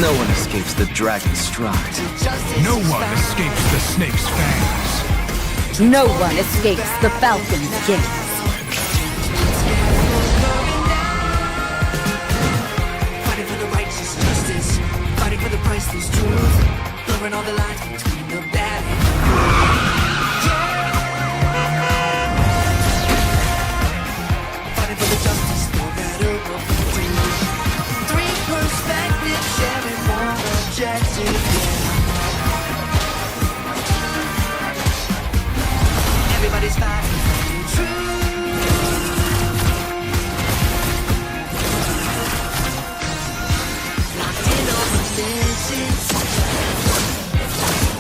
No one escapes the dragon's stride. No one escapes the snake's fangs. No one escapes the falcon's gaze. Fighting for the righteous justice, fighting for the priceless truth, blurring all the lines between the bad and the good. Fighting for the justice, no matter what we do. Three perspectives, sharing one objective, Everybody's fighting for the truth. Locked in on the missions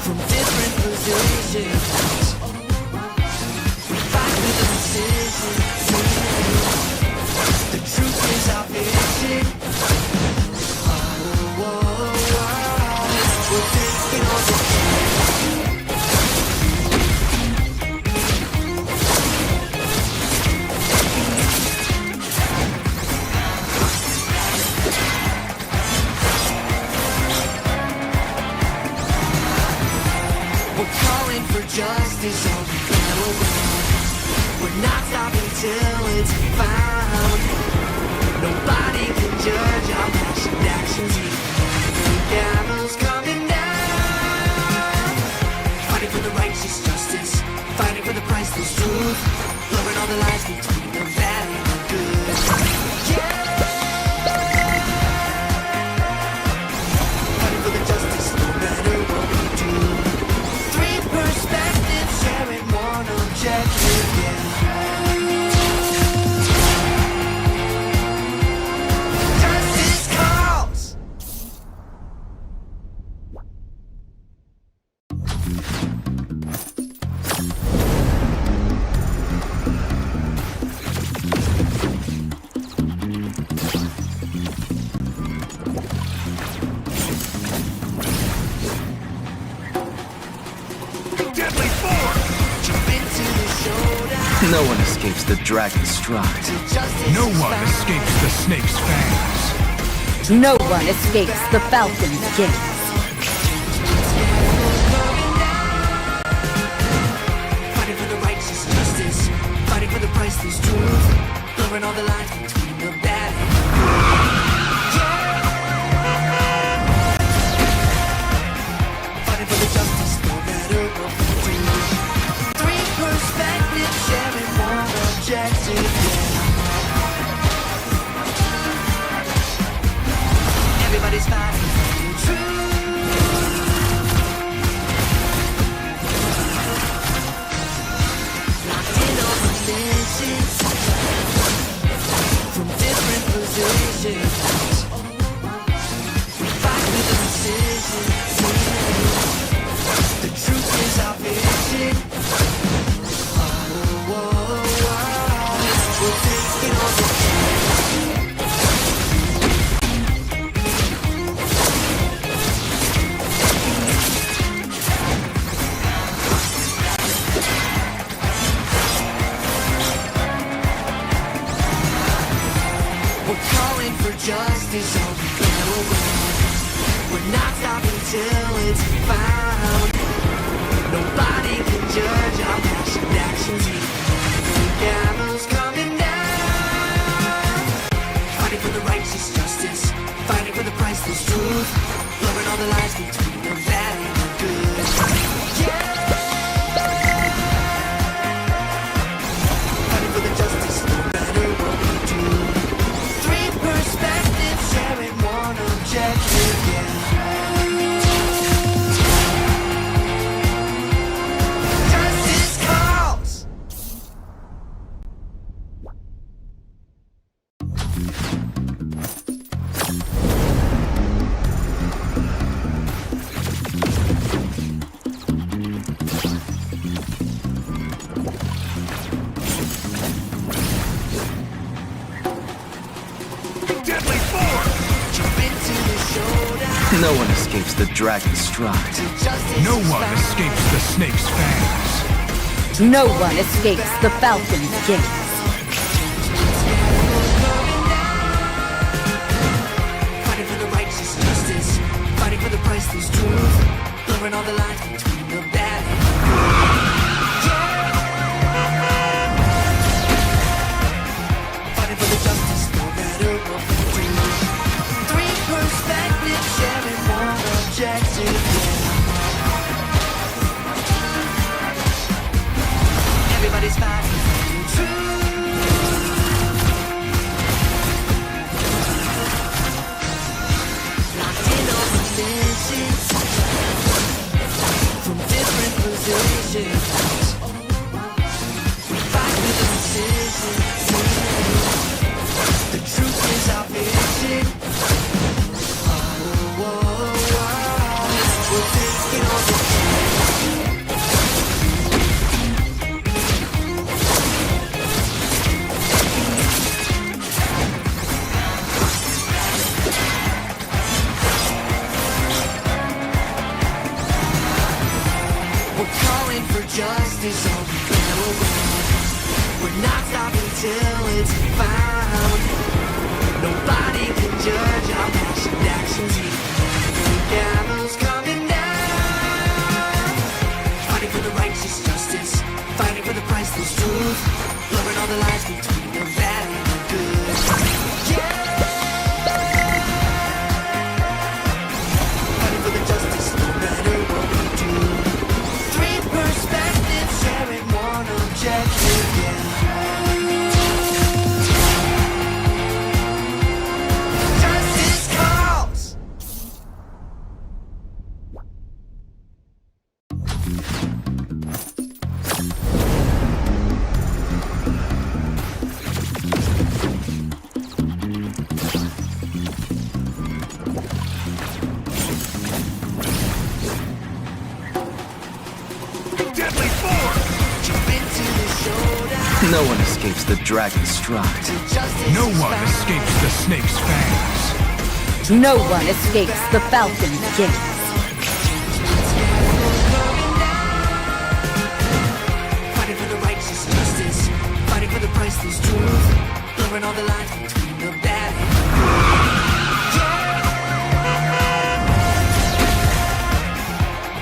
from different positions. We fight with precision. The truth is our vision. We're taking on the justice on the battleground. We're not stopping till it's found. Nobody can judge our passionate actions. The gavel's coming down. Fighting for the righteous justice, fighting for the priceless truth, blurring all the lines between the bad and the good. Fighting for the justice, no matter what we do. Perspective, sharing one objective, Justice calls! No one escapes the dragon's stride. No one escapes the snake's fangs. No one escapes the falcon's gaze. Fighting for the righteous justice, fighting for the priceless truth, blurring all the lines between the bad and the good. Fighting for the justice, no matter what we do. Three perspectives, sharing one objective, Everybody's fighting for the truth. Locked in on the missions from different positions. We fight with precision. The truth is our vision. We're taking on the justice on the battleground. We're not stopping till it's found. Nobody can judge our passionate actions. The gavel's coming down. Fighting for the righteous justice, fighting for the priceless truth, blurring all the lines between the bad and the good. Fighting for the justice, no matter what we do. Perspective, sharing one objective, Justice calls! No one escapes the dragon's stride. No one escapes the snake's fangs. No one escapes the falcon's gaze. Fighting for the righteous justice, priceless truth, blurring all the lines between the bad and the good. Fighting for the justice, no matter what we do. Three perspectives, sharing one objective. Everybody's fighting for the truth. From different positions, we fight with precision. The truth is our vision. We're taking on the justice all we battle with. We're not stopping till it's found. Nobody can judge our passion actions. The gallows coming down. Fighting for the righteous justice, fighting for the priceless truth, blurring all the lies between the bad and the good. Yeah. Fighting for the justice, no matter what we do. Perspective, sharing one objective, yeah. Justice calls. No one escapes the dragon's stride. No one escapes the snake's fangs. No one escapes the falcon's gaze. Fighting for the righteous justice, fighting for the priceless truth, blurring all the lines between the bad and the good.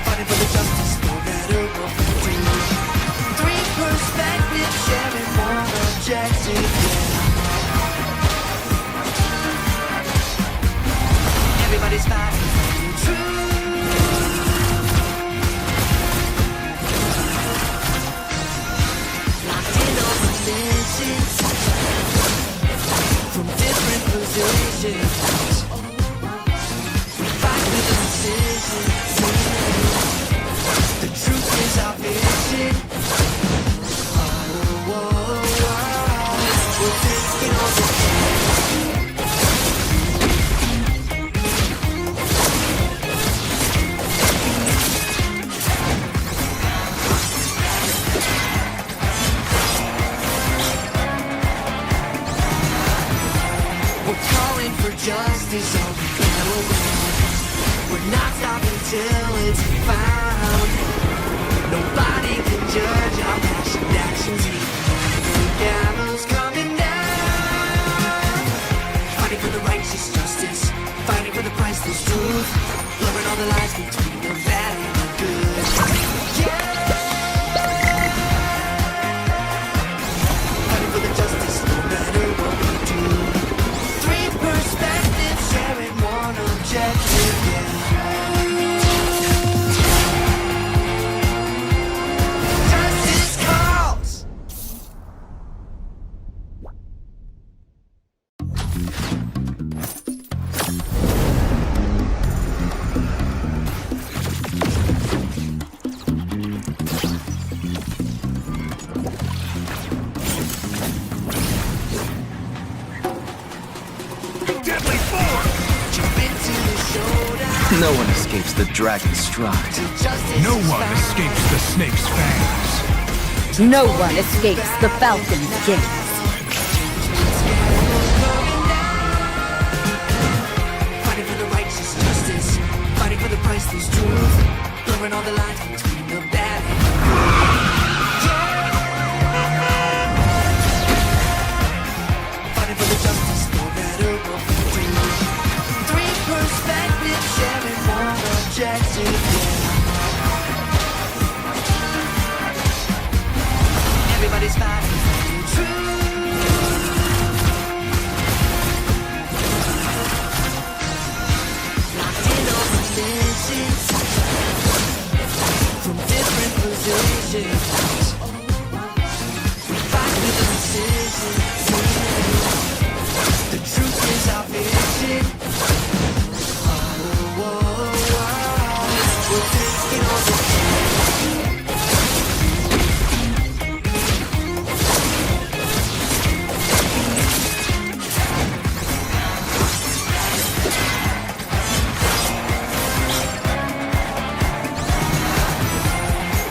Fighting for the justice, no matter what we do. Three perspectives, sharing one objective, yeah. Everybody's fighting for the truth. Locked in on missions, from different positions. We fight with precision. The truth is our vision. We're taking on the we're calling for justice all we battle with. We're not stopping till it's found. Nobody can judge our passion actions. The gallows coming down. Fighting for the righteous justice, fighting for the priceless truth, blurring all the lies between the bad and the good. Yeah. Fighting for the justice, no matter what we do. Three perspectives, sharing one objective, yeah. Justice calls. Deadly force! Jump into the showdown. No one escapes the dragon's stride. Justice No is one found. escapes the snake's fangs. No one escapes the falcon's gaze. Fighting for the righteous justice, fighting for the priceless truth, blurring all the lines between the bad and the good. Yeah. Fighting for the justice, no matter what we do. Three perspectives, sharing one objective. We're taking on the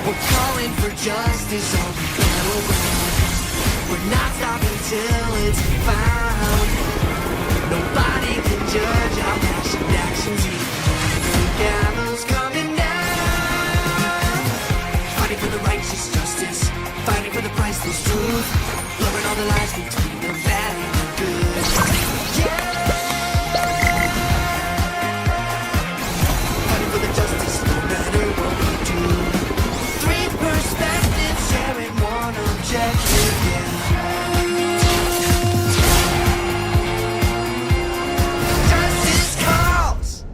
We're calling for justice on the battleground. We're not stopping till it's found. Nobody can judge our passion actions. The gallows coming down. Fighting for the righteous justice. Fighting for the priceless truth. Blurring all the lies between the bad and the good. Yeah. Fighting for the justice no matter what we do. Three perspectives sharing one objective, yeah. Justice calls!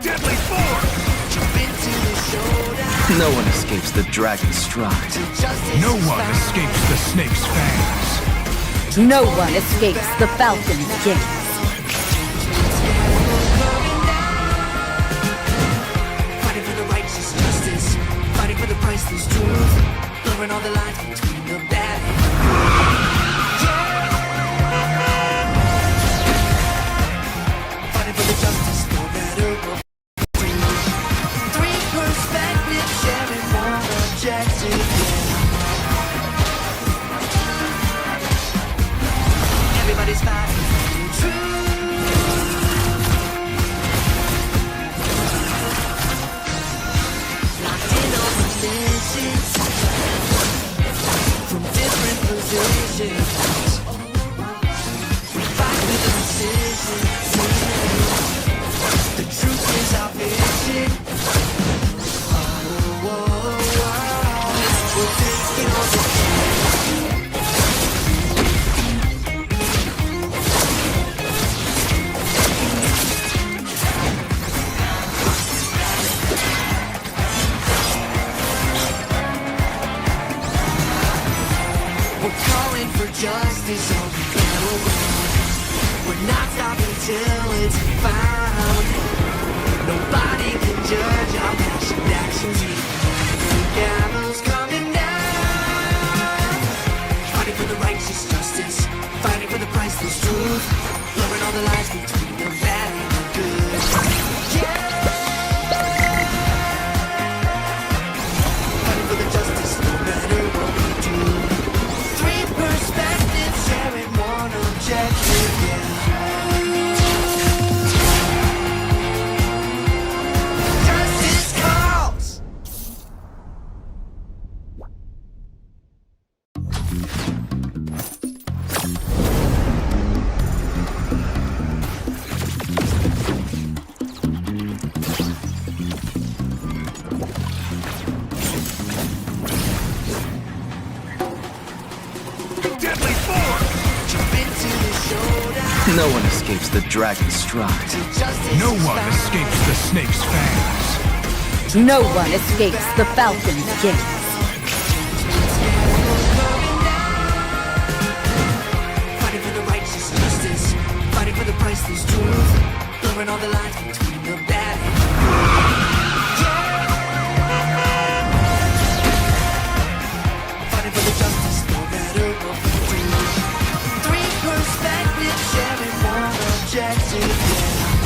Deadly force! Jump into the showdown. No one escapes the dragon's stride. Till justice No is one found. escapes the snake's fangs. No one escapes the falcon's gaze. Fighting for the righteous justice. Fighting for the priceless truth. Blurring all the lines between the bad and the good. Yeah. Fighting for the justice no matter what we do. Three perspectives sharing one objective, yeah. Everybody's fighting for the truth. Locked in on the missions from different positions. We fight with precision. The truth is our vision. Oh, oh, oh. We're taking on the We're calling for justice on the battleground. We're not stopping till it's found. Nobody can judge our passion actions. The gallows coming down. Fighting for the righteous justice. Fighting for the priceless truth. Blurring all the lies between the bad and the good. Yeah. Fighting for the justice no matter what we do. Three perspectives sharing one objective, yeah. Justice calls! Deadly force! Jump into the showdown. No one escapes the dragon's stride. Till justice No is one found. escapes the snake's fangs. No one escapes the falcon's gaze. Fighting for the righteous justice. Fighting for the priceless truth. Blurring all the lines between the bad and the good. Yeah. Fighting for the justice no matter what we do. Three perspectives sharing one objective, yeah.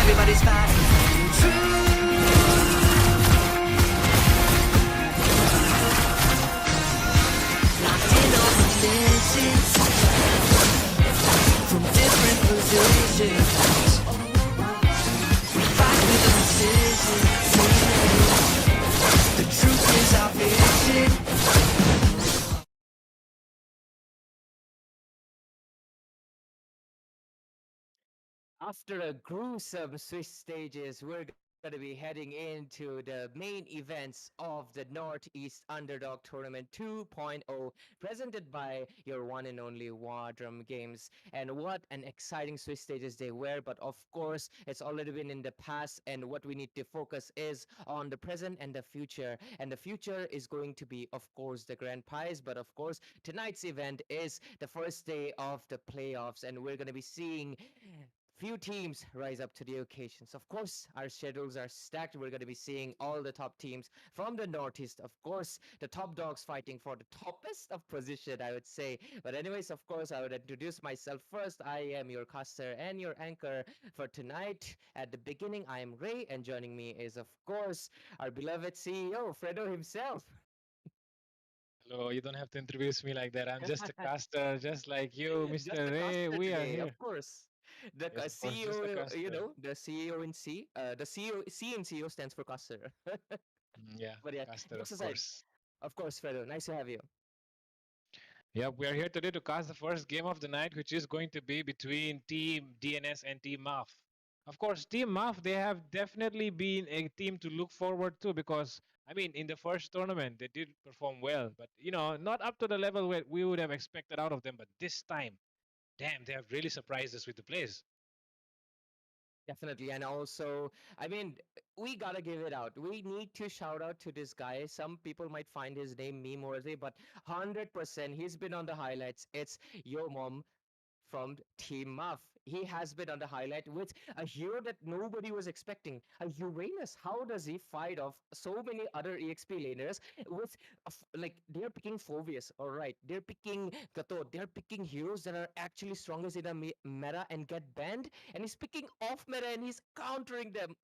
Everybody's fighting for the truth. Locked in on the missions from different positions. We fight with precision. The truth is our vision. After a gruesome Swiss stages, we're going to be heading into the main events of the Northeast Underdog Tournament 2.0, presented by your one and only WarDrum Games. And what an exciting Swiss stages they were, but of course, it's already been in the past, and what we need to focus is on the present and the future. And the future is going to be, of course, the grand prize, but of course, tonight's event is the first day of the playoffs, and we're going to be seeing few teams rise up to the occasions. Of course, our schedules are stacked. We're going to be seeing all the top teams from the Northeast. Of course, the top dogs fighting for the toppest of position, I would say. But anyways, of course, I would introduce myself first. I am your caster and your anchor for tonight. At the beginning, I am Ray, and joining me is, of course, our beloved CEO, Fredo himself. Hello, you don't have to introduce me like that. I'm just a caster, just like you, Just Mr. a Ray. caster We are today, here. of course. The Yes, of course, just a CEO, caster. the CEO in C, the CEO, C in CEO stands for caster. Yeah, But yeah, caster, jokes of aside, course. of course, Fredo, nice to have you. Yep, we are here today to cast the first game of the night, which is going to be between Team DNS and Team MAF. Of course, Team MAF, they have definitely been a team to look forward to because, I mean, in the first tournament, they did perform well, but, not up to the level where we would have expected out of them. But this time, damn, they have really surprised us with the plays. Definitely. And also, I mean, we gotta give it out. We need to shout out to this guy. Some people might find his name meme worthy, but 100% he's been on the highlights. It's Yo Mom from Team Muff. He has been on the highlight with a hero that nobody was expecting. A Uranus. How does he fight off so many other EXP laners with like they're picking Phobius, all right. They're picking Gato. They're picking heroes that are actually strongest in the meta and get banned. And he's picking off meta and he's countering them.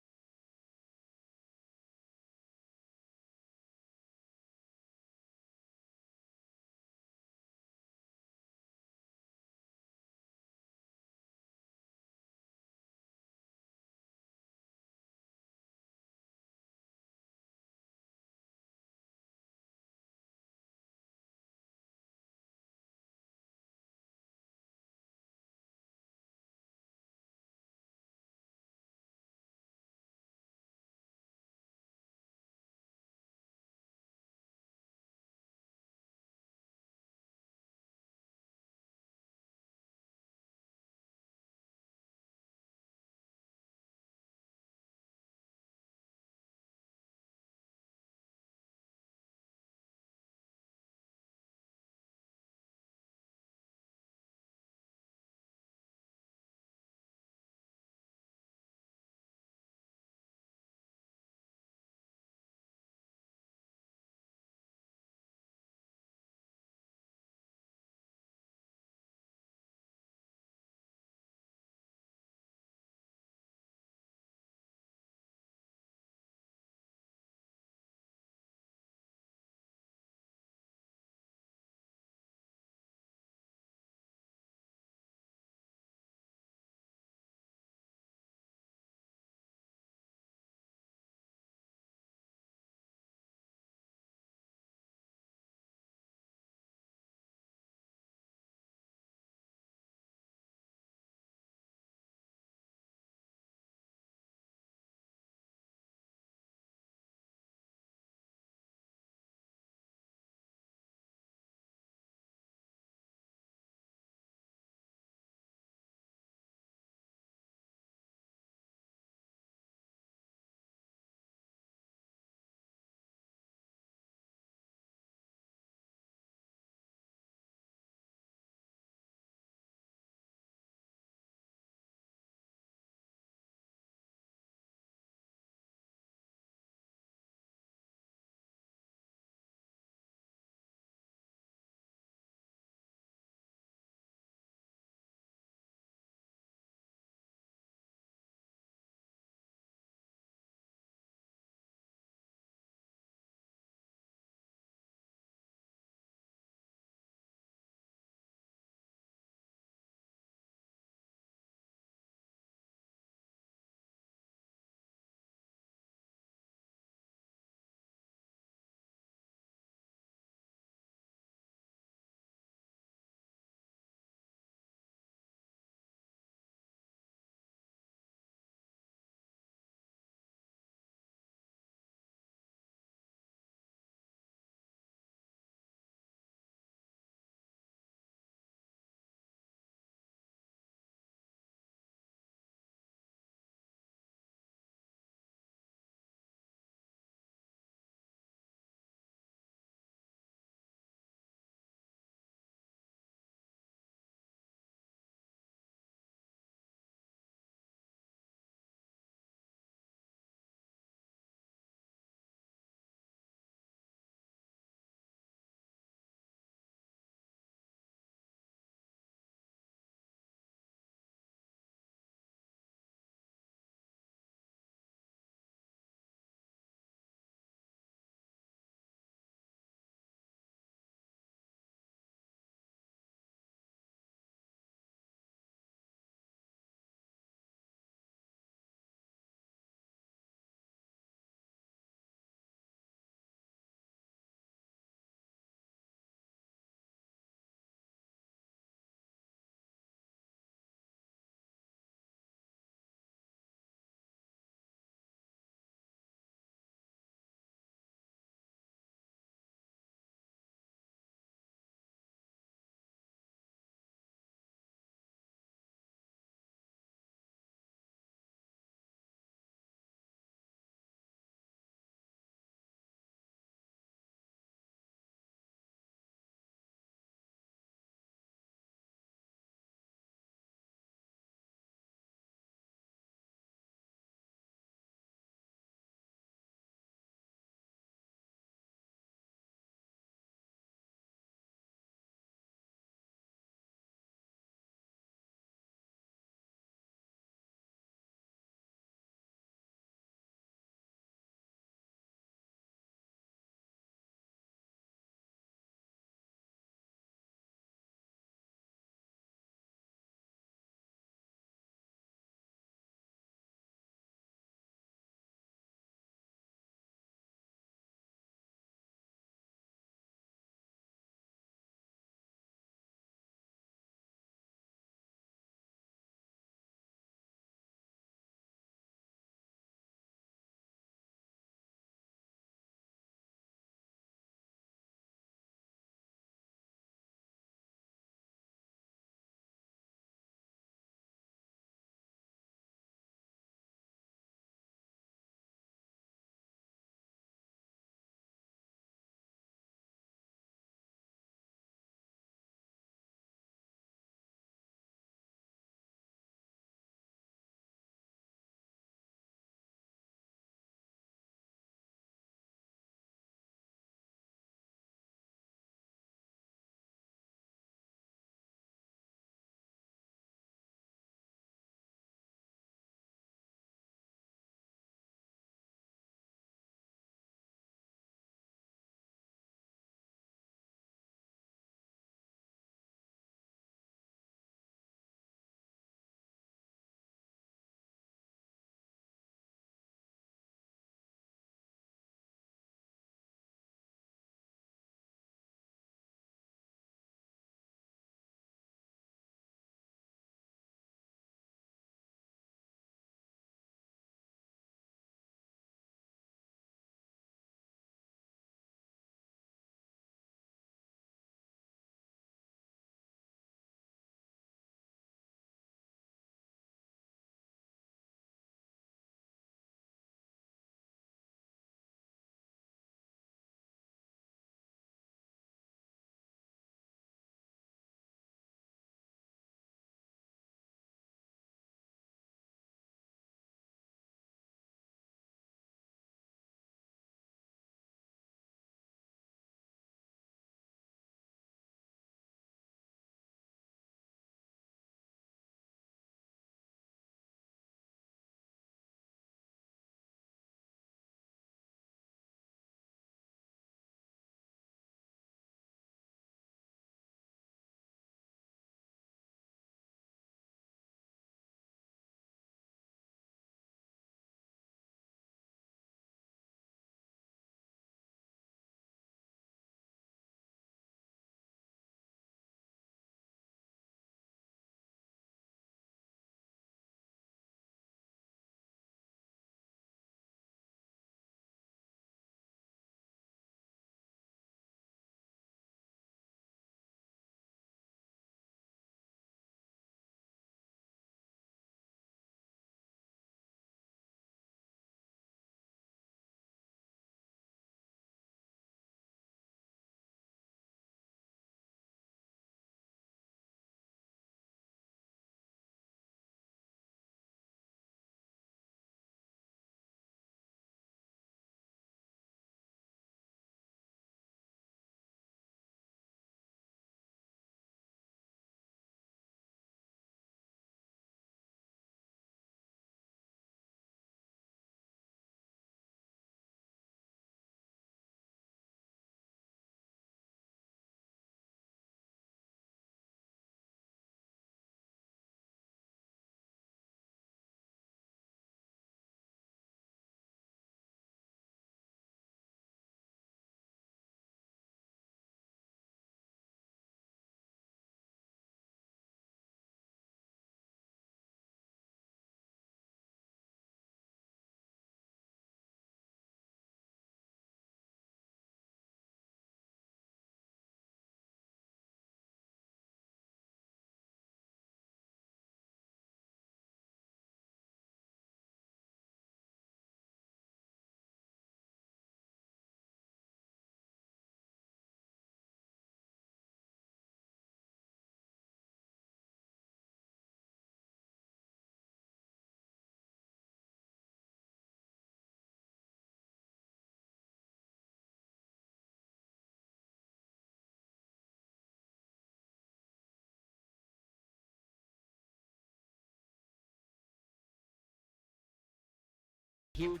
huge.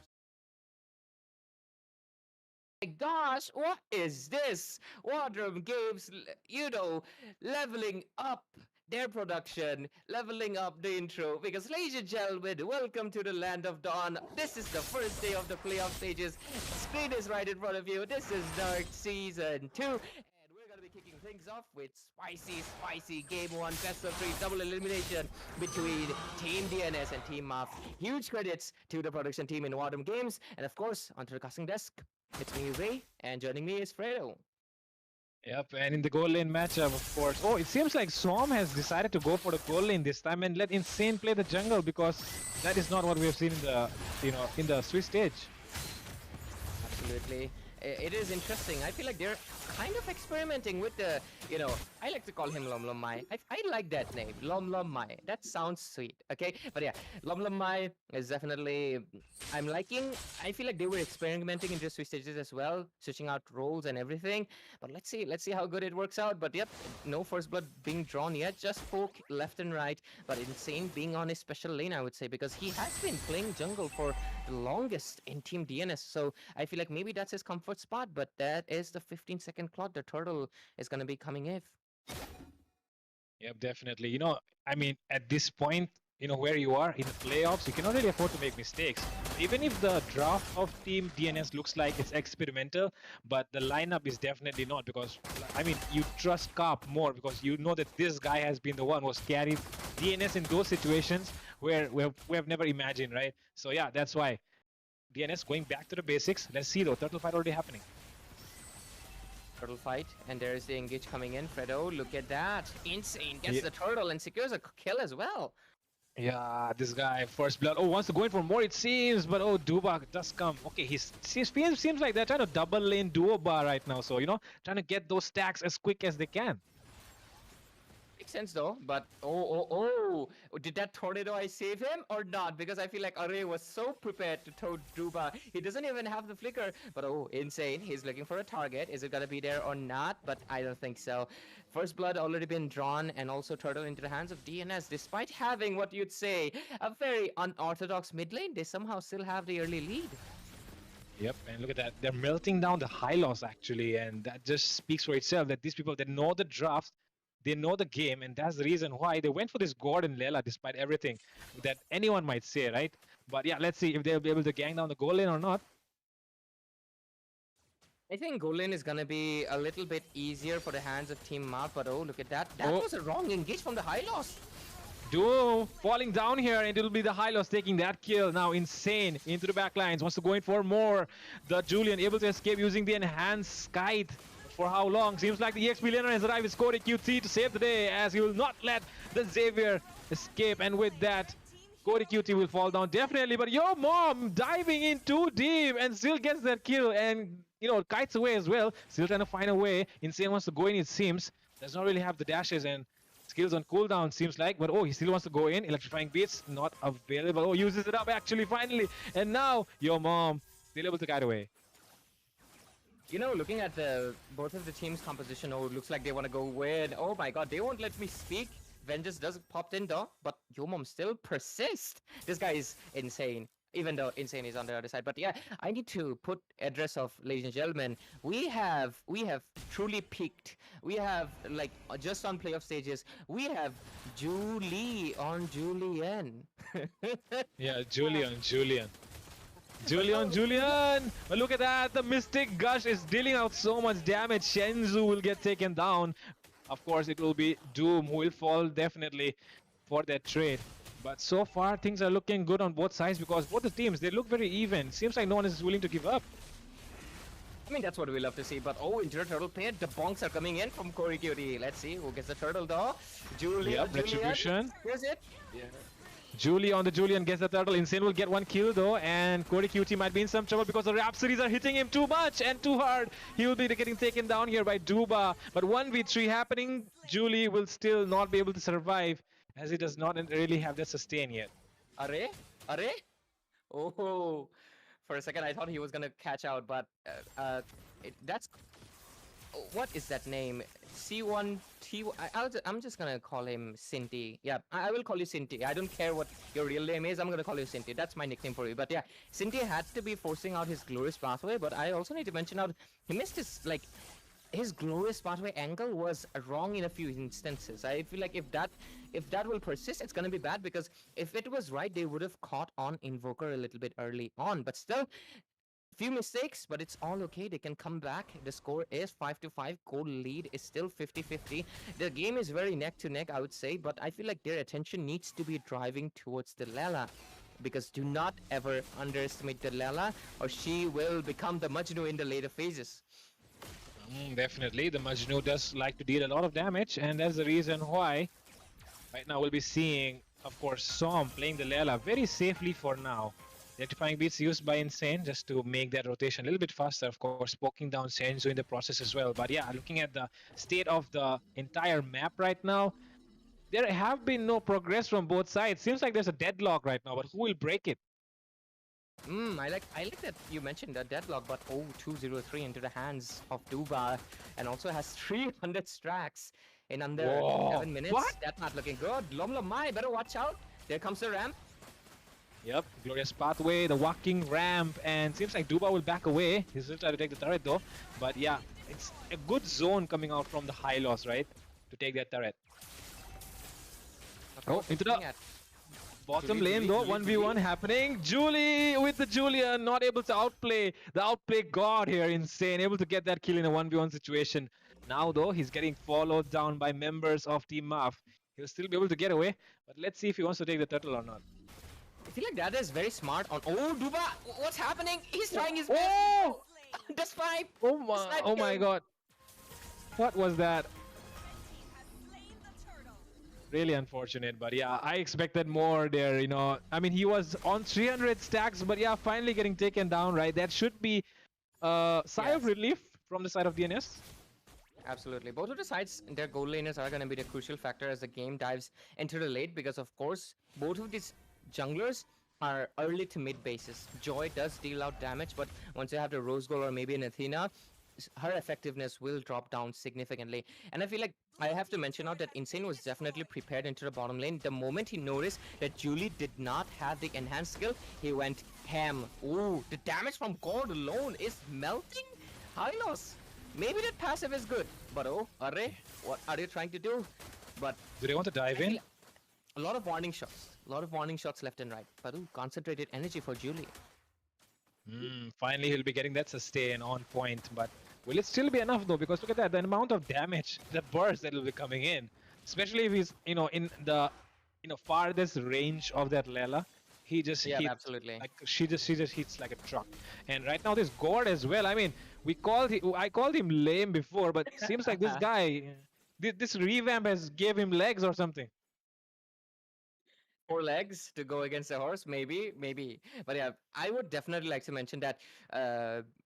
My gosh, what is this? WarDrum Games, leveling up their production, leveling up the intro. Because, ladies and gentlemen, welcome to the land of dawn. This is the first day of the playoff stages. Screen is right in front of you. This is Dark Season 2. And we're going to be kicking things off with spicy Game 1 best of 3 double elimination between Team DNS and Team MAF. Huge credits to the production team in WarDrum Games. And of course, onto the casting desk. It's me, Ray, and joining me is Fredo. Yep, and in the goal lane matchup, of course. Oh, it seems like Swarm has decided to go for the goal lane this time and let Insane play the jungle, because that is not what we have seen in the, in the Swiss stage. Absolutely. It is interesting. I feel like they're kind of experimenting with the, I like to call him Lom Lom Mai. I like that name, Lom Lom Mai. That sounds sweet, okay? But yeah, Lom Lom Mai is definitely, I'm liking. I feel like they were experimenting in just 3 stages as well, switching out roles and everything. But let's see how good it works out. But yep, no first blood being drawn yet, just poke left and right. But Insane being on his special lane, I would say, because he has been playing jungle for the longest in Team DNS. So I feel like maybe that's his comfort spot, but that is the 15-second clock the turtle is going to be coming in. Yep, definitely. I mean, at this point, where you are in the playoffs, you cannot really afford to make mistakes. Even if the draft of Team DNS looks like it's experimental, but the lineup is definitely not, because, I mean, you trust Carp more because you know that this guy has been the one who's carried DNS in those situations where we have never imagined, right? So yeah, that's why. DNS going back to the basics. Let's see though, turtle fight already happening. Turtle fight, and there's the engage coming in. Fredo, look at that. Insane gets the turtle and secures a kill as well. Yeah, this guy, first blood. Oh, wants to go in for more, it seems, but oh, Duba does come. Okay, seems like they're trying to double lane duo bar right now, so, trying to get those stacks as quick as they can. Makes sense though, but did that tornado I save him or not? Because I feel like Array was so prepared to toad Duba. He doesn't even have the flicker, but Insane, he's looking for a target. Is it gonna be there or not? But I don't think so. First blood already been drawn, and also turtle into the hands of DNS. Despite having what you'd say a very unorthodox mid lane, they somehow still have the early lead. Yep, and look at that. They're melting down the high loss actually, and that just speaks for itself that these people, they know the draft, they know the game, and that's the reason why they went for this Gordon Lela despite everything that anyone might say, right? But yeah, let's see if they'll be able to gang down the goal lane or not. I think goal lane is gonna be a little bit easier for the hands of Team MAF, but look at that. That was a wrong engage from the high loss. Duo falling down here, and it'll be the high loss taking that kill. Now Insane into the back lines, wants to go in for more. The Julian able to escape using the enhanced kite. For how long? Seems like the EXP laner has arrived with Cody QT to save the day, as he will not let the Xavier escape. And with that, Cody QT will fall down definitely. But Your Mom diving in too deep and still gets that kill, and kites away as well. Still trying to find a way. Insane wants to go in, it seems. Does not really have the dashes and skills on cooldown, seems like. But he still wants to go in. Electrifying beats not available. Uses it up actually finally. And now Your Mom still able to kite away. Looking at both of the teams' composition, looks like they want to go win. Oh my god, they won't let me speak. Vengeance does popped in though, but Yomom still persists. This guy is insane, even though Insane is on the other side. But yeah, I need to put address of, ladies and gentlemen, we have truly peaked. We have, like, just on playoff stages, we have Julie on Julian. Yeah, Julian. But look at that, the Mystic Gush is dealing out so much damage. Shenzu will get taken down. Of course, it will be Doom who will fall definitely for that trade. But so far, things are looking good on both sides, because both the teams, they look very even. Seems like no one is willing to give up. I mean, that's what we love to see. But into the turtle pit, the bonks are coming in from Corey Cutie. Let's see who gets the turtle though. Julian. Retribution. Here's it. Yeah. Julie on the Julian gets the turtle. Insane will get one kill though, and Cody QT might be in some trouble because the Rhapsodies are hitting him too much and too hard. He will be getting taken down here by Duba, but 1v3 happening. Julie will still not be able to survive, as he does not really have that sustain yet. Array? Oh, for a second I thought he was gonna catch out, but that's what is that name? C1 T. I'm just gonna call him Sinti. Yeah, I will call you Sinti. I don't care what your real name is. I'm gonna call you Sinti. That's my nickname for you. But yeah, Sinti had to be forcing out his glorious pathway. But I also need to mention out he missed his glorious pathway angle was wrong in a few instances. I feel like if that will persist, it's gonna be bad because if it was right, they would have caught on Invoker a little bit early on. But still, few mistakes, but it's all okay. They can come back. The score is 5-5. Goal lead is still 50-50. The game is very neck to neck, I would say, but I feel like their attention needs to be driving towards the Lela. Because do not ever underestimate the Lela, or she will become the Majnu in the later phases. Definitely, the Majnu does like to deal a lot of damage, and that's the reason why right now we'll be seeing, of course, Som playing the Lela very safely for now. Electrifying beats used by Insane just to make that rotation a little bit faster, of course, poking down Senju in the process as well. But yeah, looking at the state of the entire map right now, there have been no progress from both sides. Seems like there's a deadlock right now, but who will break it? I like that you mentioned the deadlock, but 203 into the hands of Duba, and also has 300 stacks in under 7 minutes. What? That's not looking good. Lomlomai, better watch out. There comes the ramp. Yep, glorious pathway, the walking ramp, and seems like Duba will back away. He's still trying to take the turret though, but yeah, it's a good zone coming out from the high loss, right, to take that turret. Oh, into the bottom lane though, 1v1 happening. Julie with the Julian, not able to outplay the outplay god here. Insane, able to get that kill in a 1v1 situation. Now though, he's getting followed down by members of Team Maf. He'll still be able to get away, but let's see if he wants to take the turtle or not. I feel like that is very smart on. Oh, Duba, what's happening? He's trying his best. Oh! The snipe! Oh my god. What was that? Really unfortunate, but yeah, I expected more there, you know. I mean, he was on 300 stacks, but yeah, finally getting taken down, right? That should be sigh of relief from the side of DNS. Absolutely. Both of the sides, their goal laners are going to be the crucial factor as the game dives into the late, because of course, both of these junglers are early to mid bases. Joy does deal out damage, but once you have the Rose Gold or maybe an Athena, her effectiveness will drop down significantly. And I feel like I have to mention out that Insane was definitely prepared into the bottom lane. The moment he noticed that Julie did not have the enhanced skill, he went ham. Ooh, the damage from Gold alone is melting? Hylos, maybe that passive is good, but oh, Array, what are you trying to do? But do they want to dive in? A lot of warning shots. A lot of warning shots left and right. But ooh, concentrated energy for Julie. Finally, he'll be getting that sustain on point. But will it still be enough though? Because look at that, the amount of damage, the burst that will be coming in. Especially if he's, you know, in the, you know, farthest range of that Lela. He just hits, absolutely. Like she just hits like a truck. And right now this God as well. I mean, I called him lame before, but it seems like this guy, this revamp has gave him legs or something. 4 legs to go against a horse, maybe. But yeah, I would definitely like to mention that,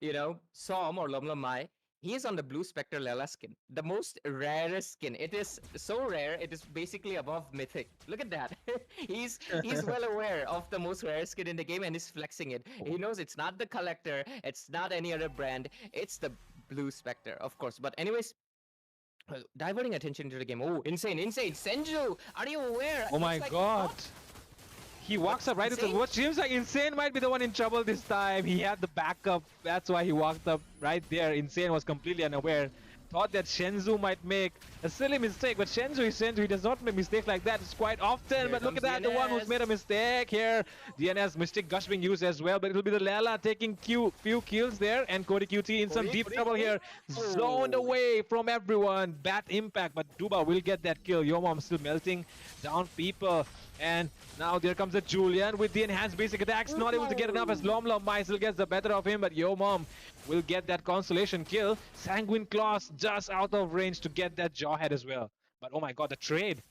you know, Som or Lomlomai, he is on the Blue Spectre Lela skin, the most rarest skin. It is so rare, it is basically above Mythic. Look at that. he's well aware of the most rare skin in the game and is flexing it. He knows it's not the Collector, it's not any other brand, it's the Blue Spectre, of course. But anyways, diverting attention to the game. Oh, insane. Senju, are you aware? Oh my god. He walks up right into what seems like Insane might be the one in trouble this time. He had the backup. That's why he walked up right there. Insane was completely unaware. Thought that Shenzhou might make a silly mistake, but Shenzhou is Shenzhou. He does not make mistakes like that. It's quite often. But look at that, the one who's made a mistake here. DNS Mystic Gush being used as well, but it will be the Lela taking few kills there, and Cody QT in some deep trouble here. Zoned away from everyone. Bad impact, but Duba will get that kill. Yomom still melting down people. And now there comes the Julian with the enhanced basic attacks. Not able to get enough as Lomlomai still gets the better of him, but Yomom will get that consolation kill. Sanguine Claws just out of range to get that Jawhead as well. But oh my god, the trade.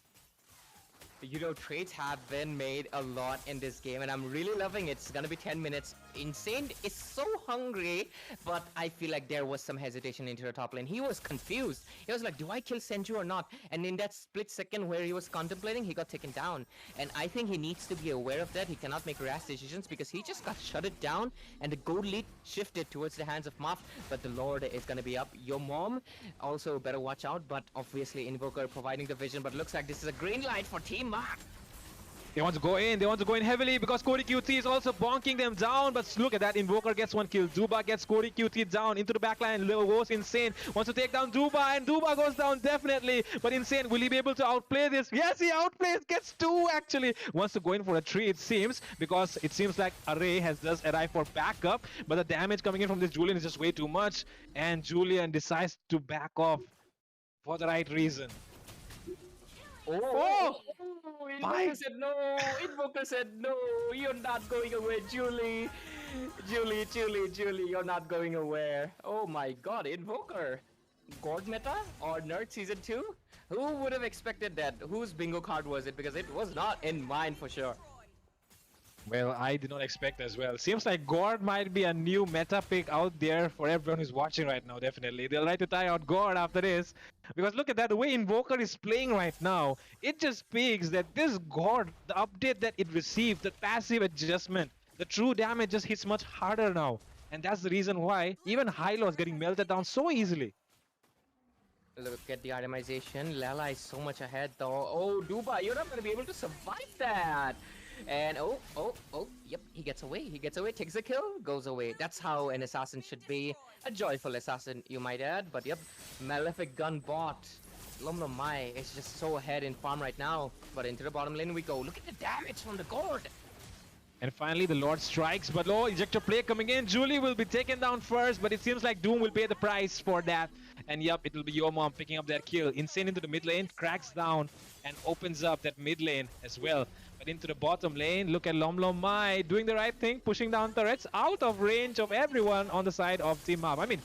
You know, trades have been made a lot in this game, and I'm really loving it. It's gonna be 10 minutes. Insane is so hungry, but I feel like there was some hesitation into the top lane. He was confused. He was like, do I kill Senju or not? And in that split second where he was contemplating, he got taken down. And I think he needs to be aware of that. He cannot make rash decisions because he just got shutted down and the gold lead shifted towards the hands of Muff. But the Lord is going to be up. Your mom also better watch out, but obviously Invoker providing the vision. But looks like this is a green light for Team Muff. They want to go in. They want to go in heavily because Cody QT is also bonking them down. But look at that. Invoker gets one kill. Duba gets Cody QT down into the backline. Goes Insane. Wants to take down Duba. And Duba goes down definitely. But Insane, will he be able to outplay this? Yes, he outplays. Gets two actually. Wants to go in for a 3 it seems. Because it seems like Array has just arrived for backup. But the damage coming in from this Julian is just way too much. And Julian decides to back off for the right reason. Oh! Invoker said no! Invoker said no! You're not going away, Julie! Julie, you're not going away. Oh my god, Invoker! God meta or Nerd Season 2? Who would have expected that? Whose bingo card was it? Because it was not in mine for sure. Well, I did not expect as well. Seems like Gord might be a new meta pick out there for everyone who's watching right now, definitely. They'll try to tie out Gord after this. Because look at that, the way Invoker is playing right now, it just speaks that this Gord, the update that it received, the passive adjustment, the true damage just hits much harder now. And that's the reason why even Hylo is getting melted down so easily. Look at the itemization. Lela is so much ahead though. Oh, Duba, you're not going to be able to survive that. And yep, he gets away, takes a kill, goes away. That's how an assassin should be. A joyful assassin, you might add. But yep, Malefic Gun bot. Lomlo Mai is just so ahead in farm right now. But into the bottom lane we go. Look at the damage from the Gord. And finally, the Lord strikes, but ejector play coming in. Julie will be taken down first, but it seems like Doom will pay the price for that. And yep, it will be Your Mom picking up that kill. Insane into the mid lane, cracks down, and opens up that mid lane as well. But into the bottom lane, look at Lomlo Mai doing the right thing, pushing down turrets out of range of everyone on the side of Team Mab. I mean,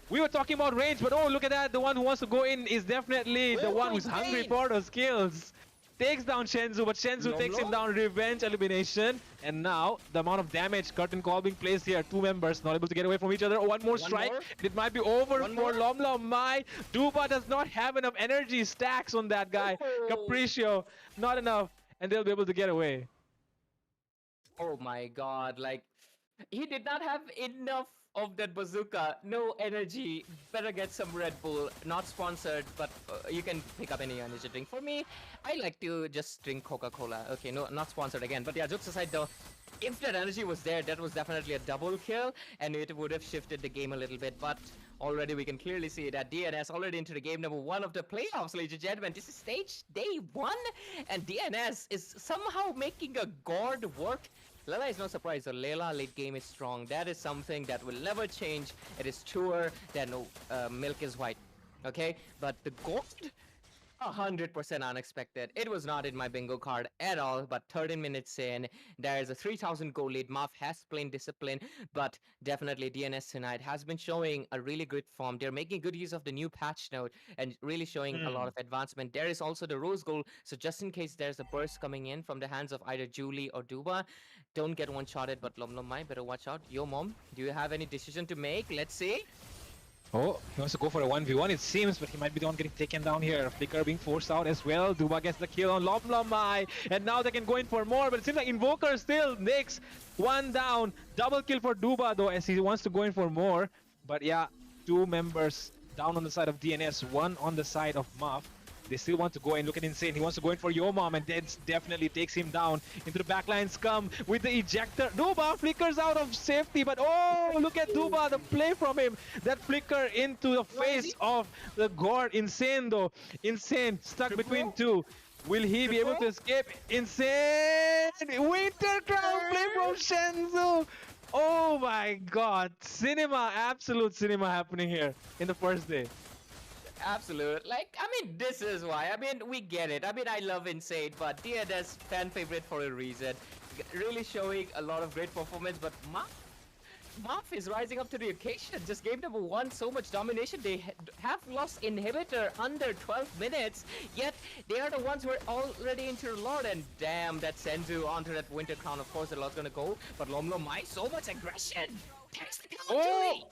we were talking about range, but oh, look at that. The one who wants to go in is definitely the one who's hungry for those kills. Takes down Shenzu, but Shenzu takes him down, revenge elimination. And now, the amount of damage, curtain call being placed here. Two members not able to get away from each other. One more strike. It might be over for Lomlo Mai. Duba does not have enough energy stacks on that guy. Capriccio, not enough. And they'll be able to get away. Oh my god, like, he did not have enough of that bazooka. No energy. Better get some Red Bull. Not sponsored, but you can pick up any energy drink. For me, I like to just drink Coca-Cola. Okay, no, not sponsored again. But yeah, jokes aside though, if that energy was there, that was definitely a double kill, and it would have shifted the game a little bit. But already we can clearly see that DNS already into the game number 1 of the playoffs, ladies and gentlemen. This is stage day 1, and DNS is somehow making a Gord work. Lela is no surprise. The Lela late game is strong. That is something that will never change. It is truer than milk is white. Okay, but the Gord, 100% unexpected. It was not in my bingo card at all, but 13 minutes in, there is a 3,000 goal lead. Maf has plain discipline, but definitely DNS tonight has been showing a really good form. They're making good use of the new patch note and really showing a lot of advancement. There is also the rose goal, so just in case there's a burst coming in from the hands of either Julie or Duba, don't get one-shotted, but Lomlo Mai, better watch out. Yo, Mom, do you have any decision to make? Let's see. Oh, he wants to go for a 1v1 it seems, but he might be the one getting taken down here. Flicker being forced out as well. Duba gets the kill on Lomlo Mai, and now they can go in for more, but it seems like Invoker still nicks one down. Double kill for Duba though, as he wants to go in for more. But yeah, 2 members down on the side of DNS, 1 on the side of Muff. They still want to go in. Look at Insane. He wants to go in for Yo Mom, and that definitely takes him down into the backline scum with the ejector. Duba flickers out of safety, but oh, look at Duba, the play from him. That flicker into the face of the Gord. Insane though. Insane stuck between 2. Will he be able to escape? Insane! Winter Crown play from Shenzu! Oh my god. Cinema, absolute cinema happening here in the first day. Absolute. Like, I mean, this is why. I mean, we get it. I mean, I love Insane, but DNS fan favorite for a reason. Really showing a lot of great performance, but Muff is rising up to the occasion. Just game number 1, so much domination. They have lost inhibitor under 12 minutes, yet they are the ones who are already into the Lord. And damn, that Senzu onto that Winter Crown. Of course, the Lord's gonna go, but Lom Mai, so much aggression. There's the Oh!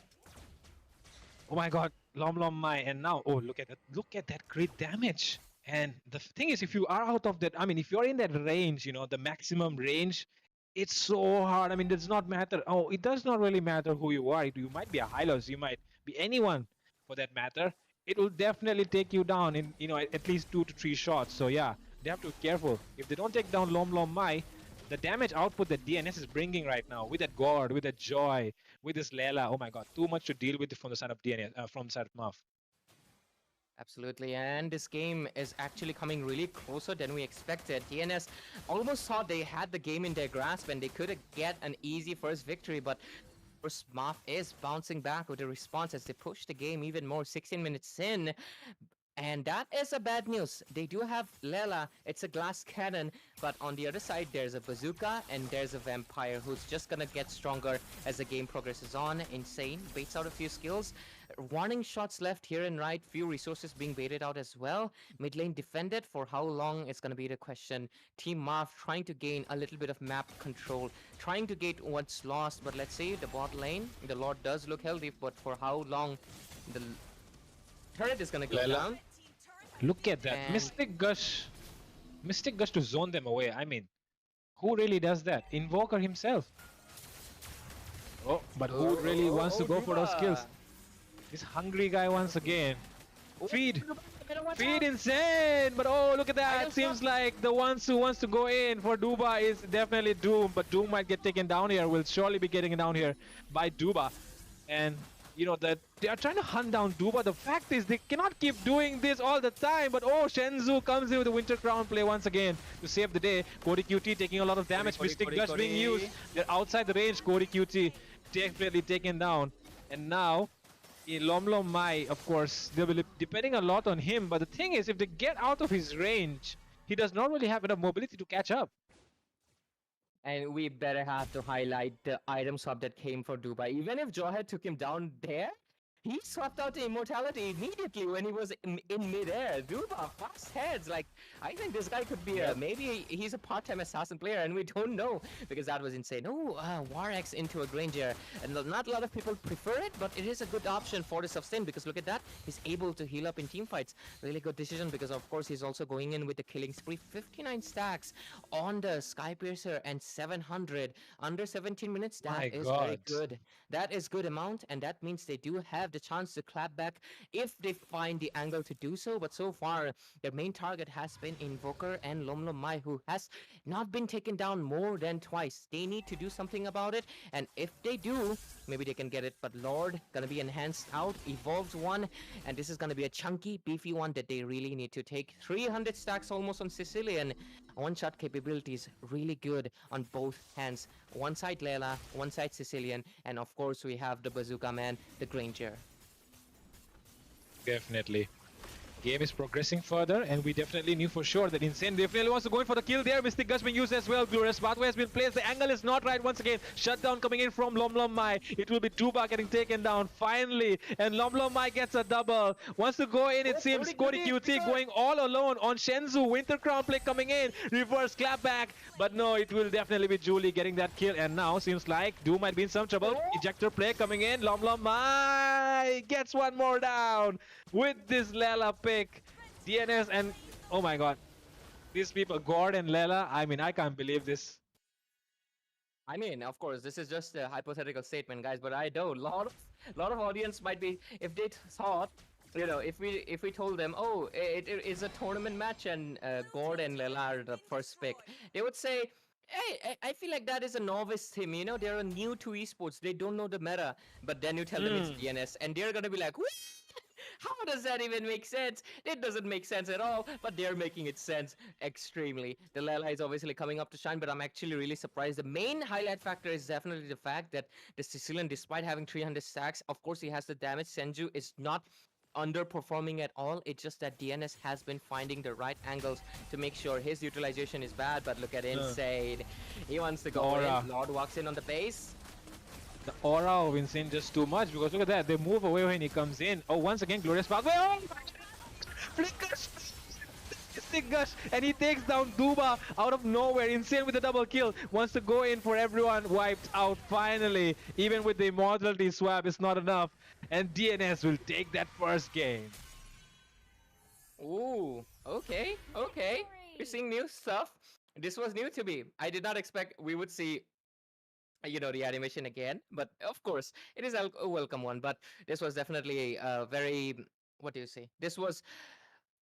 Oh my god, Lom Mai, and now, oh, look at that crit damage. And the thing is, if you are out of that, I mean, if you're in that range, you know, the maximum range, it's so hard. I mean, it does not matter. Oh, it does not really matter who you are. You might be a Hylos, you might be anyone for that matter. It will definitely take you down in, you know, at least 2 to 3 shots. So yeah, they have to be careful. If they don't take down Lom Mai, the damage output that DNS is bringing right now, with that Gord, with that Joy, with this Layla, oh my god, too much to deal with from the side of DNS, from the side of Muff. Absolutely, and this game is actually coming really closer than we expected. DNS almost thought they had the game in their grasp and they could get an easy first victory, but first Muff is bouncing back with a response as they push the game even more, 16 minutes in. And that is a bad news. They do have Lela, it's a glass cannon, but on the other side there's a bazooka and there's a vampire who's just gonna get stronger as the game progresses on. Insane, baits out a few skills. Warning shots left here and right, few resources being baited out as well. Mid lane defended, for how long is gonna be the question. Team Marv trying to gain a little bit of map control, trying to get what's lost, but let's see, the bot lane, the Lord does look healthy, but for how long the turret is gonna go down. Look at that. And Mystic Gush to zone them away. I mean, who really does that? Invoker himself. Oh, but who really wants to go for those kills? This hungry guy once again. Feed insane! But oh, look at that. Seems like the ones who wants to go in for Duba is definitely Doom, but Doom might get taken down here. Will surely be getting down here by Duba. And you know that they are trying to hunt down Duba. The fact is they cannot keep doing this all the time. But oh, Shenzhou comes in with the Winter Crown play once again to save the day. Cody QT taking a lot of damage. Mystic Gush being used. They're outside the range. Cody QT definitely taken down. And now, Lom Mai, of course, they'll be depending a lot on him. But the thing is, if they get out of his range, he does not really have enough mobility to catch up. And we better have to highlight the item swap that came for Dubai. Even if Jawhead took him down there, he swapped out the immortality immediately when he was in midair. Duba, fast heads. Like, I think this guy could be maybe he's a part-time assassin player and we don't know because that was insane. Oh, War-X into a Granger. And not a lot of people prefer it, but it is a good option for the sustain because look at that. He's able to heal up in team fights. Really good decision because of course he's also going in with the killing spree. 59 stacks on the Skypiercer and 700 under 17 minutes. That is very good. That is good amount and that means they do have the chance to clap back if they find the angle to do so, but so far their main target has been Invoker and Lom Mai, who has not been taken down more than twice. They need to do something about it, and if they do, maybe they can get it, but Lord gonna be enhanced out, evolved one, and this is gonna be a chunky, beefy one that they really need to take. 300 stacks almost on Sicilian. One-shot capabilities really good on both hands. One side Layla, one side Sicilian, and of course we have the Bazooka Man, the Granger. Definitely. Game is progressing further, and we definitely knew for sure that Insane definitely wants to go in for the kill there. Mystic Gush being used as well. Glorious pathway has been placed. The angle is not right once again. Shutdown coming in from Lom Mai. It will be Duba getting taken down finally, and Lom Mai gets a double. Wants to go in, it seems. Cody QT going all alone on Shenzhou. Winter Crown play coming in. Reverse clap back, but no, it will definitely be Julie getting that kill, and now seems like Doom might be in some trouble. Ejector play coming in. Lom Mai gets one more down with this Lela pick. DNS and oh my god, these people, Gord and Lela, I mean, I can't believe this. I mean, of course, this is just a hypothetical statement, guys, but I know a lot of audience might be, if they thought, you know, if we told them, oh, it is a tournament match and Gord and Lela are the first pick, they would say, hey, I feel like that is a novice team, you know, they're new to esports, they don't know the meta, but then you tell them it's DNS, and they're gonna be like, what? How does that even make sense? It doesn't make sense at all, but they're making it sense extremely. The Lela is obviously coming up to shine, but I'm actually really surprised. The main highlight factor is definitely the fact that the Sicilian, despite having 300 stacks, of course he has the damage. Senju is not underperforming at all. It's just that DNS has been finding the right angles to make sure his utilization is bad, but look at Insane. He wants to go in. Lord walks in on the base. The aura of Insane just too much because look at that. They move away when he comes in. Oh, once again, Glorious Pathway. Oh, my God. Flickers! Mystic Gush, and he takes down Duba out of nowhere. Insane with a double kill. Wants to go in for everyone. Wiped out finally. Even with the immortality swap, it's not enough. And DNS will take that first game. Ooh, okay, okay. We're seeing new stuff. This was new to me. I did not expect we would see, the animation again. But of course, it is a welcome one. But this was definitely a very, what do you say? This was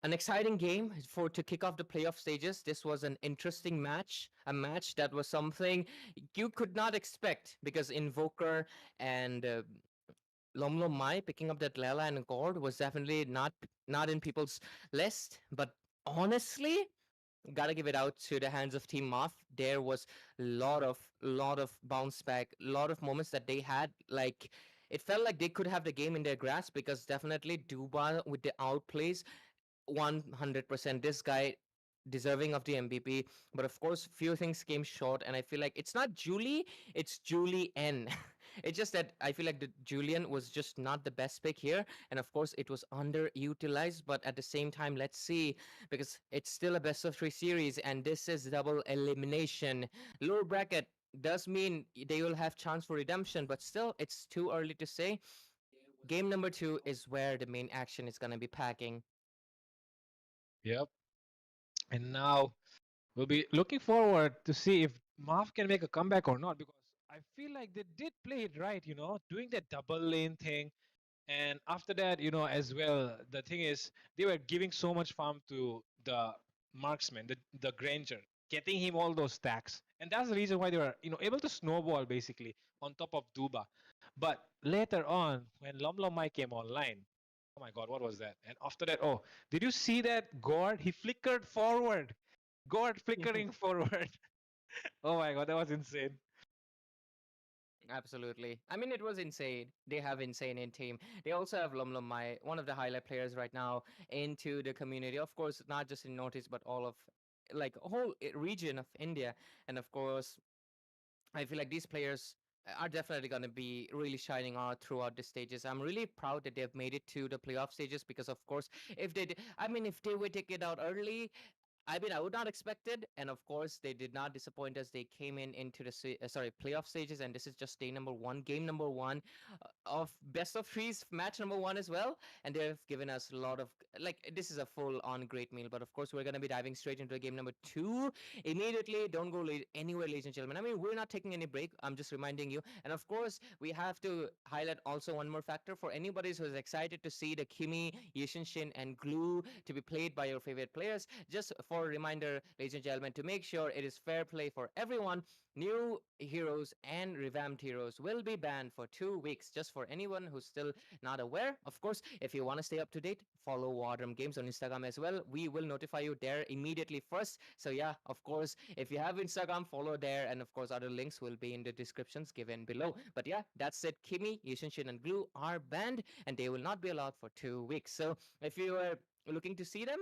an exciting game for to kick off the playoff stages. This was an interesting match, a match that was something you could not expect because Invoker and Lomlo Mai picking up that Lela and Gord was definitely not in people's list. But honestly, gotta give it out to the hands of Team Moth. There was lot of bounce back, lot of moments that they had. Like it felt like they could have the game in their grasp because definitely Duba with the outplays 100%. This guy deserving of the MVP, but of course, few things came short, and I feel like it's not Julie, it's Julie N. It's just that I feel like the Julian was just not the best pick here, and of course, it was underutilized. But at the same time, let's see because it's still a best of three series, and this is double elimination. Lower bracket does mean they will have chance for redemption, but still, it's too early to say. Game number two is where the main action is gonna be packing. Yep. And now we'll be looking forward to see if Marv can make a comeback or not because I feel like they did play it right, doing that double lane thing. And after that, as well, the thing is, they were giving so much farm to the marksman, the Granger, getting him all those stacks. And that's the reason why they were, able to snowball basically on top of Duba. But later on, when Lomlomai came online, oh my God, what was that? And after that, oh, did you see that Gord? He flickered forward. Gord flickering forward. Oh my God, that was insane. Absolutely. I mean, it was insane. They have insane in team. They also have Lomlom Mai, one of the highlight players right now into the community. Of course, not just in Northeast, but all of like a whole region of India. And of course, I feel like these players are definitely going to be really shining out throughout the stages. I'm really proud that they've made it to the playoff stages because, of course, I mean, if they would take it out early, I mean, I would not expect it, and of course, they did not disappoint us. They came in into the playoff stages, and this is just day number one, game number one of best of threes, match number one as well. And they've given us a lot of like this is a full-on great meal. But of course, we're gonna be diving straight into game number two immediately. Don't go anywhere, ladies and gentlemen. I mean, we're not taking any break. I'm just reminding you, and of course, we have to highlight also one more factor for anybody who's excited to see the Kimi, Yushin, and Glue to be played by your favorite players. Just for a reminder, ladies and gentlemen, to make sure it is fair play for everyone, new heroes and revamped heroes will be banned for 2 weeks. Just for anyone who's still not aware, of course, if you want to stay up to date, follow WarDrum Games on Instagram as well. We will notify you there immediately first. So yeah, of course, if you have Instagram, follow there, and of course, other links will be in the descriptions given below. But yeah, that's it. Kimi, Yushin, and Glue are banned, and they will not be allowed for 2 weeks. So if you are looking to see them,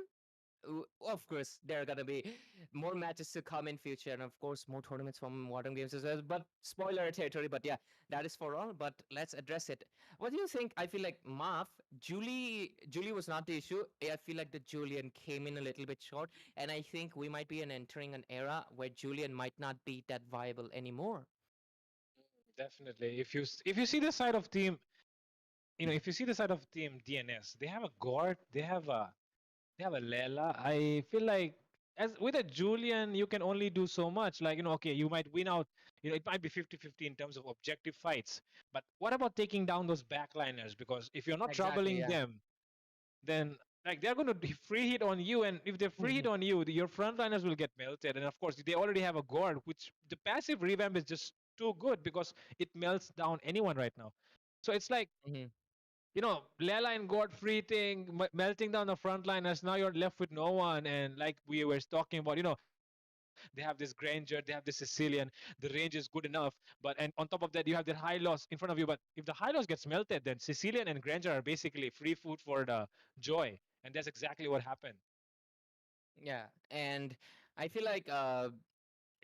of course, there are gonna be more matches to come in future, and of course, more tournaments from Modern Games as well. But spoiler territory. But yeah, that is for all. But let's address it. What do you think? I feel like Marv, Julie was not the issue. I feel like the Julian came in a little bit short, and I think we might be entering an era where Julian might not be that viable anymore. Definitely. If you see the side of team, if you see the side of team DNS, they have a Gord, they have a Lela. I feel like as with a Julian, you can only do so much. Like, okay, you might win out, it might be 50-50 in terms of objective fights. But what about taking down those backliners? Because if you're not Exactly. troubling Yeah. them, then like they're going to free hit on you. And if they free hit on you, your frontliners will get melted. And of course, they already have a Gord, which the passive revamp is just too good because it melts down anyone right now. So it's like, Mhm. Lela and Godfrey thing, melting down the frontliners. Now you're left with no one. And like we were talking about, they have this Granger, they have this Sicilian. The range is good enough. And on top of that, you have that high loss in front of you. But if the high loss gets melted, then Sicilian and Granger are basically free food for the joy. And that's exactly what happened. Yeah, and I feel like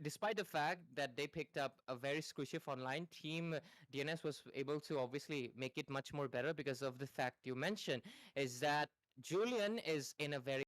despite the fact that they picked up a very squishy online, team DNS was able to obviously make it much more better because of the fact you mentioned is that Julian is in a very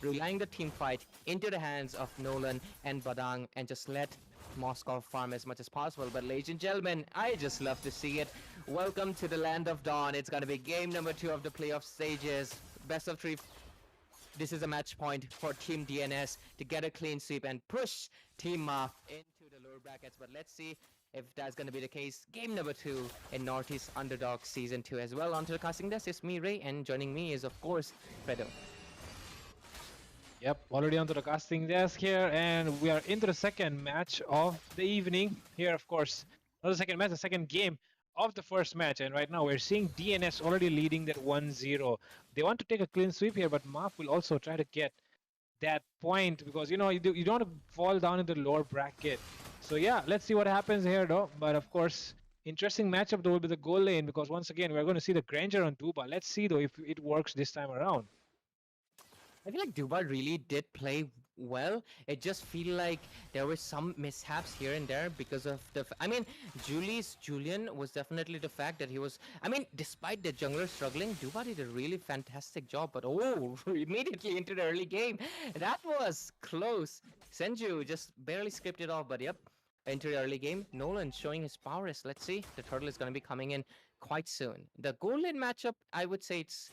relying the team fight into the hands of Nolan and Badang and just let Moscow farm as much as possible. But ladies and gentlemen, I just love to see it. Welcome to the land of dawn. It's gonna be game number 2 of the playoff stages. Best of 3. This is a match point for Team DNS to get a clean sweep and push Team MAF into the lower brackets. But let's see if that's going to be the case. Game number 2 in Northeast Underdog Season 2 as well. Onto the casting desk is me, Ray, and joining me is, of course, Fredo. Yep, already onto the casting desk here, and we are into the second match of the evening. Here, of course, not the second match, the second game of the first match. And right now we're seeing DNS already leading that 1-0. They want to take a clean sweep here, but MAF will also try to get that point because, you know, you don't want to fall down in the lower bracket. So yeah, let's see what happens here though. But of course, interesting matchup though with the goal lane, because once again, we're going to see the Granger on Duba. Let's see though if it works this time around. I feel like Duba really did play well. It just feel like there were some mishaps here and there because of the... I mean, Julian was definitely the fact that he was... I mean, despite the jungler struggling, Duba did a really fantastic job. But oh, immediately into the early game. That was close. Senju just barely skipped it off, but yep. Into the early game, Nolan showing his prowess. Let's see. The turtle is going to be coming in quite soon. The goal lane matchup, I would say it's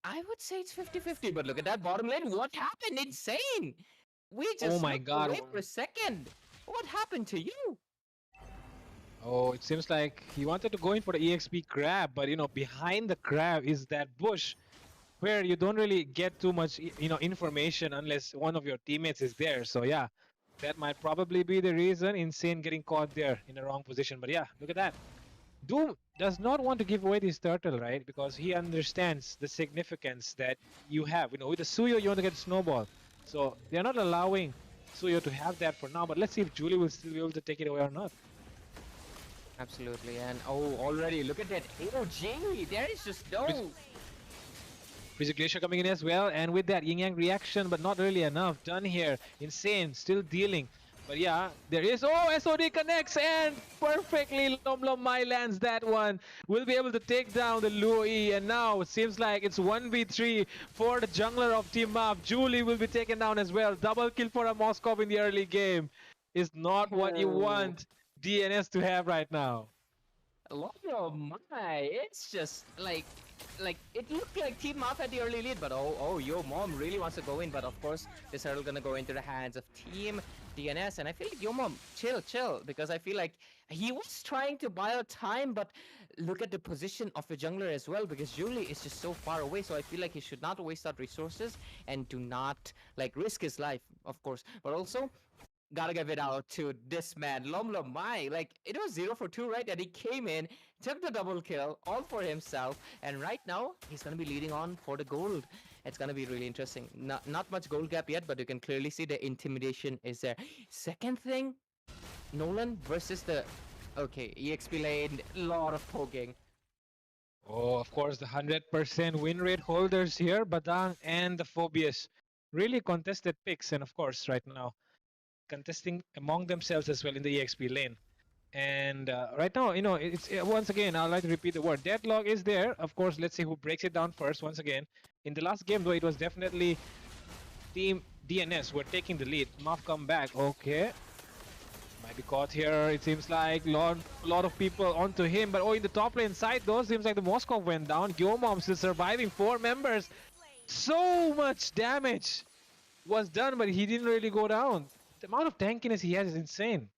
50-50, but look at that bottom lane. What happened? Insane! We just oh my god away for a second. What happened to you? Oh, it seems like he wanted to go in for the EXP grab, but you know, behind the grab is that bush where you don't really get too much, you know, information unless one of your teammates is there. So yeah, that might probably be the reason. Insane getting caught there in the wrong position. But yeah, look at that. Doom does not want to give away this turtle, right? Because he understands the significance that you have. You know, with the Suyo, you want to get snowball. So they're not allowing Suyo to have that for now. But let's see if Julie will still be able to take it away or not. Absolutely. And oh, already look at that AOG. There is just no... Freezer Glacier coming in as well. And with that Yin Yang reaction, but not really enough done here. Insane, still dealing. But yeah, there is... Oh, SOD connects and perfectly Lom Mai lands that one. Will be able to take down the Luo E. And now it seems like it's 1v3 for the jungler of Team MAF. Julie will be taken down as well. Double kill for a Moskov in the early game. Is not what you want DNS to have right now. Lom Mai, it's just like it looked like Team MAF had the early lead, but oh, Yo Mom really wants to go in, but of course this hurdle gonna go into the hands of Team DNS, and I feel like Yo Mom, chill, because I feel like he was trying to buy out time, but look at the position of the jungler as well, because Julie is just so far away, so I feel like he should not waste out resources and do not like risk his life, of course, but also gotta give it out to this man, Lom Mai. Like, it was 0 for 2, right? And he came in, took the double kill, all for himself. And right now, he's gonna be leading on for the gold. It's gonna be really interesting. Not much gold gap yet, but you can clearly see the intimidation is there. Second thing, Nolan versus the... Okay, EXP lane, lot of poking. Oh, of course, the 100% win rate holders here, Badang and the Phobius. Really contested picks, and of course, right now, contesting among themselves as well in the EXP lane. And right now, you know, it's once again, I'd like to repeat the word. Deadlock is there. Of course, let's see who breaks it down first once again. In the last game, though, it was definitely Team DNS who were taking the lead. MAF come back. Okay. Might be caught here. It seems like a lot of people onto him. But oh, in the top lane side, though, seems like the Moskov went down. Gyomom still surviving. 4 members. So much damage was done, but he didn't really go down. The amount of tankiness he has is insane.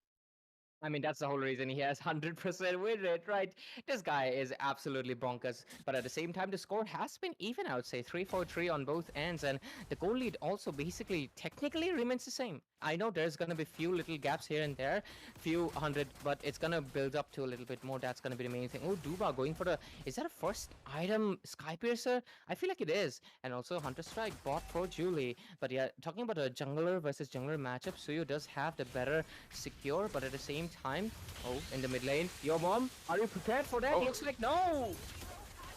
I mean, that's the whole reason he has 100% win rate, right? This guy is absolutely bonkers. But at the same time, the score has been even, I would say. 3-4-3 on both ends. And the goal lead also basically, technically remains the same. I know there's going to be few little gaps here and there. Few hundred, but it's going to build up to a little bit more. That's going to be the main thing. Oh, Duba going for the... Is that a first item Sky Piercer? I feel like it is. And also Hunter Strike bought for Julie. But yeah, talking about a jungler versus jungler matchup, Suyo does have the better secure, but at the same time, oh, in the mid lane, Yo Mom, are you prepared for that? Oh. Looks like no.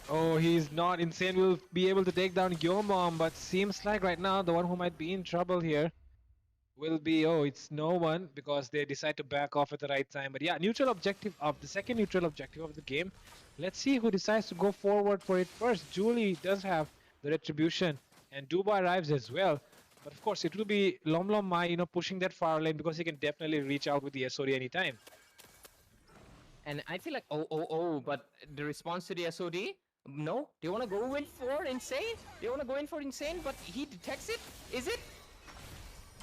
Oh, he's not. Insane will be able to take down Yo Mom, but seems like right now the one who might be in trouble here will be, oh, it's no one, because they decide to back off at the right time. But yeah, neutral objective of the second neutral objective of the game. Let's see who decides to go forward for it first. Julie does have the retribution and Duba arrives as well. But of course, it will be Lom Mai, pushing that far lane because he can definitely reach out with the SOD anytime. And I feel like, oh, but the response to the SOD, no, they want to go in for Insane? They want to go in for Insane, but he detects it? Is it?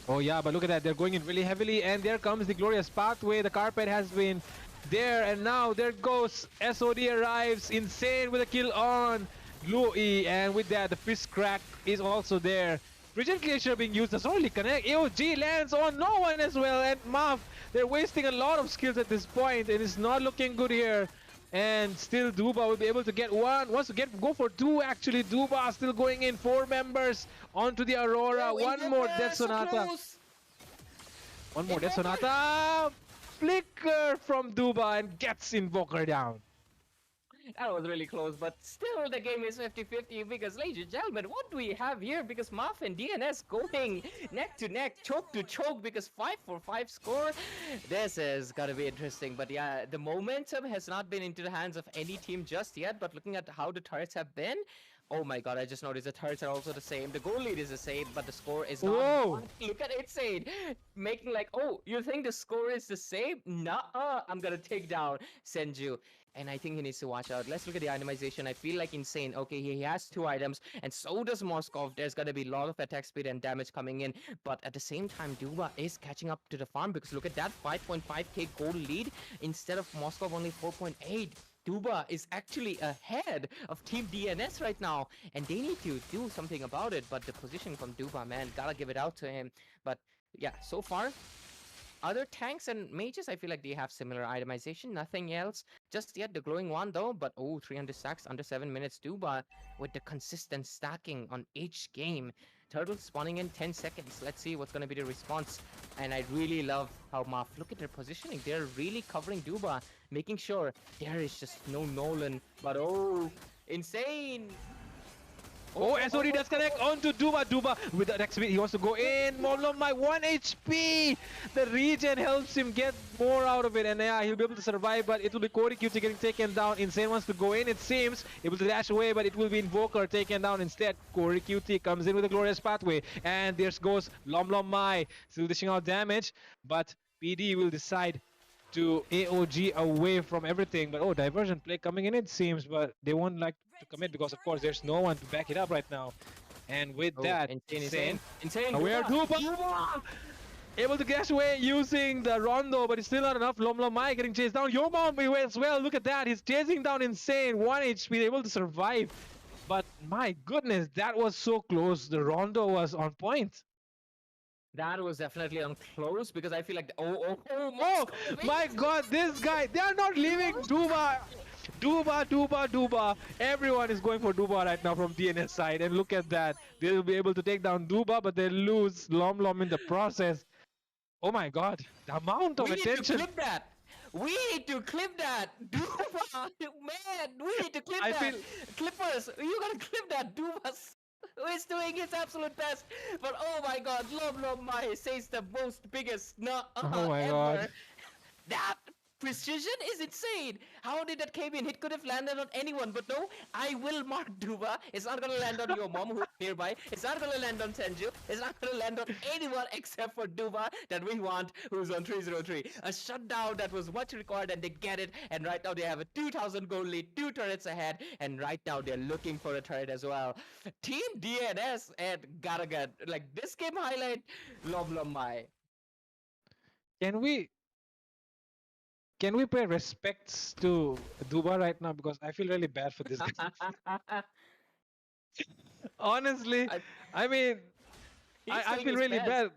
Oh yeah, but look at that, they're going in really heavily, and there comes the glorious pathway. The carpet has been there, and now there goes SOD arrives, Insane with a kill on Louis, and with that, the fist crack is also there. Region clear being used does not really connect. AOG lands on no one as well, and Maf, they're wasting a lot of skills at this point, and it's not looking good here. And still Duba will be able to get one, wants to go for two actually. Duba still going in, 4 members onto the Aurora. One more Death Sonata. One more Death Sonata. Flicker from Duba and gets Invoker down. That was really close, but still the game is 50-50 because, ladies and gentlemen, what do we have here? Because Maf and DNS going neck to neck, choke to choke, because 5-for-5 score. This is gonna be interesting, but yeah, the momentum has not been into the hands of any team just yet, but looking at how the turrets have been, oh my god, I just noticed the turrets are also the same. The goal lead is the same, but the score is not. Whoa! Look at Insane, making like, oh, you think the score is the same? Nuh-uh, I'm gonna take down Senju. And I think he needs to watch out. Let's look at the itemization. I feel like Insane. Okay, he has 2 items, and so does Moskov. There's gonna be a lot of attack speed and damage coming in. But at the same time, Duba is catching up to the farm, because look at that 5.5k gold lead instead of Moskov only 4.8. Duba is actually ahead of Team DNS right now, and they need to do something about it. But the position from Duba, man, gotta give it out to him. But yeah, so far, other tanks and mages, I feel like they have similar itemization. Nothing else just yet. The glowing one though, but 300 stacks under 7 minutes. Duba with the consistent stacking on each game. Turtles spawning in 10 seconds. Let's see what's gonna be the response. And I really love how Maf, look at their positioning. They're really covering Duba, making sure there is just no Nolan. But Insane! Oh, SOD does connect onto Duba. Duba with the attack speed. He wants to go in. Momlom my 1 HP. The regen helps him get more out of it. And yeah, he'll be able to survive. But it will be Cody QT getting taken down. Insane wants to go in, it seems. Able to dash away, but it will be Invoker taken down instead. Corey QT comes in with a glorious pathway. And there goes Lom Mai. Still dishing out damage. But PD will decide to AOG away from everything. But diversion play coming in, it seems. But they won't like to commit because of course there's no one to back it up right now. And with that, Insane aware Duba able to dash away using the Rondo, but it's still not enough. Lom Mai getting chased down. Yomom as well, look at that, he's chasing down Insane, 1 HP, able to survive. But my goodness, that was so close. The Rondo was on point. That was definitely on close, because I feel like oh my god, this guy, they are not leaving Duba. Duba. Everyone is going for Duba right now from DNS side, and look at that. They'll be able to take down Duba, but they lose Lom in the process. Oh my god, the amount of attention. We need to clip that. Duba, man, we need to clip that. Clippers, you gotta clip that. Duba's who is doing his absolute best, but oh my god, Lom Mai says the most biggest oh my ever. god. That precision is insane. How did that K-Bin hit could have landed on anyone? But no, I will mark Duba. It's not gonna land on your mom who's nearby. It's not gonna land on Senju. It's not gonna land on anyone except for Duba that we want, who's on 303. A shutdown that was much required, and they get it. And right now they have a 2,000 goal lead, 2 turrets ahead, and right now they're looking for a turret as well. Team DNS and gotta get like this game highlight. Lom Mai. Can we pay respects to Duba right now, because I feel really bad for this guy. Honestly, I mean, I feel really bad.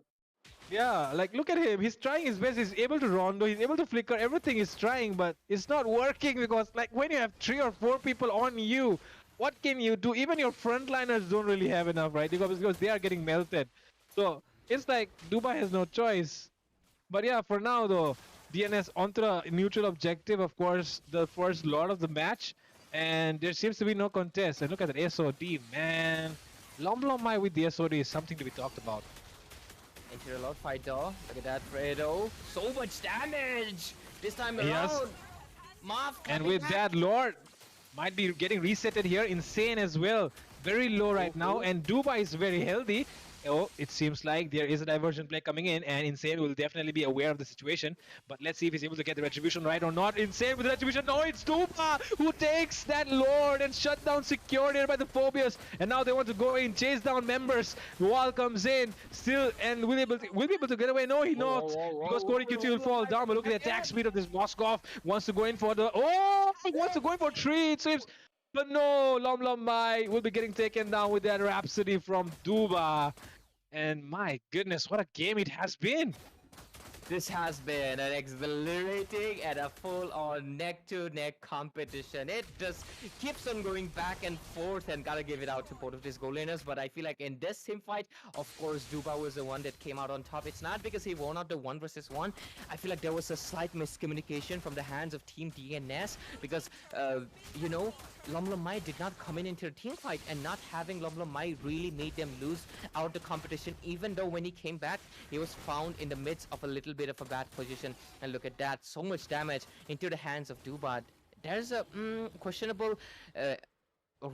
Yeah, like look at him. He's trying his best. He's able to Rondo. He's able to flicker. Everything is trying, but it's not working, because like when you have 3 or 4 people on you, what can you do? Even your frontliners don't really have enough, right? Because they are getting melted. So it's like Duba has no choice. But yeah, for now though, DNS onto the neutral objective, of course, the first lot of the match, and there seems to be no contest. And look at that SOD, man. Lom Mai with the SOD is something to be talked about. Into a lot fight though. Look at that, Fredo. So much damage this time around. Yes. Maf and with back. that, Lord might be getting resetted here. Insane as well. very low right now, and Duba is very healthy. Oh, it seems like there is a diversion play coming in, and Insane will definitely be aware of the situation. But let's see if he's able to get the retribution right or not. Insane with the retribution. No, it's Duba who takes that Lord and shut down secured here by the Phobias. And now they want to go in, chase down members. Wall comes in, still, and will be able to get away. No, he not. Because Corey QT will fall down. But look at the attack speed of this Moskov. Wants to go in for the... Oh, he wants to go in for 3, it seems. But no, Lom Lom Mai will be getting taken down with that Rhapsody from Duba. And my goodness, what a game it has been. This has been an exhilarating and a full-on neck-to-neck competition. It just keeps on going back and forth, and gotta give it out to both of these goal laners. But I feel like in this team fight, of course, Duba was the one that came out on top. It's not because he won out the 1 versus 1. I feel like there was a slight miscommunication from the hands of Team DNS because, you know, Lom Lom Mai did not come in into the team fight, and not having Lom Lom Mai really made them lose out the competition, even though when he came back, he was found in the midst of a little bit of a bad position. And look at that, so much damage into the hands of Duba. There's a questionable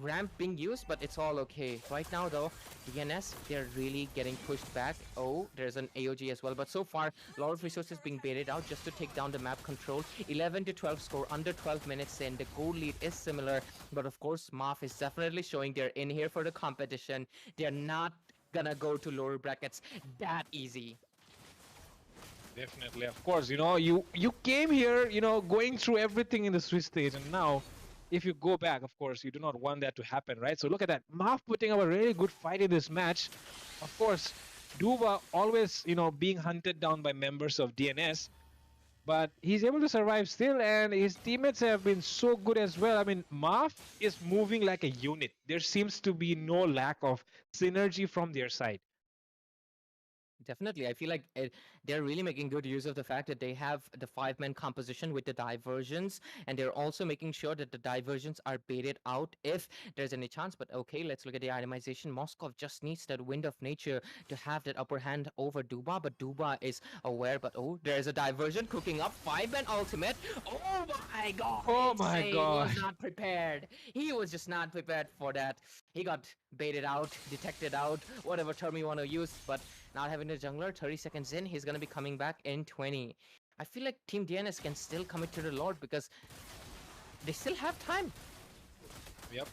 ramp being used, but it's all okay. Right now though, DNS, they're really getting pushed back. Oh, there's an AOG as well, but so far a lot of resources being baited out just to take down the map control. 11-12 score, under 12 minutes in. The goal lead is similar, but of course Maf is definitely showing they're in here for the competition. They're not gonna go to lower brackets that easy. Definitely, of course, you know, you came here, you know, going through everything in the Swiss stage, and now if you go back, of course, you do not want that to happen, right? So look at that, Maf putting up a really good fight in this match. Of course, Duba always, you know, being hunted down by members of DNS, but he's able to survive still, and his teammates have been so good as well. I mean, Maf is moving like a unit. There seems to be no lack of synergy from their side. Definitely, I feel like they're really making good use of the fact that they have the 5-man composition with the diversions, and they're also making sure that the diversions are baited out if there's any chance. But okay, let's look at the itemization. Moskov just needs that wind of nature to have that upper hand over Duba, but Duba is aware. But oh, there's a diversion cooking up. 5-man ultimate. Oh my god! Oh my god! He was not prepared. He was just not prepared for that. He got baited out, detected out, whatever term you want to use, but not having the jungler, 30 seconds in, he's going to be coming back in 20. I feel like Team DNS can still commit to the Lord because they still have time. Yep.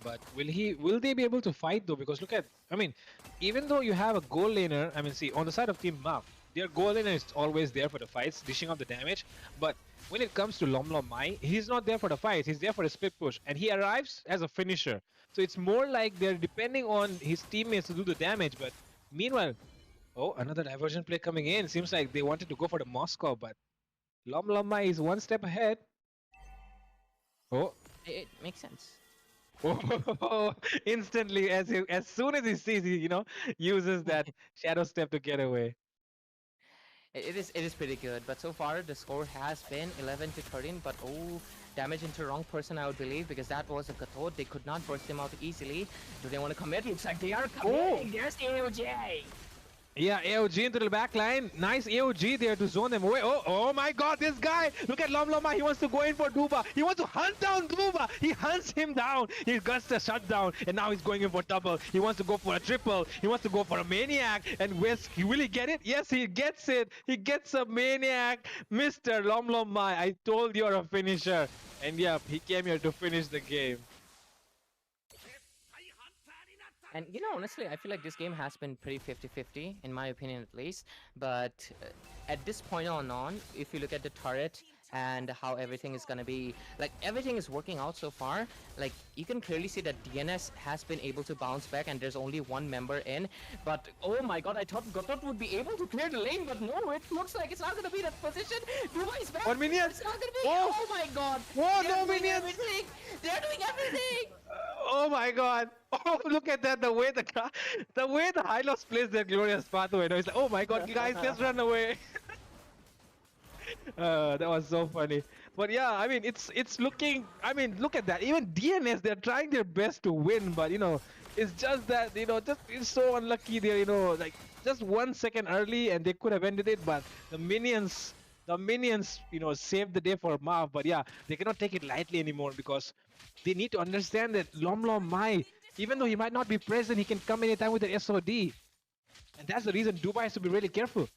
But will they be able to fight though? Because look at, I mean, even though you have a goal laner, I mean, see, on the side of Team Maf, their goal laner is always there for the fights, dishing out the damage. But when it comes to Lom Lom Mai, he's not there for the fights, he's there for the split push. And he arrives as a finisher. So it's more like they're depending on his teammates to do the damage. But meanwhile, oh, another diversion play coming in. Seems like they wanted to go for the Moscow, but Lom Lom Mai is one step ahead. Oh, It makes sense. oh, instantly, as soon as he sees, he, you know, uses that shadow step to get away. It is pretty good, but so far the score has been 11-13. But oh, damage into the wrong person, I would believe, because that was a cathode. They could not burst him out easily. Do they want to commit? Looks like they are committing. There's AOJ. Yeah, AOG into the back line. Nice AOG there to zone them away. Oh my god, this guy! Look at Lom Lom Mai. He wants to go in for Duba. He wants to hunt down Duba. He hunts him down. He gets the shutdown, and now he's going in for double. He wants to go for a triple. He wants to go for a maniac. And will he get it? Yes, he gets it. He gets a maniac. Mr. Lom Lom Mai, I told you're a finisher. And yeah, he came here to finish the game. And you know, honestly, I feel like this game has been pretty 50-50, in my opinion at least. But at this point on, if you look at the turret and how everything is gonna be, like, everything is working out so far. Like, you can clearly see that DNS has been able to bounce back, and there's only one member in. But oh my god, I thought Gotot would be able to clear the lane, but no, it looks like it's not gonna be that position. Duba is back. 1 minion. It's not gonna be. Whoa. Oh my god. Whoa, They're no doing minions. everything. They're doing everything. Oh my god! Oh, look at that! The way the Hylos plays their glorious pathway. You know, it's like, oh my god, guys, let's run away. That was so funny. But yeah, I mean, it's looking. I mean, look at that. Even DNS, they're trying their best to win, but you know, it's just that, you know, just it's so unlucky. They're, you know, like just 1 second early, and they could have ended it. But the minions, you know, saved the day for Mav. But yeah, they cannot take it lightly anymore because they need to understand that Lom Lom Mai Even though he might not be present, he can come anytime with the SOD. And that's the reason Dubai has to be really careful.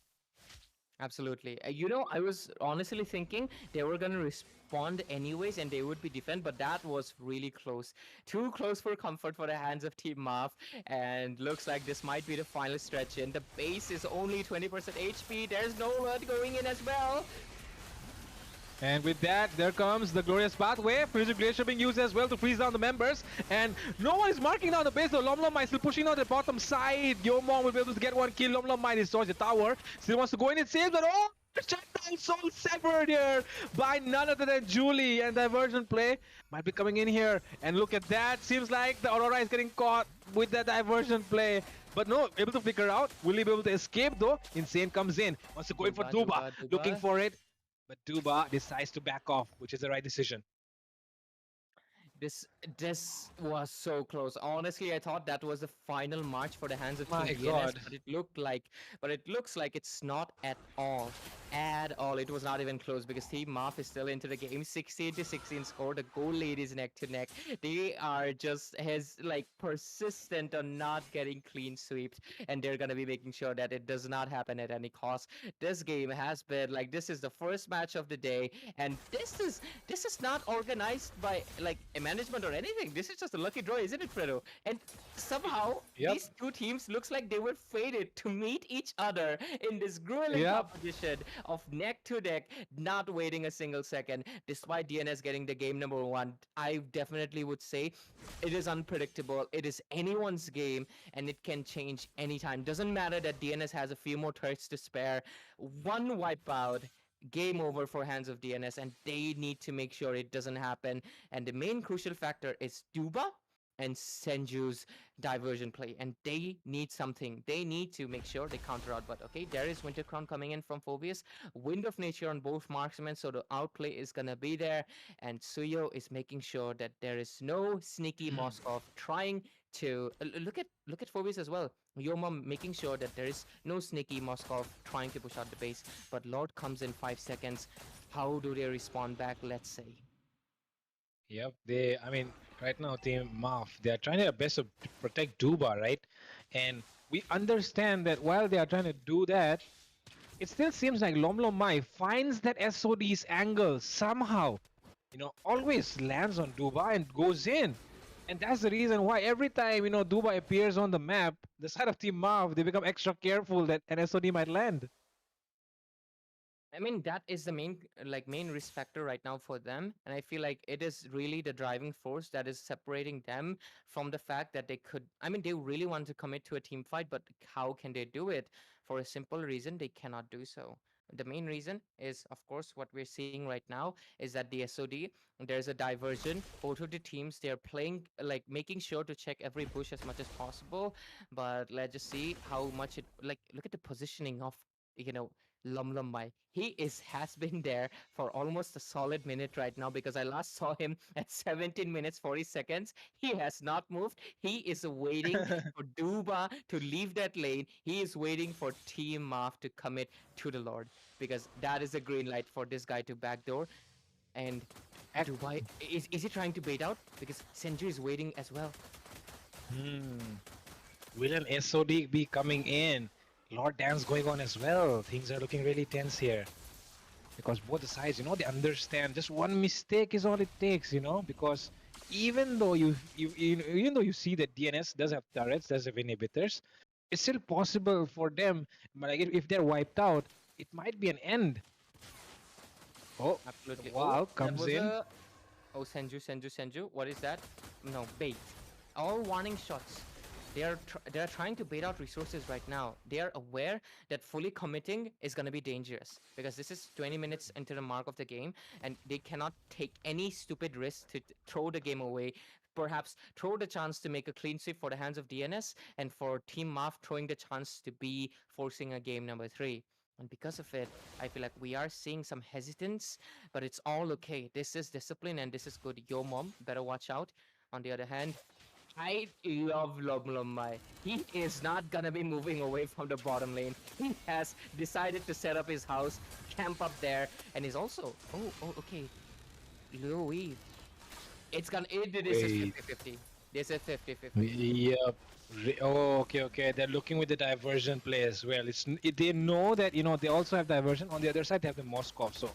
Absolutely. I was honestly thinking they were going to respond anyways and they would be defend, but that was really close. Too close for comfort for the hands of Team Maf, and looks like this might be the final stretch in. The base is only 20% HP. There's no alert going in as well. And with that, there comes the glorious pathway. Freezing Glacier being used as well to freeze down the members. And no one is marking down the base though. Lomlomai still pushing on the bottom side. Yomon will be able to get one kill. Lomlomai destroys the tower. Still wants to go in, it seems, but oh! Shutdown soul severed here by none other than Julie, and diversion play might be coming in here. And look at that. Seems like the Aurora is getting caught with that diversion play. But no, able to flicker out. Will he be able to escape though? Insane comes in. Wants to go in for Duba. Looking for it. But Duba decides to back off, which is the right decision. This was so close. Honestly, I thought that was the final march for the hands of My Team DNS, God. but it looks like it's not at all. At all. It was not even close because Team Maf is still into the game. 16-16 score. The goal lead is neck to neck. They are just persistent on not getting clean sweeps, and they're gonna be making sure that it does not happen at any cost. This game has been this is the first match of the day, and this is not organized by a management or anything. This is just a lucky draw, isn't it, Fredo? And somehow these two teams looks like they were fated to meet each other in this grueling competition of neck to neck, not waiting a single second. Despite DNS getting the game number 1, I definitely would say it is unpredictable. It is anyone's game, and it can change anytime. Doesn't matter that DNS has a few more turrets to spare. One wipeout, game over for hands of DNS, and they need to make sure it doesn't happen. And the main crucial factor is Duba and Senju's diversion play, and they need something. They need to make sure they counter out. But okay, there is Winter Crown coming in from Phobius. Wind of Nature on both marksmen, so the outplay is gonna be there. And Suyo is making sure that there is no sneaky Moskov trying to look at Phobius as well. Yoma making sure that there is no sneaky Moskov trying to push out the base. But Lord comes in 5 seconds. How do they respond back? Let's say. Yep, right now, Team Maf, they are trying their best to protect Duba, right? And we understand that while they are trying to do that, it still seems like Lomlomai finds that SOD's angle somehow, always lands on Duba and goes in. And that's the reason why every time, Duba appears on the map, the side of Team Maf, they become extra careful that an SOD might land. I mean, that is the main risk factor right now for them, and I feel like it is really the driving force that is separating them from the fact that they really want to commit to a team fight, but how can they do it? For a simple reason, they cannot do so. The main reason is, of course, what we're seeing right now is that the SOD, there's a diversion. Both of the teams, they're playing, making sure to check every bush as much as possible, but let's just see how much it, look at the positioning of, Lomlomai. He has been there for almost a solid minute right now, because I last saw him at 17 minutes 40 seconds. He has not moved. He is waiting for Duba to leave that lane. He is waiting for Team Maf to commit to the Lord, because that is a green light for this guy to backdoor. And Dubai, is he trying to bait out? Because Senju is waiting as well. Will an SOD be coming in? Lord dance going on as well. Things are looking really tense here. Because both the sides, they understand just one mistake is all it takes, because even though you see that DNS does have turrets, does have inhibitors, it's still possible for them. But if they're wiped out, it might be an end. Oh, absolutely. Wow, comes in. Oh, Senju. What is that? No, bait. All warning shots. They are trying to bait out resources right now. They are aware that fully committing is going to be dangerous, because this is 20 minutes into the mark of the game, and they cannot take any stupid risk to throw the game away. Perhaps throw the chance to make a clean sweep for the hands of DNS, and for Team Maf throwing the chance to be forcing a game number 3. And because of it, I feel like we are seeing some hesitance, but it's all okay. This is discipline, and this is good. Yo, mom, better watch out. On the other hand, I love Lomlomai. He is not gonna be moving away from the bottom lane. He has decided to set up his house, camp up there, and he's also... Oh, okay. Louis. It is 50-50. This is 50-50. Yep. Oh, okay. They're looking with the diversion play as well. They know that they also have diversion. On the other side, they have the Moskov. So,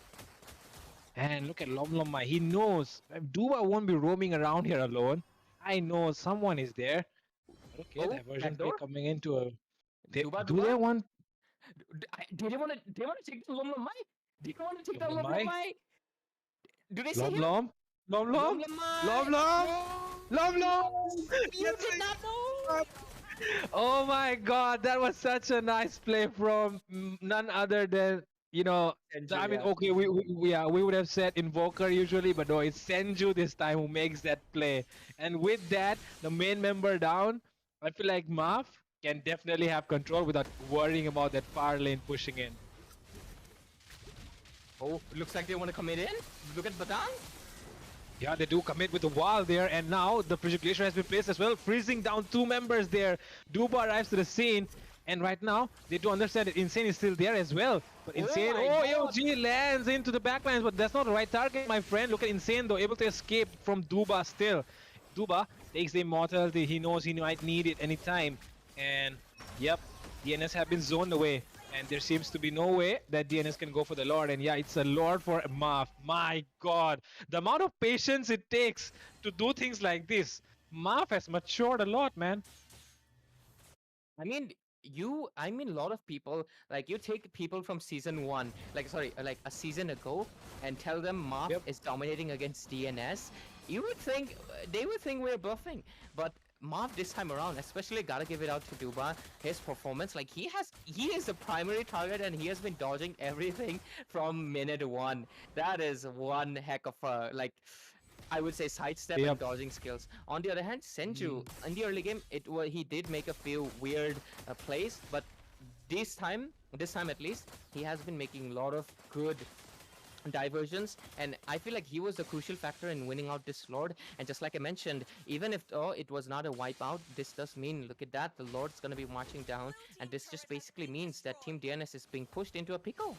and look at Lomloma. He knows Duba won't be roaming around here alone. I know someone is there. But okay, Oh, diversion play backdoor. coming into a. Duba, Do they Duba. want Do they want to? They want to take the Lomlomai? Do they want to take the Lomlomai? Lomlomai? Do they say Lom him? Lom? Lom Lom? Lom Lomlomai. Lom? No. Lom Lom? You Yes, did not know. oh my god, that was such a nice play from none other than I Senju, mean, yeah. okay, we would have said Invoker usually, but no, it's Senju this time who makes that play. And with that, the main member down, I feel like Maf can definitely have control without worrying about that far lane pushing in. Oh, looks like they want to commit in. Look at Batang. Yeah, they do commit with the wall there, and now the Pressure Glacier has been placed as well, freezing down two members there. Duba arrives to the scene, and right now, they do understand that Insane is still there as well. But Insane, my God. AOG lands into the backlines, but that's not the right target, my friend. Look at Insane though, able to escape from Duba still. Duba takes the immortality, he knows he might need it anytime. And, yep, DNS have been zoned away. And there seems to be no way that DNS can go for the Lord. And yeah, it's a Lord for Maf. My god. The amount of patience it takes to do things like this. Maf has matured a lot, man. I mean, a lot of people, like, you take people from season 1, like, sorry, like a season ago, and tell them Marth Yep. is dominating against DNS, you would think, they would think we're bluffing. But Marth this time around, especially gotta give it out to Duba, his performance, like, he is the primary target and he has been dodging everything from minute 1. That is one heck of a, like, I would say sidestep and Yep. dodging skills. On the other hand, Senju, in the early game, he did make a few weird plays, but this time at least, he has been making a lot of good diversions, and I feel like he was the crucial factor in winning out this Lord. And just like I mentioned, even if it was not a wipeout, this does mean, look at that, the Lord's gonna be marching down, and this just basically means that Team DNS is being pushed into a pickle.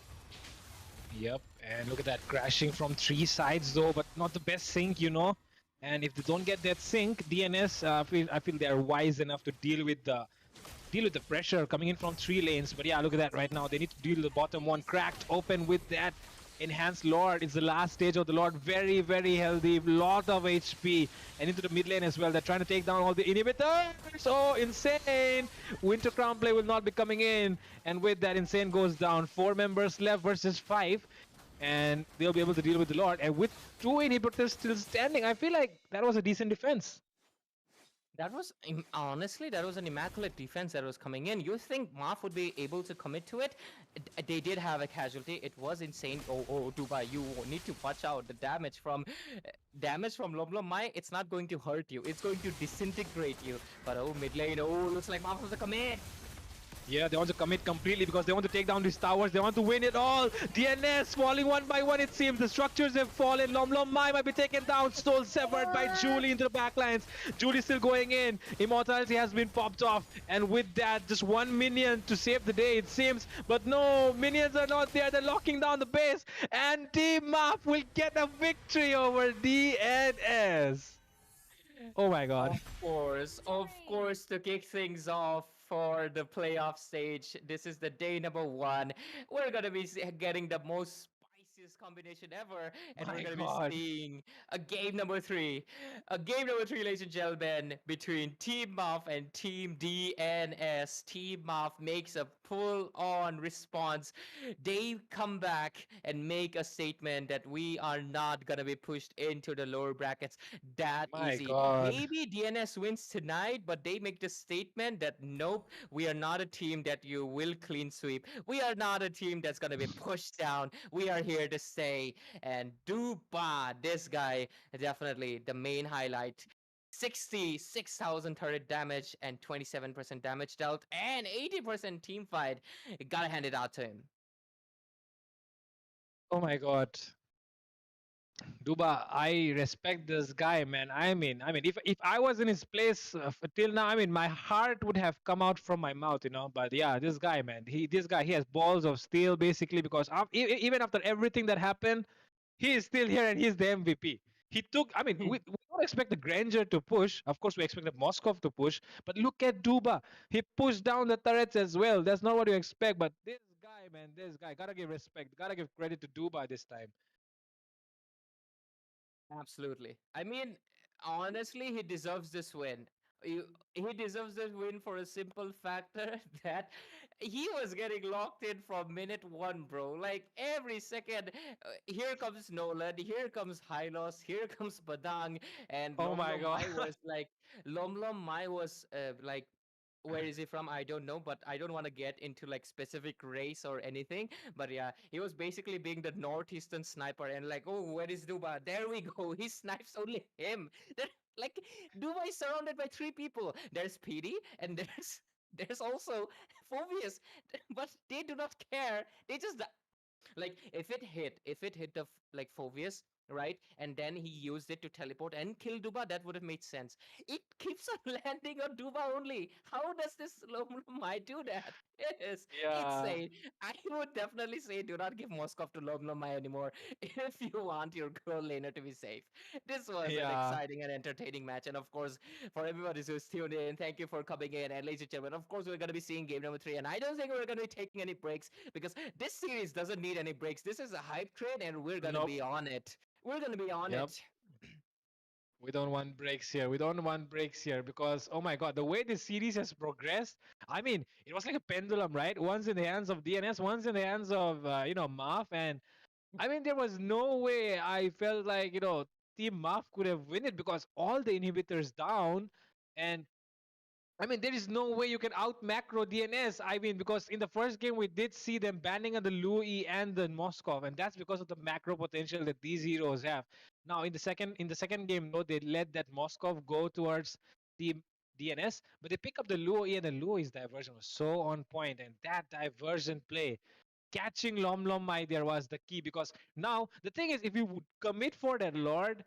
Yep, and look at that, crashing from 3 sides though, but not the best sync, And if they don't get that sync, DNS, I feel they are wise enough to deal with the pressure coming in from 3 lanes. But yeah, look at that right now. They need to deal with the bottom one, cracked open with that enhanced Lord. It's the last stage of the Lord, very, very healthy, lot of HP, and into the mid lane as well. They're trying to take down all the inhibitors. Oh, Insane! Winter Crown play will not be coming in, and with that, Insane goes down. 4 members left versus 5, and they'll be able to deal with the Lord. And with 2 inhibitors still standing, I feel like that was a decent defense. That was, honestly, that was an immaculate defense that was coming in. You think Marth would be able to commit to it? They did have a casualty. It was insane. Oh, Dubai, you need to watch out. The damage from Lomlomai, it's not going to hurt you. It's going to disintegrate you. But oh, mid lane, looks like Marth was a commit. Yeah, they want to commit completely because they want to take down these towers. They want to win it all. DNS falling one by one, it seems. The structures have fallen. Mai might be taken down. Soul severed by Julie into the backlines. Julie still going in. Immortality has been popped off. And with that, just 1 minion to save the day, it seems. But no, minions are not there. They're locking down the base. And Team Map will get a victory over DNS. Oh my god. Of course, to kick things off for the playoff stage, this is the day number 1. We're gonna be getting the most spiciest combination ever, and My we're gonna God. be seeing a game number 3. A game number 3, ladies and gentlemen, between Team Muff and Team DNS. Team Muff makes a full-on response. They come back and make a statement that we are not gonna be pushed into the lower brackets that My easy. God. Maybe DNS wins tonight, but they make the statement that nope, we are not a team that you will clean sweep. We are not a team that's gonna be pushed down. We are here to stay. And Dupa, this guy, definitely the main highlight. 66,000 turret damage and 27% damage dealt and 80% team fight. Gotta hand it out to him. Oh my god. Duba, I respect this guy, man. I mean, if I was in his place till now, I mean, my heart would have come out from my mouth, But yeah, this guy, man, he has balls of steel, basically, because even after everything that happened, he is still here and he's the MVP. He took, I mean, we don't expect the Granger to push. Of course, we expect the Moskov to push. But look at Duba. He pushed down the turrets as well. That's not what you expect. But this guy, man, this guy, gotta give respect. Gotta give credit to Duba this time. Absolutely. I mean, honestly, he deserves this win. He deserves this win for a simple factor that he was getting locked in from minute one, bro. Like every second, here comes Nolan, here comes Hylos, here comes Badang, and Oh my Lomlom god. Mai was like, Lomlom Mai was like, where is he from? I don't know, but I don't want to get into like specific race or anything. But yeah, he was basically being the northeastern sniper and like, oh, where is Duba? There we go. He snipes only him. Then like Duba is surrounded by three people. There's PD and there's also Phobius, but they do not care. They just like if it hit the like Phobius, right, and then he used it to teleport and kill Duba, that would have made sense. It keeps on landing on Duba only. How does this Lomlomai do that? Yes, Yeah. insane. I would definitely say do not give Moskov to Lomlomai anymore if you want your girl laner to be safe. This was an Yeah. exciting and entertaining match, and of course, for everybody who's tuned in, thank you for coming in. And ladies and gentlemen, of course, we're going to be seeing game number 3, and I don't think we're going to be taking any breaks because this series doesn't need any breaks. This is a hype train, and we're going to Nope. be on it. We're going to be on Yep. it. We don't want breaks here. We don't want breaks here because, oh my God, the way this series has progressed, I mean, it was like a pendulum, right? Once in the hands of DNS, once in the hands of, Maf. And I mean, there was no way I felt like, Team Maf could have win it because all the inhibitors down. And I mean, there is no way you can out macro DNS. I mean, because in the first game we did see them banning on the Louis and the Moskov, and that's because of the macro potential that these heroes have. Now in the second game though, they let that Moskov go towards the DNS, but they pick up the Louis, and the Louis diversion was so on point, and that diversion play. Catching Lom Lom Mai there was the key because now the thing is if you would commit for that Lord,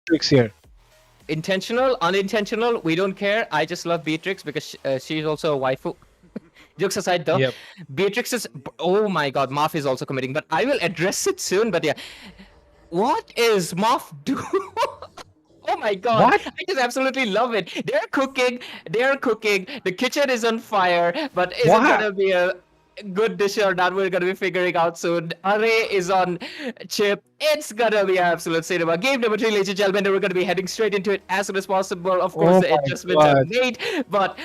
Beatrix here. Intentional, unintentional, we don't care. I just love Beatrix because she's also a waifu. Jokes aside, though, Yep. Beatrix is. Oh my god, Marth is also committing, but I will address it soon. But yeah, what is Marth doing? Oh my god, What? I just absolutely love it. They're cooking, the kitchen is on fire, but is it What? gonna be a good dish or not? We're gonna be figuring out soon. Array is on chip. It's gonna be absolute cinema. Game number 3, ladies and gentlemen, and we're gonna be heading straight into it as soon as possible. Of course, Oh the my adjustments are God. made, but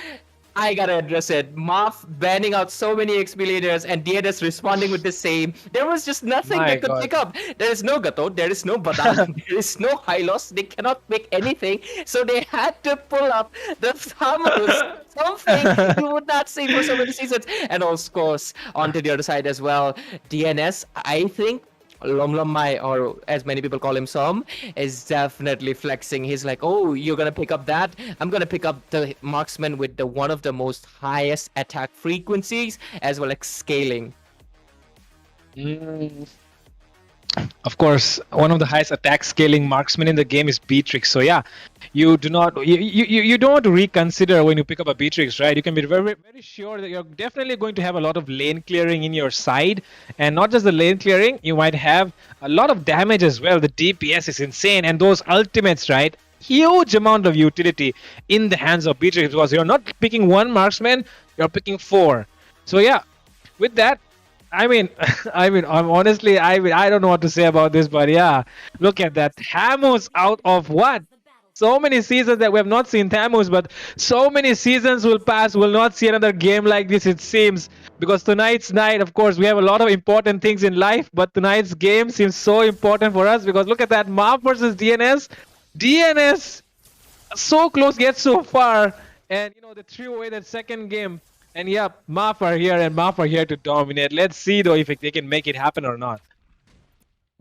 I gotta address it. Marth banning out so many XP leaders and DNS responding with the same. There was just nothing My they could God. pick up. There is no Gato, there is no Badal, there is no Hylos. They cannot pick anything. So they had to pull up the Thamus. Something you would not see for so many seasons. And of course, onto the other side as well. DNS, I think, Mai, or as many people call him Som, is definitely flexing. He's like, oh, you're gonna pick up that? I'm gonna pick up the marksman with the one of the most highest attack frequencies as well as scaling. Of course, one of the highest attack scaling marksmen in the game is Beatrix. So yeah, you don't want to reconsider when you pick up a Beatrix, right? You can be very sure that you're definitely going to have a lot of lane clearing in your side, and not just the lane clearing, you might have a lot of damage as well. The DPS is insane, and those ultimates, right? Huge amount of utility in the hands of Beatrix, because you're not picking one marksman, you're picking 4. So yeah, with that, I mean, I'm honestly, I don't know what to say about this, but yeah, look at that. Thamus out of what? So many seasons that we have not seen Thamus, but so many seasons will pass, we'll not see another game like this, it seems. Because tonight's night, of course, we have a lot of important things in life, but tonight's game seems so important for us, because look at that, Marth versus DNS. DNS so close, gets so far, and you know, they threw away that second game. And yeah, Marth are here, and Marth are here to dominate. Let's see though if they can make it happen or not.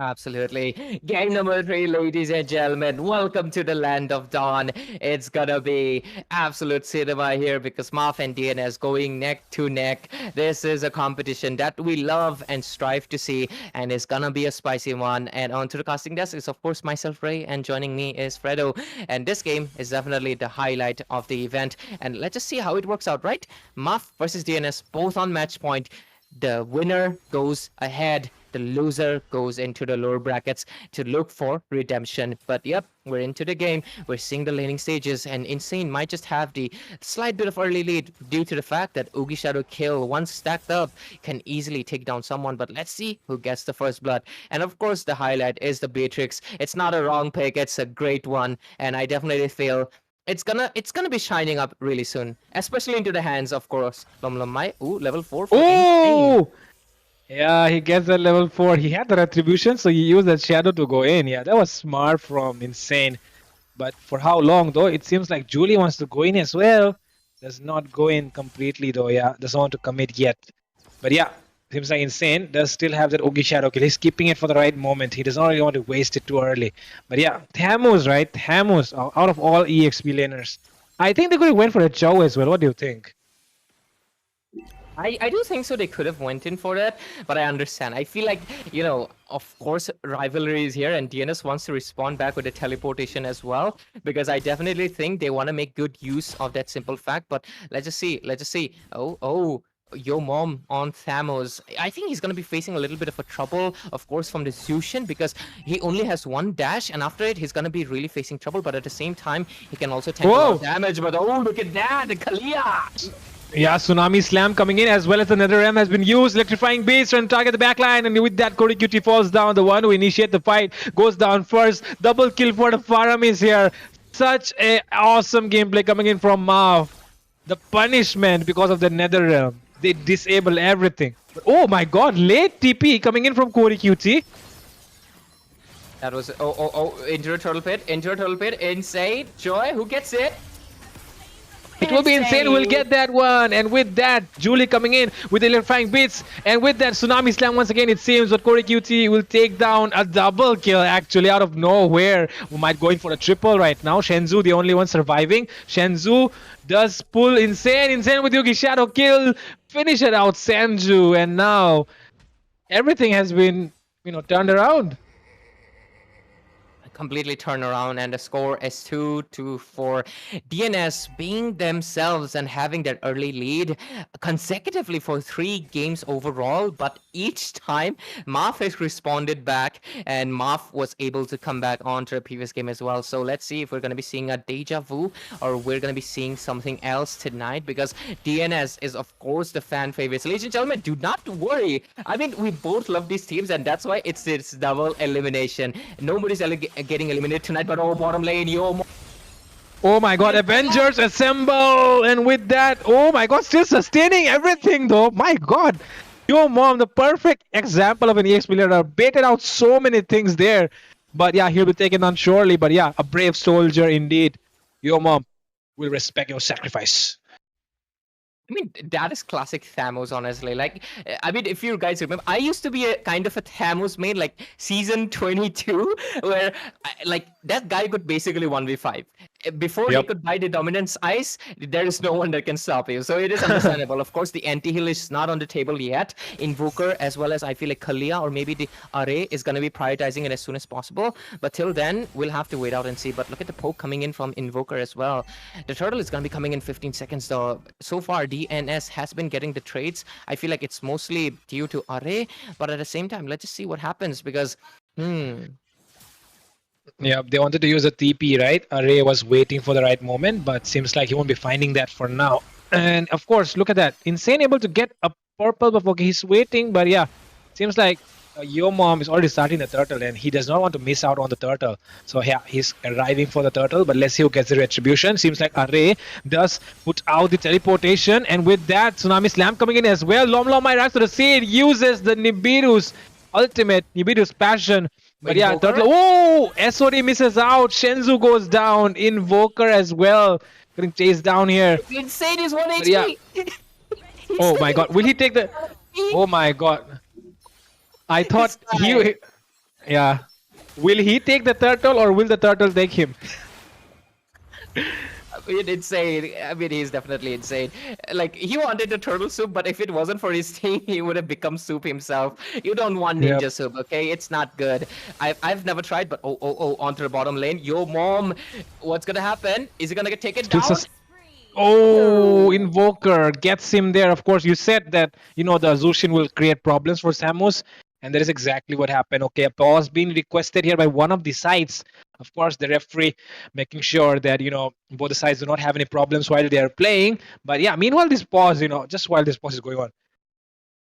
Absolutely. Game number 3, ladies and gentlemen. Welcome to the land of dawn. It's gonna be absolute cinema here because Marth and DNS going neck to neck. This is a competition that we love and strive to see, and it's gonna be a spicy one. And onto the casting desk is of course myself, Ray, and joining me is Fredo. And this game is definitely the highlight of the event. And let's just see how it works out, right? Marth versus DNS, both on match point. The winner goes ahead. The loser goes into the lower brackets to look for redemption. But yep, we're into the game. We're seeing the laning stages, and Insane might just have the slight bit of early lead due to the fact that Oogie Shadow Kill, once stacked up, can easily take down someone. But let's see who gets the first blood. And of course, the highlight is the Beatrix. It's not a wrong pick. It's a great one, and I definitely feel it's gonna be shining up really soon, especially into the hands, of course. Mai. Ooh, level 4 for Insane. Oh! Yeah, he gets that level 4. He had the retribution, so he used that shadow to go in. Yeah, that was smart from Insane. But for how long though? It seems like Julie wants to go in as well. Does not go in completely though. Yeah, doesn't want to commit yet. But yeah, seems like Insane does still have that Oogie Shadow kill. He's keeping it for the right moment. He does not really want to waste it too early. But yeah, Thamus, right? Thamus, out of all EXP laners, I think they could have went for a Chow as well. What do you think? I do think so. They could have went in for that, but I understand. I feel like, you know, of course, rivalry is here, and DNS wants to respond back with a teleportation as well, because I definitely think they want to make good use of that simple fact. But let's just see. Let's just see. Oh. Yo mom on Thamus. I think he's going to be facing a little bit of a trouble, of course, from the Zushin, because he only has one dash, and after it, he's going to be really facing trouble. But at the same time, he can also take a lot of damage. But oh, look at that, the Kalia! Yeah, Tsunami Slam coming in, as well as another M has been used. Electrifying base trying to target the backline, and with that, Cody QT falls down. The one who initiate the fight goes down first. Double kill for the Faramis here. Such a awesome gameplay coming in from Marth. The punishment because of the Netherrealm. They disable everything. But, oh my god, late TP coming in from Cody QT. That was into a turtle pit, Insane. Joy, who gets it? It will be Insane who will get that one. And with that, Julie coming in with electrifying bits. And with that, Tsunami Slam once again, it seems that Cody QT will take down a double kill actually out of nowhere. We might go in for a triple right now. Shenzhou, the only one surviving. Shenzhou does pull Insane. Insane with Yugi Shadow kill. Finish it out, Sanju. And now everything has been, turned around. completely turn around, and the score is 2-4. DNS being themselves and having that early lead consecutively for 3 games overall, but each time Maf has responded back, and Maf was able to come back onto the previous game as well. So let's see if we're going to be seeing a deja vu or we're going to be seeing something else tonight, because DNS is of course the fan favorites. Ladies and gentlemen, do not worry. I mean, we both love these teams, and that's why it's this double elimination. Nobody's getting eliminated tonight, but bottom lane, yo. Oh my god, Avengers assemble! And with that, oh my god, still sustaining everything though. My god. Yo mom, the perfect example of an EX player. Baited out so many things there. But yeah, he'll be taken on surely. But yeah, a brave soldier indeed. Yo mom, we'll respect your sacrifice. I mean, that is classic Thamos, honestly. Like, I mean, if you guys remember, I used to be a kind of a Thamos main, like season 22, where like that guy could basically 1v5. Before he could buy the dominance ice, there is no one that can stop you. So it is understandable. Of course, the anti-heal is not on the table yet. Invoker, as well as I feel like Kalia or maybe the Array is going to be prioritizing it as soon as possible. But till then, we'll have to wait out and see. But look at the poke coming in from Invoker as well. The turtle is going to be coming in 15 seconds though. So far, DNS has been getting the trades. I feel like it's mostly due to Array. But at the same time, let's just see what happens, because yeah, they wanted to use a TP, right? Array was waiting for the right moment, but seems like he won't be finding that for now. And of course, look at that. Insane able to get a purple before he's waiting, but yeah, seems like Yo Mom is already starting the turtle and he does not want to miss out on the turtle. So yeah, he's arriving for the turtle, but let's see who gets the retribution. Seems like Array does put out the teleportation, and with that, Tsunami Slam coming in as well. Lom might rise to the seed, uses the Nibiru's ultimate, Nibiru's passion. But yeah, turtle. Oh, SOD misses out. Shenzu goes down. Invoker as well. Getting chased down here. Insane is 1 HP. Yeah. Oh my god. Will he take the... Oh my god. I thought he... Yeah. Will he take the turtle or will the turtle take him? I mean, insane. I mean, he's definitely insane. Like, he wanted the turtle soup, but if it wasn't for his team, he would have become soup himself. You don't want ninja soup, okay? It's not good. I've never tried, but onto the bottom lane. Yo, mom, what's gonna happen? Is he gonna get taken down? Oh, Invoker gets him there. Of course, you said that, you know, the Zushin will create problems for Samus. And that is exactly what happened. Okay, a pause being requested here by one of the sides. Of course, the referee making sure that, you know, both the sides do not have any problems while they are playing. But yeah, meanwhile, this pause, you know, just while this pause is going on,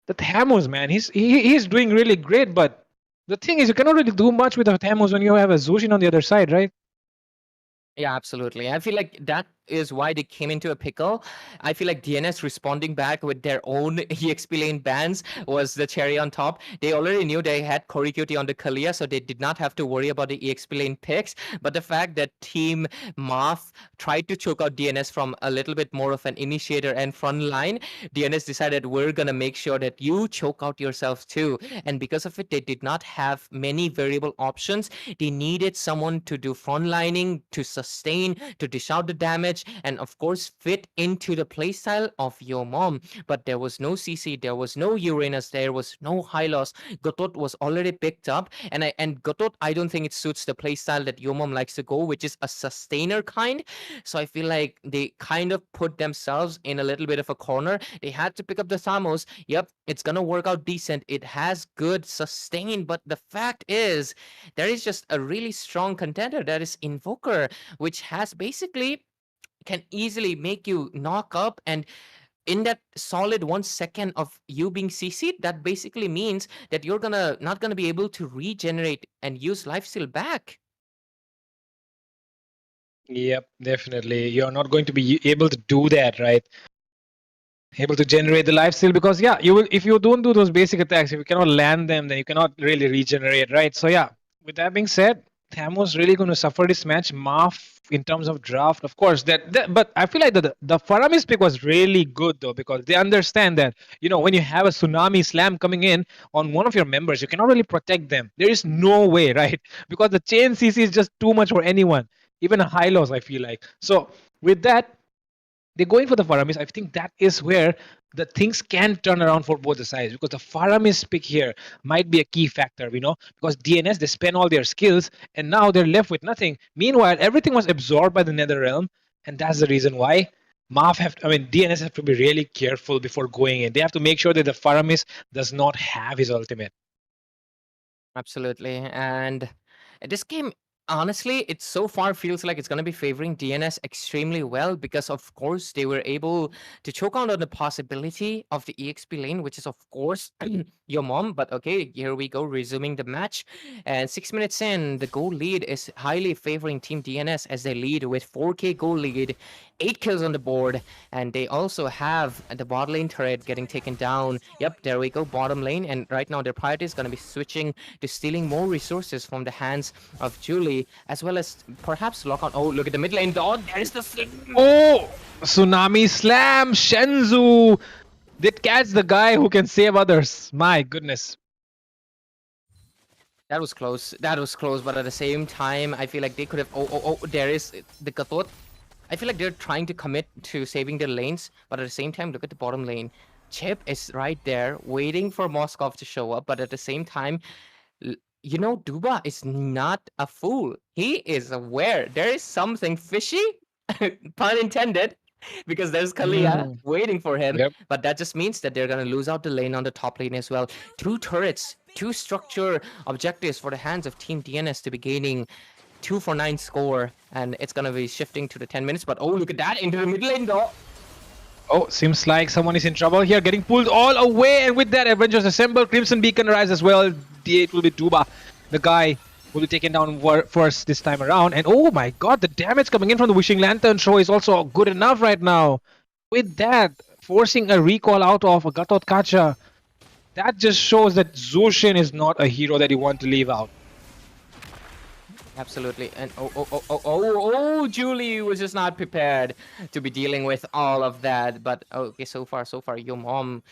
the Thamos, man, he's doing really great. But the thing is, you cannot really do much with a Thamos when you have a Zushin on the other side, right? Yeah, absolutely. I feel like that is why they came into a pickle. I feel like DNS responding back with their own EXP lane bans was the cherry on top. They already knew they had Korikuti on the Kalia, so they did not have to worry about the EXP lane picks. But the fact that Team Math tried to choke out DNS from a little bit more of an initiator and front line, DNS decided we're going to make sure that you choke out yourself too. And because of it, they did not have many variable options. They needed someone to do front lining, to sustain, to dish out the damage, and of course fit into the playstyle of Yo Mom. But there was no CC, there was no Uranus, there was no Hylos. Gotot was already picked up, and Gotot, I don't think it suits the playstyle that Yo Mom likes to go, which is a sustainer kind. So I feel like they kind of put themselves in a little bit of a corner. They had to pick up the Thamos. Yep, it's gonna work out decent. It has good sustain, but the fact is there is just a really strong contender, that is Invoker, which has basically can easily make you knock up, and in that solid 1 second of you being CC'd, that basically means that you're not gonna be able to regenerate and use lifesteal back. Yep, definitely. You're not going to be able to do that, right? Able to generate the lifesteal, because yeah, you will, if you don't do those basic attacks, if you cannot land them, then you cannot really regenerate, right? So yeah, with that being said, Thamos really going to suffer this match. Marf in terms of draft, of course, but I feel like the Faramis pick was really good though, because they understand that, you know, when you have a tsunami slam coming in on one of your members, you cannot really protect them. There is no way, right? Because the chain CC is just too much for anyone, even a high loss, I feel like. So with that, they're going for the Faramis. I think that is where the things can turn around for both the sides, because the Faramis pick here might be a key factor, because DNS, they spend all their skills and now they're left with nothing. Meanwhile, everything was absorbed by the Nether Realm, and that's the reason why DNS have to be really careful before going in. They have to make sure that the Faramis does not have his ultimate. Absolutely. And this game, honestly, it so far feels like it's going to be favoring DNS extremely well because, of course, they were able to choke out on the possibility of the EXP lane, which is, of course, your mom. But okay, here we go, resuming the match. And 6 minutes in, the goal lead is highly favoring Team DNS as they lead with 4K goal lead, 8 kills on the board. And they also have the bot lane turret getting taken down. Yep, there we go, bottom lane. And right now, their priority is going to be switching to stealing more resources from the hands of Julie, as well as perhaps lock on. Oh, look at the mid lane. Oh, there's the Oh, Tsunami Slam, Shenzu. Did catch the guy who can save others. My goodness. That was close. That was close, but at the same time, I feel like they could have. Oh, there is the Katot. I feel like they're trying to commit to saving their lanes, but at the same time, look at the bottom lane. Chip is right there, waiting for Moskov to show up, but at the same time, Duba is not a fool. He is aware there is something fishy, pun intended, because there's Kalia waiting for him. Yep. But that just means that they're going to lose out the lane on the top lane as well. 2 turrets, 2 structure objectives for the hands of Team DNS to be gaining 2 for 9 score, and it's going to be shifting to the 10 minutes. But oh, look at that, into the mid lane though. Oh, seems like someone is in trouble here, getting pulled all away, and with that, Avengers assemble. Crimson Beacon rise as well. D8 will be Duba, the guy will be taken down first this time around. And oh my god, the damage coming in from the Wishing Lantern show is also good enough right now. With that, forcing a recall out of a Gatot Kacha, that just shows that Zushin is not a hero that you want to leave out. Absolutely. And oh, Julie was just not prepared to be dealing with all of that. But okay, so far, your mom.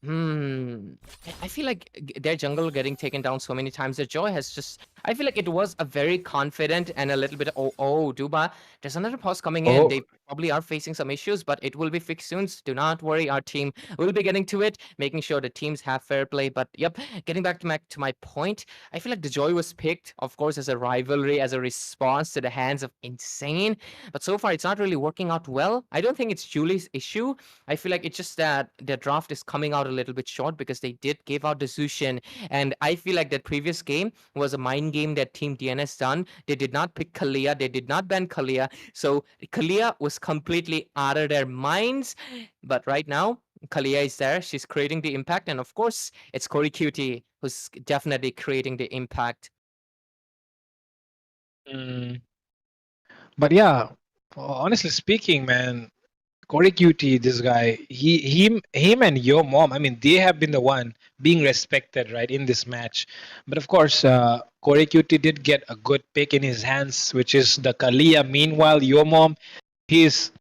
I feel like their jungle getting taken down so many times. Their Joy has just. I feel like it was a very confident and a little bit. Oh, Duba. There's another pause coming in. They probably are facing some issues, but it will be fixed soon. Do not worry. Our team will be getting to it, making sure the teams have fair play. But yep, getting back to my point, I feel like the Joy was picked, of course, as a rivalry, as a response to the hands of Insane. But so far, it's not really working out well. I don't think it's Julie's issue. I feel like it's just that their draft is coming out a little bit short because they did give out the Zushin. And I feel like that previous game was a mind game that Team DNS done. They did not pick Kalia. They did not ban Kalia. So Kalia was completely out of their minds. But right now, Kalia is there. She's creating the impact. And of course, it's Corey Cutie who's definitely creating the impact. But yeah, honestly speaking, man, Corey Cutie, this guy, him and your mom, I mean, they have been the one being respected, right, in this match. But of course, Corey Cutie did get a good pick in his hands, which is the Kalia. Meanwhile, your mom, he's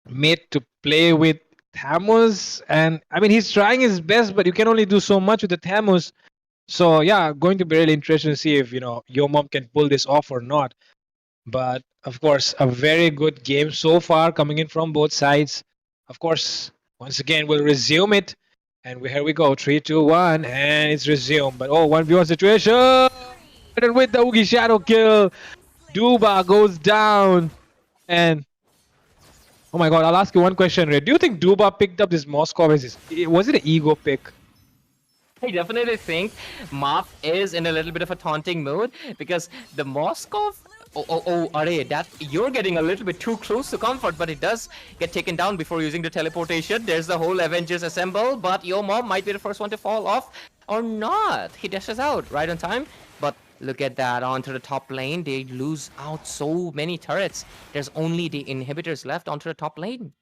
made to play with Thamus, and I mean, he's trying his best, but you can only do so much with the Thamus. So yeah, going to be really interesting to see if your mom can pull this off or not. But of course, a very good game so far coming in from both sides. Of course, once again, we'll resume it. And here we go, 3, 2, 1, and it's resumed. But 1v1 situation! And with the Oogie Shadow kill, Duba goes down. And oh my god, I'll ask you one question, Ray. Do you think Duba picked up this Moskov? Was it an ego pick? I definitely think Maf is in a little bit of a taunting mood because the Moskov. Are that you're getting a little bit too close to comfort, but it does get taken down before using the teleportation. There's the whole Avengers assemble, but your mom might be the first one to fall off or not. He dashes out right on time, but look at that, onto the top lane. They lose out so many turrets. There's only the inhibitors left onto the top lane.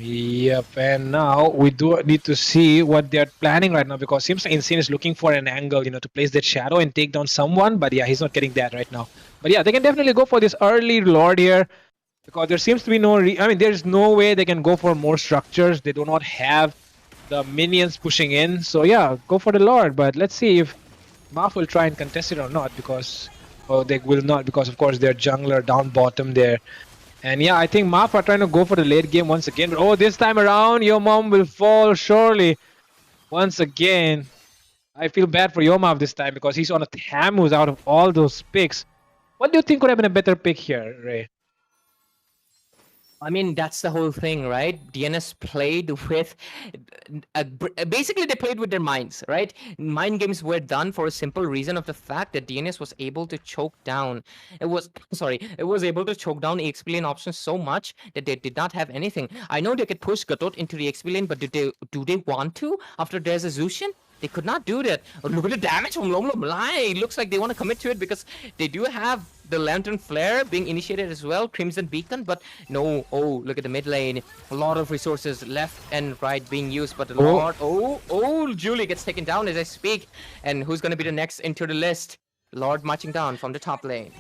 Yep, and now we do need to see what they're planning right now, because it seems like Insane is looking for an angle, to place that shadow and take down someone. But yeah, he's not getting that right now. But yeah, they can definitely go for this early Lord here, because there seems to be there's no way they can go for more structures. They do not have the minions pushing in. So yeah, go for the Lord. But let's see if Maf will try and contest it or not, because they will not, because of course their jungler down bottom there And yeah, I think Maf are trying to go for the late game once again. But oh, this time around, your mom will fall surely. Once again, I feel bad for Yomaf this time because he's on a Thamus out of all those picks. What do you think would have been a better pick here, Ray? I mean, that's the whole thing, right? DNS played with, basically they played with their minds, right? Mind games were done for a simple reason of the fact that DNS was able to choke down. It was, sorry, it was able to choke down EXP lane options so much that they did not have anything. I know they could push Gatot into the EXP lane, but do they want to after there's a Zushin? They could not do that. Oh, look at the damage from Lom Lom Lai. It looks like they want to commit to it because they do have the Lantern Flare being initiated as well, Crimson Beacon, but no. Oh, look at the mid lane. A lot of resources left and right being used, but a lot. Oh, Julie gets taken down as I speak. And who's going to be the next into the list? Lord marching down from the top lane.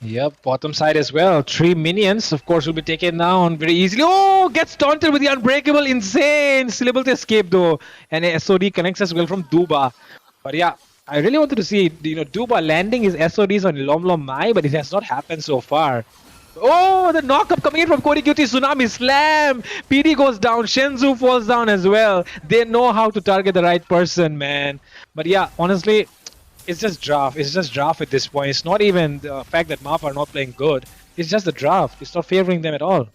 Yep, bottom side as well. 3 minions, of course, will be taken down very easily. Oh, gets taunted with the unbreakable, insane. Still able to escape though. And a SOD connects as well from Duba. But yeah, I really wanted to see, Duba landing his SODs on Lom Lom Mai, but it has not happened so far. Oh, the knock-up coming in from Cody Cutie. Tsunami slam. PD goes down. Shenzhou falls down as well. They know how to target the right person, man. But yeah, honestly, it's just draft. It's just draft at this point. It's not even the fact that Maf are not playing good. It's just the draft. It's not favoring them at all.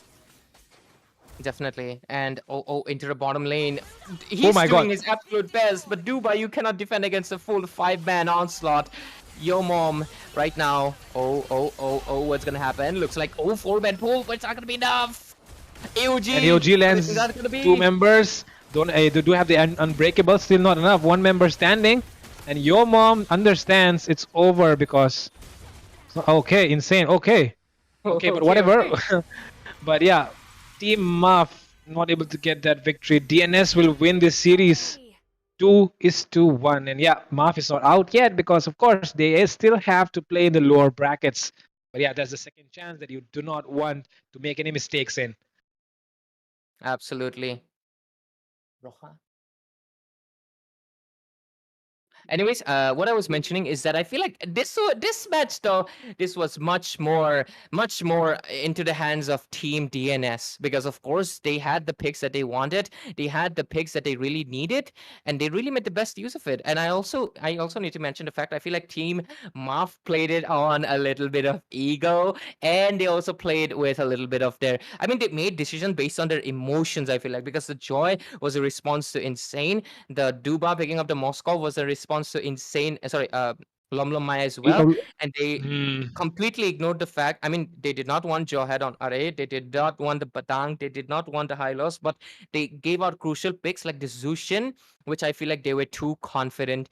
Definitely. And into the bottom lane. Oh He's my doing god. his absolute best, but Duba, you cannot defend against a full 5-man onslaught. Yo mom, right now. Oh, what's gonna happen? Looks like 4-man pull, but it's not gonna be enough. AOG. And AOG lands It's not gonna be. 2 members. They do have the unbreakable. Still not enough. 1 member standing. And your mom understands it's over because... Okay, insane. Okay, but whatever. Okay. But yeah, Team Maf not able to get that victory. DNS will win this series 2-1. And yeah, Maf is not out yet because of course they still have to play in the lower brackets. But yeah, that's the second chance that you do not want to make any mistakes in. Absolutely. Roja. Anyways, what I was mentioning is that I feel like this match though, this was much more into the hands of Team DNS because of course they had the picks that they wanted, they had the picks that they really needed, and they really made the best use of it. And I also need to mention the fact I feel like Team Maf played it on a little bit of ego, and they also played with a little bit of their. I mean, they made decisions based on their emotions. I feel like because the joy was a response to insane, the Duba picking up the Moscow was a response to insane. Lom Lom Maya as well, and they completely ignored the fact. I mean, they did not want Johead on Array. They did not want the Batang. They did not want the Hylos, but they gave out crucial picks like the Zushin, which I feel like they were too confident.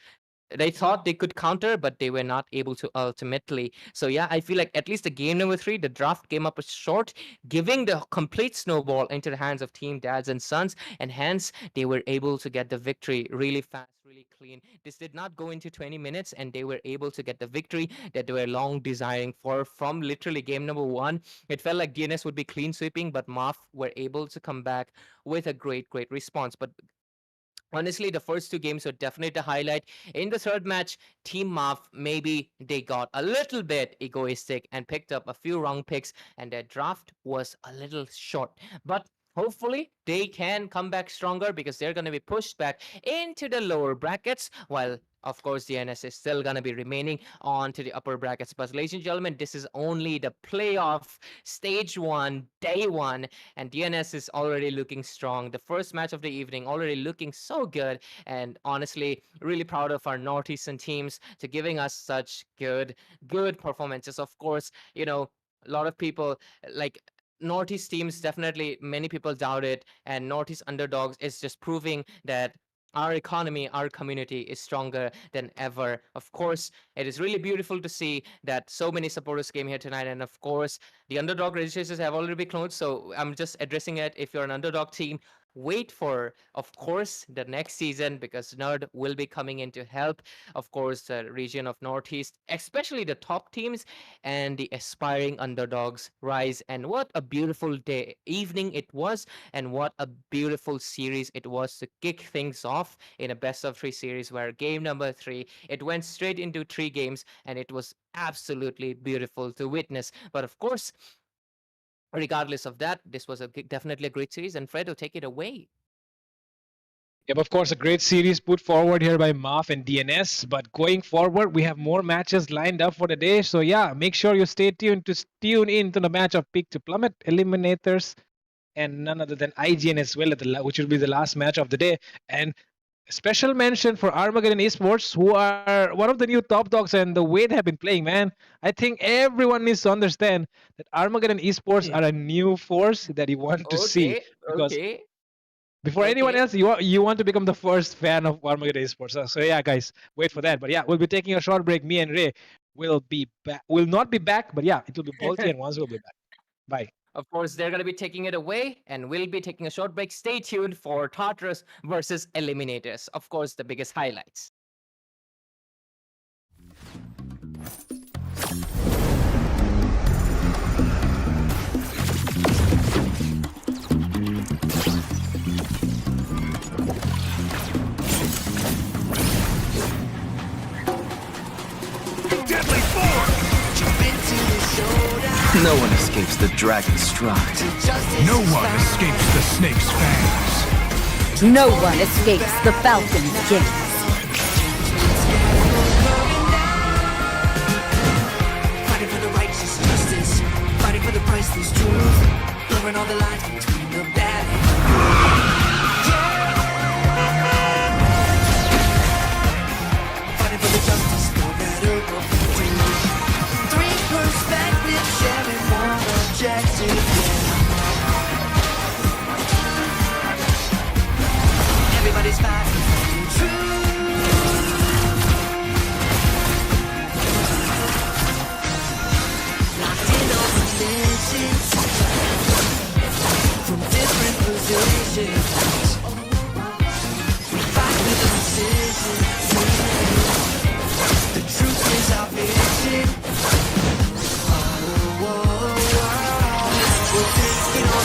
They thought they could counter, but they were not able to ultimately. So yeah, I feel like at least the game number 3, the draft came up short, giving the complete snowball into the hands of Team Dads and Sons, and hence they were able to get the victory really fast, really clean. This did not go into 20 minutes, and they were able to get the victory that they were long desiring for from literally game number 1. It felt like DNS would be clean sweeping, but Maf were able to come back with a great response. But honestly, the first 2 games were definitely the highlight. In the third match, Team Maf, maybe they got a little bit egoistic and picked up a few wrong picks, and their draft was a little short. But hopefully, they can come back stronger because they're going to be pushed back into the lower brackets, while of course, DNS is still going to be remaining on to the upper brackets. But ladies and gentlemen, this is only the playoff stage 1, day 1, and DNS is already looking strong. The first match of the evening already looking so good, and honestly, really proud of our Northeastern teams to giving us such good performances. Of course, a lot of people like Northeast teams, definitely many people doubt it, and Northeast Underdogs is just proving that our economy, our community is stronger than ever. Of course, it is really beautiful to see that so many supporters came here tonight. And of course, the Underdog registrations have already been closed. So I'm just addressing it. If you're an Underdog team, wait for, of course, the next season because Nerd will be coming in to help, of course, the region of Northeast, especially the top teams and the aspiring Underdogs rise. And what a beautiful evening it was, and what a beautiful series it was to kick things off in a best of 3 series where game number 3, it went straight into 3 games, and it was absolutely beautiful to witness. But of course, regardless of that, this was definitely a great series, and Fredo, take it away. Yep, of course, a great series put forward here by Maf and DNS. But going forward, we have more matches lined up for the day. So yeah, make sure you stay tuned to tune in to the match of Peak to Plummet Eliminators, and none other than IGN as well, which will be the last match of the day. And special mention for Armageddon Esports, who are one of the new top dogs, and the way they have been playing, man. I think everyone needs to understand that Armageddon Esports are a new force that you want to see, Okay, because okay, before anyone okay. else, you want to become the first fan of Armageddon Esports. So yeah, guys, wait for that. But yeah, we'll be taking a short break. Me and Ray will be back. Will not be back, but yeah, it will be Bolty and once we'll be back. Bye. Of course, they're going to be taking it away, and we'll be taking a short break. Stay tuned for Tartarus versus Eliminators. Of course, the biggest highlights. Deadly force! No one escapes the dragon's stride. No one escapes the snake's fangs. No one escapes the falcon's gaze. Fighting for the righteous justice, fighting for the priceless truth, blurring all the lines between the bad and the good. Fighting for the justice, no matter what we do. Three perspectives, sharing one objective. Everybody's fighting for the truth. Locked in on religions from different positions. We fight with precision. The truth is our vision. We're taking on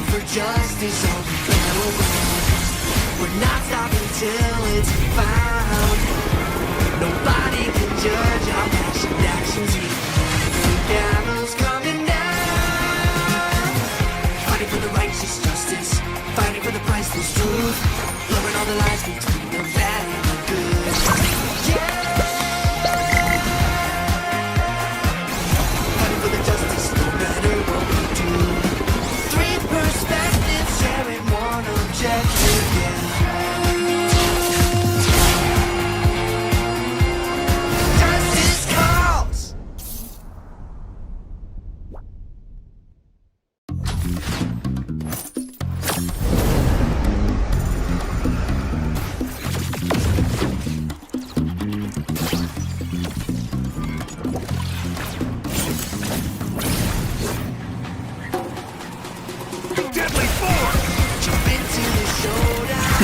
the justice all around. We're not stopping till it's found. Nobody can judge our passion actions. The gallows coming down. Fighting for the righteous justice, fighting for the priceless truth, blurring all the lines between the bad and the good. Yeah. Fighting for the justice, no matter what we do. Perspective, sharing one objective, yeah. Justice calls.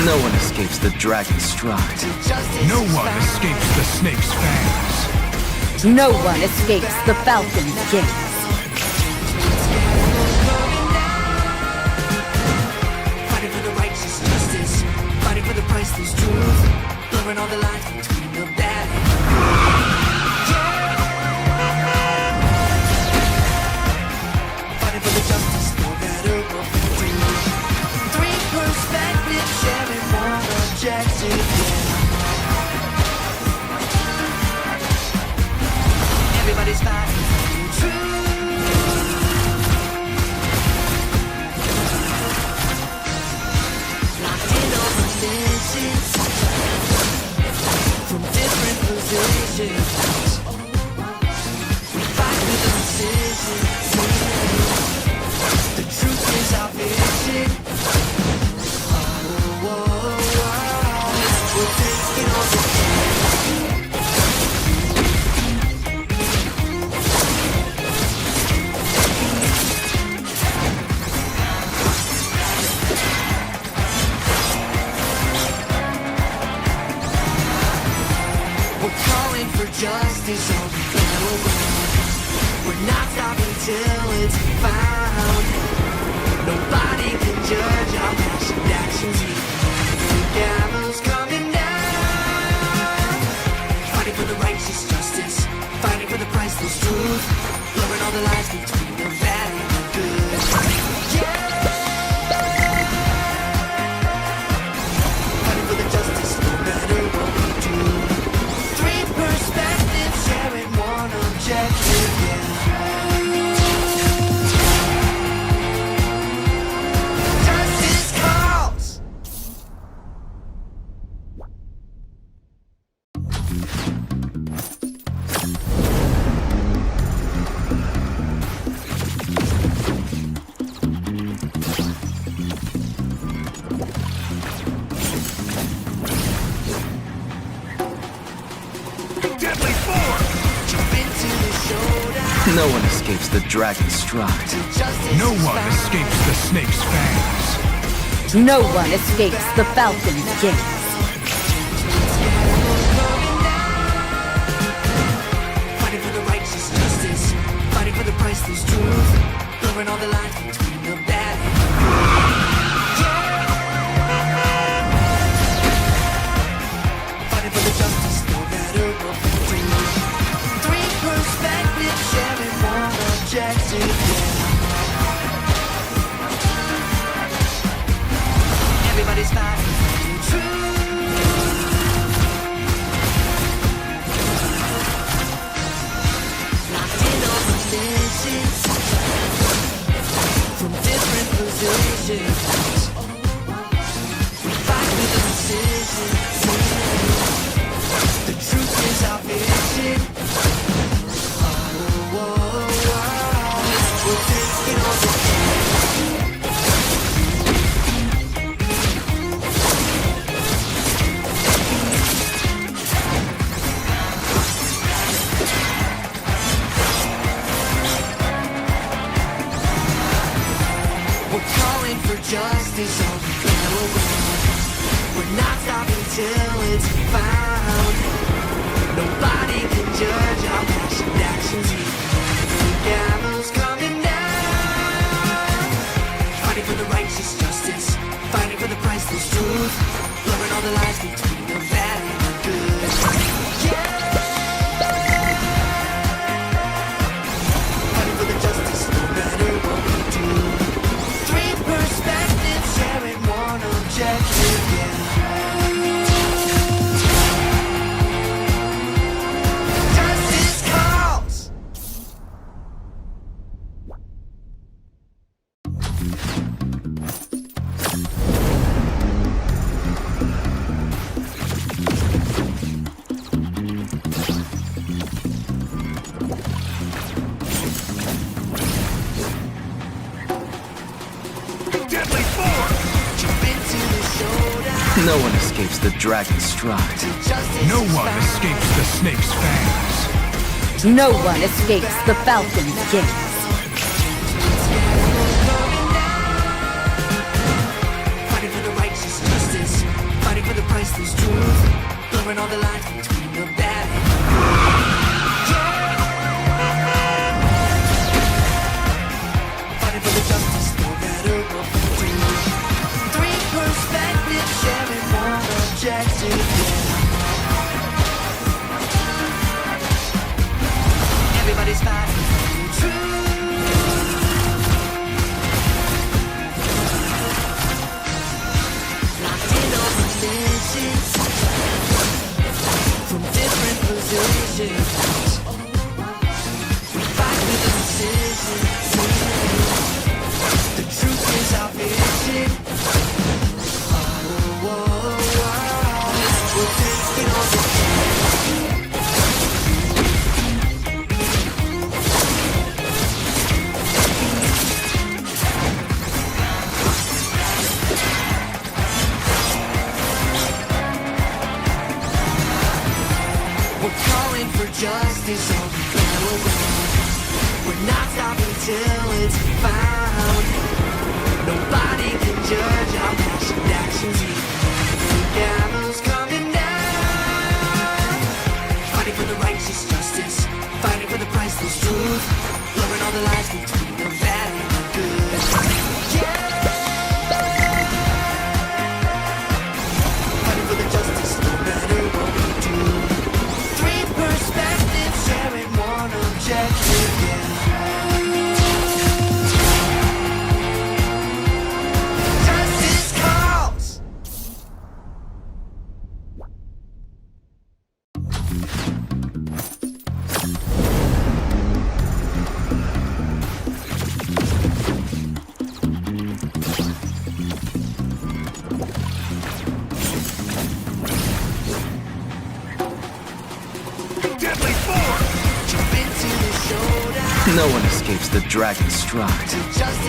No one escapes the dragon's stride. No one escapes the snake's fangs. No one escapes the falcon's gaze. Fighting for the righteous justice, fighting for the priceless truth, blurring all the lines between the bad and the good. Fighting for the justice, no matter what we do. Three perspectives, sharing one objective, yeah. Everybody's fighting for the truth. Locked in on religions from different positions. We fight with precision. The truth is our vision. We're taking on the We're calling for justice all around. We're not stopping until it's found. Nobody can judge our passion actions. The gavel's coming down. Fighting for the righteous justice, fighting for the priceless truth, blurring all the lines between the bad and the good. Yeah. Fighting for the justice, no matter what we do. Three perspectives, sharing one objective. Yeah. Justice calls. Deadly force! Jump into the showdown. No one escapes the dragon's stride. Justice No is one found. escapes the snake's fangs. No one escapes the falcon's gaze. Fighting for the righteous justice, fighting for the priceless truth, blurring all the lines between the bad and the good. Fighting for the justice, no matter what we do. Three perspectives, sharing one objective. Yeah. Everybody's fighting for the truth. Locked in on the missions from different positions. We fight with precision. The truth is our vision. We're taking on the We're calling for justice on the battleground. We're not stopping till it's found. Nobody can judge our passion actions. The gavel's coming down. Fighting for the righteous justice, fighting for the priceless truth, blurring all the lines between the bad and the good. Yeah. Fighting for the justice, no matter what we do. Three perspectives, sharing one objective. Yeah. Justice calls. Deadly force! Jump into the showdown. No one escapes the dragon's stride. Justice No is one found. escapes the snake's fangs. No one escapes the falcon's gaze. Fighting for the righteous justice, fighting for the priceless truth, blurring all the lines between the bad and the good. Fighting for the justice, no matter what we do. Three perspectives, sharing one objective. Yeah. Everybody's fighting for the truth. Locked in on the missions from different positions. We fight with precision. The truth is our vision. We're taking on the We're calling for justice on the battleground. We're not stopping till it's found. Nobody can judge our passion actions. The gavel's coming down. Fighting for the righteous justice, fighting for the priceless truth, blurring all the lies. No one escapes the dragon's stride.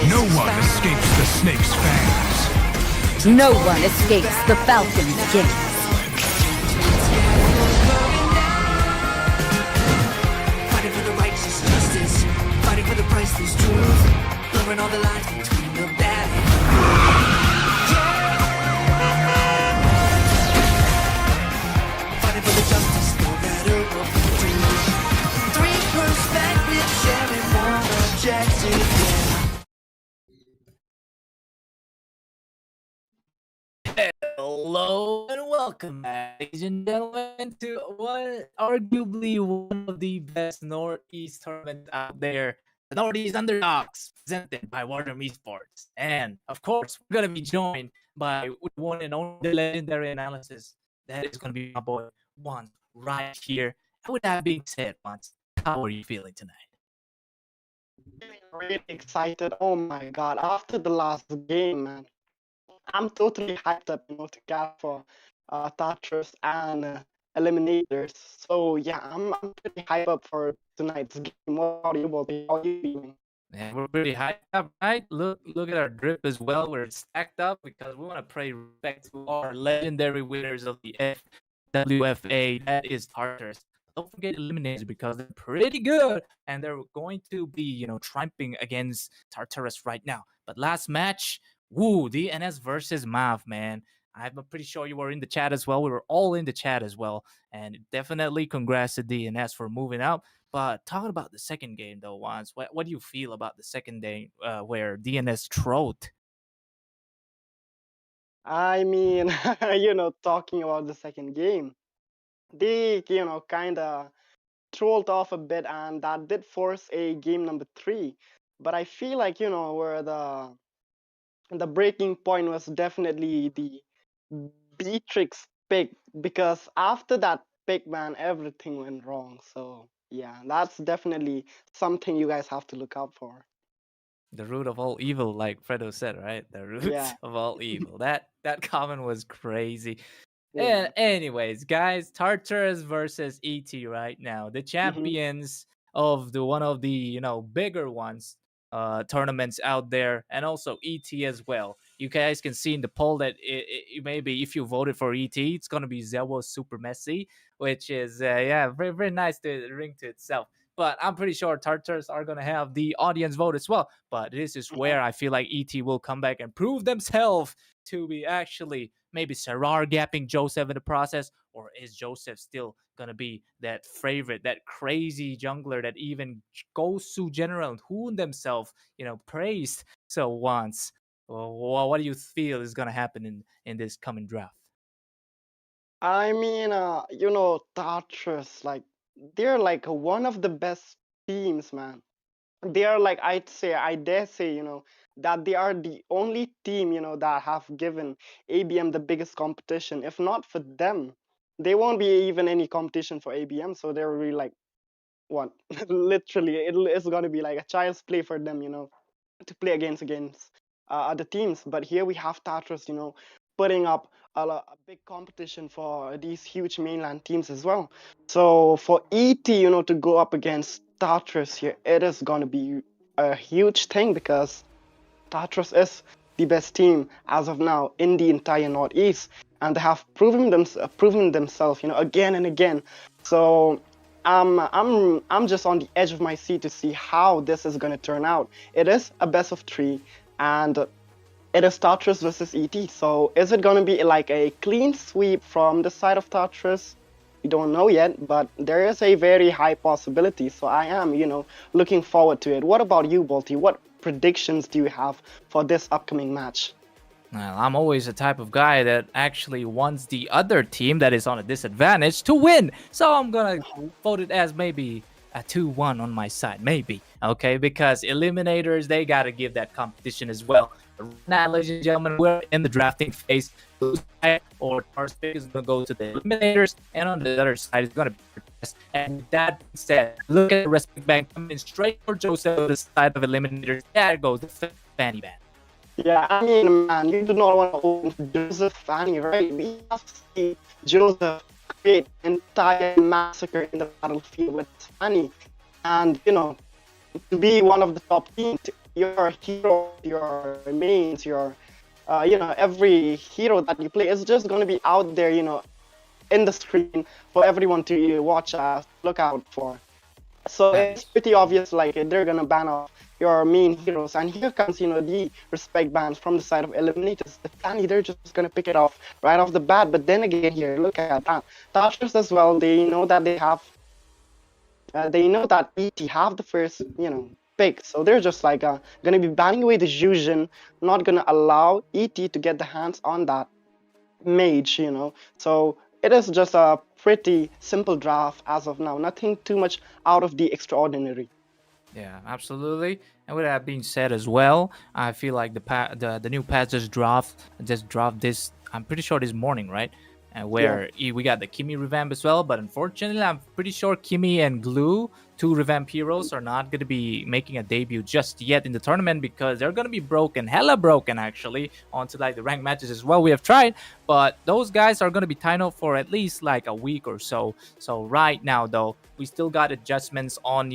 No one escapes the snake's fangs. No one escapes the falcon's gaze. Fighting for the righteous justice, fighting for the priceless truth, blurring all the lines between the bad and the good. Fighting for the justice, no matter what we do. Three perspectives, sharing one objective. Hello and welcome back, ladies and gentlemen, to arguably one of the best Northeast tournaments out there, the Northeast Underdogs, presented by WarDrum Esports. And of course, we're gonna be joined by one and only legendary analysis. That is gonna be my boy Juan right here. And with that being said, Juan, how are you feeling tonight? Really excited. Oh my god, after the last game, man. I'm totally hyped up, to get for Tatras and Eliminators. So yeah, I'm pretty hyped up for tonight's game. What are you, Bolty? How are you feeling? Yeah, we're pretty hyped up, right? Look at our drip as well. We're stacked up because we want to pay respect to our legendary winners of the WFA. That is Tartars. Don't forget Eliminators because they're pretty good and they're going to be, triumphing against Tartarus right now. But last match, woo, DNS versus Mav, man. I'm pretty sure you were in the chat as well. We were all in the chat as well. And definitely congrats to DNS for moving up. But talking about the second game, though, Wans, what do you feel about the second game where DNS trolled? I mean, talking about the second game, they, kind of trolled off a bit, and that did force a game number 3. But I feel like, where the breaking point was definitely the Beatrix pick, because after that pick, man, everything went wrong. So yeah, that's definitely something you guys have to look out for. The root of all evil, like Fredo said, right? The root Yeah. of all evil. That comment was crazy. Yeah. And anyways, guys, Tartarus versus ET right now. The champions of the one of the bigger ones tournaments out there, and also ET as well. You guys can see in the poll that maybe if you voted for ET, it's gonna be Zewo Super Messy, which is very very nice to ring to itself. But I'm pretty sure Tartars are gonna have the audience vote as well. But this is where I feel like ET will come back and prove themselves to be actually maybe Sarar gapping Joseph in the process, or is Joseph still gonna be that favorite, that crazy jungler that even Gosu General and Hoon themselves, praised so once? Well, what do you feel is gonna happen in this coming draft? I mean, Tatras, like, they're like one of the best teams, man. They are like, I dare say, that they are the only team, that have given ABM the biggest competition. If not for them, there won't be even any competition for ABM. So they're really like, what? Literally, it's gonna be like a child's play for them, to play against other teams. But here we have Tatras, putting up a big competition for these huge mainland teams as well. So for ET, to go up against Tatras here, it is gonna be a huge thing, because Tatras is the best team as of now in the entire Northeast, and they have proven themselves, again and again. So I'm just on the edge of my seat to see how this is gonna turn out. It is a best of 3, and it is Tatras versus ET. So is it gonna be like a clean sweep from the side of Tatras? We don't know yet, but there is a very high possibility. So I am, looking forward to it. What about you, Bolty? What predictions do you have for this upcoming match? Well, I'm always the type of guy that actually wants the other team that is on a disadvantage to win. So I'm gonna vote it as maybe a 2-1 on my side, maybe. Okay, because Eliminators, they gotta give that competition as well. Now, ladies and gentlemen, we're in the drafting phase. Or first pick is gonna go to the Eliminators, and on the other side is gonna be Protest. And with that being said, look at the respect bank coming straight for Joseph on the side of Eliminators. There goes the fanny band. Yeah, I mean, man, you do not want to open Joseph Fanny, right? We have to see Joseph create entire massacre in the battlefield with Fanny. And, to be one of the top teams. Your heroes, your mains, your every hero that you play is just going to be out there, in the screen for everyone to watch, look out for. So That it's pretty obvious, like they're gonna ban off your main heroes, and here comes, the respect bans from the side of eliminators. The Fanny, they're just gonna pick it off right off the bat. But then again, here, look at that. Touchers as well. They know that they know that ET have the first, pick. So they're just like gonna be banning away the Fusion, not gonna allow ET to get the hands on that mage, So it is just a pretty simple draft as of now. Nothing too much out of the extraordinary. Yeah, absolutely. And with that being said as well, I feel like the new patch just dropped this. I'm pretty sure this morning, right? And where we got the Kimi revamp as well. But unfortunately, I'm pretty sure Kimi and Glue, two revamp heroes, are not going to be making a debut just yet in the tournament because they're going to be broken, hella broken actually, onto like the ranked matches as well. We have tried, but those guys are going to be tied up for at least like a week or so. So right now, though, we still got adjustments on,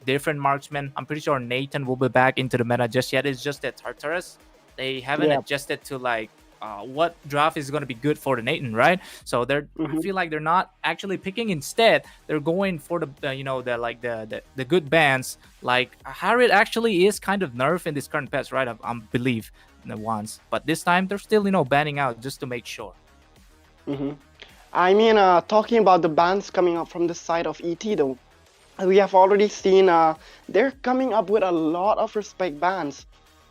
different marksmen. I'm pretty sure Nathan will be back into the meta just yet. It's just that Tartarus, they haven't adjusted to like what draft is going to be good for the Nathan, right? So I feel like they're not actually picking. Instead, they're going for the good bands. Like Harriet actually is kind of nerfed in this current patch, right? I believe once, but this time they're still banning out just to make sure. I mean, talking about the bans coming up from the side of ET, though, we have already seen they're coming up with a lot of respect bans.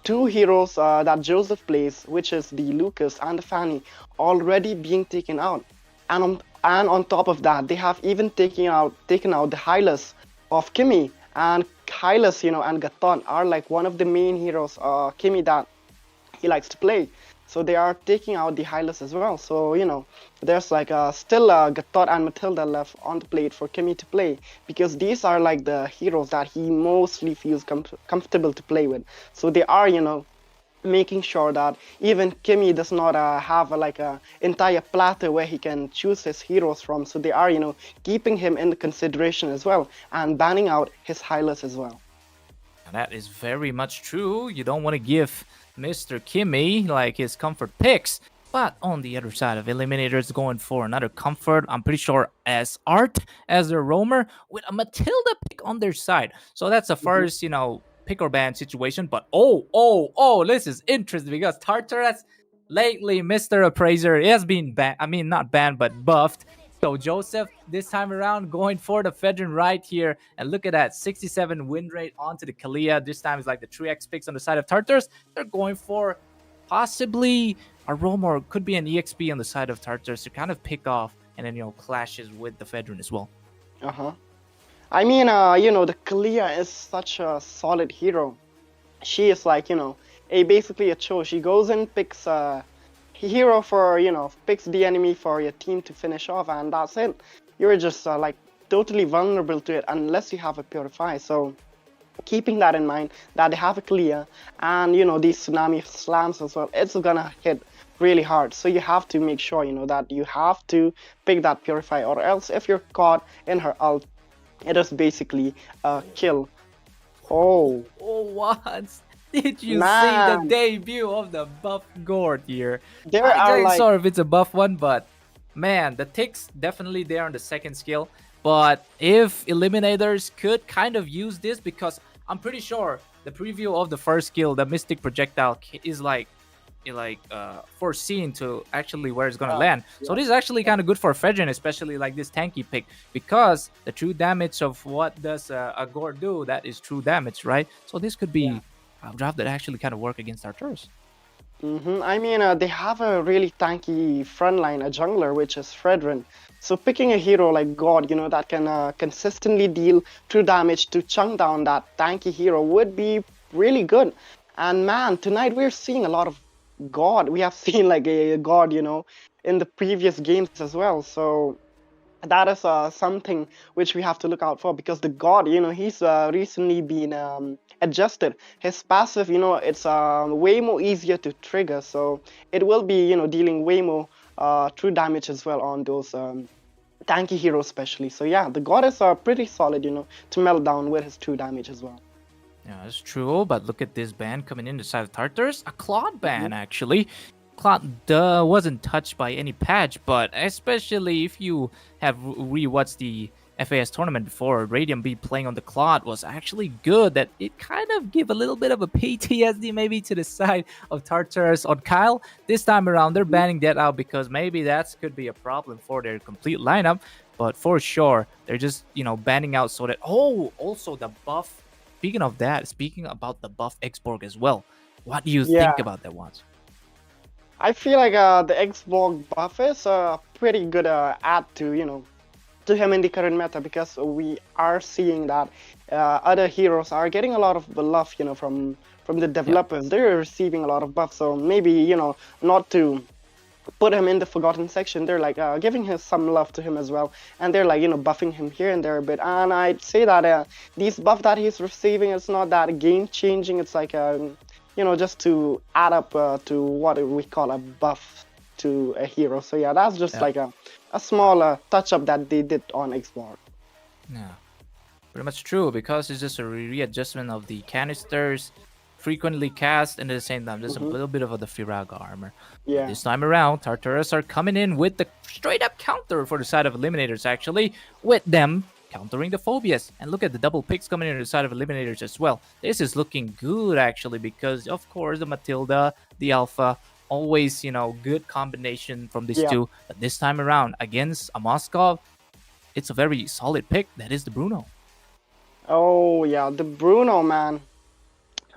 Two heroes that Joseph plays, which is the Lucas and the Fanny, already being taken out. And on top of that, they have even taken out the Hylas of Kimi. And Hylas, and Gaton are like one of the main heroes, Kimi, that he likes to play. So they are taking out the Hylas as well. So, there's like still Gatot and Matilda left on the plate for Kimi to play, because these are like the heroes that he mostly feels comfortable to play with. So they are, making sure that even Kimi does not have like a entire platter where he can choose his heroes from. So they are, keeping him in the consideration as well and banning out his Hylas as well. That is very much true. You don't want to give Mr. Kimi like his comfort picks. But on the other side of Eliminators going for another comfort, I'm pretty sure as Art as their roamer with a Matilda pick on their side. So that's the first, pick or ban situation. But this is interesting because Tartarus lately, Mr. Appraiser, has been banned. I mean, not banned, but buffed. So Joseph, this time around, going for the Fedrin right here. And look at that, 67 win rate onto the Kalia. This time is like the 3x picks on the side of Tartarus. They're going for possibly a roam, or could be an EXP on the side of Tartarus to kind of pick off and then, clashes with the Fedrin as well. I mean, the Kalia is such a solid hero. She is like, basically a Cho. She goes and picks hero for, picks the enemy for your team to finish off, and that's it. You're just like totally vulnerable to it unless you have a Purify. So keeping that in mind, that they have a clear, and these tsunami slams as well, it's gonna hit really hard. So you have to make sure that you have to pick that Purify, or else if you're caught in her ult, it is basically a kill. Oh what? Did you see man, the debut of the buff Gord here? there I'm are not like sure if it's a buff one, but man, the ticks definitely there on the second skill. But if Eliminators could kind of use this, because I'm pretty sure the preview of the first skill, the Mystic Projectile, is like foreseen to actually where it's gonna land. So this is actually kind of good for Fedrin, especially like this tanky pick, because the true damage of what does a Gore do, that is true damage, right? So this could be a draft that actually kind of work against Arcturus. I mean, they have a really tanky frontline, a jungler, which is Fredrin. So picking a hero like God, that can consistently deal true damage to chunk down that tanky hero would be really good. And man, tonight we're seeing a lot of God. We have seen like a God, in the previous games as well. So that is something which we have to look out for, because the God, he's recently been adjusted. His passive, it's way more easier to trigger, so it will be, dealing way more true damage as well on those tanky heroes especially. So yeah, the God is pretty solid, to melt down with his true damage as well. Yeah, that's true. But look at this ban coming in the side of Tartars. A Claude ban, actually. Claude wasn't touched by any patch, but especially if you have rewatched the FAS tournament before, Radiant B playing on the Claude was actually good. That it kind of give a little bit of a PTSD maybe to the side of Tartarus on Kyle. This time around, they're banning that out because maybe that could be a problem for their complete lineup. But for sure, they're just, banning out so that... Oh, also the buff. Speaking of that, speaking about the buff Xborg as well. What do you Yeah. think about that one? I feel like the Xbox buff is a pretty good add to to him in the current meta, because we are seeing that other heroes are getting a lot of love from the developers. They're receiving a lot of buff, so maybe not to put him in the forgotten section, they're like giving him some love to him as well, and they're like buffing him here and there a bit. And I'd say that these buff that he's receiving, it's not that game changing. It's like just to add up to what we call a buff to a hero. So yeah, that's just like a small touch up that they did on Xbox. Yeah, pretty much true, because it's just a readjustment of the canisters, frequently cast, and at the same time just a little bit of the Firaga armor. Yeah. This time around, Tartarus are coming in with the straight up counter for the side of Eliminators, actually, with them countering the Phobias. And look at the double picks coming in on the side of Eliminators as well. This is looking good, actually, because of course the Matilda, the Alpha, always, good combination from these two. But this time around, against a Moskov, it's a very solid pick. That is the Bruno. Oh yeah, the Bruno, man.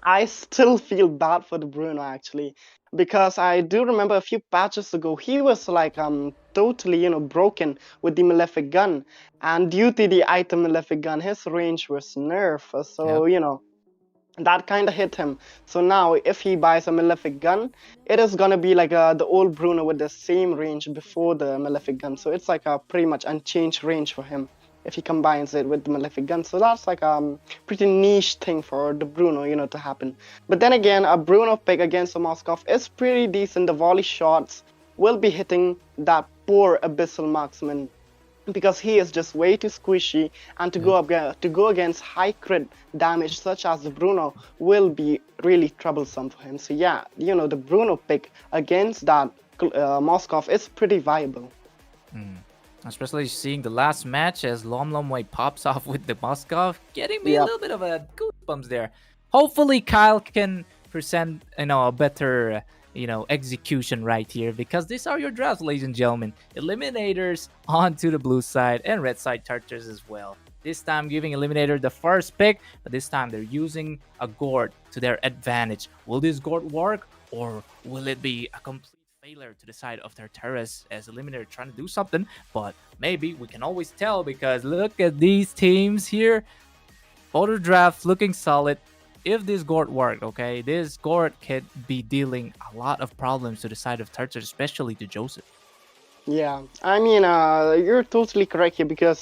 I still feel bad for the Bruno, actually, because I do remember a few patches ago he was like totally broken with the malefic gun, and due to the item malefic gun, his range was nerfed. So that kind of hit him. So now if he buys a malefic gun, it is gonna be like the old Bruno with the same range before the malefic gun. So it's like a pretty much unchanged range for him if he combines it with the malefic gun. So that's like a pretty niche thing for the Bruno to happen. But then again, a Bruno pick against a Moskov is pretty decent. The volley shots will be hitting that poor abyssal marksman, because he is just way too squishy, and to go against high crit damage such as the Bruno will be really troublesome for him. So yeah, the Bruno pick against that Moskov is pretty viable. Especially seeing the last match as Lom Wei pops off with the Moskov, getting me a little bit of a goosebumps there. Hopefully Kyle can present a better execution right here, because these are your drafts, ladies and gentlemen. Eliminators onto the blue side and red side Tartars as well. This time giving Eliminator the first pick, but this time they're using a Gourd to their advantage. Will this Gourd work, or will it be a complete failure to the side of Tartarus as Eliminator trying to do something? But maybe we can always tell, because look at these teams here. Photo draft looking solid. If this Gourd worked, okay, this Gourd could be dealing a lot of problems to the side of Tartarus, especially to Joseph. Yeah, I mean, you're totally correct here, because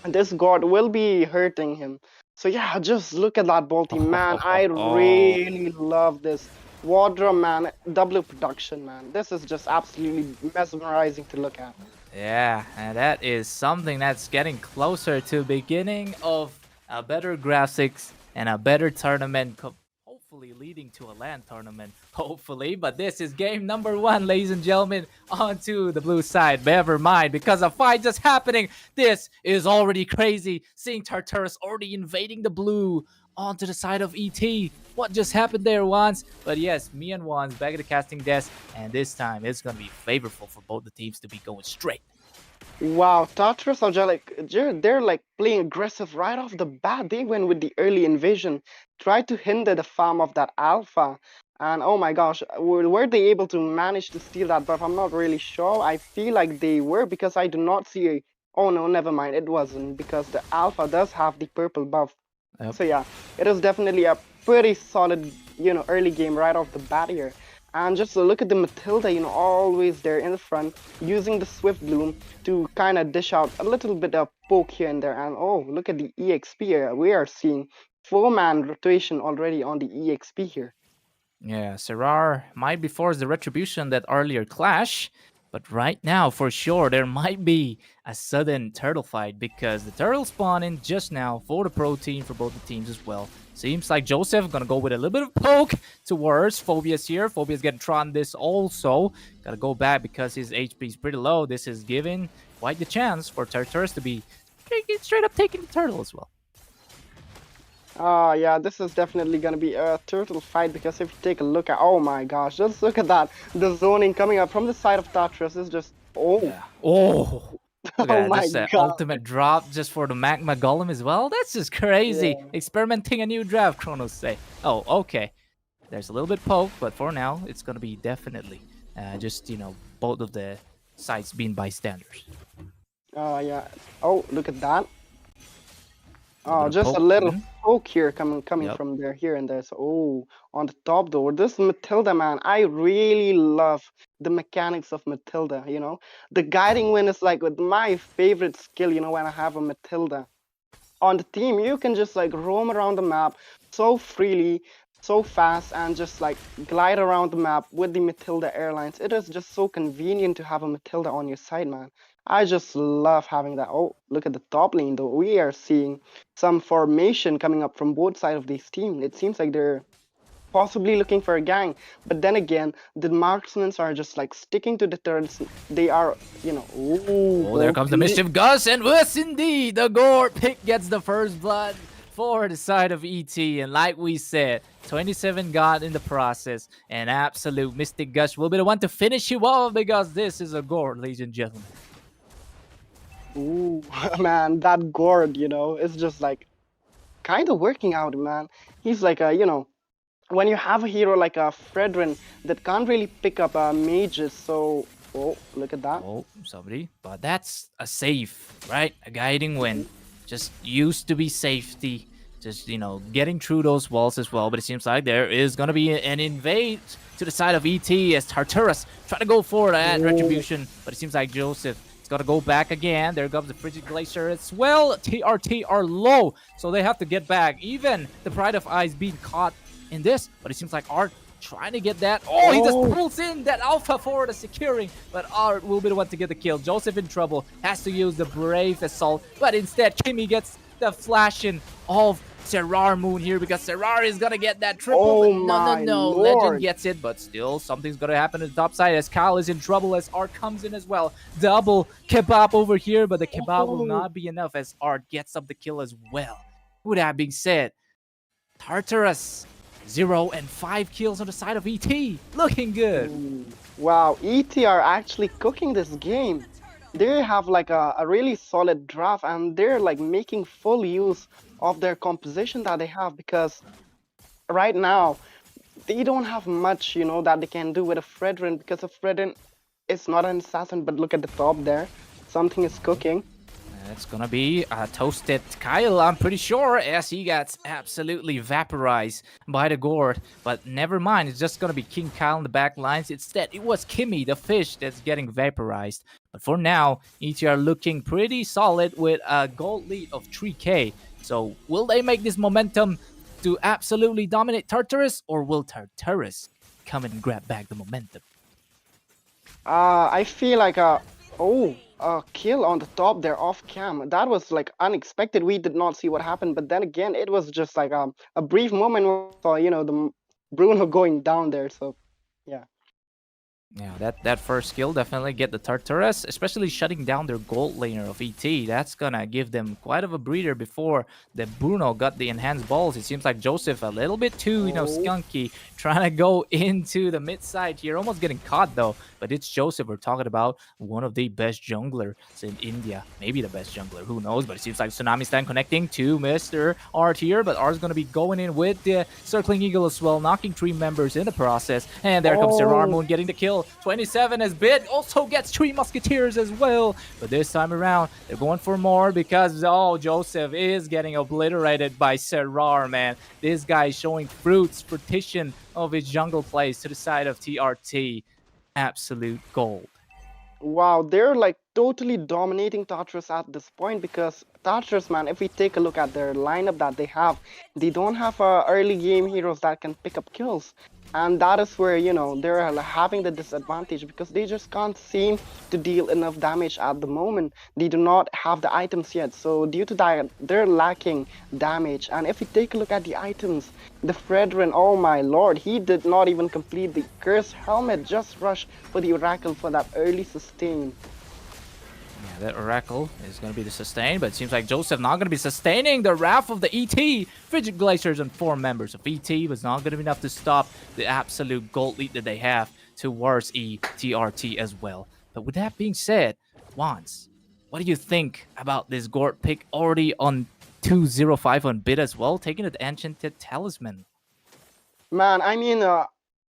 this Gourd will be hurting him. So yeah, just look at that bolty, man. I really love this WarDrum, man. W production, man. This is just absolutely mesmerizing to look at. Yeah, and that is something that's getting closer to beginning of a better graphics and a better tournament, hopefully leading to a LAN tournament, hopefully. But this is game number 1, ladies and gentlemen, onto the blue side. Never mind, because a fight just happening. This is already crazy, seeing Tartarus already invading the blue onto the side of ET. What just happened there, Wands? But yes, me and Wands back at the casting desk, and this time it's going to be favorable for both the teams to be going straight. Wow, Tartarus are they're like playing aggressive right off the bat. They went with the early invasion, tried to hinder the farm of that Alpha. And oh my gosh, were they able to manage to steal that buff? I'm not really sure. I feel like they were, because I do not see a... Oh no, never mind. It wasn't, because the Alpha does have the purple buff. So yeah, it is definitely a pretty solid, early game right off the bat here. And just look at the Matilda, always there in the front, using the Swift Bloom to kind of dish out a little bit of poke here and there. And oh, look at the EXP here. We are seeing 4-man rotation already on the EXP here. Yeah, Serrar might be forced the retribution that earlier clash, but right now, for sure, there might be a sudden turtle fight, because the turtle spawned in just now for the pro team, for both the teams as well. Seems like Joseph gonna go with a little bit of poke towards Phobia's here. Phobia's getting Tron this also. Gotta go back because his HP is pretty low. This is giving quite the chance for Tartarus to be straight up taking the turtle as well. Yeah, this is definitely gonna be a turtle fight because if you take a look at, oh my gosh, just look at that. The zoning coming up from the side of Tartarus is just, oh. Yeah. Oh. Look Oh at that, my just an god. ultimate drop just for the Magma Golem as well. That's just crazy. Yeah. Experimenting a new draft, Chronos say. Oh, okay. There's a little bit poke, but for now, it's gonna be definitely just, both of the sides being bystanders. Yeah. Oh, look at that. Little Oh, bit of just a poke little coming. poke here coming Yep. from there, here and there. So, oh, on the top door, this Matilda, man, I really love the mechanics of Matilda. The guiding wind is like with my favorite skill. When I have a Matilda on the team, you can just like roam around the map so freely, so fast, and just like glide around the map with the Matilda Airlines. It is just so convenient to have a Matilda on your side, man. I just love having that. Oh, look at the top lane though. We are seeing some formation coming up from both sides of this team. It seems like they're possibly looking for a gang, but then again, the marksmen are just like sticking to the turrets. They are, ooh, Oh, there comes the Mischief Gus, and yes, indeed, the Gore pick gets the first blood for the side of ET. And like we said, 27 got in the process, and absolute Mystic Gush will be the one to finish you off because this is a Gore, ladies and gentlemen. Ooh, man, that Gord, is just like kind of working out, man. He's like when you have a hero like a Fredrin that can't really pick up mages, so oh, look at that. Oh, somebody. But that's a safe, right? A guiding wind. Just used to be safety. Just, getting through those walls as well. But it seems like there is going to be an invade to the side of ET as Tartarus trying to go for that retribution. But it seems like Joseph is going to go back again. There comes the Frigid Glacier as well. TRT are low, so they have to get back. Even the Pride of Eyes being caught in this, but it seems like Art trying to get that. Oh, he just pulls in that Alpha for the securing, but Art will be the one to get the kill. Joseph in trouble, has to use the Brave Assault, but instead Kimmy gets the flashing of Serrar Moon here because Serrar is gonna get that triple. Oh But no. my Legend lord. gets it, but still something's gonna happen to the top side as Kyle is in trouble as Art comes in as well. Double Kebab over here, but the Kebab will not be enough as Art gets up the kill as well. With that being said, Tartarus 0 and 5 kills on the side of ET. Looking good. Ooh. Wow, ET are actually cooking this game. They have like a really solid draft, and they're like making full use of their composition that they have, because right now they don't have much, that they can do with a Fredrin, because a Fredrin is not an assassin. But look at the top there. Something is cooking. It's gonna be a toasted Kyle, I'm pretty sure, as he gets absolutely vaporized by the Gourd. But never mind, it's just gonna be King Kyle in the back lines. Instead, it was Kimmy, the fish, that's getting vaporized. But for now, ETR looking pretty solid with a gold lead of 3k. So will they make this momentum to absolutely dominate Tartarus, or will Tartarus come and grab back the momentum? I feel like a kill on the top there off cam. That was like unexpected. We did not see what happened, but then again, it was just like a brief moment where we saw, the Bruno going down there. So yeah. Yeah, that first skill definitely get the Tartarus, especially shutting down their gold laner of ET. That's gonna give them quite of a breather before the Bruno got the enhanced balls. It seems like Joseph a little bit too, skunky, trying to go into the mid side here, almost getting caught though. But it's Joseph we're talking about, one of the best junglers in India, maybe the best jungler, who knows? But it seems like Tsunami Stan connecting to Mr. Art here, but Art's gonna be going in with the Circling Eagle as well, knocking 3 members in the process. And there comes Serrar Moon getting the kill. 27 as Bid also gets 3 Musketeers as well. But this time around, they're going for more because, Joseph is getting obliterated by Serrar, man. This guy is showing fruition of his jungle plays to the side of TRT. Absolute gold. Wow, they're like totally dominating Tartarus at this point, because Tartarus, man, if we take a look at their lineup that they have, they don't have early game heroes that can pick up kills. And that is where, they're having the disadvantage because they just can't seem to deal enough damage at the moment. They do not have the items yet. So due to that, they're lacking damage. And if we take a look at the items, the Fredrin, oh my lord, he did not even complete the Curse Helmet, just rush for the Oracle for that early sustain. Yeah, that Oracle is going to be the sustain, but it seems like Joseph not going to be sustaining the wrath of the ET. Frigid Glaciers and 4 members of ET was not going to be enough to stop the absolute gold lead that they have towards ETRT as well. But with that being said, Wans, what do you think about this Gort pick already on 205 on bid as well, taking the Enchanted Talisman? Man, I mean,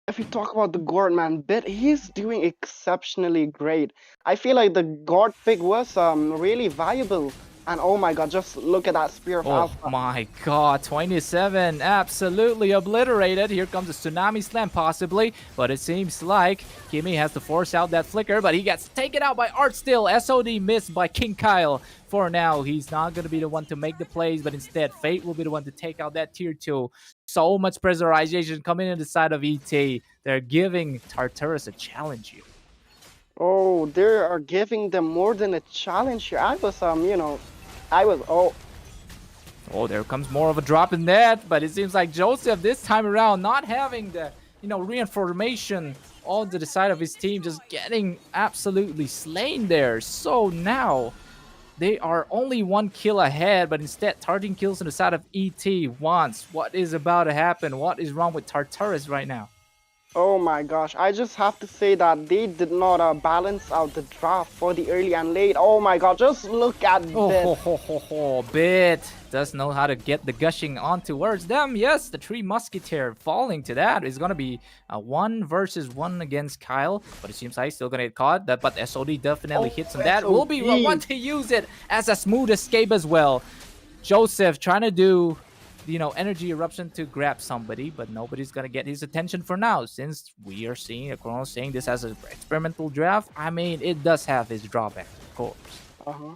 if you talk about the Gord man bit, he's doing exceptionally great. I feel like the Gord pick was really valuable. And oh my god, just look at that Spear of Oh Alpha. my god, 27 absolutely obliterated. Here comes a Tsunami Slam possibly, but it seems like Kimmy has to force out that flicker, but he gets taken out by Art still. SOD missed by King Kyle. For now, he's not going to be the one to make the plays, but instead Fate will be the one to take out that tier 2. So much pressurization coming in the side of ET. They're giving Tartarus a challenge here. Oh, they are giving them more than a challenge here. I was, I was, oh, Oh, there comes more of a drop in that, but it seems like Joseph this time around not having the, reinformation on the side of his team, just getting absolutely slain there. So now they are only 1 kill ahead, but instead targeting kills on the side of ET once. What is about to happen? What is wrong with Tartarus right now? oh my gosh. I just have to say that they did not balance out the draft for the early and late. Oh my god, just look at Oh, this. ho, ho, ho, ho. Bit does know how to get the gushing on towards them. Yes, the 3 Musketeer falling to that is going to be a 1 versus 1 against Kyle, but it seems like he's still going to get caught. But SOD definitely Oh, hits on that. Will be SOD. one to use it as a smooth escape as well. Joseph trying to do, energy eruption to grab somebody, but nobody's gonna get his attention for now. Since we are seeing Chrono saying this as an experimental draft, I mean, it does have its drawbacks, of course. Uh-huh.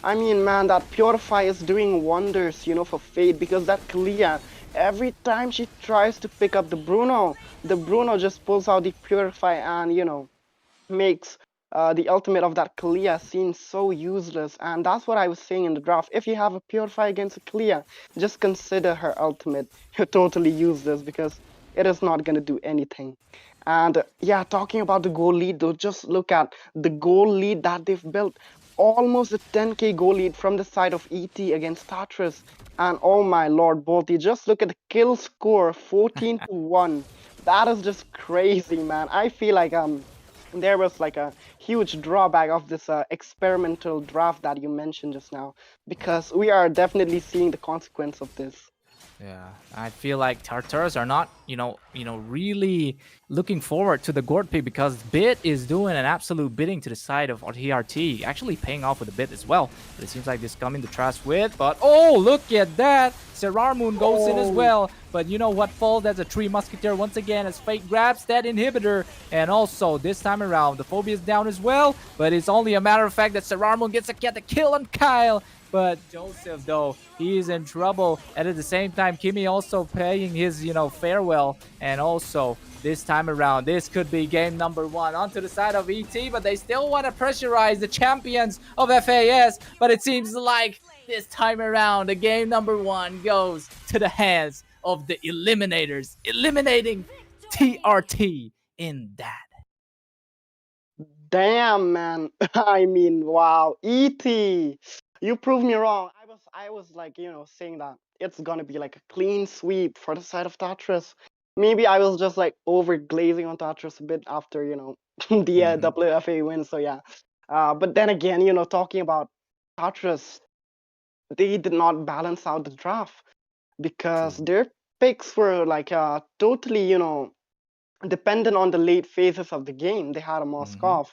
I mean, man, that Purify is doing wonders, for Fate because that Kalia, every time she tries to pick up the Bruno just pulls out the Purify and, makes the ultimate of that Kalia seem so useless. And that's what I was saying in the draft. If you have a Purify against a Kalia, just consider her ultimate. You're totally useless because it is not going to do anything. And yeah, talking about the goal lead though, just look at the goal lead that they've built. Almost a 10k goal lead from the side of ET against Tatris. And oh my lord, Bolty, just look at the kill score, 14 to 1. That is just crazy, man. I feel like there was like a huge drawback of this experimental draft that you mentioned just now, because we are definitely seeing the consequence of this. Yeah, I feel like Tartarus are not, really looking forward to the Gord pick because Bit is doing an absolute bidding to the side of TRT, actually paying off with a bit as well. But it seems like this coming to trash with, but oh, look at that! Serrar Moon goes in as well, but you know what falls? That's a 3 Musketeer once again as Fate grabs that inhibitor, and also this time around, the Phobia is down as well, but it's only a matter of fact that Serrar Moon gets the kill on Kyle. But Joseph, though, he is in trouble. And at the same time, Kimmy also paying his, farewell. And also, this time around, this could be game number 1 onto the side of ET. But they still want to pressurize the champions of FAS. But it seems like this time around, the game number 1 goes to the hands of the Eliminators. Eliminating TRT in that. Damn, man. I mean, wow. ET, you proved me wrong. I was like, saying that it's gonna be like a clean sweep for the side of Tatris. Maybe I was just like over glazing on Tatris a bit after, the WFA win. So yeah. But then again, talking about Tatris, they did not balance out the draft because their picks were like totally, dependent on the late phases of the game. They had a Moskov.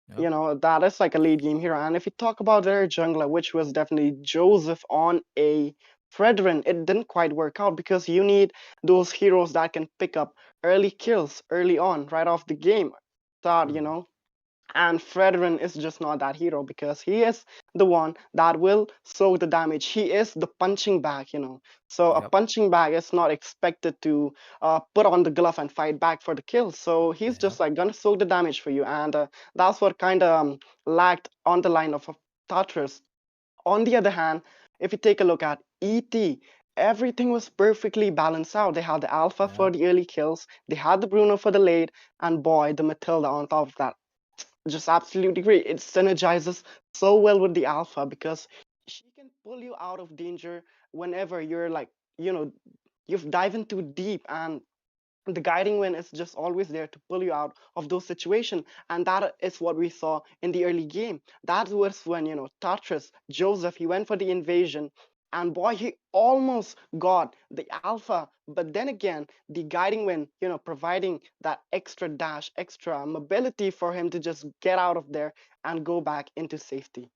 That is like a late game hero. And if you talk about their jungler, which was definitely Joseph on a Fredrin, it didn't quite work out because you need those heroes that can pick up early kills early on, right off the game. Start, And Fredrin is just not that hero because he is the one that will soak the damage. He is the punching bag, you know. So a Yep. punching bag is not expected to put on the glove and fight back for the kill. So he's Yep. just like gonna soak the damage for you, and that's what kind of lacked on the line of Tartarus. On the other hand, if you take a look at ET, everything was perfectly balanced out. They had the Alpha for Yep. the early kills, they had the Bruno for the late, and boy, the Matilda on top of that. Just absolutely great. It synergizes so well with the Alpha because she can pull you out of danger whenever you're like, you know, you've diving too deep, and the guiding wind is just always there to pull you out of those situations, and that is what we saw in the early game. That was when, you know, Tartarus Joseph, he went for the invasion, and boy, he almost got the Alpha, but then again the guiding wind, you know, providing that extra dash, extra mobility for him to just get out of there and go back into safety.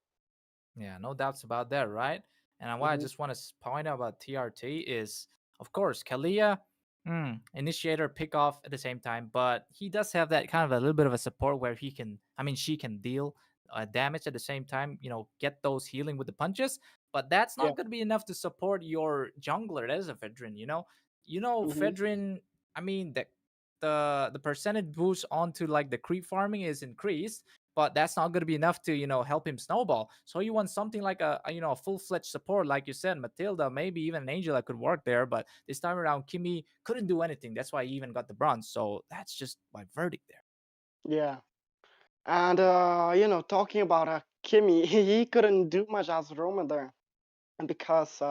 Yeah, no doubts about that, right? And what I Hmm. just want to point out about TRT is, of course, Kalia, initiator, pick off at the same time, but he does have that kind of a little bit of a support where she can deal damage at the same time, get those healing with the punches, but that's Yeah. not going to be enough to support your jungler as a Fedrin, Hmm. Fedrin, I mean, the percentage boost onto like the creep farming is increased, but that's not going to be enough to help him snowball. So you want something like a full-fledged support, like you said, Matilda, maybe even an Angela could work there, but this time around Kimmy couldn't do anything. That's why he even got the bronze. So that's just my verdict there. Yeah. And you know, talking about Kimmy, he couldn't do much as Roma there, and because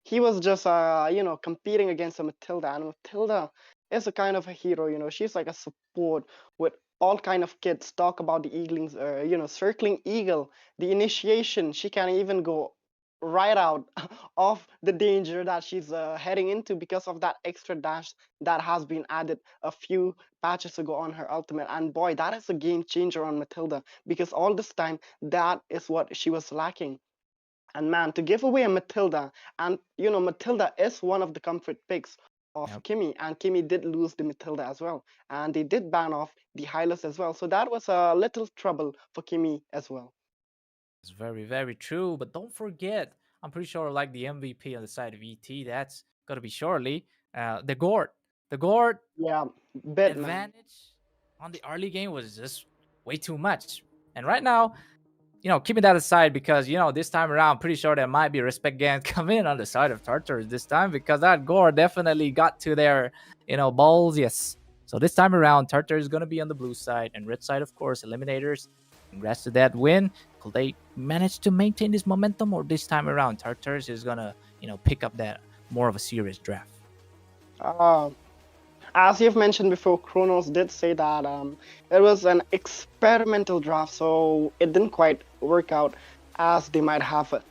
he was just you know, competing against a Matilda, and Matilda is a kind of a hero. You know, she's like a support with all kind of kids. Talk about the eaglings, you know, circling eagle, the initiation. She can even go right out of the danger that she's heading into because of that extra dash that has been added a few patches ago on her ultimate. And boy, that is a game changer on Matilda because all this time that is what she was lacking. And man, to give away a Matilda, and you know, Matilda is one of the comfort picks of Yep. Kimmy, and Kimmy did lose the Matilda as well. And they did ban off the Hylas as well. So that was a little trouble for Kimmy as well. It's very, very true. But don't forget, I'm pretty sure like the MVP on the side of ET, that's going to be surely the Gord. The Gord Yeah, bet man. advantage on the early game was just way too much. And right now, keeping that aside because this time around, pretty sure there might be respect gains coming on the side of Tartarus this time because that gore definitely got to their balls. Yes. So this time around, Tartarus is gonna be on the blue side and red side, of course, eliminators. Congrats to that win. Could they manage to maintain this momentum, or this time around, Tartarus is gonna pick up that more of a serious draft? Uh, as you've mentioned before, Kronos did say that it was an experimental draft, so it didn't quite work out as they might have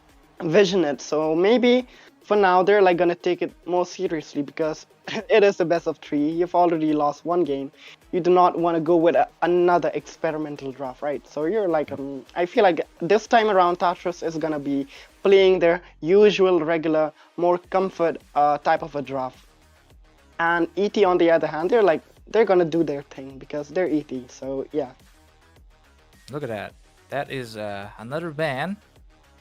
visioned it. So maybe for now they're like gonna take it more seriously because it is the best of three. You've already lost one game. You do not want to go with another experimental draft, right? So you're like, I feel like this time around, Tartarus is gonna be playing their usual, regular, more comfort type of a draft. And ET on the other hand, they're gonna do their thing because they're ET. So yeah. Look at that. That is another ban.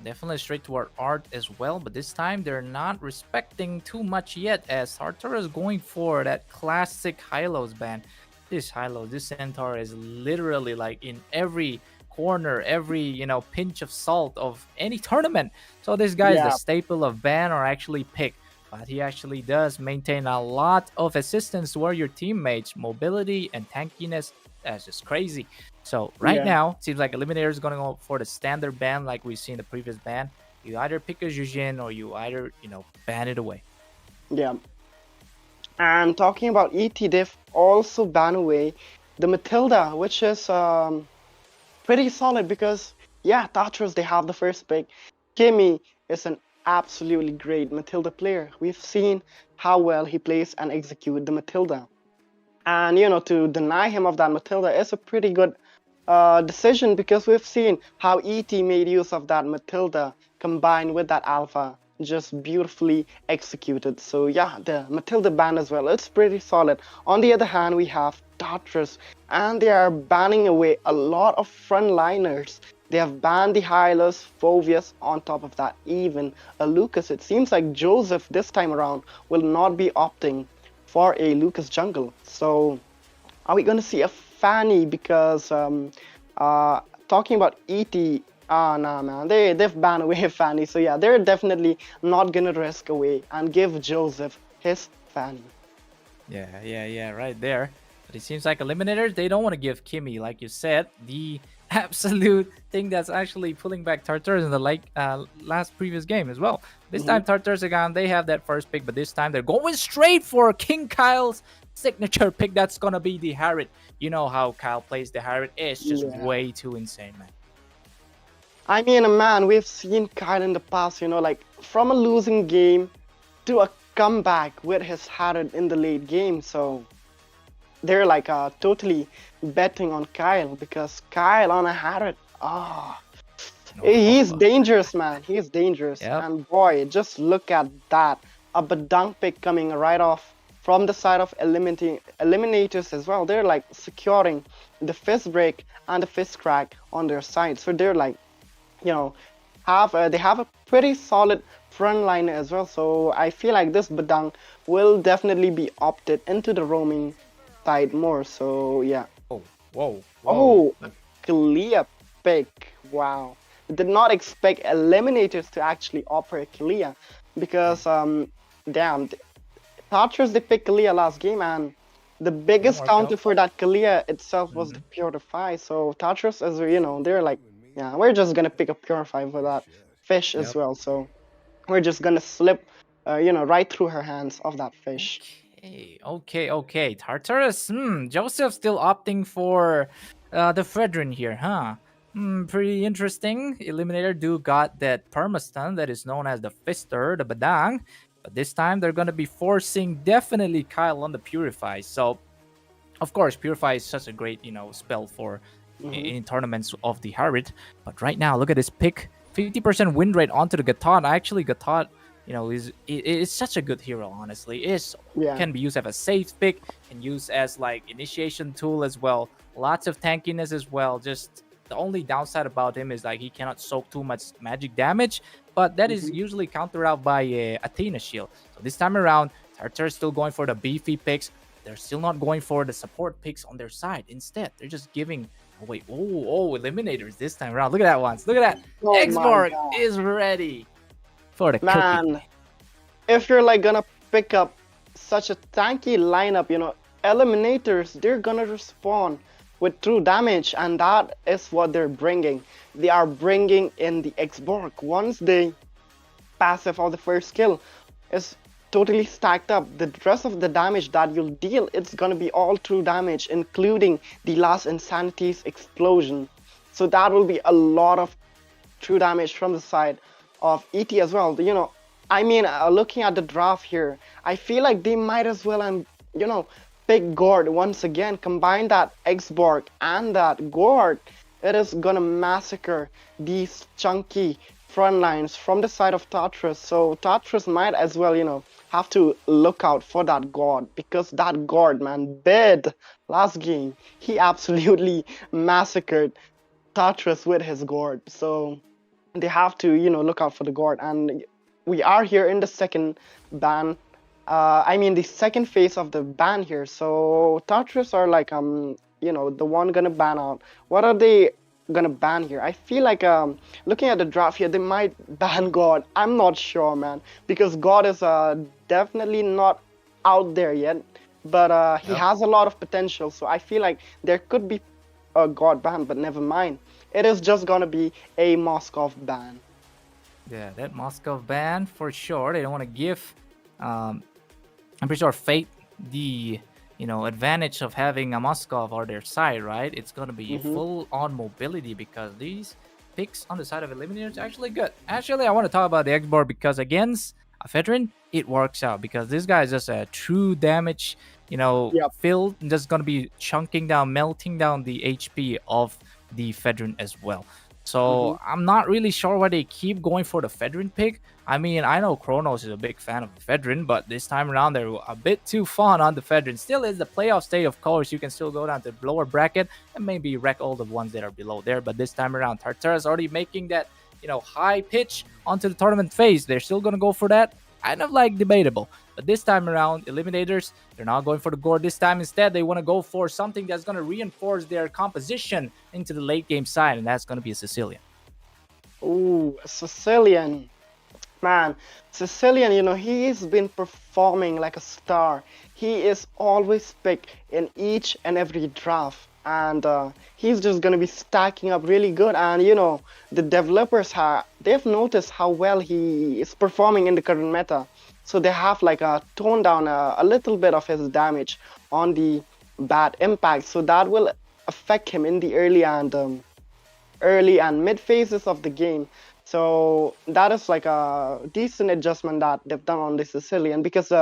Definitely straight toward art as well, but this time they're not respecting too much yet as Tartarus is going for that classic Hylos ban. This Hylos, this Centaur is literally like in every corner, every pinch of salt of any tournament. So this guy is the Yeah. staple of ban or actually pick. But he actually does maintain a lot of assistance toward your teammates, mobility and tankiness. That's just crazy. So right Yeah. now, it seems like Eliminator is going to go for the standard ban like we've seen the previous ban. You either pick a Jujin or you either, ban it away. Yeah. And talking about ET, they've also banned away the Matilda, which is pretty solid because, yeah, Tartarus, they have the first pick. Kimmy is an absolutely great Matilda player. We've seen how well he plays and execute the Matilda. And, you know, to deny him of that Matilda is a pretty good decision because we've seen how ET made use of that Matilda combined with that Alpha just beautifully executed. So yeah, the Matilda ban as well, it's pretty solid. On the other hand, we have Tartarus, and they are banning away a lot of frontliners. They have banned the Hylas, Phoveus, on top of that, even a Lucas. It seems like Joseph this time around will not be opting for a Lucas jungle. So are we going to see a Fanny? Because talking about ET, nah, man, they've banned away Fanny. So yeah, they're definitely not going to risk away and give Joseph his Fanny. Yeah, right there. But it seems like Eliminators, they don't want to give Kimmy, like you said, the absolute thing that's actually pulling back Tartarus in the last previous game as well. This time Tartarus again, they have that first pick, but this time they're going straight for King Kyle's signature pick. That's gonna be the Harriet. You know how Kyle plays the Harriet. It's just way too insane, man. I mean, man, we've seen Kyle in the past, like from a losing game to a comeback with his Harriet in the late game. So they're like totally betting on Kyle, because Kyle on a Harriet, he's dangerous, man. He's dangerous. Yep. And boy, just look at that. A Badang pick coming right off from the side of Eliminators as well. They're like securing the fist break and the fist crack on their side. So they're like, they have a pretty solid frontliner as well. So I feel like this Badang will definitely be opted into the roaming side more. So yeah. Whoa. Oh, clear pick. Wow. Did not expect Eliminators to actually operate Kalia, because damn, Tartarus, they picked Kalia last game, and the biggest counter for that Kalia itself was the Purify. So Tartarus, as they're like, yeah, we're just gonna pick a Purify for that fish as well. So we're just gonna slip right through her hands of that fish. Okay. Tartarus, Joseph still opting for the Fredrin here, huh? Pretty interesting. Eliminator do got that permastun that is known as the Fister, the Badang. But this time they're gonna be forcing definitely Kyle on the Purify. So of course Purify is such a great, spell for in tournaments of the Harriet. But right now, look at this pick. 50% win rate onto the Gatot. Actually, Gatot, is such a good hero, honestly. Can be used as a safe pick, can use as like initiation tool as well. Lots of tankiness as well. Just the only downside about him is like he cannot soak too much magic damage, but that is usually countered out by Athena shield. So this time around, Tartarus still going for the beefy picks. They're still not going for the support picks on their side. Instead, they're just giving away. Eliminators this time around. Look at that once. Look at that. Xborg is ready for the cookie. If you're like gonna pick up such a tanky lineup, Eliminators, they're gonna respawn with true damage, and that is what they're bringing. They are bringing in the Xborg. Once the passive or the first kill is totally stacked up, the rest of the damage that you'll deal, it's gonna be all true damage, including the last Insanity's explosion. So that will be a lot of true damage from the side of ET as well. I mean, looking at the draft here, I feel like they might as well and pick Gord once again. Combine that Xborg and that Gord, it is gonna massacre these chunky front lines from the side of Tartarus. So Tartarus might as well, have to look out for that Gord, because that Gord, man, bid last game, he absolutely massacred Tartarus with his Gord. So they have to, look out for the Gord. And we are here in the second ban. The second phase of the ban here. So Tartarus are like, the one gonna ban out. What are they gonna ban here? I feel like, looking at the draft here, they might ban God. I'm not sure, man, because God is definitely not out there yet, but he has a lot of potential. So I feel like there could be a God ban, but never mind. It is just gonna be a Moskov ban. Yeah, that Moskov ban for sure. They don't want to give, I'm pretty sure, Fate the advantage of having a Moskov on their side, right? It's gonna be full on mobility, because these picks on the side of Eliminators are actually good. Actually, I want to talk about the Xborg, because against a veteran, it works out, because this guy is just a true damage, filled, and just gonna be chunking down, melting down the HP of the veteran as well. So I'm not really sure why they keep going for the Fedrin pick. I mean, I know Kronos is a big fan of the Fedrin, but this time around they're a bit too fun on the Fedrin. Still is the playoff state, of course. You can still go down to the lower bracket and maybe wreck all the ones that are below there. But this time around, Tartara's already making that, high pitch onto the tournament phase. They're still going to go for that. Kind of like debatable. But this time around, Eliminators, they're not going for the gore this time. Instead, they want to go for something that's going to reinforce their composition into the late game side, and that's going to be a Sicilian. Ooh, a Sicilian. Man, Sicilian, he's been performing like a star. He is always picked in each and every draft. And he's just going to be stacking up really good. And, the developers, they've noticed how well he is performing in the current meta. So they have like toned down a little bit of his damage on the bad impact. So that will affect him in the early and mid phases of the game. So that is like a decent adjustment that they've done on the Sicilian, because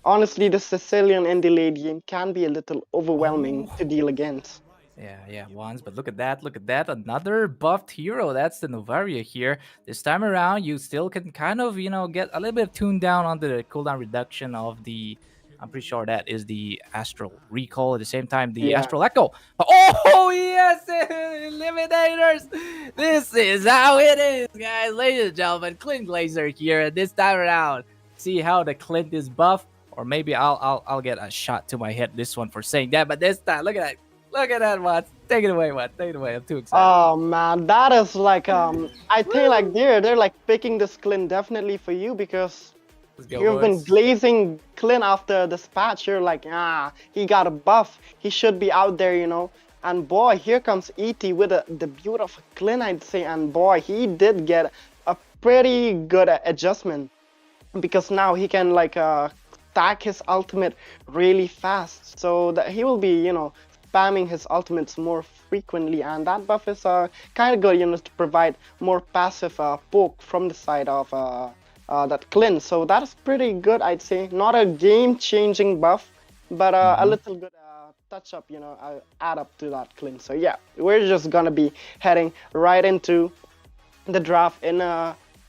honestly, the Sicilian in the late game can be a little overwhelming to deal against. Yeah, once. But look at that. Another buffed hero. That's the Novaria here. This time around, you still can kind of, get a little bit tuned down on the cooldown reduction of the... I'm pretty sure that is the Astral Recall. At the same time, the Astral Echo. Oh, yes! Eliminators! This is how it is, guys. Ladies and gentlemen, Clint Glazer here. This time around, see how the Clint is buff? Or maybe I'll get a shot to my head this one for saying that. But this time, look at that. Look at that, Watts. Take it away, Watts. Take it away. I'm too excited. Oh, man. That is like, I think like they're like picking this Clint definitely for you, because you've been glazing Clint after this patch. You're like, he got a buff. He should be out there, And boy, here comes ET with the beautiful Clint, I'd say. And boy, he did get a pretty good adjustment, because now he can like stack his ultimate really fast. So that he will be, spamming his ultimates more frequently. And that buff is kind of good, to provide more passive poke from the side of that Clint. So that is pretty good, I'd say. Not a game-changing buff, but a little good touch-up, add up to that Clint. So yeah, we're just gonna be heading right into the draft in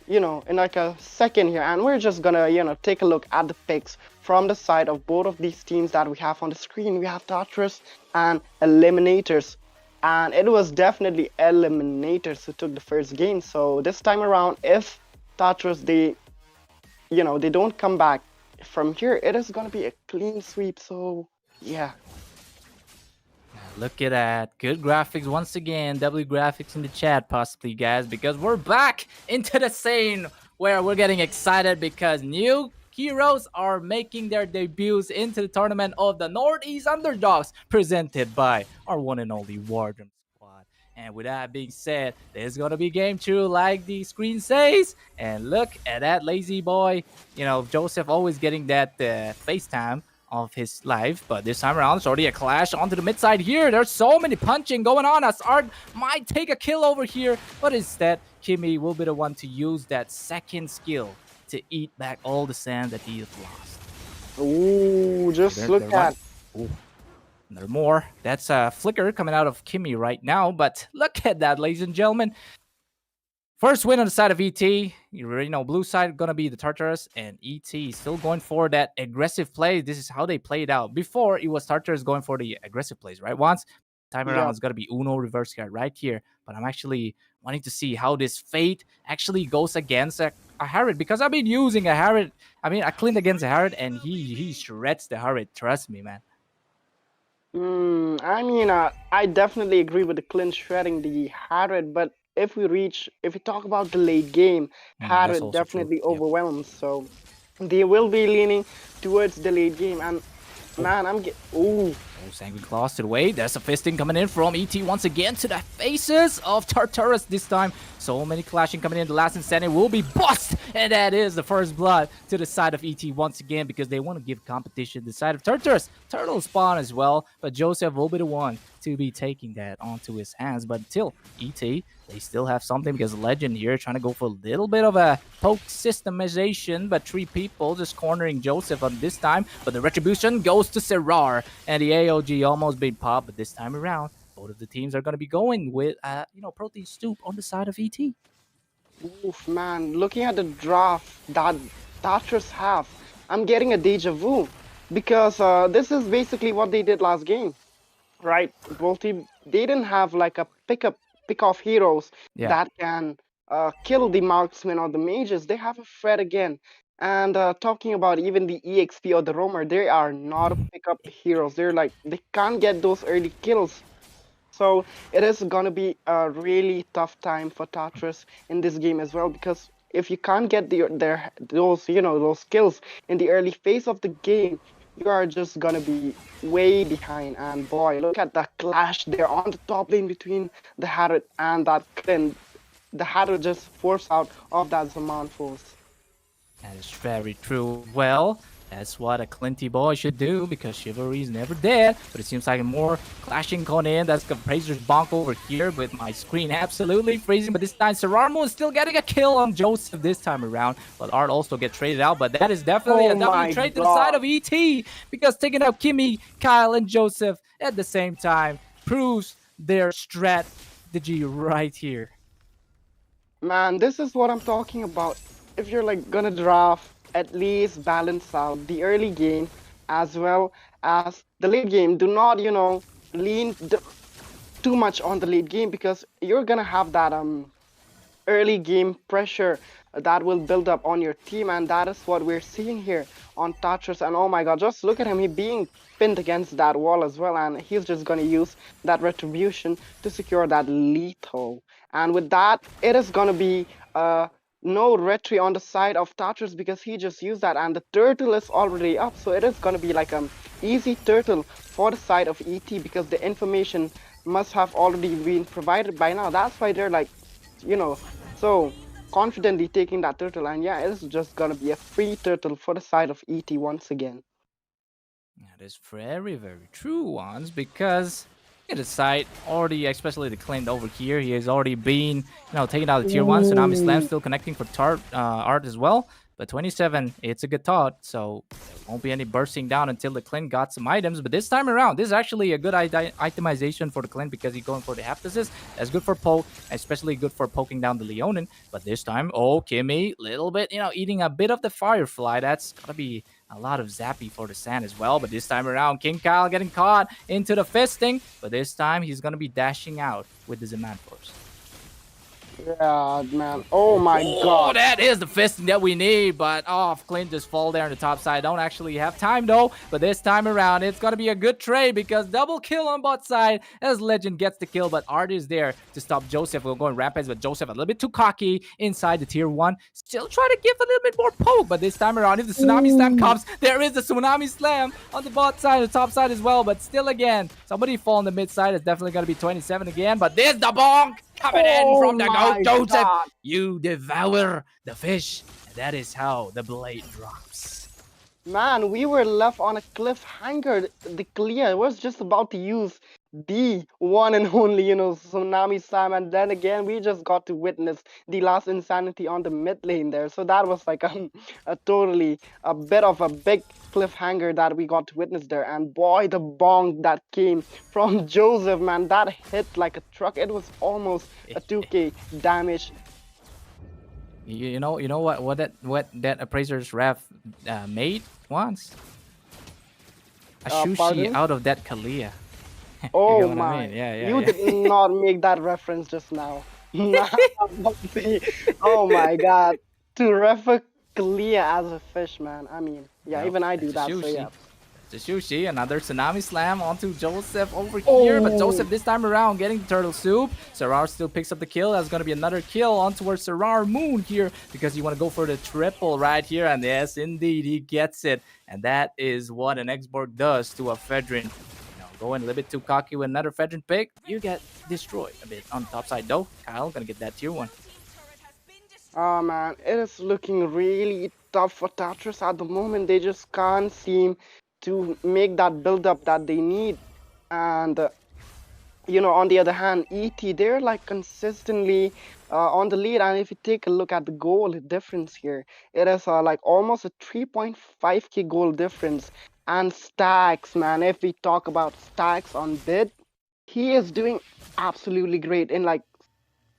in like a second here, and we're just gonna take a look at the picks from the side of both of these teams that we have on the screen. We have Tartarus and Eliminators, and it was definitely Eliminators who took the first game. So this time around, if Tartarus they don't come back from here, it is gonna be a clean sweep. So yeah. Look at that. Good graphics once again. W graphics in the chat possibly, guys, because we're back into the scene where we're getting excited because new heroes are making their debuts into the tournament of the Northeast Underdogs, presented by our one and only WarDrum squad. And with that being said, there's going to be game 2 like the screen says. And look at that lazy boy. Joseph always getting that FaceTime of his life, but this time around it's already a clash onto the mid side here. There's so many punching going on as Art might take a kill over here, but instead Kimmy will be the one to use that second skill to eat back all the sand that he has lost. Ooh, just look at... Ooh. There more. That's a flicker coming out of Kimmy right now, but look at that, ladies and gentlemen. First win on the side of ET. You already know blue side going to be the Tartarus, and ET still going for that aggressive play. This is how they played out. Before, it was Tartarus going for the aggressive plays, right? Once time around, it's going to be Uno reverse card right here. But I'm actually wanting to see how this Fate actually goes against a Harriet, because I've been using a Harriet. I Clint against a Harriet, and he shreds the Harriet. Trust me, man. I definitely agree with the Clint shredding the Harriet, but if we talk about the late game, Harriet definitely overwhelms. So they will be leaning towards the late game. And man, I'm getting... Ooh. Oh, Sanguine Claws to the way. There's a fisting coming in from ET once again to the faces of Tartarus this time. So many clashing coming in. The last insanity will be bust. And that is the first blood to the side of ET once again, because they want to give competition to the side of Tartarus. Turtle spawn as well. But Joseph will be the one to be taking that onto his hands. But until ET, they still have something, because Legend here trying to go for a little bit of a poke systemization, but 3 people just cornering Joseph on this time. But the retribution goes to Serrar, and the AOG almost being popped, but this time around, both of the teams are going to be going with, protein soup on the side of ET. Oof, man, looking at the draft that Thatchers have, I'm getting a deja vu because this is basically what they did last game, right? Both team they didn't have like a pick off heroes Yeah. that can kill the marksmen or the mages. They have a Fred again. And talking about even the EXP or the roamer, they are not a pickup heroes. They're like they can't get those early kills. So it is gonna be a really tough time for Tatris in this game as well, because if you can't get those skills in the early phase of the game, you are just gonna be way behind. And boy, look at that clash there on the top lane between the Harrod and that Clint. The Harrod just forced out of that Zaman force. That is very true. Well, that's what a Clinty boy should do, because chivalry is never dead. But it seems like more clashing going in. That's the Razor's bonk over here with my screen absolutely freezing. But this time, Sararmo is still getting a kill on Joseph this time around. But Art also gets traded out. But that is definitely a W trade to the side of ET, because taking out Kimmy, Kyle, and Joseph at the same time proves their strategy right here. Man, this is what I'm talking about. If you're like gonna draft, at least balance out the early game as well as the late game. Do not, lean too much on the late game, because you're gonna have that early game pressure that will build up on your team, and that is what we're seeing here on Tatris. And oh my god, just look at him, he being pinned against that wall as well, and he's just gonna use that retribution to secure that lethal. And with that, it is gonna be no retry on the side of Tatris, because he just used that, and the turtle is already up, so it is gonna be like easy turtle for the side of ET, because the information must have already been provided by now. That's why they're like, so confidently taking that turtle. And yeah, it's just gonna be a free turtle for the side of ET once again. That is very, very true, ones, because the side already, especially the Clint over here, he has already been, taking out the tier 1. Tsunami Slam still connecting for Art as well. But 27, it's a good thought, so there won't be any bursting down until the Clint got some items. But this time around, this is actually a good itemization for the Clint, because he's going for the half assist. That's good for poke, especially good for poking down the Leonin. But this time, Kimmy, little bit, eating a bit of the Firefly. That's gotta be a lot of zappy for the Sand as well. But this time around, King Kyle getting caught into the fisting. But this time, he's gonna be dashing out with the Zaman Force. Yeah, man. Oh my god. That is the fisting that we need. But Clint just fall there on the top side. Don't actually have time though. But this time around, it's gonna be a good trade, because double kill on bot side as Legend gets the kill. But Art is there to stop Joseph. We're going rampage, but Joseph a little bit too cocky inside the tier 1. Still trying to give a little bit more poke. But this time around, if the Tsunami Slam comes, there is the Tsunami Slam on the bot side, the top side as well. But still again, somebody fall on the mid side. It's definitely gonna be 27 again. But there's the bonk coming in from the goat, Joseph. God. You devour the fish. And that is how the blade drops. Man, we were left on a cliffhanger. The Clea was just about to use the one and only, Tsunami Slam, and then again we just got to witness the last insanity on the mid lane there. So that was like a bit of a big cliffhanger that we got to witness there. And boy, the bonk that came from Joseph, man, that hit like a truck. It was almost a 2k damage. You know what that appraiser's ref made once? A sushi Pardon? out of that Kalia. Oh You know what my! I mean? Yeah. You did not make that reference just now. Oh my god! To refer Clea as a fish, man. I mean, yeah, Nope, even I do it's a that. So sushi. yeah. It's a sushi. Another Tsunami Slam onto Joseph over here. But Oh. Joseph this time around getting the turtle soup. Sarar still picks up the kill. That's going to be another kill on towards Sarar Moon here, because you want to go for the triple right here. And yes, indeed, he gets it. And that is what an Xborg does to a Fedrin. Going a little bit too cocky with another Fedrin pick, you get destroyed a bit on the top side though. Kyle gonna get that tier 1. Oh man, it is looking really tough for Tatris at the moment. They just can't seem to make that build up that they need. And on the other hand, ET, they're like consistently on the lead. And if you take a look at the goal difference here, it is like almost a 3.5k goal difference. And stacks, man, if we talk about stacks on bid, he is doing absolutely great. In like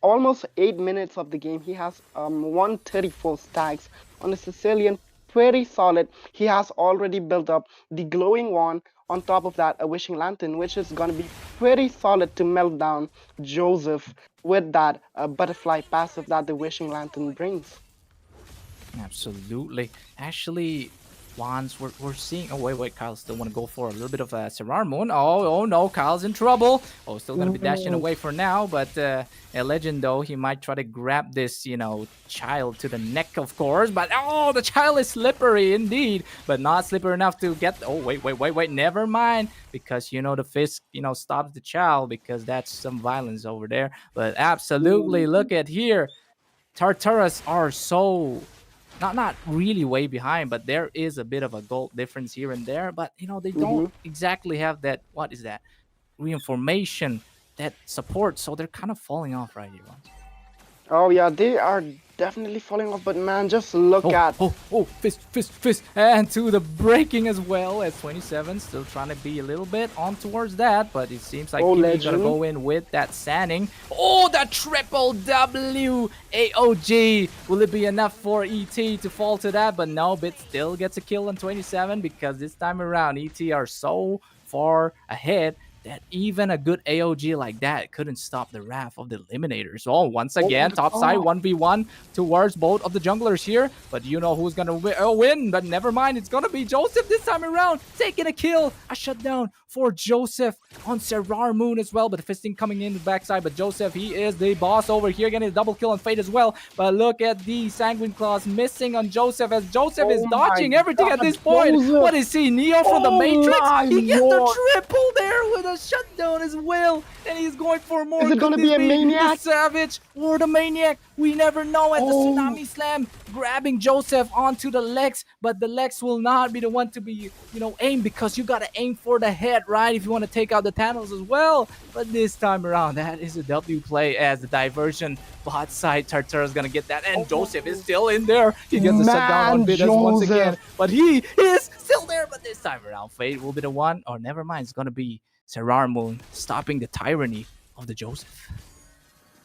almost 8 minutes of the game, he has 134 stacks on a Sicilian, pretty solid. He has already built up the glowing one. On top of that, a wishing lantern, which is gonna be pretty solid to melt down Joseph with that butterfly passive that the wishing lantern brings. Absolutely. Actually, Wands, we're seeing. Oh, wait. Kyle still want to go for a little bit of a Serrar Moon. Oh, no. Kyle's in trouble. Oh, still going to be dashing away for now. But a Legend, though, he might try to grab this, child to the neck, of course. But, oh, the child is slippery indeed. But not slippery enough to get. Oh, wait. Never mind. Because, the fist, stops the child because that's some violence over there. But absolutely, look at here. Tartarus are so not really way behind, but there is a bit of a gold difference here and there. But they don't exactly have that. What is that? Reinformation, that support. So they're kind of falling off right here. Oh yeah, they are definitely falling off. But man, just look at fist, and to the breaking as well as 27 still trying to be a little bit on towards that, but it seems like Kimmy's gonna go in with that sanding. Oh, the triple W AOG. Will it be enough for ET to fall to that? But no, Bit still gets a kill on 27 because this time around ET are so far ahead that even a good AOG like that couldn't stop the wrath of the Eliminators. Oh, once again, top side 1v1 towards both of the junglers here. But you know who's gonna win. But never mind, it's gonna be Joseph this time around, taking a kill. A shutdown for Joseph on Serrar Moon as well. But the fisting coming in the backside. But Joseph, he is the boss over here, getting a double kill on Fate as well. But look at the Sanguine Claws missing on Joseph as Joseph is dodging everything at this point. Joseph. What is he? Neo from the Matrix? He gets Lord. the triple there with a shutdown as well, and he's going for more. Is it gonna be a maniac? The Savage or the Maniac? We never know. At the Tsunami Slam, grabbing Joseph onto the legs, but the legs will not be the one to be, aimed, because you gotta aim for the head, right? If you want to take out the Thanos as well. But this time around, that is a W play as the diversion bot side. Tartara's gonna get that, and Joseph is still in there. He gets the shutdown on Bidas once again, but he is still there. But this time around, Fate will be the one, or never mind, it's gonna be Serrar Moon stopping the tyranny of the Joseph.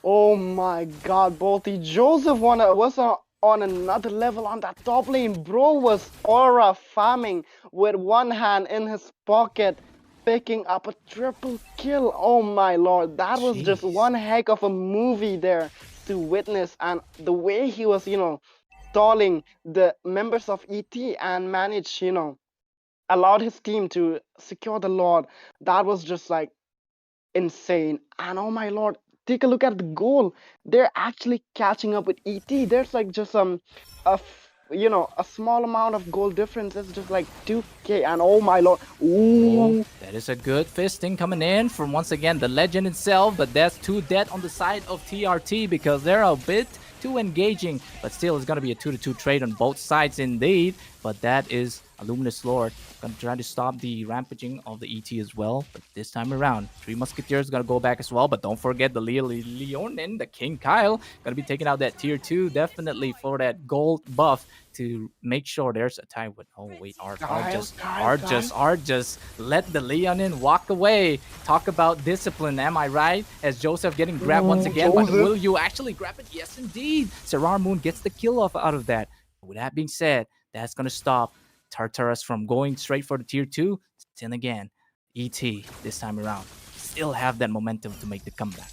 Oh my god, Bolty. Joseph was on another level on that top lane. Bro was aura farming with one hand in his pocket, picking up a triple kill. Oh my lord, that was just one heck of a movie there to witness. And the way he was, stalling the members of ET and managed, allowed his team to secure the Lord. That was just like insane. And oh my lord, take a look at the goal. They're actually catching up with ET. There's like just a small amount of goal difference. It's just like 2k, and oh my lord. Ooh. Oh, that is a good fisting coming in from, once again, the Legend itself, but that's 2 dead on the side of TRT because they're a bit too engaging, but still it's going to be a 2-2 trade on both sides indeed. But that is a Luminous Lord going to try to stop the rampaging of the ET as well. But this time around, 3 Musketeers going to go back as well. But don't forget the Leonin, the King Kyle, going to be taking out that tier 2 definitely for that gold buff to make sure there's a tie with. Oh wait, Art just let the Leonin walk away. Talk about discipline, am I right? As Joseph getting grabbed once again, but will you actually grab it? Yes indeed. Serrar Moon gets the kill off out of that. With that being said, that's going to stop Tartarus from going straight for the tier 2. Then again, ET this time around still have that momentum to make the comeback.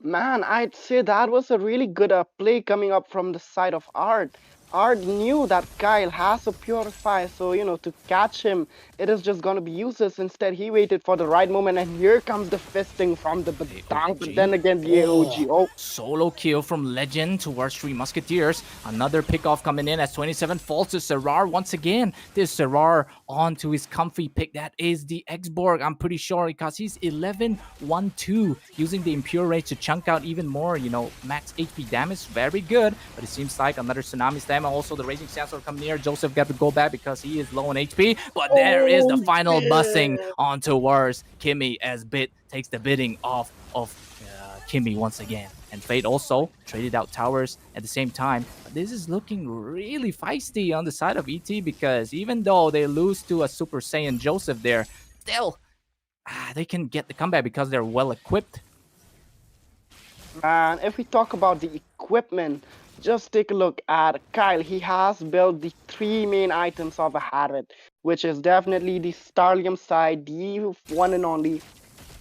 Man, I'd say that was a really good play coming up from the side of Art. Art knew that Kyle has a Purify, so, to catch him, it is just gonna be useless. Instead, he waited for the right moment, and here comes the fisting from the Badang, but then again, the AOG. Oh, solo kill from Legend towards 3 Musketeers. Another pickoff coming in as 27 falls to Serrar once again. This Serrar onto his comfy pick. That is the X-Borg, I'm pretty sure, because he's 11-1-2, using the Impure Rage to chunk out even more, max HP damage. Very good, but it seems like another Tsunami Slam. Also, the Raging Sandstorm come near. Joseph got to go back because he is low on HP. But there is the final bussing on towards Kimmy as Bit takes the bidding off of Kimmy once again. And Fate also traded out towers at the same time. But this is looking really feisty on the side of ET because even though they lose to a Super Saiyan Joseph there, still, they can get the comeback because they're well equipped. And if we talk about the equipment, just take a look at Kyle. He has built the three main items of a Harriet, which is definitely the Starlium side, the one and only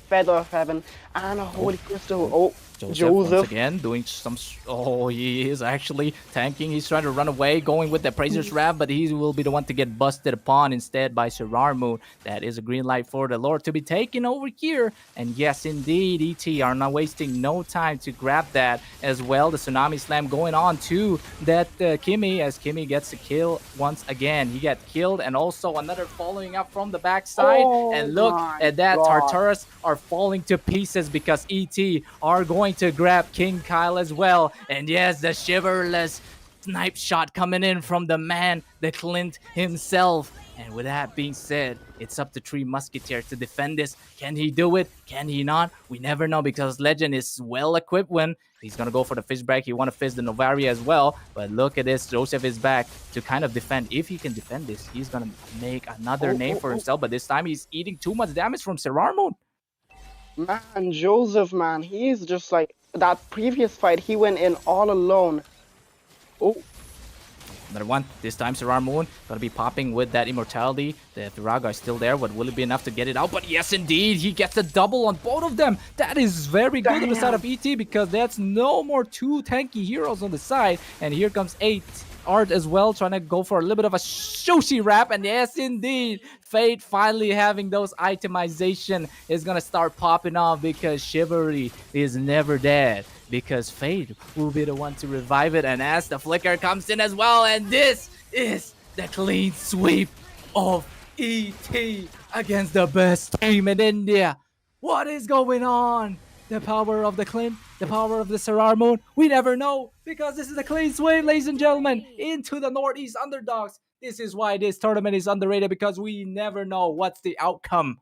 Feather of Heaven, and a Holy Crystal. Oh, Joseph once Joseph. again doing some. Oh, he is actually tanking. He's trying to run away, going with the Praisers Wrath, but he will be the one to get busted upon instead by Moon. That is a green light for the Lord to be taken over here. And yes, indeed, ET are not wasting no time to grab that as well. The Tsunami Slam going on to that Kimmy as Kimmy gets a kill once again. He got killed, and also another following up from the backside. Oh And look my at that, God. Tartarus are falling to pieces because ET are going to grab King Kyle as well. And yes, the shiverless snipe shot coming in from the man, the Clint himself. And with that being said, it's up to Three Musketeers to defend this. Can he do it? Can he not? We never know because Legend is well equipped when he's going to go for the fish break. He want to fish the Novaria as well. But look at this. Joseph is back to kind of defend. If he can defend this, he's going to make another name for himself. But this time he's eating too much damage from Moon. Man, Joseph, man, he's just like that previous fight. He went in all alone. Oh, Another one. This time, Moon gonna be popping with that immortality. The Thuraga is still there, but will it be enough to get it out? But yes, indeed, he gets a double on both of them. That is very good on the side of ET because that's no more two tanky heroes on the side. And here comes 8 Art as well, trying to go for a little bit of a sushi wrap. And yes, indeed, Fate finally having those itemization is gonna start popping off because Chivalry is never dead. Because Fate will be the one to revive it. And as the flicker comes in as well, and this is the clean sweep of ET against the best team in India. What is going on? The power of the Clint, the power of the Moon. We never know because this is a clean sweep, ladies and gentlemen, into the Northeast Underdogs. This is why this tournament is underrated because we never know what's the outcome.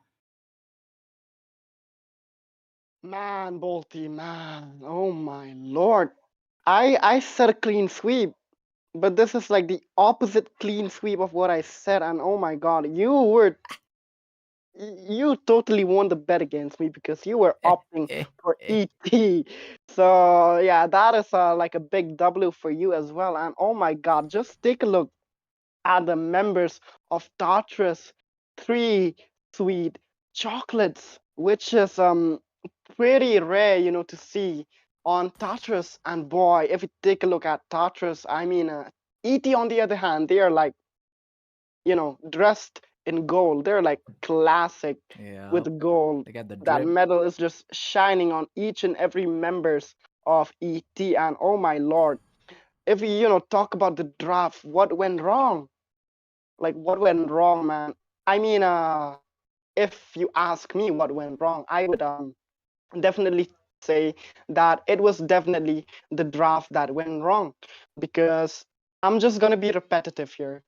man, Bolty, man. Oh my lord. I said a clean sweep, but this is like the opposite clean sweep of what I said. And oh my god, you totally won the bet against me because you were opting for ET. So yeah, that is like a big W for you as well. And oh my god, just take a look at the members of Tartarus 3 Sweet Chocolates, which is pretty rare, to see on Tartarus. And boy, if you take a look at Tartarus, I mean, ET on the other hand, they are like, dressed in gold. They're like classic with gold. They got the That drip. metal is just shining on each and every members of ET. And oh my lord, if we, talk about the draft, what went wrong? Like what went wrong, man? I mean, if you ask me what went wrong, I would definitely say that it was definitely the draft that went wrong, because I'm just gonna be repetitive here.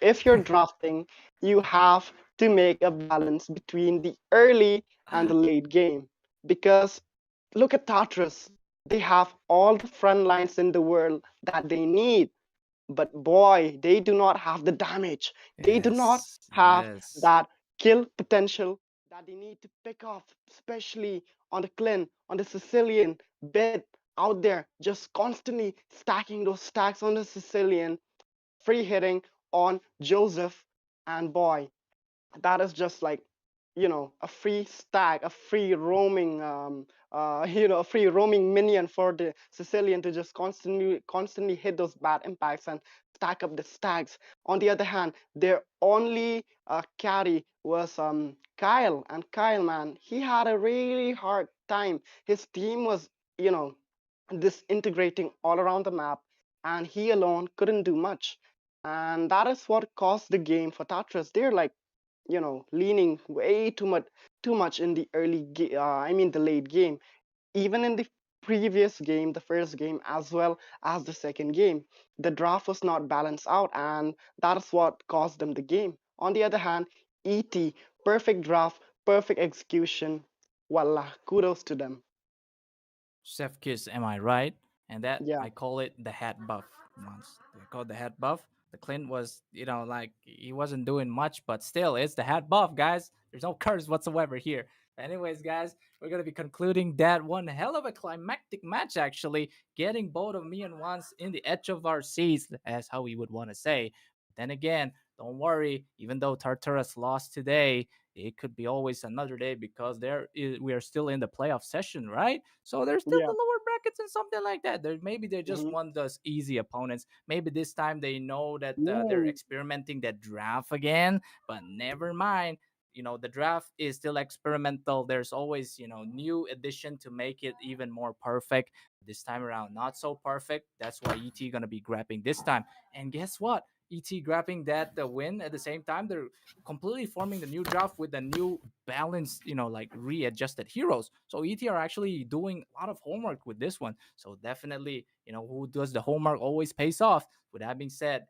If you're drafting, you have to make a balance between the early and the late game. Because look at Tartarus. They have all the front lines in the world that they need. But boy, they do not have the damage. They do not have that kill potential that they need to pick off, especially on the Clint, on the Sicilian bit out there, just constantly stacking those stacks on the Sicilian, free hitting on Joseph. And boy, that is just like, a free stack, a free roaming, a free roaming minion for the Sicilian to just constantly hit those bad impacts and stack up the stacks. On the other hand, their only carry was Kyle. And Kyle, man, he had a really hard time. His team was, disintegrating all around the map, and he alone couldn't do much. And that is what caused the game for Tartarus. They're like, leaning way too much in the the late game. Even in the previous game, the first game, as well as the second game, the draft was not balanced out, and that is what caused them the game. On the other hand, ET, perfect draft, perfect execution. Voila, kudos to them. Chef Kiss, am I right? And that Yeah. I call it the hat buff. I call it the hat buff. The Clint was, like he wasn't doing much, but still, it's the hat buff, guys. There's no curse whatsoever here. Anyways, guys, we're gonna be concluding that one hell of a climactic match, actually, getting both of me and Wans in the edge of our seats, as how we would want to say. Then again, don't worry, even though Tartarus lost today, it could be always another day because we are still in the playoff session, right? So there's still the Yeah. lower brackets and something like that. Maybe they just Hmm. want those easy opponents. Maybe this time they know that they're Yeah. experimenting that draft again, but never mind. The draft is still experimental. There's always new addition to make it even more perfect. This time around not so perfect. That's why ET gonna be grabbing this time. And guess what, ET grabbing that the win at the same time. They're completely forming the new draft with the new balanced, like readjusted heroes. So ET are actually doing a lot of homework with this one. So definitely, who does the homework always pays off. With that being said,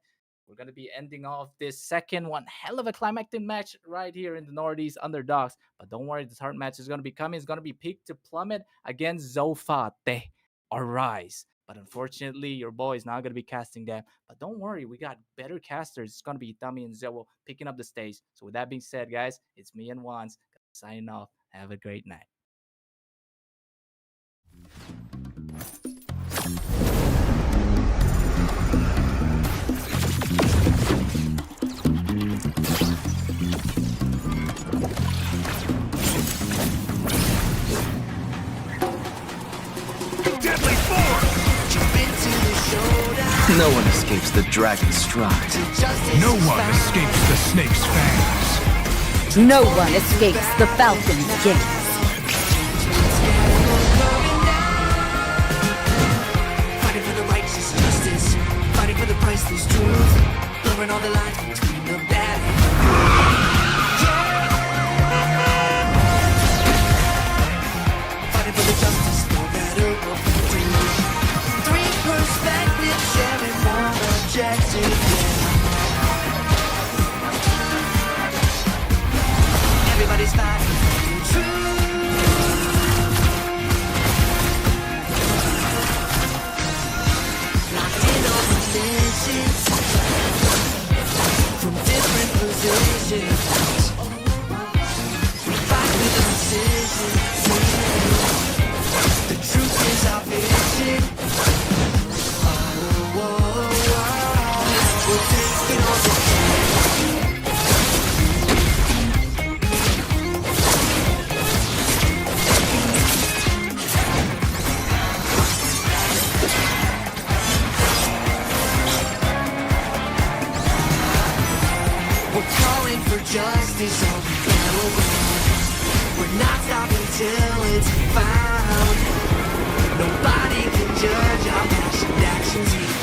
we're going to be ending off this second one. Hell of a climactic match right here in the Northeast Underdogs. But don't worry, the third match is going to be coming. It's going to be Peak to Plummet against Zofate or Rise. But unfortunately, your boy is not going to be casting them. But don't worry, we got better casters. It's going to be Itami and Zewo picking up the stage. So with that being said, guys, it's me and Wands signing off. Have a great night. Deadly form! Jump into the showdown. No one escapes the dragon's stride. Justice No is one found. escapes the snake's fangs. No one escapes the falcon's gaze. Fighting for the righteous justice, fighting for the priceless truth, blurring all the lines between the bad and the good. Fighting for the justice, no matter what we do. Three perspectives, sharing one objective. Everybody's fighting for the truth. Locked in on positions from different positions. We fight with precision. The truth is our vision. We're taking on the We're calling for justice on the battleground. We're not stopping till it's found. Nobody can judge our passionate actions here.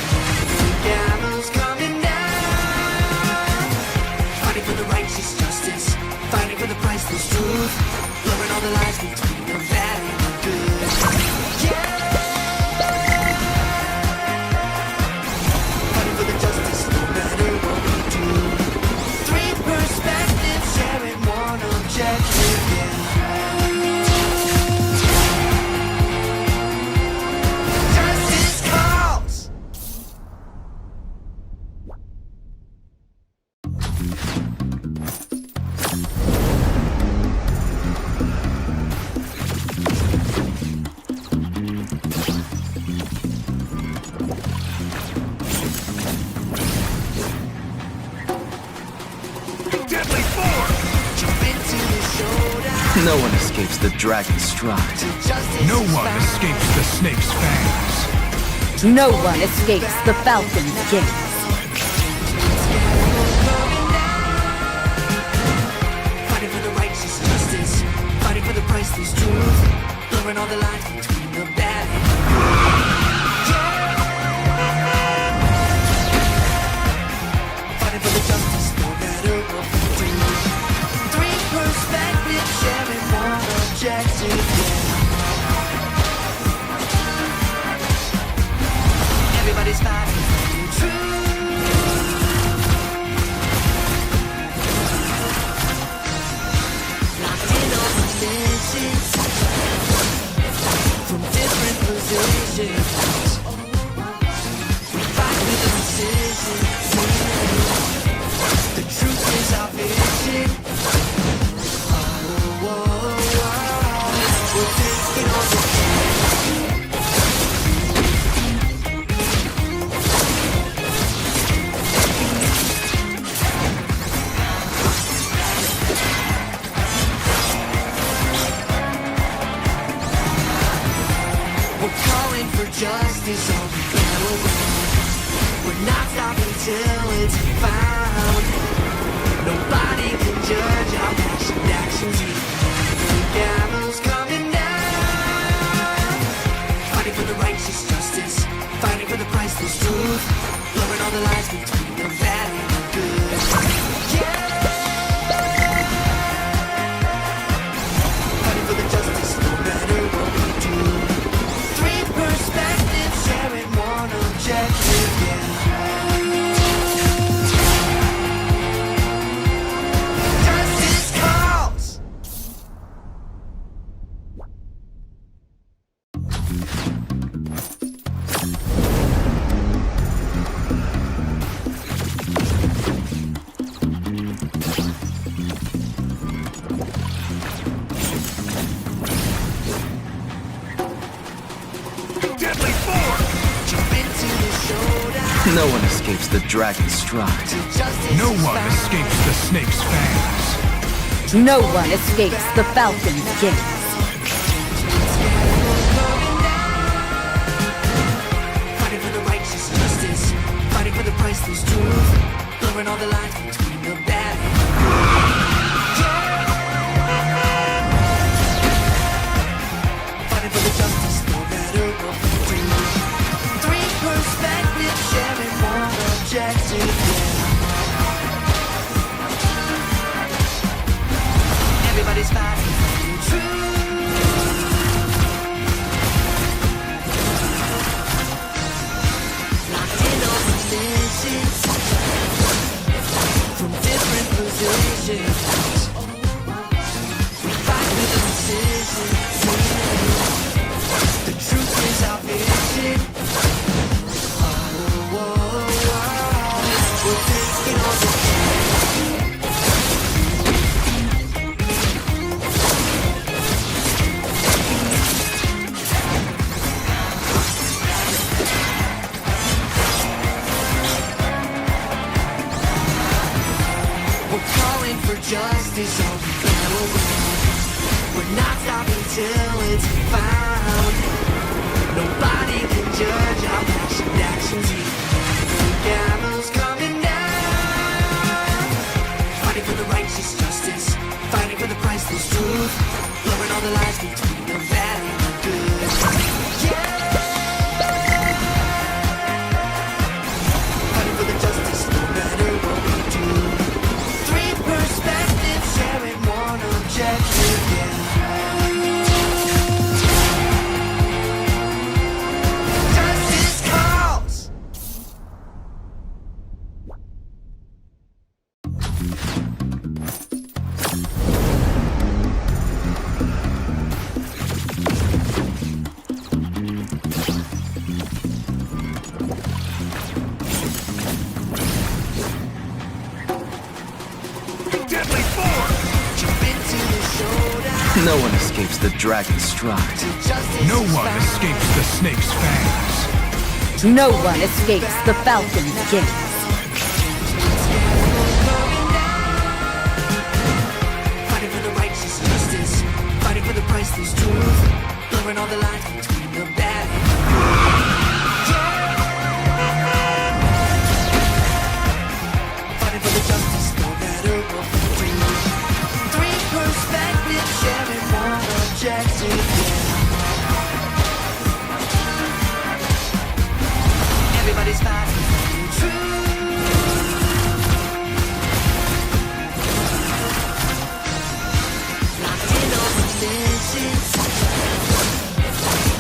The gallows coming down. Fighting for the righteous justice, fighting for the priceless truth, blurring all the lines between the bad and the good. Yeah. Fighting for the justice, no matter what we do. Three perspectives, sharing one objective, yeah. Justice calls! Deadly form! Jump into the showdown. No one escapes the dragon's stride. Justice No is one found. escapes the snake's fangs. No one escapes the falcon's gaze. Fighting for the righteous justice, fighting for the priceless truth, blurring all the lines between the bad and the good. Yeah. Fighting for the justice, no matter what we do. Three perspectives, sharing one objective, yeah. Everybody's fighting for the truth. Locked in on positions from different positions. We fight with precision. The truth is our vision. calling for justice on the battleground. We're not stopping till it's found. Nobody can judge our passionate actions. The gavel's coming down. Fighting for the righteous justice, fighting for the priceless truth, blurring all the lines between the bad and the good. Yeah. Fighting for the justice, no matter what we do. Three perspectives sharing one objective. Yeah. Justice calls. Deadly force! Jump into the showdown. No one escapes the dragon's stride. Justice No is one found. escapes the snake's fangs. No one escapes the falcon's gaze. Fighting for the righteous justice, fighting for the priceless truth, blurring all the lines between the bad and the good. Fighting for the justice, no matter what we do. Three perspectives sharing one objective. Yeah. Everybody's fighting for the truth. Locked in on missions from different positions. We fight with precision. The truth is our vision. We're taking on the We're calling for justice on the battleground. We're not stopping till it's found. Nobody can judge our passionate actions. The gavel's coming down. Fighting for the righteous justice, fighting for the priceless truth, blurring all the lines between the bad and the good. Yeah. Fighting for the justice, no matter what we do. Three perspectives sharing one objective. Yeah. Justice calls. Deadly force! Jump into the showdown. No one escapes the dragon's stride. Justice No is one found. escapes the snake's fangs. No one escapes the falcon's gaze. Fighting for the righteous justice, fighting for the priceless truth, blurring all the lines between the bad and the good. Yeah. Fighting for the justice, no matter what we do. Three perspectives sharing one objective. Yeah. Everybody's fighting for the truth. Locked in on missions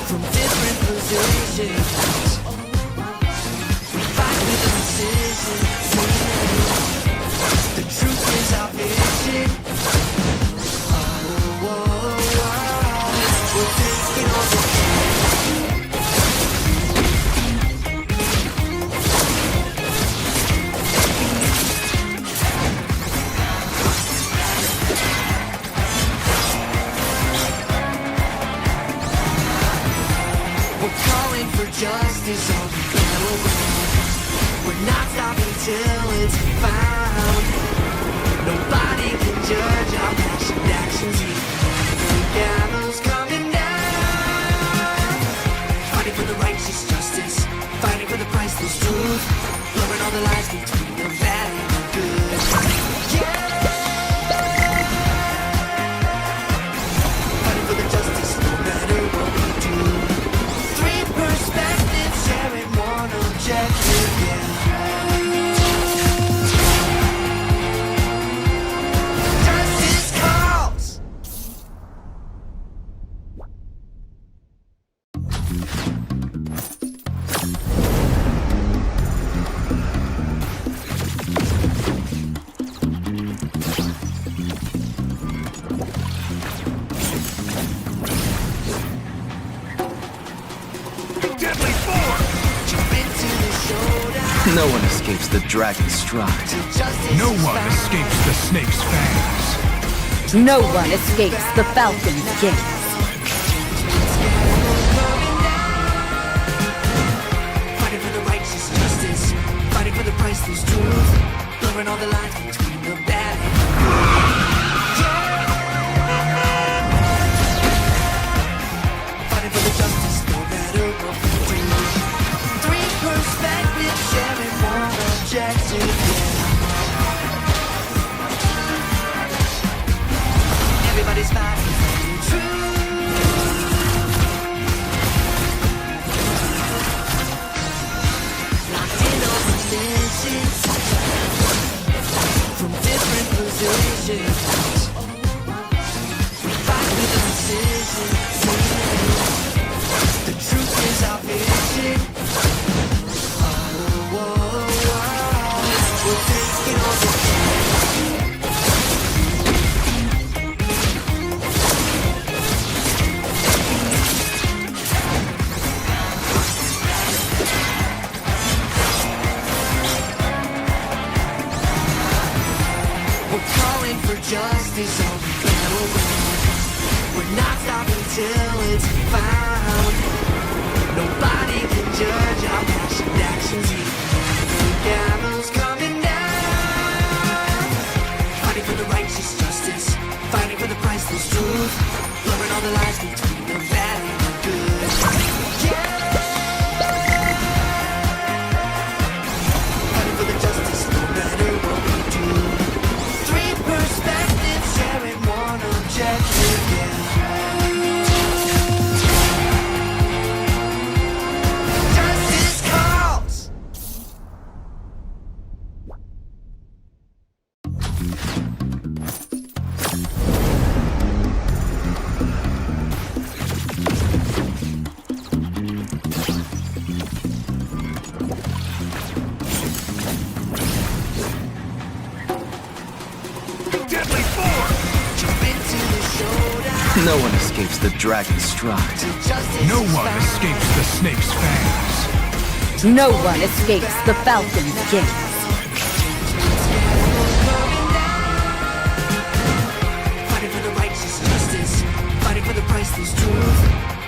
from different positions. We fight with precision. The truth is our vision. We're taking on the We're calling for justice on the battleground. We're not stopping till it's found. Nobody can judge our passionate actions. The gavel's coming down. Fighting for the righteous justice, fighting for the priceless truth, blurring all the lines between the bad and the good. Yeah! Fighting for the justice, no matter what we do. Three perspectives, sharing one objective, yeah. Justice calls! Deadly form! Jump into the showdown. No one escapes the dragon's stride. Till justice No is one found. escapes the snake's fangs. No one escapes the falcon's gaze. Fighting for the righteous justice, fighting for the priceless truth, blurring all the lines between the bad and the good. Yeah! Fighting for the justice, no matter what we do. Three perspectives, sharing one objective, yeah. Everybody's fighting for the truth. Locked in on positions from different positions. We fight with precision. The truth is our vision. Oh, oh, oh. We're taking on the We're calling for justice on the battleground. We're not stopping till it's found. Nobody can judge our passionate actions. The gallows coming down. Fighting for the righteous justice, fighting for the priceless truth, blurring all the lines between the bad and the good. Yeah! Fighting for the justice, no matter what we do. Three perspectives, sharing one objective, yeah. Justice calls! Deadly form! Jump into the showdown. No one escapes the dragon's stride. Till justice No is one found. escapes the snake's fangs. No one escapes the falcon's gaze. Fighting for the righteous justice, fighting for the priceless truth,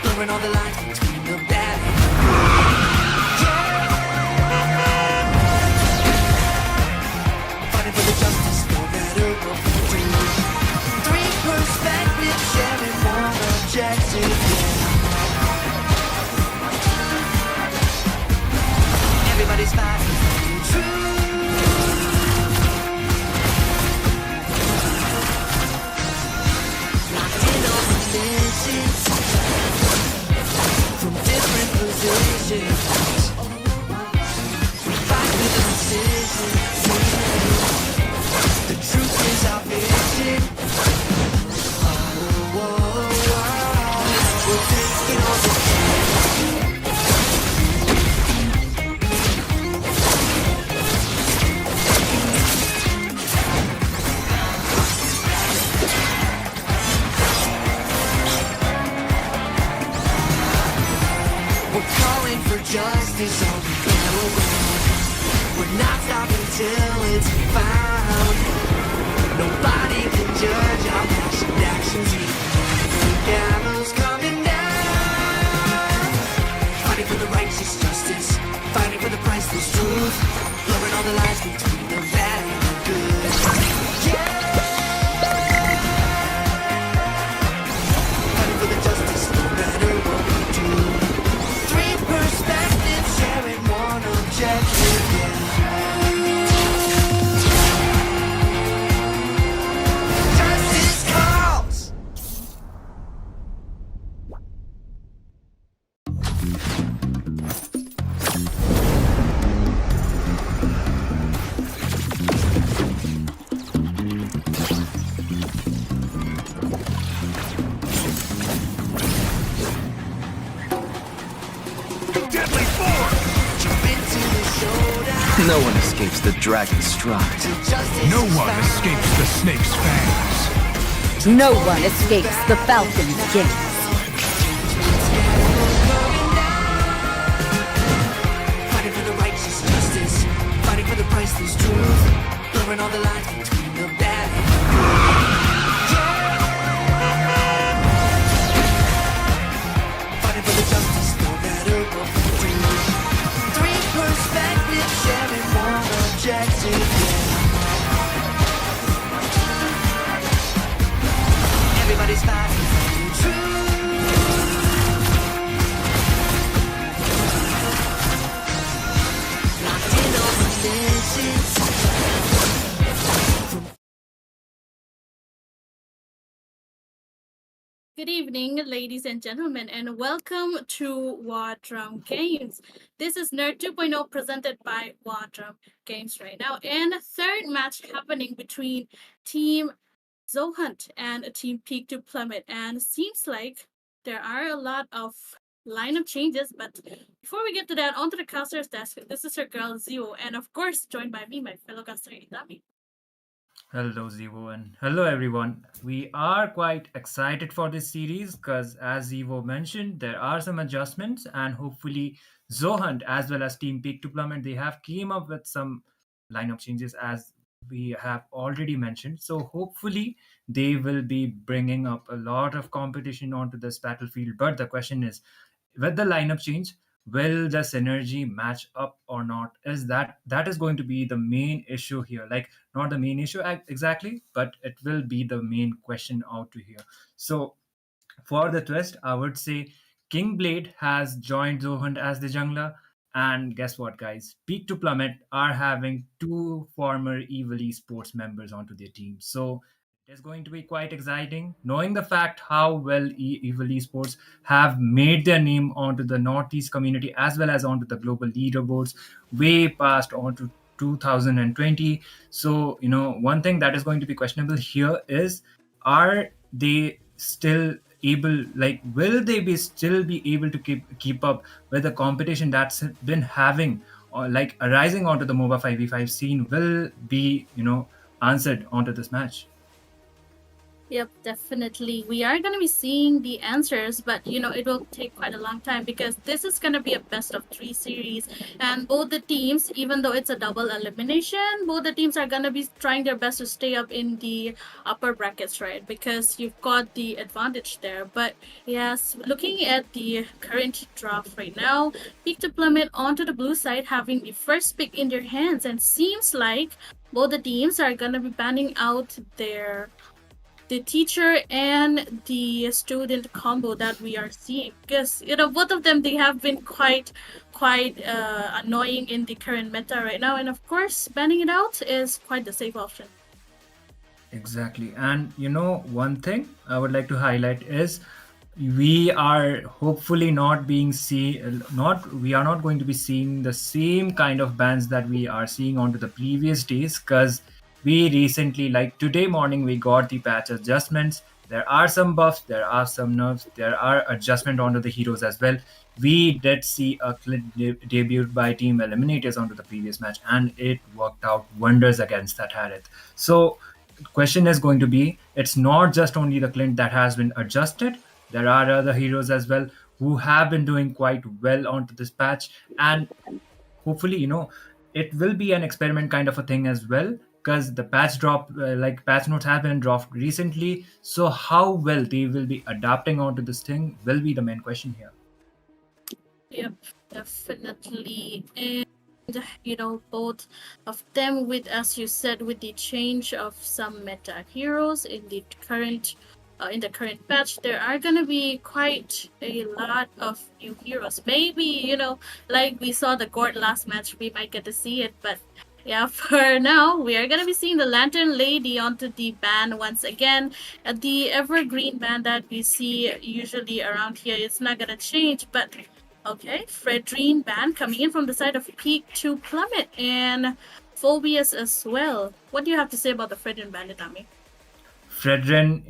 blurring all the lines between the bad and the good. Yeah! Fighting for the justice, no matter what we do. Three perspectives, sharing one objective, yeah. Everybody's fighting for the truth. Locked in on positions from different positions. We fight with precision. The truth is our vision. Oh, oh, oh. We're taking on the We're calling for justice on the battleground. We're not stopping till it's found. Nobody can judge our passionate actions. The gallows coming down. Fighting for the righteous justice, fighting for the priceless truth, blurring all the lines between the bad and the good. Yeah! Fighting for the justice, no matter what we do. Three deadly form! Jump into the showdown. No one escapes the dragon's stride. Till justice No is one found. escapes the snake's fangs. No one escapes the falcon's gaze. Fighting for the righteous justice, fighting for the priceless truth, blurring all the lines between the bad and the good. Fighting for the justice, no matter what we do. Three perspectives sharing one objective. Everybody's fighting for the truth. Locked in over legends. Good evening, ladies and gentlemen, and welcome to WarDrum Games. This is Nerd 2.0 presented by WarDrum Games right now, and a third match happening between Team Zohunt and Team Peak to Plummet. And seems like there are a lot of lineup changes, but before we get to that, onto the caster's desk. This is your girl Zio, and of course, joined by me, my fellow caster Itami. Hello, Zevo, and hello, everyone. We are quite excited for this series because, as Zevo mentioned, there are some adjustments, and hopefully, Zohunt as well as Team Peak to Plummet, they have came up with some lineup changes as we have already mentioned. So, hopefully, they will be bringing up a lot of competition onto this battlefield. But the question is, with the lineup change, will the synergy match up or not? That is going to be the main issue here. Like, not the main issue exactly, but it will be the main question out to here. So for the twist, I would say King Blade has joined Zohunt as the jungler. And guess what, guys? Peak to Plummet are having two former Evil Esports members onto their team. So it is going to be quite exciting, knowing the fact how well Evil Esports have made their name onto the Northeast community as well as onto the global leaderboards, way past onto 2020. So, one thing that is going to be questionable here is, are they still able, like, will they be still be able to keep up with the competition that's been having or like arising onto the MOBA 5v5 scene will be answered onto this match? Yep, definitely. We are going to be seeing the answers, but it will take quite a long time because this is going to be a best of 3 series. And both the teams, even though it's a double elimination, both the teams are going to be trying their best to stay up in the upper brackets, right? Because you've got the advantage there. But yes, looking at the current draft right now, Peak to Plummet onto the blue side having the first pick in their hands. And seems like both the teams are going to be banning out the teacher and the student combo that we are seeing, because both of them, they have been quite annoying in the current meta right now, and of course banning it out is quite the safe option. Exactly. And one thing I would like to highlight is we are hopefully not going to be seeing the same kind of bans that we are seeing onto the previous days, because we recently, like today morning, we got the patch adjustments. There are some buffs, there are some nerfs, there are adjustment onto the heroes as well. We did see a Clint debut by Team Eliminators onto the previous match, and it worked out wonders against that Harith. So the question is going to be, it's not just only the Clint that has been adjusted. There are other heroes as well who have been doing quite well onto this patch, and hopefully, it will be an experiment kind of a thing as well, because the patch notes have been dropped recently. So how well they will be adapting onto this thing will be the main question here. Yep, definitely. And both of them, with, as you said, with the change of some meta heroes in the current patch, there are gonna be quite a lot of new heroes. Maybe like we saw the Gort last match, we might get to see it, but yeah, for now, we are going to be seeing the Lantern Lady onto the ban once again. The evergreen ban that we see usually around here, it's not going to change. But, okay, Fredrine ban coming in from the side of Peak to Plummet, and Phobius as well. What do you have to say about the Fredrine ban, Itami? Fredrin,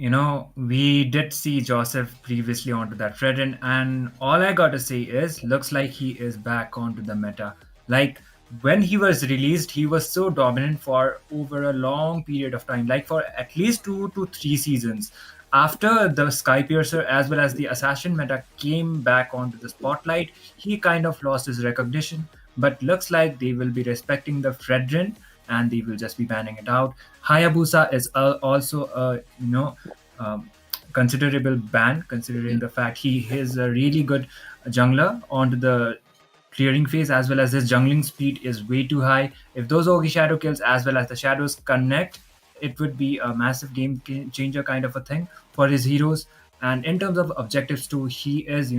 we did see Joseph previously onto that Fredrin, and all I gotta say is, looks like he is back onto the meta. Like when he was released, he was so dominant for over a long period of time, like for at least 2 to 3 seasons. After the Skypiercer as well as the Assassin meta came back onto the spotlight, he kind of lost his recognition. But looks like they will be respecting the Fredrin and they will just be banning it out. Hayabusa is also a um, considerable ban, considering the fact he is a really good jungler onto the clearing phase, as well as his jungling speed is way too high. If those Ogi shadow kills as well as the shadows connect, it would be a massive game changer kind of a thing for his heroes. And in terms of objectives too, he is,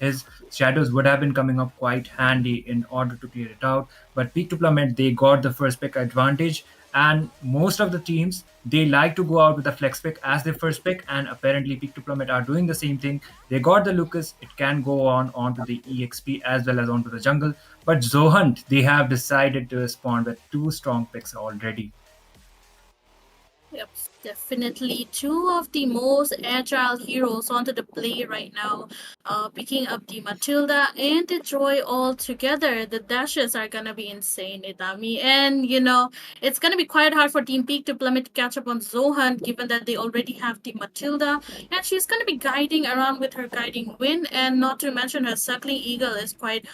his shadows would have been coming up quite handy in order to clear it out. But Peak to Plummet, they got the first pick advantage, and most of the teams, they like to go out with a flex pick as their first pick, and apparently Peak to Plummet are doing the same thing. They got the Lucas, it can go on onto the EXP as well as onto the jungle. But Zohunt, they have decided to respond with 2 strong picks already. Yep, definitely two of the most agile heroes onto the play right now. Picking up the Matilda and the Joy all together. The dashes are gonna be insane, Itami. And it's gonna be quite hard for Team Peak to Plummet to catch up on Zohan, given that they already have the Matilda. And she's gonna be guiding around with her guiding wind, and not to mention her suckling eagle is quite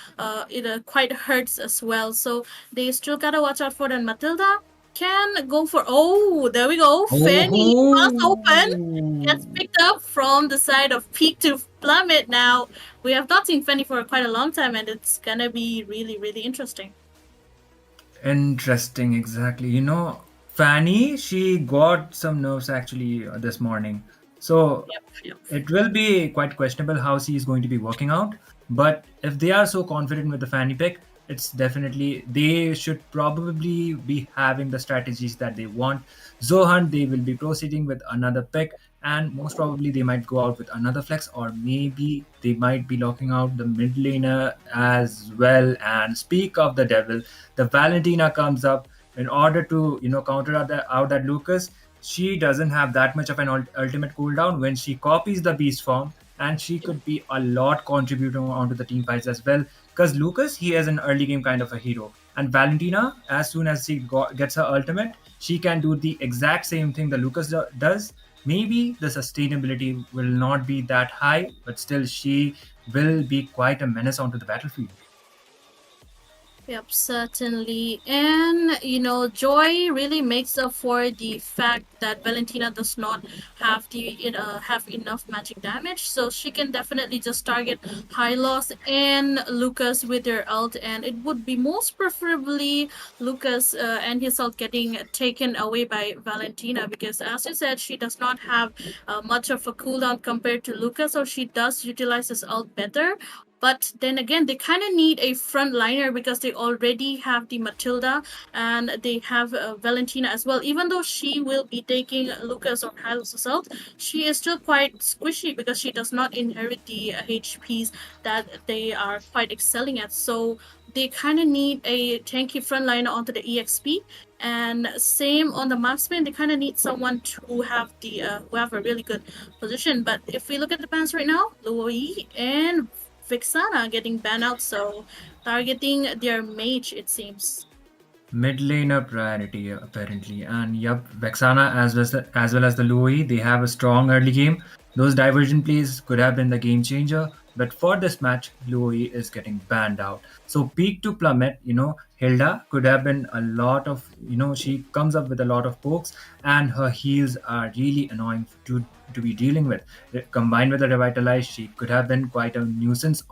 hurts as well. So they still gotta watch out for the Matilda. Can go for there we go. Fanny pass open gets picked up from the side of Peak to Plummet. Now we have not seen Fanny for quite a long time, and it's gonna be really, really interesting. Interesting, exactly. Fanny, she got some nerves actually this morning. So Yep. it will be quite questionable how she is going to be working out. But if they are so confident with the Fanny pick, it's definitely, they should probably be having the strategies that they want. Zohan, they will be proceeding with another pick, and most probably they might go out with another flex, or maybe they might be locking out the mid laner as well. And speak of the devil, the Valentina comes up in order to counter out that Lucas. She doesn't have that much of an ultimate cooldown when she copies the beast form, and she could be a lot contributing onto the team fights as well. Because Lucas, he is an early game kind of a hero, and Valentina, as soon as she gets her ultimate, she can do the exact same thing the Lucas does. Maybe the sustainability will not be that high, but still she will be quite a menace onto the battlefield. Yep, certainly. And Joy really makes up for the fact that Valentina does not have enough magic damage, so she can definitely just target Hylos and Lucas with their ult, and it would be most preferably Lucas and his ult getting taken away by Valentina, because as you said, she does not have much of a cooldown compared to Lucas, so she does utilize his ult better. But then again, they kind of need a frontliner because they already have the Matilda and they have Valentina as well. Even though she will be taking Lucas or Hylos assault, she is still quite squishy because she does not inherit the HPs that they are quite excelling at. So they kind of need a tanky frontliner onto the EXP. And same on the marksman, they kind of need someone to have who have a really good position. But if we look at the bans right now, Louis and Vixana getting banned out, so targeting their mage, it seems. Mid laner priority apparently, and yep, Vexana as well as the Louis, they have a strong early game. Those divergent plays could have been the game changer, but for this match, Louis is getting banned out. So Peak to Plummet, Hilda could have been a lot of, she comes up with a lot of pokes, and her heals are really annoying to be dealing with. Combined with the Revitalize, she could have been quite a nuisance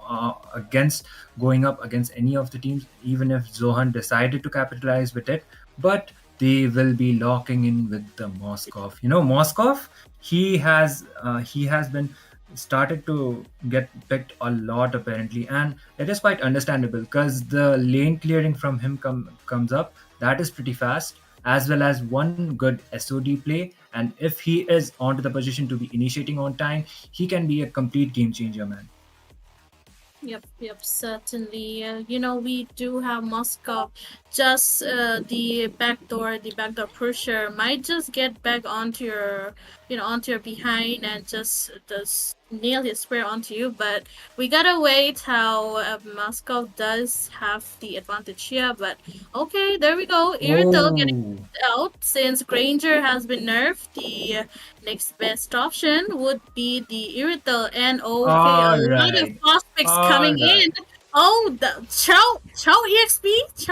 against going up against any of the teams, even if Zohan decided to capitalize with it. But they will be locking in with the Moskov. Moskov, he has been started to get picked a lot apparently, and it is quite understandable because the lane clearing from him comes up, that is pretty fast, as well as one good SOD play, and if he is onto the position to be initiating on time, he can be a complete game changer, man. Yep, certainly. We do have Moscow. Just the backdoor pusher might just get back onto your behind and just nail his spear onto you. But we gotta wait how Moscow does have the advantage here. But okay, there we go. Irrital getting Oh, out since Granger has been nerfed. The next best option would be the Irrital, and okay, a all lot of right, prospects all coming right. in. Oh, the Chow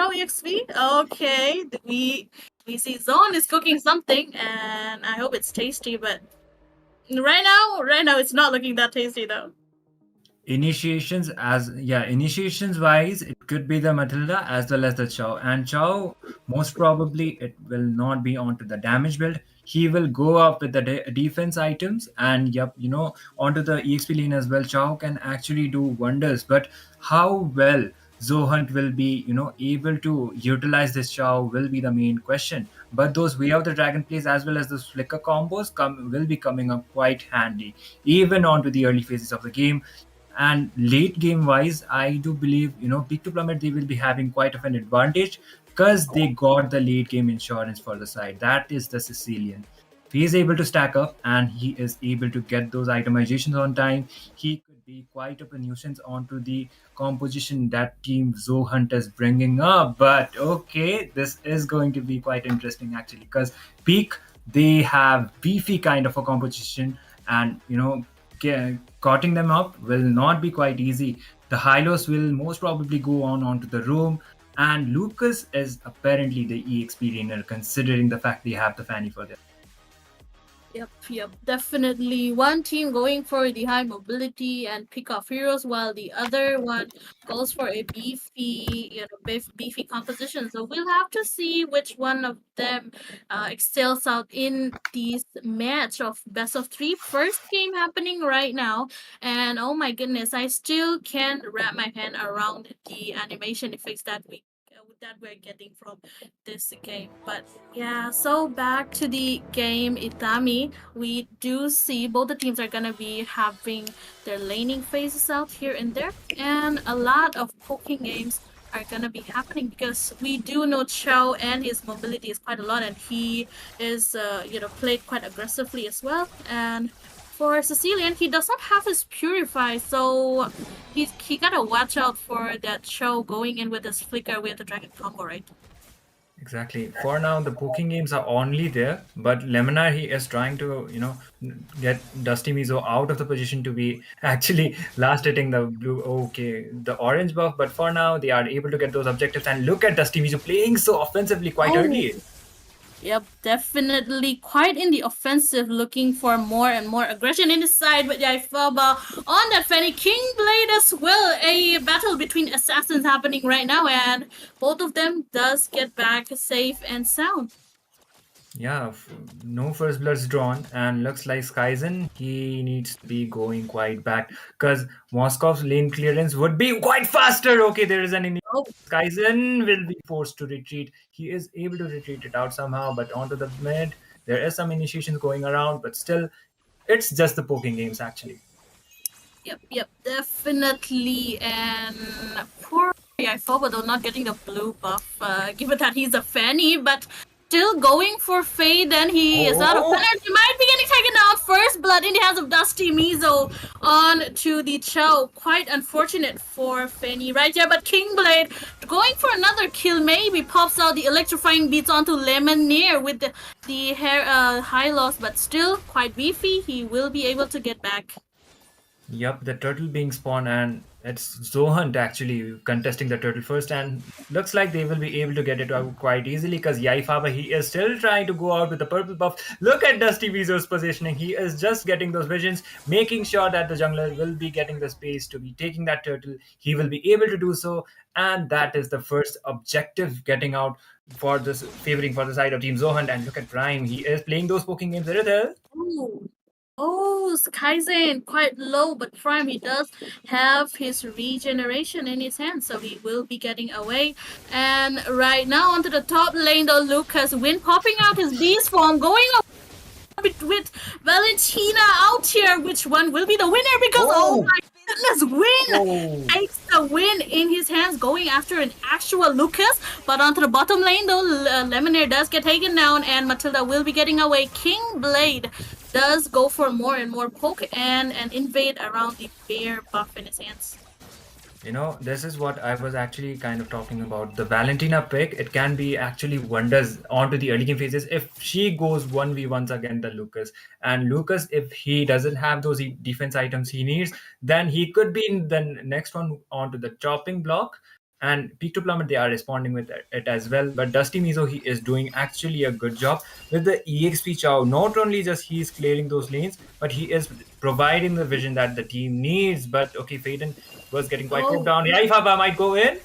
EXP. Okay, we see Zone is cooking something, and I hope it's tasty. But right now, it's not looking that tasty though. Initiations wise, it could be the Matilda as well as the Chow. And Chow, most probably, it will not be onto the damage build. He will go up with the defense items, and yep, onto the EXP lane as well. Chow can actually do wonders, but how well Zohunt will be, able to utilize this Chow will be the main question. But those Way of the Dragon plays as well as those flicker combos will be coming up quite handy, even onto the early phases of the game. And late game wise, I do believe, Peak to Plummet, they will be having quite of an advantage because they got the late game insurance for the side. That is the Sicilian. He is able to stack up and he is able to get those itemizations on time. He could be quite of a nuisance onto the composition that Team Zohunt is bringing up. But okay, this is going to be quite interesting actually, because Peak, they have beefy kind of a composition, and cutting them up will not be quite easy. The Hylos will most probably go onto the room, and Lucas is apparently the EXP laner, considering the fact they have the Fanny for them. Yep, definitely. One team going for the high mobility and pick off heroes, while the other one goes for a beefy composition. So we'll have to see which one of them excels out in this match of best of three. First game happening right now, and oh my goodness, I still can't wrap my hand around the animation effects that we're getting from this game. But yeah, so back to the game Itami, we do see both the teams are gonna be having their laning phases out here and there, and a lot of poking games are gonna be happening because we do know Chow and his mobility is quite a lot, and he is played quite aggressively as well. And for Sicilian, he does not have his Purify, so he gotta watch out for that Chow going in with his Flicker with the Dragon combo, right? Exactly. For now, the poking games are only there, but Leminar, he is trying to, get Dusty Mizo out of the position to be actually last hitting the the orange buff. But for now, they are able to get those objectives. And look at Dusty Mizo playing so offensively quite early. Yep, definitely quite in the offensive, looking for more and more aggression in his side. But Yaifaba on that Fanny King Blade as well. A battle between assassins happening right now, and both of them does get back safe and sound. Yeah, no first bloods drawn, and looks like Skyzen, he needs to be going quite back because Moscow's lane clearance would be quite faster. Okay, there is an Skyzen will be forced to retreat. He is able to retreat it out somehow, but onto the mid, there is some initiations going around, but still, it's just the poking games actually. Yep, definitely. And poor Yaifaba though not getting the blue buff, given that he's a Fanny, but still going for Fade, and he is out of energy. Might be getting taken out. First blood in the hands of Dusty Mizo on to the Chow. Quite unfortunate for Fanny right here, but Kingblade going for another kill. Maybe pops out the electrifying beats onto Lemonnier with the hair high loss, but still quite beefy. He will be able to get back. Yep, the turtle being spawned, and it's Zohunt actually contesting the turtle first, and looks like they will be able to get it out quite easily because Yaifaba, he is still trying to go out with the purple buff. Look at Dusty Vizo's positioning. He is just getting those visions, making sure that the jungler will be getting the space to be taking that turtle. He will be able to do so, and that is the first objective getting out for this, favoring for the side of Team Zohunt. And look at Prime. He is playing those poking games very well. Oh, Kaizen quite low, but Prime, he does have his regeneration in his hand, so he will be getting away. And right now onto the top lane though, Lucas Wind popping out his beast form, going up with Valentina out here. Which one will be the winner? Because oh my goodness, Win takes the win in his hands, going after an actual Lucas. But onto the bottom lane, though, Lemonade does get taken down, and Matilda will be getting away. King Blade does go for more and more poke and an invade around the bear buff in his hands. You know, this is what I was actually kind of talking about. The Valentina pick, it can be actually wonders onto the early game phases if she goes 1v1s against the Lucas. And Lucas, if he doesn't have those defense items he needs, then he could be in the next one onto the chopping block. And Peak to Plummet, they are responding with it as well. But Dusty Mizo, he is doing actually a good job with the EXP Chow. Not only just he's clearing those lanes, but he is providing the vision that the team needs. But okay, Faden was getting quite poked down. Yaifaba might go in.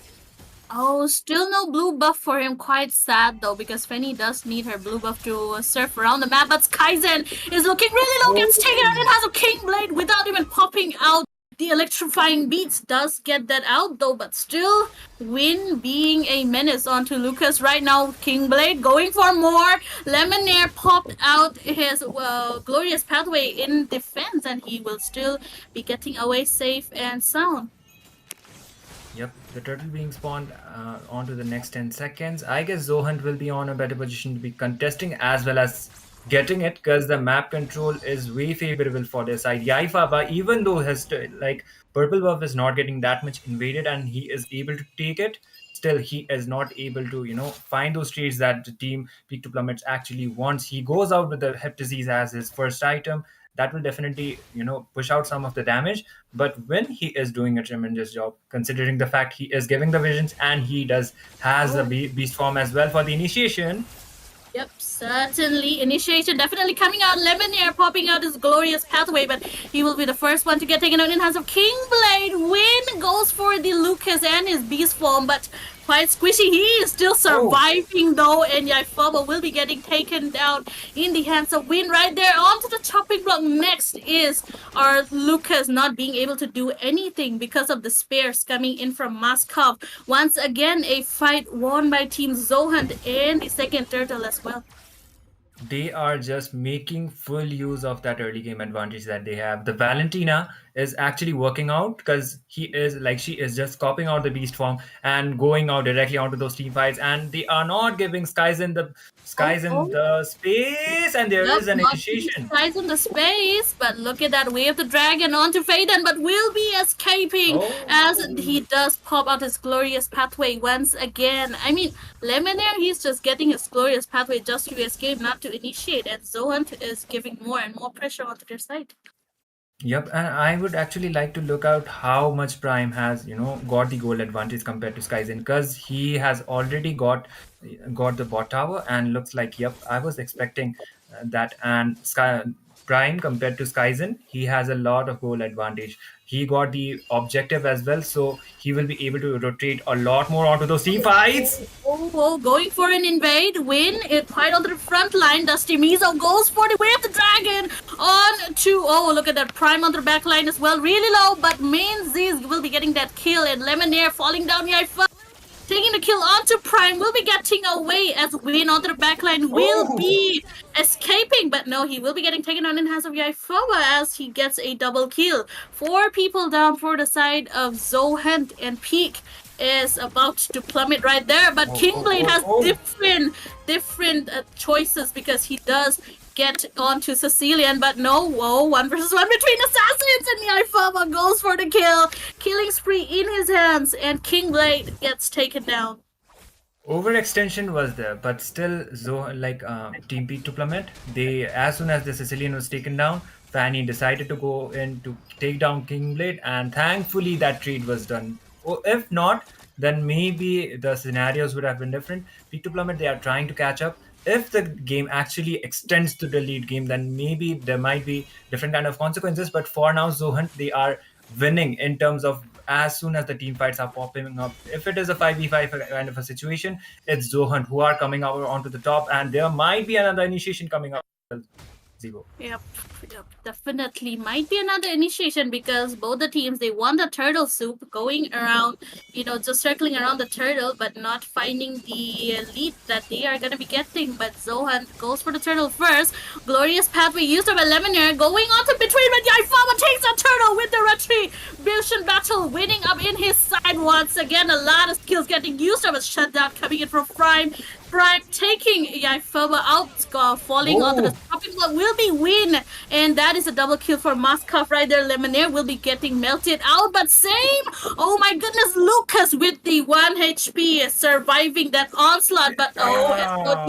Oh, still no blue buff for him. Quite sad though, because Fenny does need her blue buff to surf around the map. But Skyzen is looking really low, gets taken out and has a King Blade without even popping out. The electrifying beats does get that out though, but still Win being a menace onto Lucas right now. King Blade going for more. Lemonade popped out his glorious pathway in defense, and he will still be getting away safe and sound. Yep, the turtle being spawned onto the next 10 seconds. I guess Zohunt will be on a better position to be contesting as well as getting it, because the map control is way favorable for their side. Yaifaba, even though his purple buff is not getting that much invaded and he is able to take it, still he is not able to, find those trades that the team Peak to Plummets actually wants. He goes out with the Hep Disease as his first item. That will definitely, push out some of the damage. But when he is doing a tremendous job, considering the fact he is giving the visions and he has a beast form as well for the initiation. Yep, certainly. Initiation definitely coming out. Lemonade popping out his glorious pathway, but he will be the first one to get taken out in hands of King Blade. Win goes for the Lucas and his beast form, but quite squishy. He is still surviving though, and Yaifaba will be getting taken down in the hands of Win right there. Onto the chopping block. Next is our Lucas not being able to do anything because of the spares coming in from Moskov. Once again, a fight won by Team Zohunt and the second turtle as well. They are just making full use of that early game advantage that they have. The Valentina is actually working out because she is just copying out the beast form and going out directly onto those team fights, and they are not giving Skies in the space, and there is an initiation. Skies in the space, but look at that wave the dragon onto Faden, but will be escaping as he does pop out his glorious pathway once again. I mean, Lemonade, he's just getting his glorious pathway just to escape, not to initiate, and Zohunt is giving more and more pressure onto their side. Yep, and I would actually like to look out how much Prime has, got the goal advantage compared to Skyzen, because he has already got the bot tower, and looks like, yep, I was expecting that. And Prime compared to Skyzen, he has a lot of goal advantage. He got the objective as well, so he will be able to rotate a lot more onto those team fights. Going for an invade. Win it right onto the front line. Dusty Mizo goes for the way of the dragon on to, look at that Prime on the back line as well. Really low, but Main Ziz will be getting that kill, and Lemonade falling down here. Taking the kill onto Prime, will be getting away as Win onto the backline will be escaping, but no, he will be getting taken on in hands of Yaifaba as he gets a double kill. 4 people down for the side of Zohunt, and Peak is about to plummet right there, but King Blade has different choices because he does get onto Sicilian, but no, 1 versus 1 between assassins, and Yaifaba goes for the kill. Killing spree in his hands, and King Blade gets taken down. Overextension was there, but still, Team Peak to Plummet, as soon as the Sicilian was taken down, Fanny decided to go in to take down King Blade, and thankfully that trade was done. If not, then maybe the scenarios would have been different. Peak to Plummet, they are trying to catch up. If the game actually extends to the lead game, then maybe there might be different kind of consequences. But for now, Zohunt, they are winning in terms of as soon as the team fights are popping up. If it is a 5v5 kind of a situation, it's Zohunt who are coming out onto the top, and there might be another initiation coming up. Zero. Yep, yep, definitely might be another initiation because both the teams they want the turtle soup going around, just circling around the turtle, but not finding the lead that they are gonna be getting. But Zohan goes for the turtle first. Glorious pathway used by Lemonair going on to between, but Yaifama takes the turtle with the retreat. Bilshan battle winning up in his side once again. A lot of skills getting used up. A shutdown coming in from Prime. Prime taking Yaifama out, falling onto the stopping block will be win, and that is a double kill for Moskov right there. Lemonair will be getting melted out, but same. Oh my goodness, Lucas with the 1 HP surviving that onslaught, but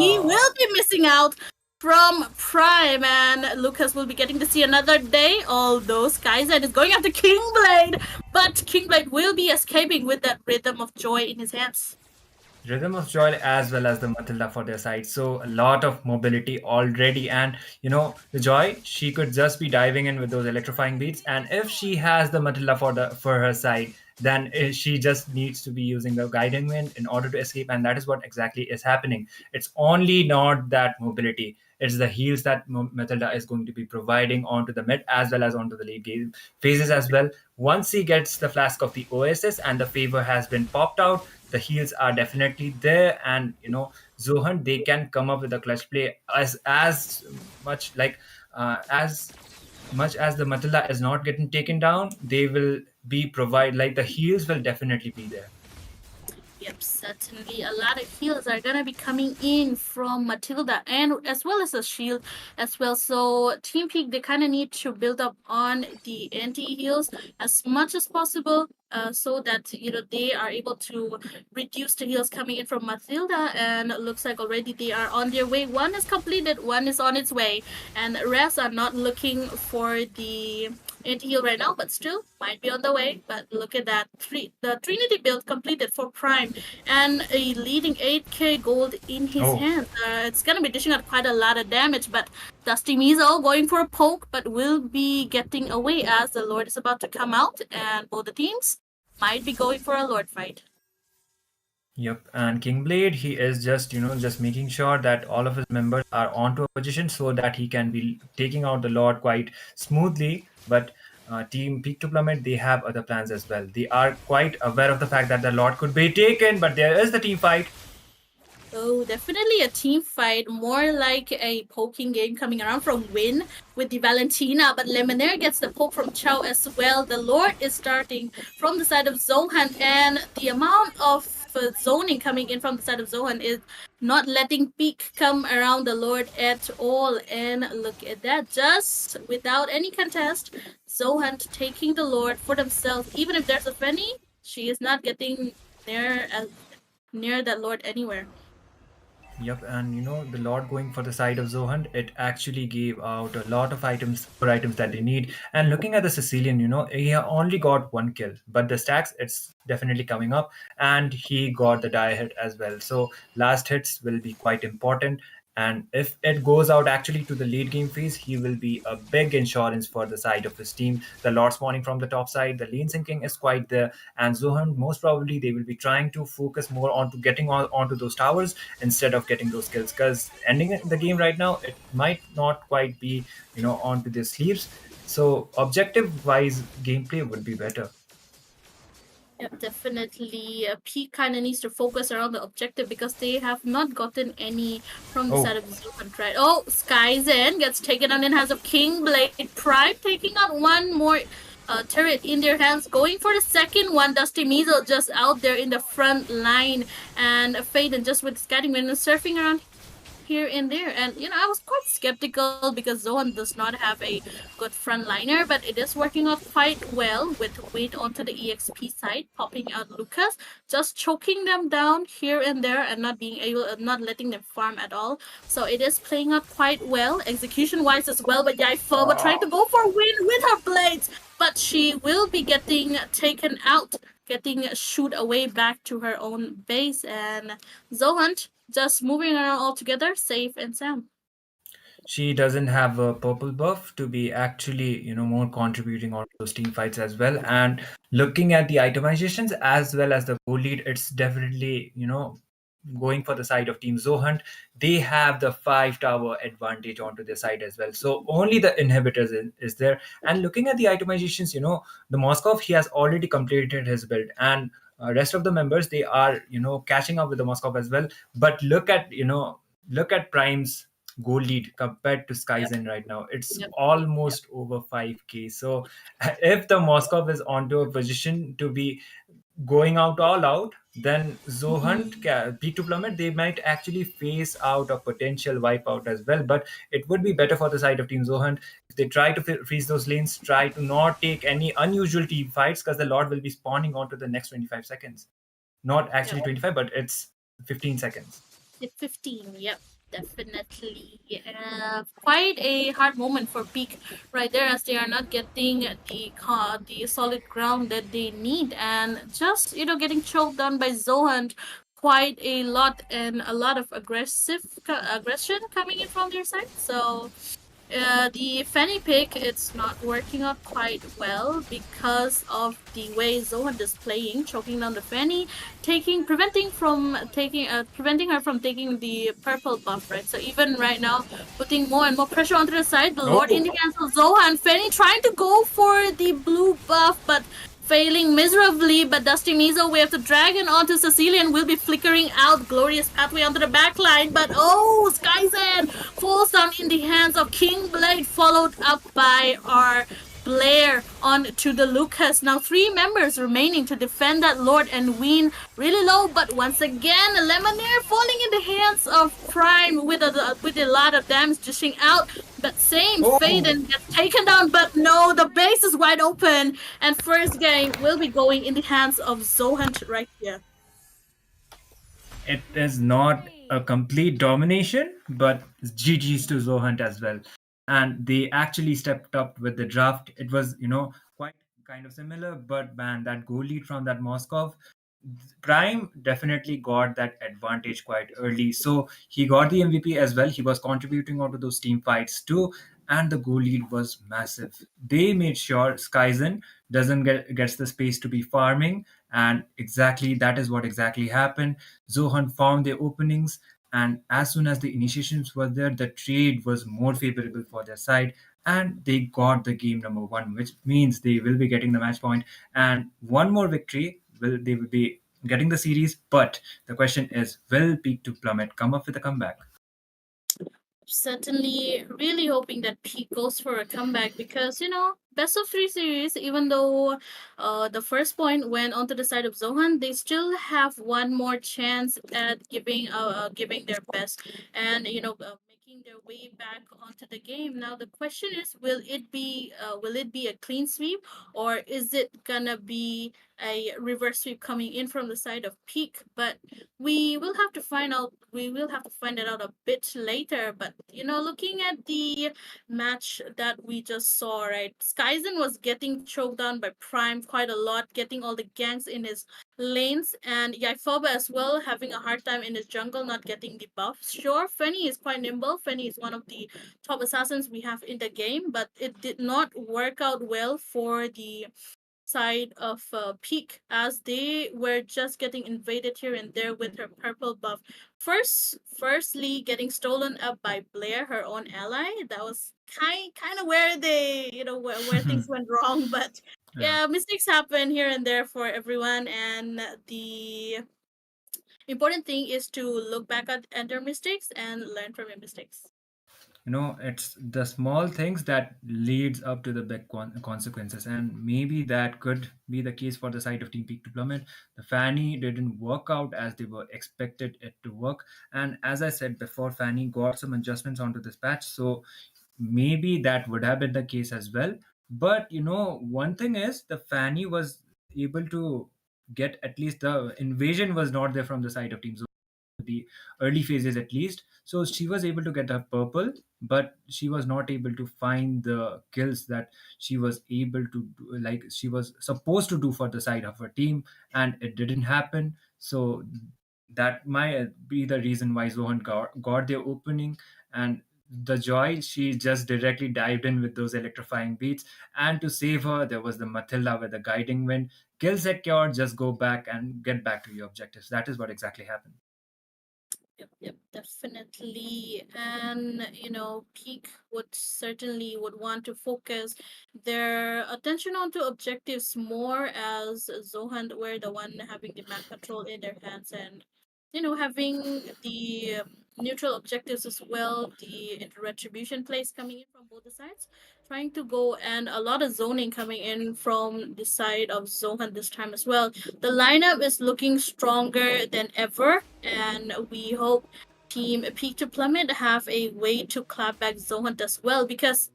he will be missing out from Prime, and Lucas will be getting to see another day. Although Skyzen is going after Kingblade, but Kingblade will be escaping with that rhythm of joy in his hands. Rhythm of Joy as well as the Matilda for their side. So a lot of mobility already. And the Joy, she could just be diving in with those electrifying beats. And if she has the Matilda for her side, then she just needs to be using the guiding wind in order to escape. And that is what exactly is happening. It's only not that mobility. It's the heals that Matilda is going to be providing onto the mid as well as onto the late game phases as well. Once he gets the flask of the Oasis and the favor has been popped out, the heals are definitely there, and Zohan, they can come up with a clutch play as much like as much as the Matilda is not getting taken down, they will be provide like the heals will definitely be there. Yep, certainly. A lot of heals are gonna be coming in from Matilda and as well as a shield as well. So Team Peak they kinda need to build up on the anti-heals as much as possible. So that they are able to reduce the heals coming in from Matilda, and it looks like already they are on their way. One is completed, one is on its way, and rest are not looking for the anti-heal right now, but still might be on the way. But look at that, the Trinity build completed for Prime, and a leading 8k gold in his hands. It's gonna be dishing out quite a lot of damage, but Dusty Mizo going for a poke, but will be getting away as the Lord is about to come out, and both the teams might be going for a Lord fight. Yep, and Kingblade, he is just making sure that all of his members are onto a position so that he can be taking out the Lord quite smoothly. But Team Peak to Plummet, they have other plans as well. They are quite aware of the fact that the Lord could be taken, but there is the team fight. Oh, definitely a team fight, more like a poking game coming around from Win with the Valentina, but Lemonair gets the poke from Chow as well. The Lord is starting from the side of Zohan, and the amount of zoning coming in from the side of Zohan is not letting Peak come around the Lord at all. And look at that, just without any contest, Zohan taking the Lord for themselves. Even if there's a Fenny, she is not getting near that Lord anywhere. Yep, and the Lord going for the side of Zohan, it actually gave out a lot of items that they need. And looking at the Sicilian, he only got one kill, but the stacks, it's definitely coming up, and he got the die hit as well. So last hits will be quite important. And if it goes out actually to the late game phase, he will be a big insurance for the side of his team. The Lord spawning from the top side, the lane sinking is quite there. And Zohan, most probably, they will be trying to focus more onto getting onto those towers instead of getting those kills. Because ending the game right now, it might not quite be, onto their sleeves. So objective-wise, gameplay would be better. Yep, definitely. P kind of needs to focus around the objective because they have not gotten any from the side of the Zulfan, right? Oh, Skyzen gets taken on in hands of Kingblade. Prime taking out one more turret in their hands, going for the second one. Dusty Mizo just out there in the front line, and Faden just with scatting wind and surfing around here and there. And I was quite skeptical because Zohan does not have a good frontliner, but it is working out quite well with Wade onto the EXP side, popping out Lucas, just choking them down here and there and not letting them farm at all. So it is playing out quite well, execution wise as well. But Yaifova trying to go for win with her blades, but she will be getting taken out, getting shoot away back to her own base, and Zohan just moving around all together, safe and sound. She doesn't have a purple buff to be actually, more contributing on those team fights as well. And looking at the itemizations as well as the goal lead, it's definitely, going for the side of Team Zohunt, they have the 5 tower advantage onto their side as well. So only the inhibitors is there. And looking at the itemizations, the Moskov, he has already completed his build, and rest of the members, they are catching up with the Moskov as well. But look at Prime's goal lead compared to Skyzen right now. It's Yep. almost over 5k. So if the Moskov is onto a position to be going out all out, then Zohunt, Peak to Plummet, they might actually face out a potential wipeout as well. But it would be better for the side of Team Zohunt if they try to freeze those lanes, try to not take any unusual team fights, because the Lord will be spawning onto the next 25 seconds. Not actually 25, but it's 15 seconds. 15, yep, definitely. Quite a hard moment for Peak right there, as they are not getting the solid ground that they need, and just getting choked down by Zohan quite a lot, and a lot of aggression coming in from their side. So the Fanny pick, it's not working out quite well because of the way Zohan is playing, choking down the Fanny, preventing her from taking the purple buff, right? So even right now, putting more and more pressure onto the side, the Lord in the hands of Zohan, Fanny trying to go for the blue buff, but failing miserably. But Dusty Mizo with the dragon onto Sicilian will be flickering out. Glorious pathway onto the backline, but Skyzen falls down in the hands of King Blade, followed up by our Blair onto the Lucas. Now 3 members remaining to defend that Lord and win really low, but once again Lemonade falling in the hands of Prime with a lot of damage dishing out. But same Faden gets taken down, but no, the base is wide open, and first game will be going in the hands of Zohunt right here. It is not a complete domination, but GG's to Zohunt as well. And they actually stepped up with the draft. It was, quite kind of similar, but man, that goal lead from that Moskov, Prime definitely got that advantage quite early. So he got the MVP as well. He was contributing onto those team fights too, and the goal lead was massive. They made sure Skyzen doesn't gets the space to be farming, and exactly that is what exactly happened. Zohan found their openings, and as soon as the initiations were there, the trade was more favorable for their side, and they got the game number 1, which means they will be getting the match point, and one more victory they will be getting the series. But the question is, will Peak to Plummet come up with a comeback? Certainly really hoping that Peak goes for a comeback, because best of 3 series, even though the first point went onto the side of Zohan, they still have one more chance at giving their best, and making their way back onto the game. Now the question is, will it be a clean sweep, or is it gonna be a reverse sweep coming in from the side of Peak? But we will have to find out. We will have to find it out a bit later. But looking at the match that we just saw, right? Skyzen was getting choked down by Prime quite a lot, getting all the ganks in his lanes, and Yaifoba as well having a hard time in his jungle, not getting the buffs. Sure, Fenny is quite nimble. Fenny is one of the top assassins we have in the game, but it did not work out well for the side of Peak, as they were just getting invaded here and there with her purple buff. Firstly, getting stolen up by Blair, her own ally. That was kind of where they, where things went wrong. But yeah, mistakes happen here and there for everyone, and the important thing is to look back at their mistakes and learn from your mistakes. It's the small things that leads up to the big consequences, and maybe that could be the case for the side of Team Peak to Plummet. The Fanny didn't work out as they were expected it to work, and as I said before, Fanny got some adjustments onto this patch, so maybe that would have been the case as well. But one thing is, the Fanny was able to get, at least the invasion was not there from the side of Team the early phases at least. So she was able to get her purple, but she was not able to find the kills that she was able to do, like she was supposed to do for the side of her team, and it didn't happen. So that might be the reason why Zohan got their opening, and the joy, she just directly dived in with those electrifying beats, and to save her there was the Matilda with the guiding wind. Kill secured, just go back and get back to your objectives. That is what exactly happened. Yep, definitely. And Peak would want to focus their attention onto objectives more, as Zohan were the one having the map control in their hands, and having the neutral objectives as well, the retribution plays coming in from both the sides, trying to go, and a lot of zoning coming in from the side of Zohan this time as well. The lineup is looking stronger than ever, and we hope Team Peak to Plummet have a way to clap back Zohan as well, because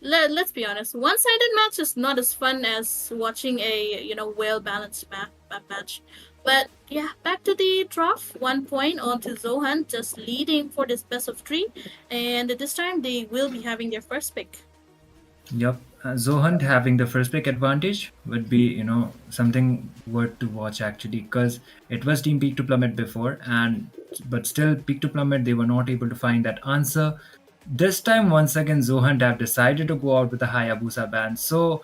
let's be honest, one-sided match is not as fun as watching a well-balanced match. But yeah, back to the trough. 1 point onto Zohan, just leading for this best of three, and this time they will be having their first pick. Yep. Zohan having the first pick advantage would be, something worth to watch actually, because it was Team Peak to Plummet before, but still Peak to Plummet, they were not able to find that answer. This time, once again, Zohan have decided to go out with the Hayabusa ban. So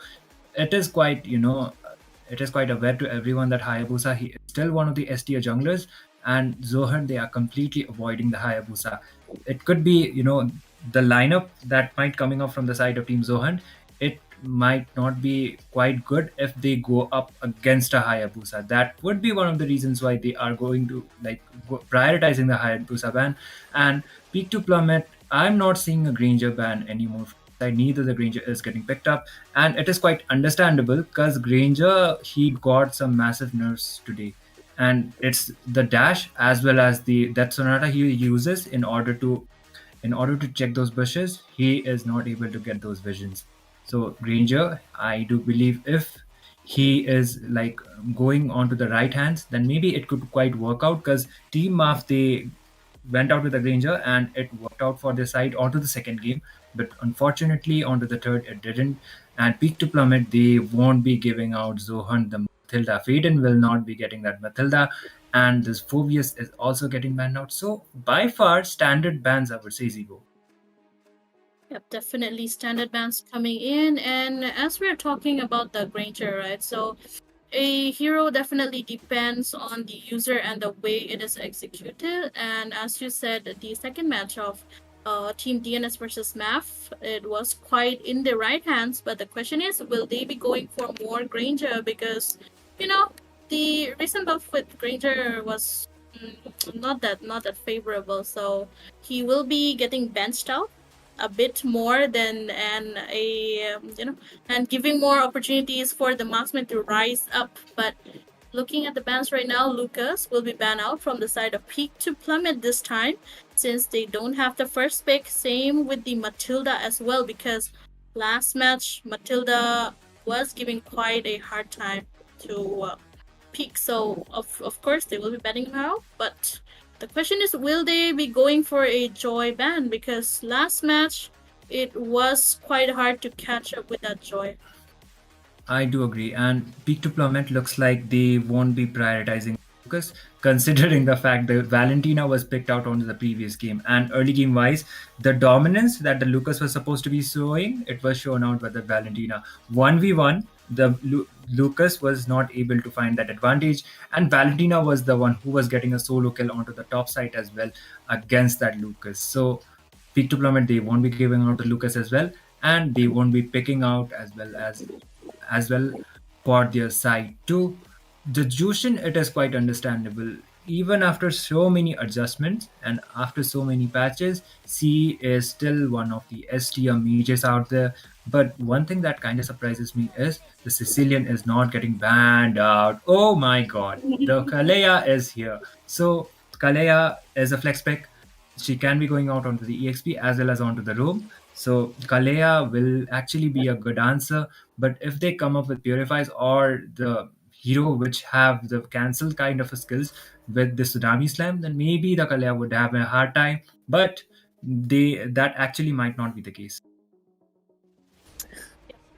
it is quite, it is quite aware to everyone that Hayabusa, he is still one of the S tier junglers, and Zohan, they are completely avoiding the Hayabusa. It could be, the lineup that might coming up from the side of Team Zohan, it might not be quite good if they go up against a Hayabusa. That would be one of the reasons why they are going to prioritizing the Hayabusa ban. And Peak to Plummet, I'm not seeing a Granger ban anymore. Neither the Granger is getting picked up, and it is quite understandable because Granger, he got some massive nerfs today, and it's the dash as well as the Death Sonata he uses in order to check those bushes. He is not able to get those visions. So Granger, I do believe if he is like going onto the right hands, then maybe it could quite work out, because Team Maf, they went out with the Granger and it worked out for their side onto the second game. But unfortunately, onto the third, it didn't. And Peak to Plummet, they won't be giving out Zohan the Matilda. Faden will not be getting that Matilda. And this Phobius is also getting banned out. So by far, standard bans, I would say, Zibo. Yep, definitely standard bans coming in. And as we're talking about the Granger, right? So a hero definitely depends on the user and the way it is executed. And as you said, the second match of Team DNS versus MAF, it was quite in the right hands. But the question is, will they be going for more Granger? Because the recent buff with Granger was not that favorable. So he will be getting benched out a bit more than and giving more opportunities for the marksman to rise up. But looking at the bans right now, Lucas will be banned out from the side of Peak to Plummet this time, since they don't have the first pick. Same with the Matilda as well, because last match Matilda was giving quite a hard time to Peak. So of course they will be banning him out. But the question is, will they be going for a Joy ban? Because last match, it was quite hard to catch up with that Joy. I do agree. And Peak to Plummet looks like they won't be prioritizing Lucas, considering the fact that Valentina was picked out onto the previous game. And early game wise, the dominance that the Lucas was supposed to be showing, it was shown out by the Valentina. 1v1, the Lucas was not able to find that advantage, and Valentina was the one who was getting a solo kill onto the top side as well against that Lucas. So Peak to Plummet, they won't be giving out the Lucas as well, and they won't be picking out as well for their side too. The Jushin, it is quite understandable. Even after so many adjustments and after so many patches, C is still one of the S tier mages out there. But one thing that kind of surprises me is the Sicilian is not getting banned out. Oh my god, the Kalea is here. So Kalea is a flex pick. She can be going out onto the EXP as well as onto the roam. So Kalea will actually be a good answer. But if they come up with Purifies or the hero which have the cancel kind of skills with the Tsunami Slam, then maybe the Kalea would have a hard time. But that actually might not be the case.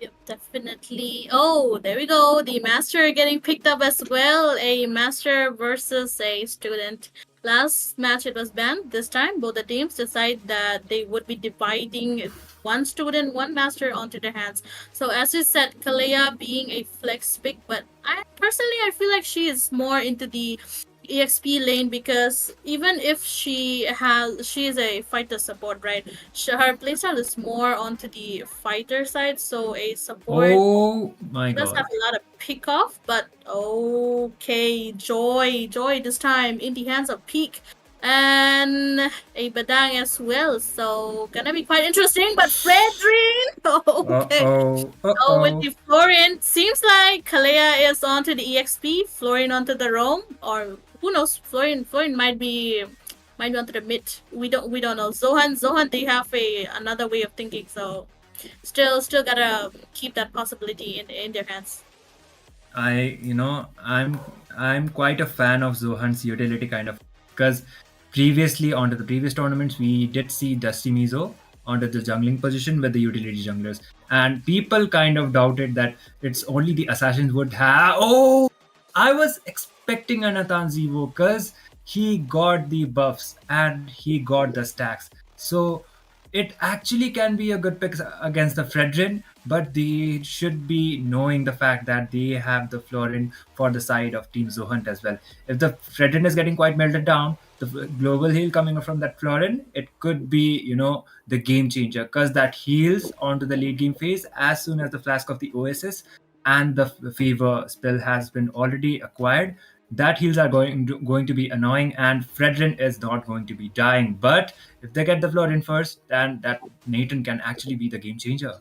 Yep, definitely. Oh, there we go. The master getting picked up as well. A master versus a student. Last match it was banned. This time, both the teams decide that they would be dividing one student, one master onto their hands. So as you said, Kalea being a flex pick, but I feel like she is more into the EXP lane, because even if she is a fighter support, right? Her playstyle is more onto the fighter side, so a support Oh my does have god. a lot of pick off, but okay, Joy this time in the hands of Peak and a Badang as well. So gonna be quite interesting. But Fredrin, okay. Uh-oh. Oh, with Uh-oh. the Florian, seems like Kalea is onto the EXP, Florian onto the roam, or who knows? Florian might be onto the mid. We don't know. Zohan, they have another way of thinking, so still gotta keep that possibility in their hands. I'm quite a fan of Zohan's utility kind of, because previously onto the previous tournaments we did see Dusty Mizo onto the jungling position with the utility junglers, and people kind of doubted that it's only the assassins would have. Oh, I was expecting a Nathan Zevo because he got the buffs and he got the stacks. So it actually can be a good pick against the Fredrin, but they should be knowing the fact that they have the Florin for the side of Team Zohunt as well. If the Fredrin is getting quite melted down, the global heal coming from that Florin, it could be, the game changer, because that heals onto the late game phase as soon as the Flask of the Oasis and the Fever spell has been already acquired. That heals are going to be annoying, and Fredrin is not going to be dying. But if they get the floor in first, then that Nathan can actually be the game changer.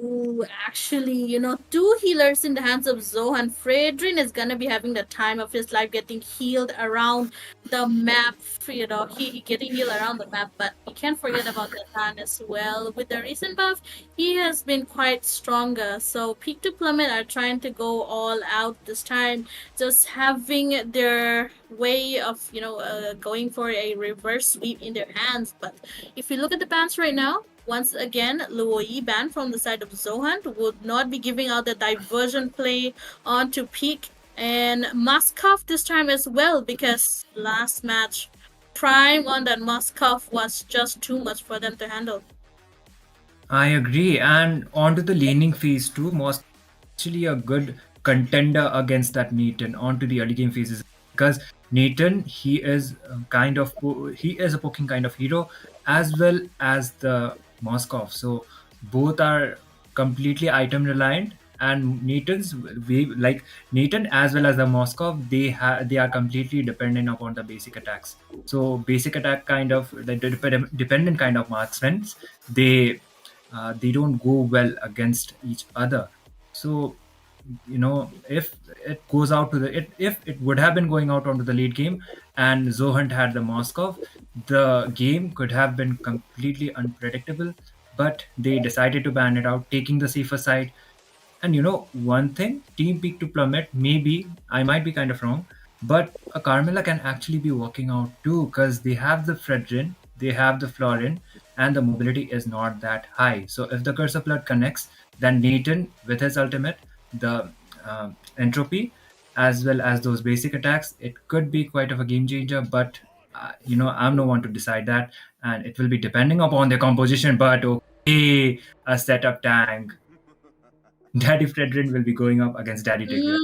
Ooh, actually, two healers in the hands of Zohan. Fredrin is gonna be having the time of his life getting healed around the map. He getting healed around the map, but we can't forget about Nathan as well. With the recent buff, he has been quite stronger. So Peak to Plummet are trying to go all out this time, just having their way of going for a reverse sweep in their hands. But if you look at the bans right now, once again, Luoyi ban from the side of Zohan would not be giving out the diversion play onto Peak, and Muskov this time as well, because last match Prime on that Muskov was just too much for them to handle. I agree. And onto the laning phase too, Moss actually a good contender against that Nathan onto the early game phases, because Nathan, he is a poking kind of hero as well as the Moskov. So both are completely item reliant, and Nathan as well as the Moskov, they are completely dependent upon the basic attacks. So basic attack kind of the dependent kind of marksmen, they don't go well against each other. So if it goes out to if it would have been going out onto the late game and Zohunt had the Moskov, the game could have been completely unpredictable. But they decided to ban it out, taking the safer side. And one thing, Team Peak to Plummet, maybe I might be kind of wrong, but a Carmilla can actually be working out too, because they have the Fredrin, they have the Florin, and the mobility is not that high. So if the Curse of Blood connects, then Nathan with his ultimate, the entropy, as well as those basic attacks, it could be quite of a game changer. But I'm no one to decide that, and it will be depending upon their composition. But okay, a setup tank. Daddy Fredrin will be going up against Daddy Tigger.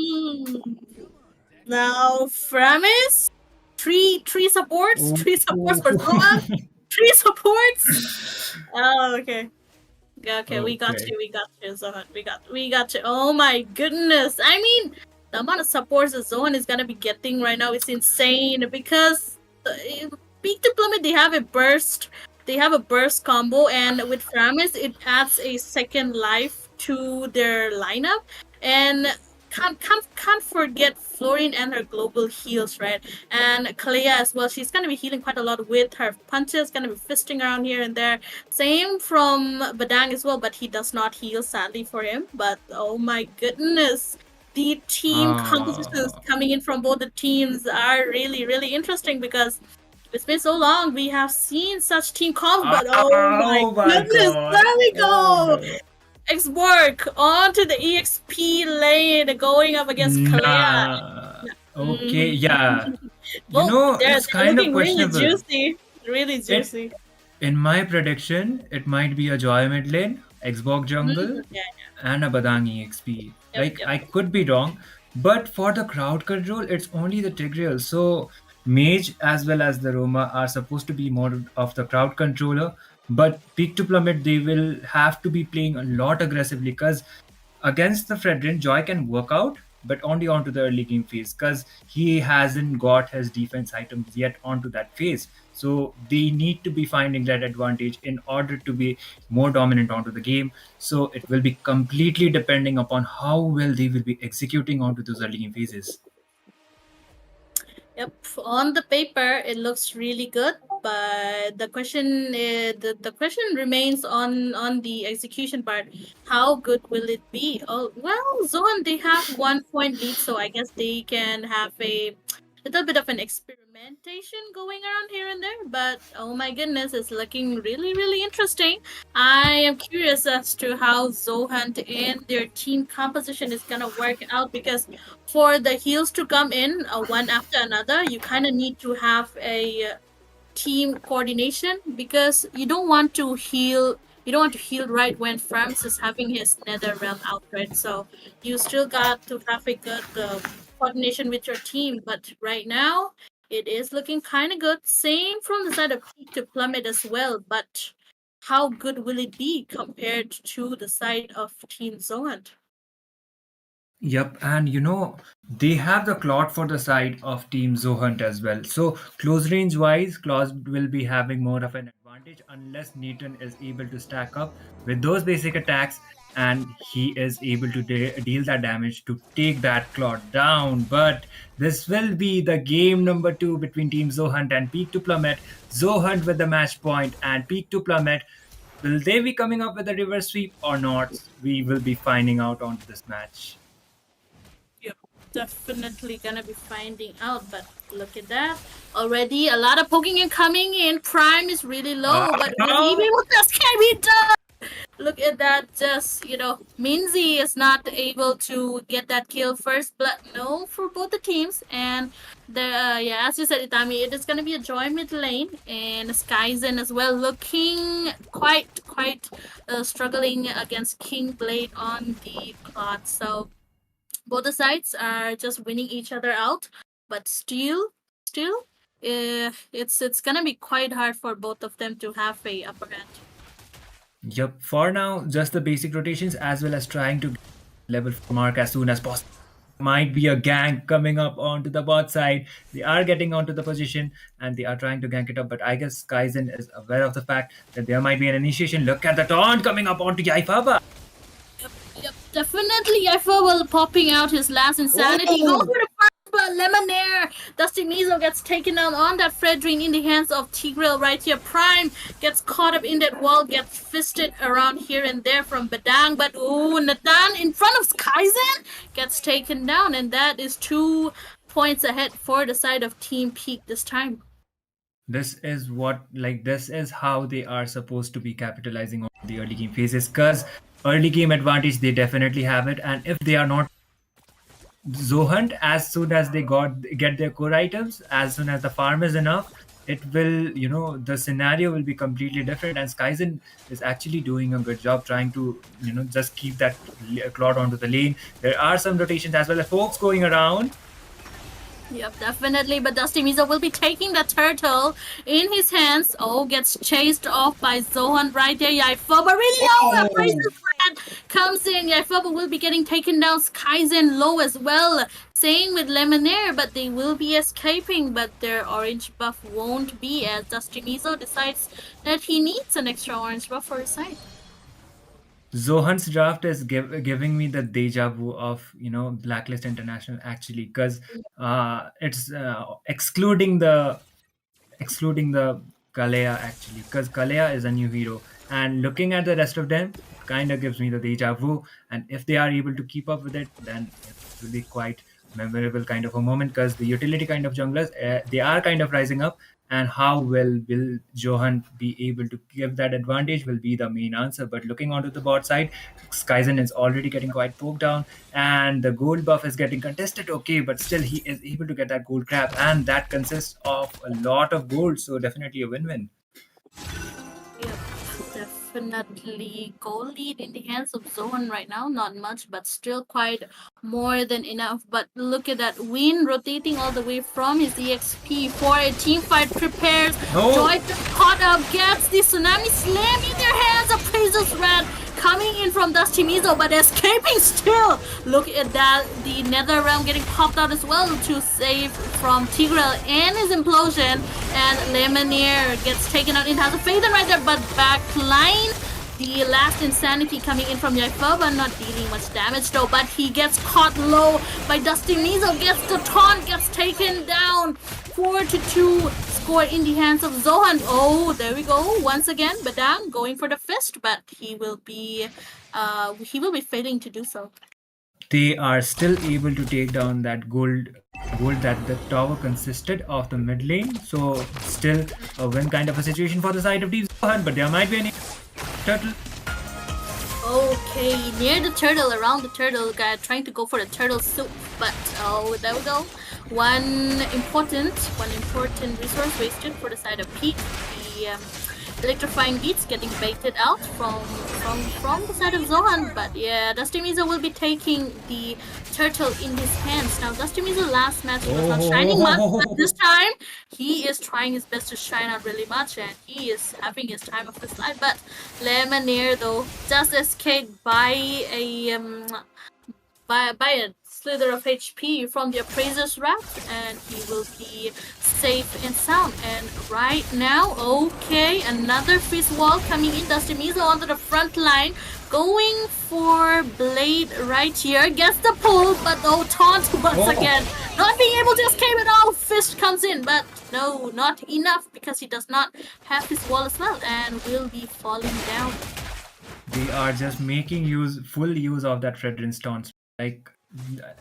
Now Framis, three supports, for Zohan, three supports. Oh, okay. Okay, we got you, Zohan. We got you. Oh my goodness! I mean, the amount of supports that Zohan is gonna be getting right now is insane, because Peak to Plummet, they have a burst. They have a burst combo, and with Framis, it adds a second life to their lineup. And can't forget Florian and her global heals, right? And Kalea as well. She's gonna be healing quite a lot with her punches, gonna be fisting around here and there. Same from Badang as well, but he does not heal, sadly for him. But oh my goodness, the team compositions coming in from both the teams are really, really interesting, because it's been so long we have seen such team comps, but oh my goodness, God. there we go! X-Borg onto the EXP lane, going up against Kalea. Okay, yeah. They're It's kind of looking questionable. really juicy. In my prediction, it might be a Joy mid lane, Xbox jungle, Yeah. and a Badang EXP. Yep. I could be wrong, But for the crowd control, it's only the Tigreal. So Mage as well as the Roma are supposed to be more of the crowd controller. But Peak to Plummet, they will have to be playing a lot aggressively because against the Fredrin, Joy can work out, but only onto the early game phase because he hasn't got his defense items yet onto that phase. So they need to be finding that advantage in order to be more dominant onto the game. So it will be completely depending upon how well they will be executing onto those early game phases. Yep, on the paper it looks really good, but the question the question remains on the execution part. How good will it be? Oh well, Zohan they have 1 point lead, so I guess they can have a little bit of an experimentation going around here and there. But oh my goodness, it's looking really interesting. I am curious as to how Zohan and their team composition is gonna work out because for the heals to come in one after another, you kind of need to have a team coordination because you don't want to heal. You don't want to heal right when Frams is having his Nether Realm out, right? So you still got to have a good coordination with your team. But right now, it is looking kind of good. Same from the side of Peak to Plummet as well. But how good will it be compared to the side of Team Zoan? Yep, and they have the Claude for the side of Team Zohunt as well. So close range wise, Claude will be having more of an advantage unless Nathan is able to stack up with those basic attacks and he is able to deal that damage to take that Claude down. But this will be the game number 2 between Team Zohunt and Peak to Plummet. Zohunt with the match point and Peak to Plummet. Will they be coming up with a reverse sweep or not? We will be finding out on this match. Definitely gonna be finding out, but look at that. Already a lot of poking and coming in. Prime is really low, but will he be able to carry down? Look at that, just, Minzy is not able to get that kill first, but no for both the teams. And as you said, Itami, it is gonna be a Joy mid lane, and Skyzen as well, looking quite struggling against King Blade on the plot. So both the sides are just winning each other out, but still, it's gonna be quite hard for both of them to have a upper hand. Yep, for now, just the basic rotations as well as trying to level 4 mark as soon as possible. Might be a gank coming up onto the bot side. They are getting onto the position and they are trying to gank it up, but I guess Kaizen is aware of the fact that there might be an initiation. Look at the taunt coming up onto Yaifaba. Yep, definitely Yaifa will popping out his last insanity. Go for the first, but Lemonaire. Dusty Mizo gets taken down on that Fredrin in the hands of Tigreal right here. Prime gets caught up in that wall, gets fisted around here and there from Badang, but Nathan in front of Kaizen gets taken down, and that is 2 points ahead for the side of Team Peak this time. This is how they are supposed to be capitalizing on the early game phases, because early game advantage they definitely have it, and if they are not Zohunt, as soon as they get their core items, as soon as the farm is enough, it will, the scenario will be completely different. And Skyzen is actually doing a good job trying to, just keep that Claude onto the lane. There are some rotations as well as folks going around. Yep, definitely. But Dusty Mizo will be taking the turtle in his hands. Oh, gets chased off by Zohan right there. Yaifoba really low. Comes in. Yaifoba will be getting taken down. Skyzen low as well. Same with Lemonaire, but they will be escaping. But their orange buff won't be, as Dusty Mizo decides that he needs an extra orange buff for his side. Zohan's draft is giving me the deja vu of Blacklist International, actually, because it's excluding the Kalea, actually, because Kalea is a new hero, and looking at the rest of them kind of gives me the deja vu. And if they are able to keep up with it, then it will be quite memorable kind of a moment, because the utility kind of junglers, they are kind of rising up, and how well will Johan be able to give that advantage will be the main answer. But looking onto the bot side, Skyzen is already getting quite poked down, and the gold buff is getting contested, okay, but still he is able to get that gold crab, and that consists of a lot of gold, so definitely a win-win. Yep, definitely goal lead in the hands of Zohan right now. Not much, but still quite more than enough. But look at that win rotating all the way from his EXP for a team fight. Prepares. No. Joy caught up, gets the tsunami slam in their hands. Appraiser's red coming in from Dusty Mizo, but escaping still. Look at that. The Nether Realm getting popped out as well to save from Tigreal and his implosion. And Lemonnier gets taken out. It has a Phaeton right there, but backline. The last insanity coming in from Yaifoba, not dealing much damage though, but he gets caught low by Dusty Mizo, gets the taunt, gets taken down. 4-2 score in the hands of Zohan. Oh, there we go. Once again, Badam going for the fist, but he will be failing to do so. They are still able to take down that gold that the tower consisted of the mid lane. So still a win kind of a situation for the side of Team Zohan, but there might be any turtle. Okay, near the turtle, around the turtle, guy trying to go for the turtle soup, but oh, there we go. One important resource wasted for the side of Pete. The electrifying beats getting baited out from the side of Zohan, but yeah, Dusty Mizo will be taking the turtle in his hands. Now, Dusty Mizo last match was not shining much, but this time he is trying his best to shine out really much, and he is having his time of his life. But Lemonnier though just escaped by a slither of HP from the Appraiser's Wrath, and he will be safe and sound. And right now, okay, another Fizz Wall coming in. Dusty Mizo onto the front line, going for Blade right here. Gets the pull, but no taunt once again. Not being able to escape at all. Fist comes in, but no, not enough because he does not have his wall as well, and will be falling down. They are just making full use of that Fredrin's taunts. Like,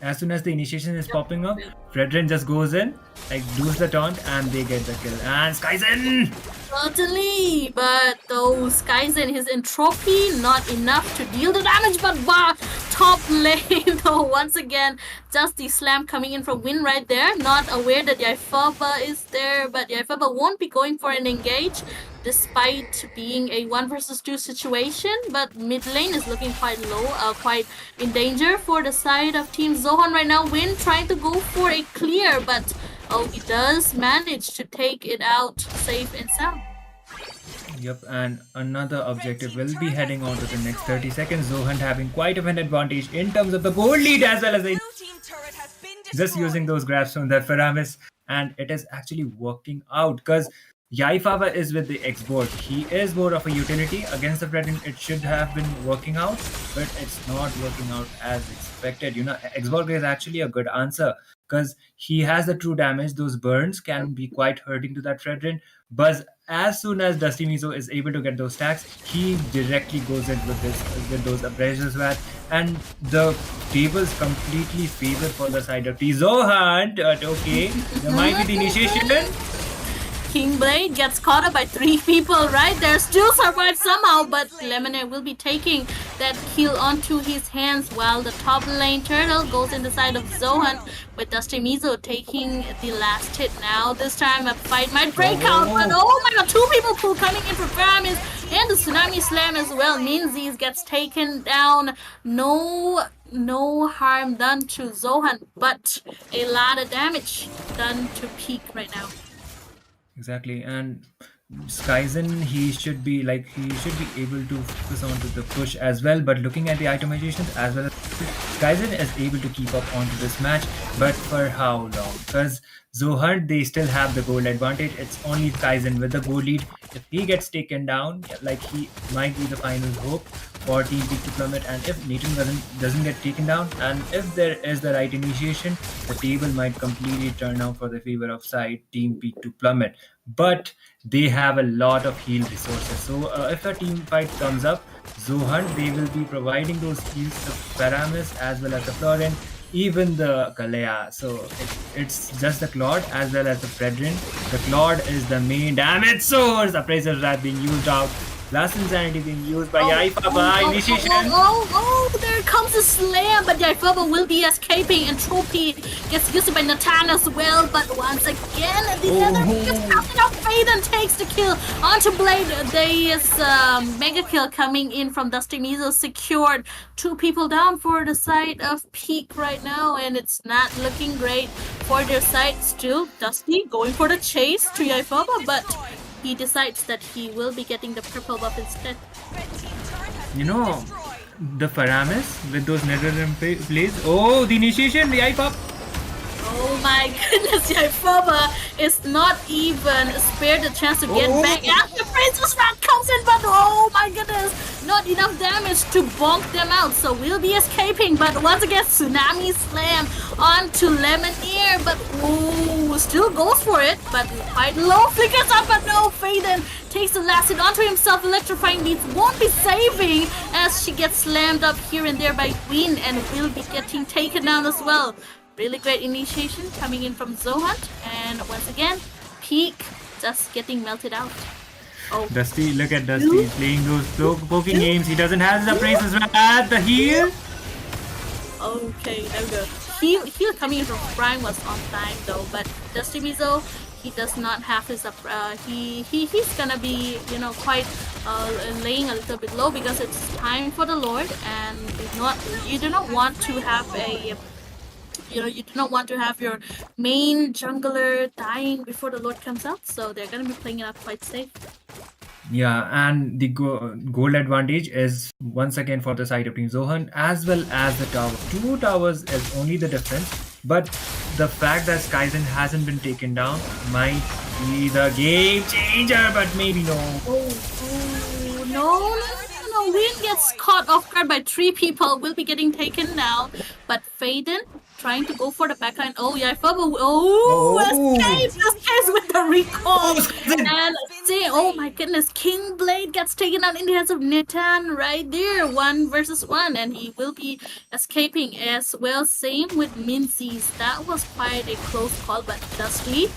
as soon as the initiation is popping up, Fredrin just goes in, like does the taunt, and they get the kill. And Skyzen! Certainly, but though Skyzen, his entropy not enough to deal the damage, but wow, top lane though, once again, just the slam coming in from Win right there. Not aware that Yaifoba is there, but Yaifoba won't be going for an engage despite being a 1 versus 2 situation, but mid lane is looking quite low, quite in danger for the side of Team Zohan right now. Win trying to go for a clear, but oh, he does manage to take it out safe and sound. Yep, and another objective will be heading on to the next 30 seconds. Zohan having quite of an advantage in terms of the gold lead as well as just using those grabs from the Faramis, and it is actually working out because Yaifoba is with the X-Board. He is more of a utility against the Fredrin. It should have been working out, but it's not working out as expected. You know, X-Board is actually a good answer because he has the true damage. Those burns can be quite hurting to that Fredrin. But as soon as Dusty Mizo is able to get those stacks, he directly goes in with those abrasives wrath, and the tables completely favor for the side of Zohan. Okay, there might be the initiation. Kingblade gets caught up by 3 people right there, still survives somehow, but Lemonnier will be taking that kill onto his hands while the top lane turtle goes in the side of Zohan, with Dusty Mizo taking the last hit. Now this time a fight might break out, but oh my god, 2 people pull coming in for Faramis, and the Tsunami Slam as well. Minzies gets taken down. No harm done to Zohan, but a lot of damage done to Peak right now. Exactly, and Skyzen, he should be able to focus on to the push as well. But looking at the itemizations as well, Skyzen is able to keep up onto this match, but for how long? Because Zohan, they still have the goal advantage. It's only Skyzen with the goal lead. If he gets taken down, like, he might be the final hope for Team Peak to plummet. And if Nathan doesn't get taken down, and if there is the right initiation, the table might completely turn out for the favor of side Team Peak to plummet. But they have a lot of heal resources. So if a team fight comes up, Zohan, they will be providing those heals to Paramis as well as the Florin, even the Kalea. So it's just the Claude as well as the Fredrin. The Claude is the main damage source. Appraiser's Wrath being used out Last Insanity being used by Yaifaba. Initiation. There comes a slam, but Yaifaba will be escaping, and Trophy gets used by Natan as well. But once again, the other gets captured out. Faden takes the kill onto Blade. There is mega kill coming in from Dusty Mizo, secured 2 people down for the side of Peak right now, and it's not looking great for their side. Still, Dusty going for the chase to Yaifaba, but he decides that he will be getting the purple buff instead. You know, the Faramis with those NetherRealm plays. Oh, the initiation, the Yaifab. Oh my goodness, Yaifaba is not even spared the chance to get back after Princess Rat comes in, but oh my goodness, not enough damage to bonk them out, so we'll be escaping. But once again, Tsunami Slam onto Lemonade, but still goes for it, but quite low, flickers up, but no, Faden takes the last hit onto himself. Electrifying Beats won't be saving as she gets slammed up here and there by Queen, and will be getting taken down as well. Really great initiation coming in from Zohunt, and once again, Peak just getting melted out. Oh, Dusty, look at Dusty playing those slow poking games. He doesn't have the Princess Rat at the heal. Okay, there we go. Heal coming in from Prime was on time though, but Dusty Mizo, he does not have his he's gonna be, you know, quite laying a little bit low because it's time for the Lord, and you do not want to have a you do not want to have your main jungler dying before the Lord comes out, so they're gonna be playing it out quite safe. Yeah, and the gold advantage is once again for the side of Team Zohan, as well as the tower. 2 towers is only the difference, but the fact that Skyzen hasn't been taken down might be the game changer, but maybe no. No. Win gets caught off guard by 3 people, will be getting taken down, but Faden trying to go for the backline. Oh, Yaifaba, escapes with the recall. And say, oh my goodness, King Blade gets taken out in the hands of Nitan right there, 1 versus 1, and he will be escaping as well. Same with Minzies. That was quite a close call, but Dusty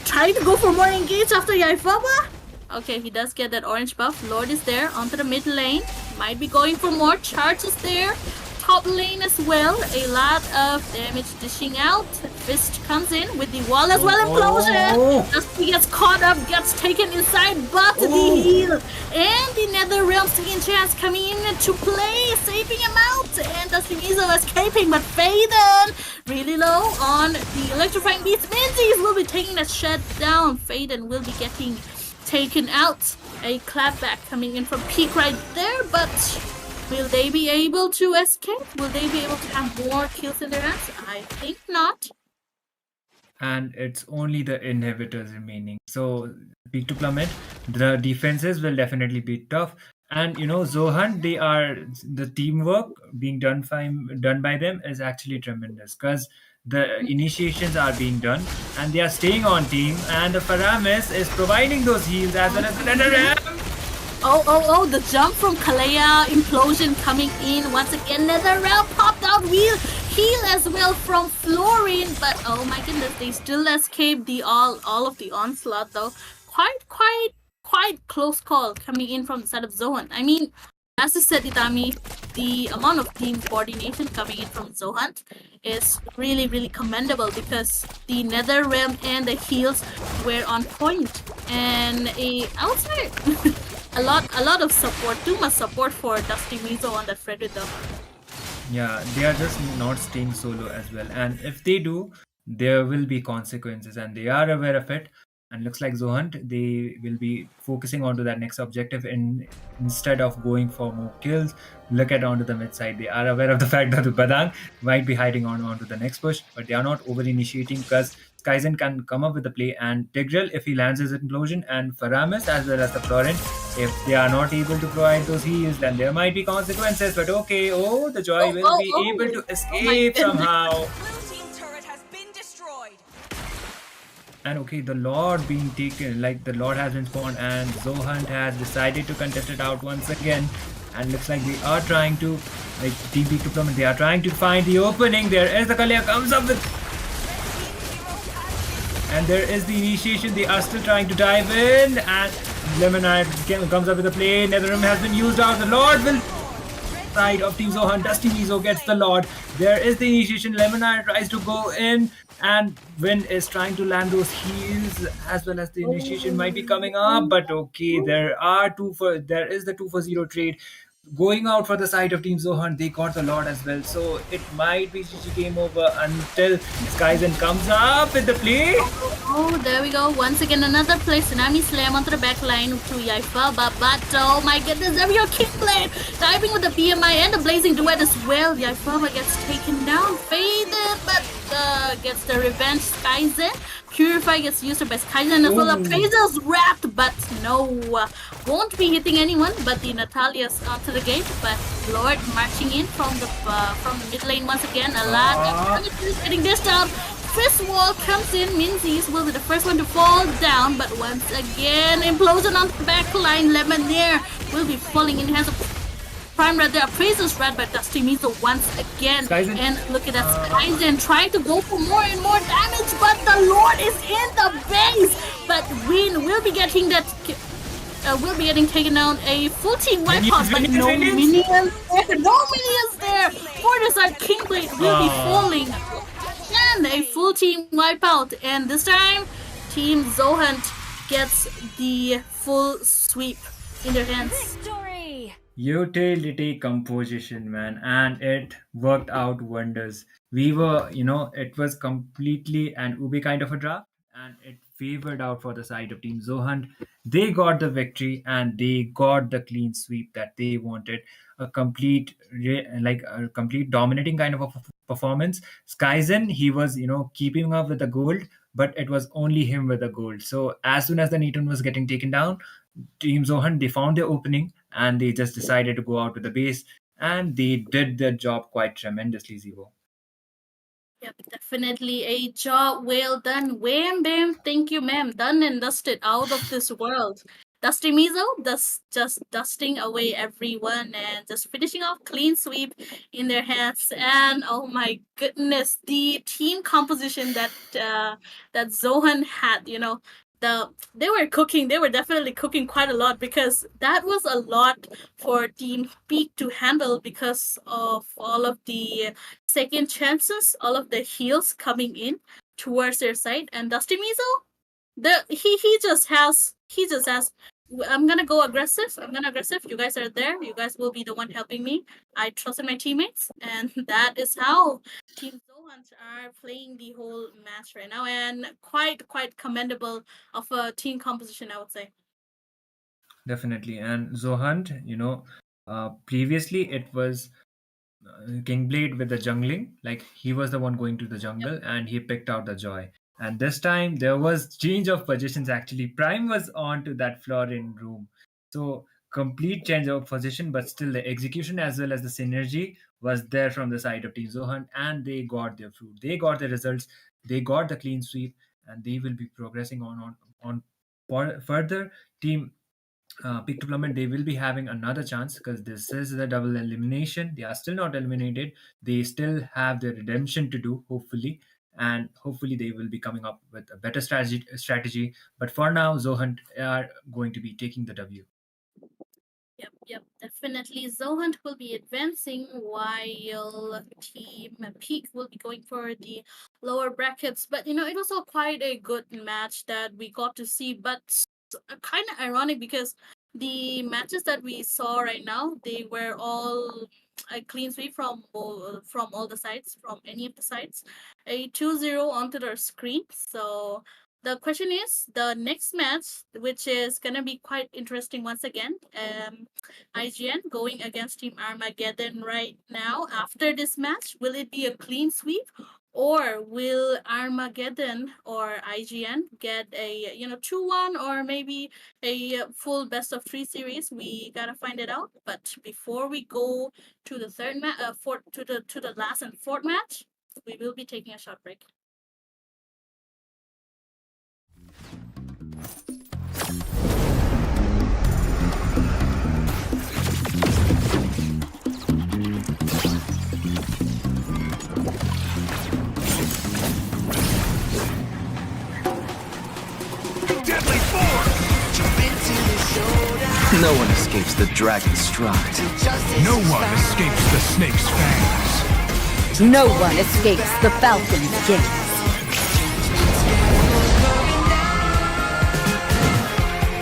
trying to go for more engage after Yaifaba. Okay, he does get that orange buff. Lord is there onto the mid lane. Might be going for more charges there. Top lane as well. A lot of damage dishing out. Fist comes in with the wall as well. Implosion. Dusty gets caught up, gets taken inside, but the heal. And the NetherRealm second chance coming in to play, saving him out. And Dusty Mizo escaping, but Faden really low on the electrifying beats. Minzies will be taking that shut down. Faden will be getting taken out. A clapback coming in from Peak right there, but will they be able to escape? Will they be able to have more kills in their hands? I think not. And it's only the inhibitors remaining. So Peak to plummet, the defenses will definitely be tough. And you know, Zohan, the teamwork being done by them is actually tremendous, because the initiations are being done and they are staying on team, and the Faramis is providing those heals as well as the NetherRealm. Oh, the jump from Kalea, implosion coming in once again. NetherRealm popped out, heal as well from Florine, but oh my goodness, they still escape the all of the onslaught though. Quite close call coming in from the side of Zohan. I mean, as I said, Itami, the amount of team coordination coming in from Zohan is really commendable, because the NetherRealm and the heals were on point, and I would say a lot of support, too much support for Dusty Mizo on that Frederick though. Yeah, they are just not staying solo as well, and if they do, there will be consequences, and they are aware of it. And looks like Zohan, they will be focusing onto that next objective instead of going for more kills. Look at onto the mid side. They are aware of the fact that the Badang might be hiding onto the next push, but they are not over initiating, because Skyzen can come up with the play, and Tigreal, if he lands his implosion, and Faramis as well as the Florent, if they are not able to provide those heals, then there might be consequences. But okay, the Joy will be able to escape somehow. And okay, the Lord being taken, like the Lord has been spawned, and Zohan has decided to contest it out once again. And looks like they are trying to, like Team Peak Deployment, they are trying to find the opening. There is the Kalea comes up with, and there is the initiation. They are still trying to dive in, and Lemonade comes up with a play. Netherrealm has been used out. The Lord will side of Team Zohan. Dusty Mizo gets the Lord. There is the initiation. Lemonade tries to go in, and Win is trying to land those heals as well as the initiation might be coming up. But okay, there is the 2-for-0 trade going out for the side of Team Zohan. They got the Lord as well, so it might be GG game over until Skyzen comes up with the play. Oh, there we go. Once again, another play. Tsunami Slam onto the back line to Yaifa. But oh my goodness, there we go. Kingblade diving with the BMI and the Blazing Duet as well. Yaifa gets taken down. Faded, but gets the revenge. Skyzen. Purify gets used by Skyzen as well. Appraiser's wrapped, but no. Won't be hitting anyone, but the Natalia's onto the gate. But Lord marching in from the mid lane once again. Lakh is getting this down. Fist wall comes in. Minzies will be the first one to fall down, but once again, implosion on the back line. Lemonade will be falling in the hands of Prime Red. The Appraiser's red by Dusty Mizo once again. Skyzen. And look at that, Skyzen trying to go for more and more damage, but the Lord is in the base. But Win will be getting that. Will be getting taken down. A full team wipeout, but no minions there. No minions there. For the side, Kingblade will be falling. And a full team wipeout. And this time, Team Zohan gets the full sweep in their hands. Utility composition, man, and it worked out wonders. We were, it was completely an Ubi kind of a draft, and it favored out for the side of Team Zohan. They got the victory and they got the clean sweep that they wanted. A complete dominating kind of a performance. Skyzen, he was, keeping up with the gold, but it was only him with the gold. So as soon as the Neton was getting taken down, Team Zohan, they found their opening and they just decided to go out with the base, and they did their job quite tremendously, Zivo. Yep, definitely a job well done. Wham bam, thank you ma'am. Done and dusted, out of this world. Dusty Mizo, just dusting away everyone and just finishing off clean sweep in their hands. And oh my goodness, the team composition that Zohan had, they were definitely cooking quite a lot, because that was a lot for Team Peak to handle because of all of the second chances, all of the heals coming in towards their side. And Dusty Mizo, he just has I'm gonna go aggressive. You guys are there. You guys will be the one helping me. I trusted my teammates, and that is how Team Zohan are playing the whole match right now, and quite commendable of a team composition, I would say. Definitely. And Zohan, previously it was Kingblade with the jungling, like he was the one going to the jungle and he picked out the Joy. And this time there was change of positions actually. Prime was on to that Florin room. So complete change of position, but still the execution as well as the synergy was there from the side of Team Zohan, and they got their fruit. They got the results. They got the clean sweep, and they will be progressing on further. Team Peak Deployment, they will be having another chance because this is the double elimination. They are still not eliminated. They still have their redemption to do, hopefully. And hopefully they will be coming up with a better strategy. But for now, Zohan are going to be taking the W. Yep, definitely. Zohan will be advancing while Team Peak will be going for the lower brackets. But it was all quite a good match that we got to see. But kind of ironic because the matches that we saw right now, they were all a clean sweep from all the sides, from any of the sides, a 2-0 onto their screen. So the question is, the next match, which is gonna be quite interesting once again, IGN going against Team Armageddon right now. After this match, will it be a clean sweep, or will Armageddon or IGN get a 2-1 or maybe a full best of 3 series? We gotta find it out. But before we go to the third match, to the last and fourth match, we will be taking a short break. Jump into this No one escapes the dragon's stride. No one escapes the snake's fangs. No one escapes the falcon's gaze.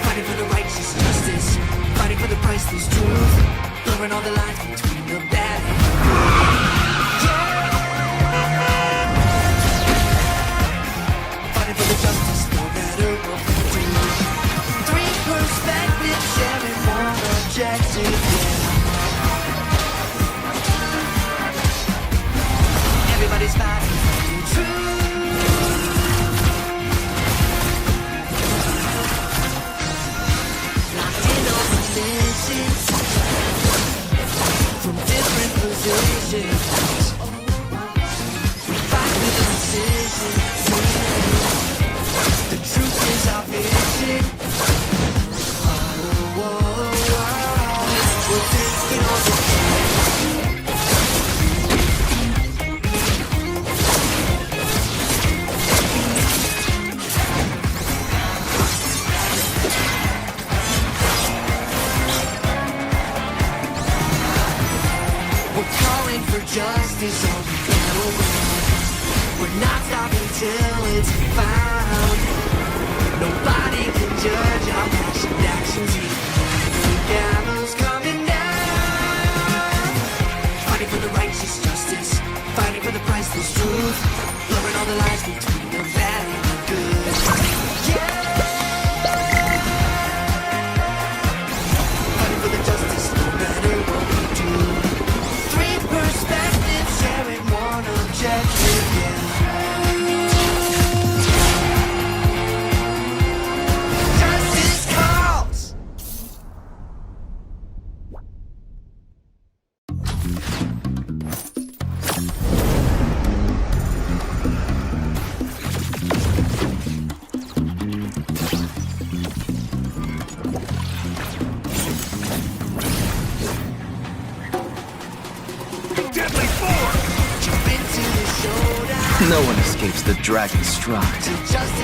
Fighting for the righteous justice, fighting for the priceless truth, blurring all the lines between the bad and the good. Fighting for the justice, no matter what we do. Three perspectives, sharing one objective. Everybody's fighting for the truth. From different positions, we fight with precision. The truth is our vision. We're taking on the for justice on the battleground. We're not stopping till it's found. Nobody can judge our passionate actions. The gallows coming down. Fighting for the righteous justice, fighting for the priceless truth, blurring all the lines between the bad and the good. Fighting for the justice, no matter what we do. Perspective, sharing one objective, Justice calls! No one escapes the dragon's stride.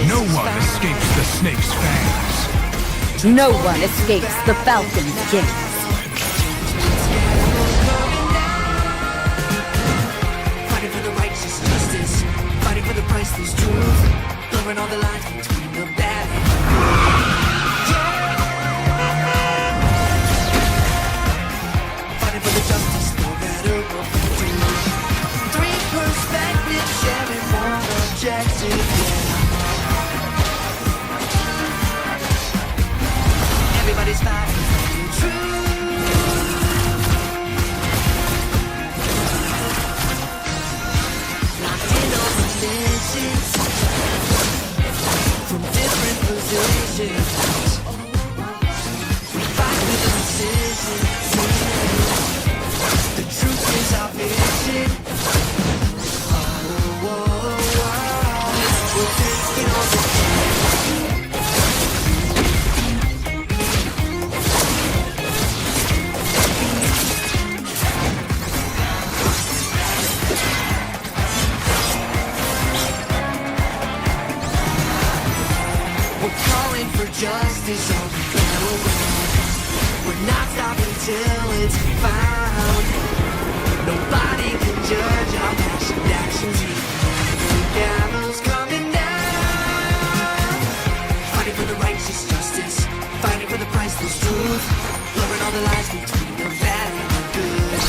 No one escapes the snake's fangs. No one escapes the falcon's gaze. Fighting for the righteous justice, fighting for the priceless truth, blurring all the lines between the bad and the good. Fighting for the justice, no matter what we do. Three perspectives, sharing one objective, Everybody's fighting for the truth. Locked in on positions, from different positions, we fight with precision. The truth is our vision. We're taking on the for justice on the battleground. We're not stopping till it's found. Nobody can judge our passionate actions. The gallows coming down. Fighting for the righteous justice, fighting for the priceless truth, blurring all the lines between the bad and the good.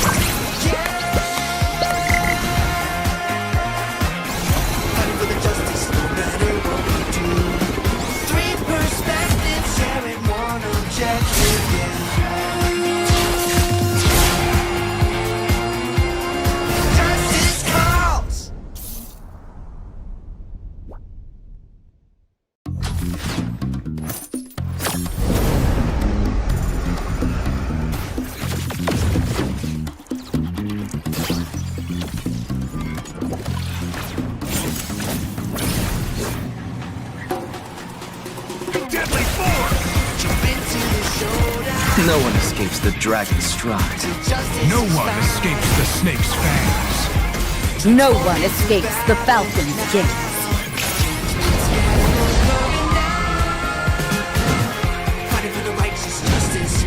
Fighting for the justice, no matter what we do. Perspective, sharing one objective, Justice calls! No one escapes the dragon's stride. No one escapes the snake's fangs. No one escapes the falcon's gaze. Fighting for the righteous justice,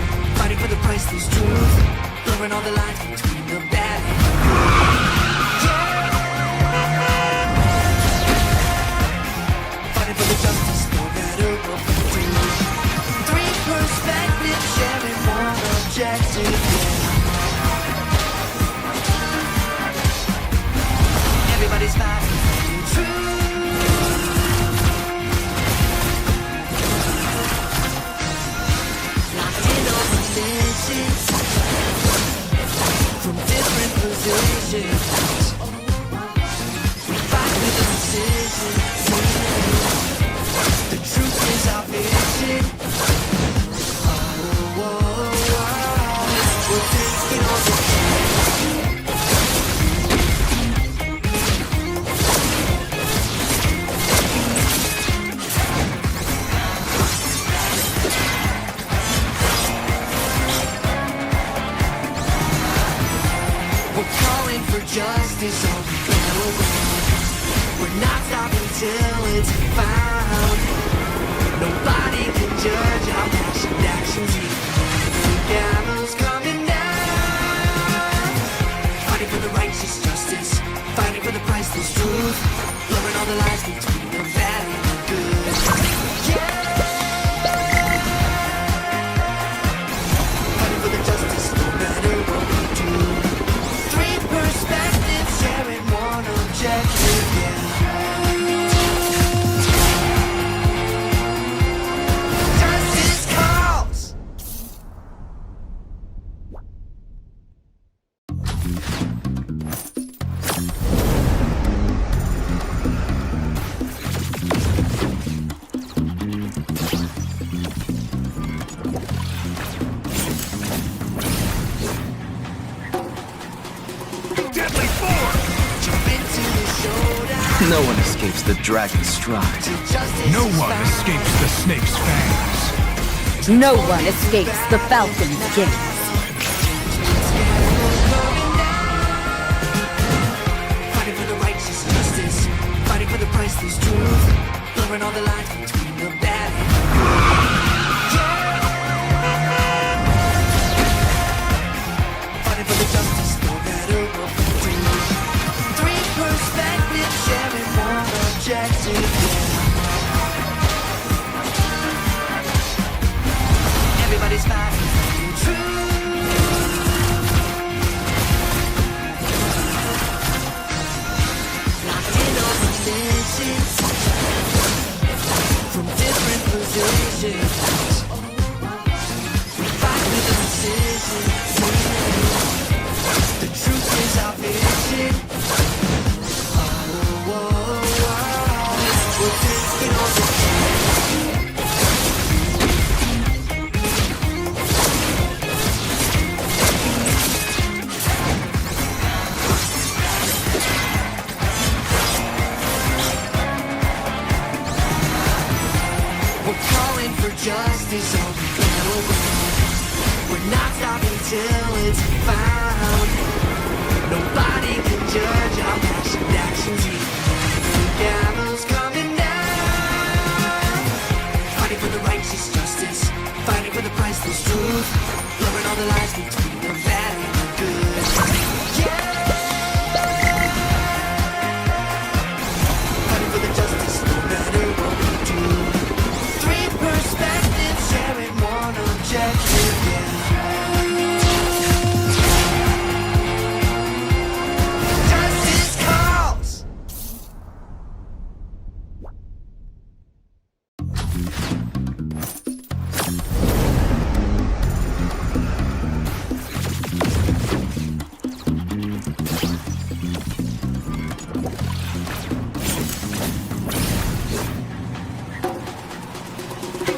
The truth is our vision. We're taking on the justice on the battleground. We're not stopping till it's found. Nobody can judge our passion actions here. The gavel's coming down. Fighting for the righteous justice, fighting for the priceless truth, blurring all the lines between the bad and the good. Yeah. Fighting for the justice, no matter what we do. Three perspectives sharing one objective, yeah. Justice calls. Deadly force! Jump into the showdown. No one escapes the dragon's stride. Till justice No is one found. escapes the snake's fangs. No one escapes the falcon's gaze. Fighting for the righteous justice, fighting for the priceless truth, blurring all the lines between the bad and the good. Yeah. Fighting for the justice, no matter what we do. Three perspectives sharing one objective, yeah. Everybody's fighting for the truth. Locked in on missions from different positions. We fight with precision. The truth is our vision. We're taking on the We're calling for justice on the battleground. We're not stopping till it's found. Nobody can judge our passion actions here. The gavel's coming down. Fighting for the righteous justice, fighting for the priceless truth, blurring all the lines between the bad and the good. Yeah. Fighting for the justice, no matter what we do. Three perspectives sharing one objective, yeah. Justice calls.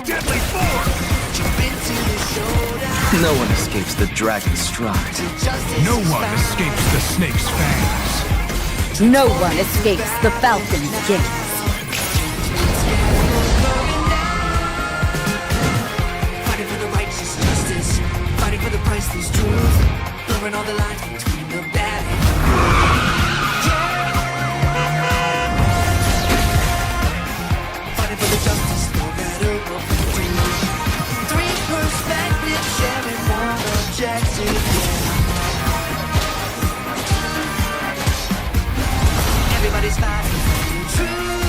Deadly force! Jump into the showdown. No one escapes the dragon's stride. Till justice No is one found. escapes the snake's fangs. No one escapes the falcon's gaze. Fighting for the righteous justice, fighting for the priceless truth, blurring all the lines between the bad and the good. Yeah. Fighting for the justice, no matter what we do. Three perspectives sharing one objective, yeah. Everybody's fighting for the truth.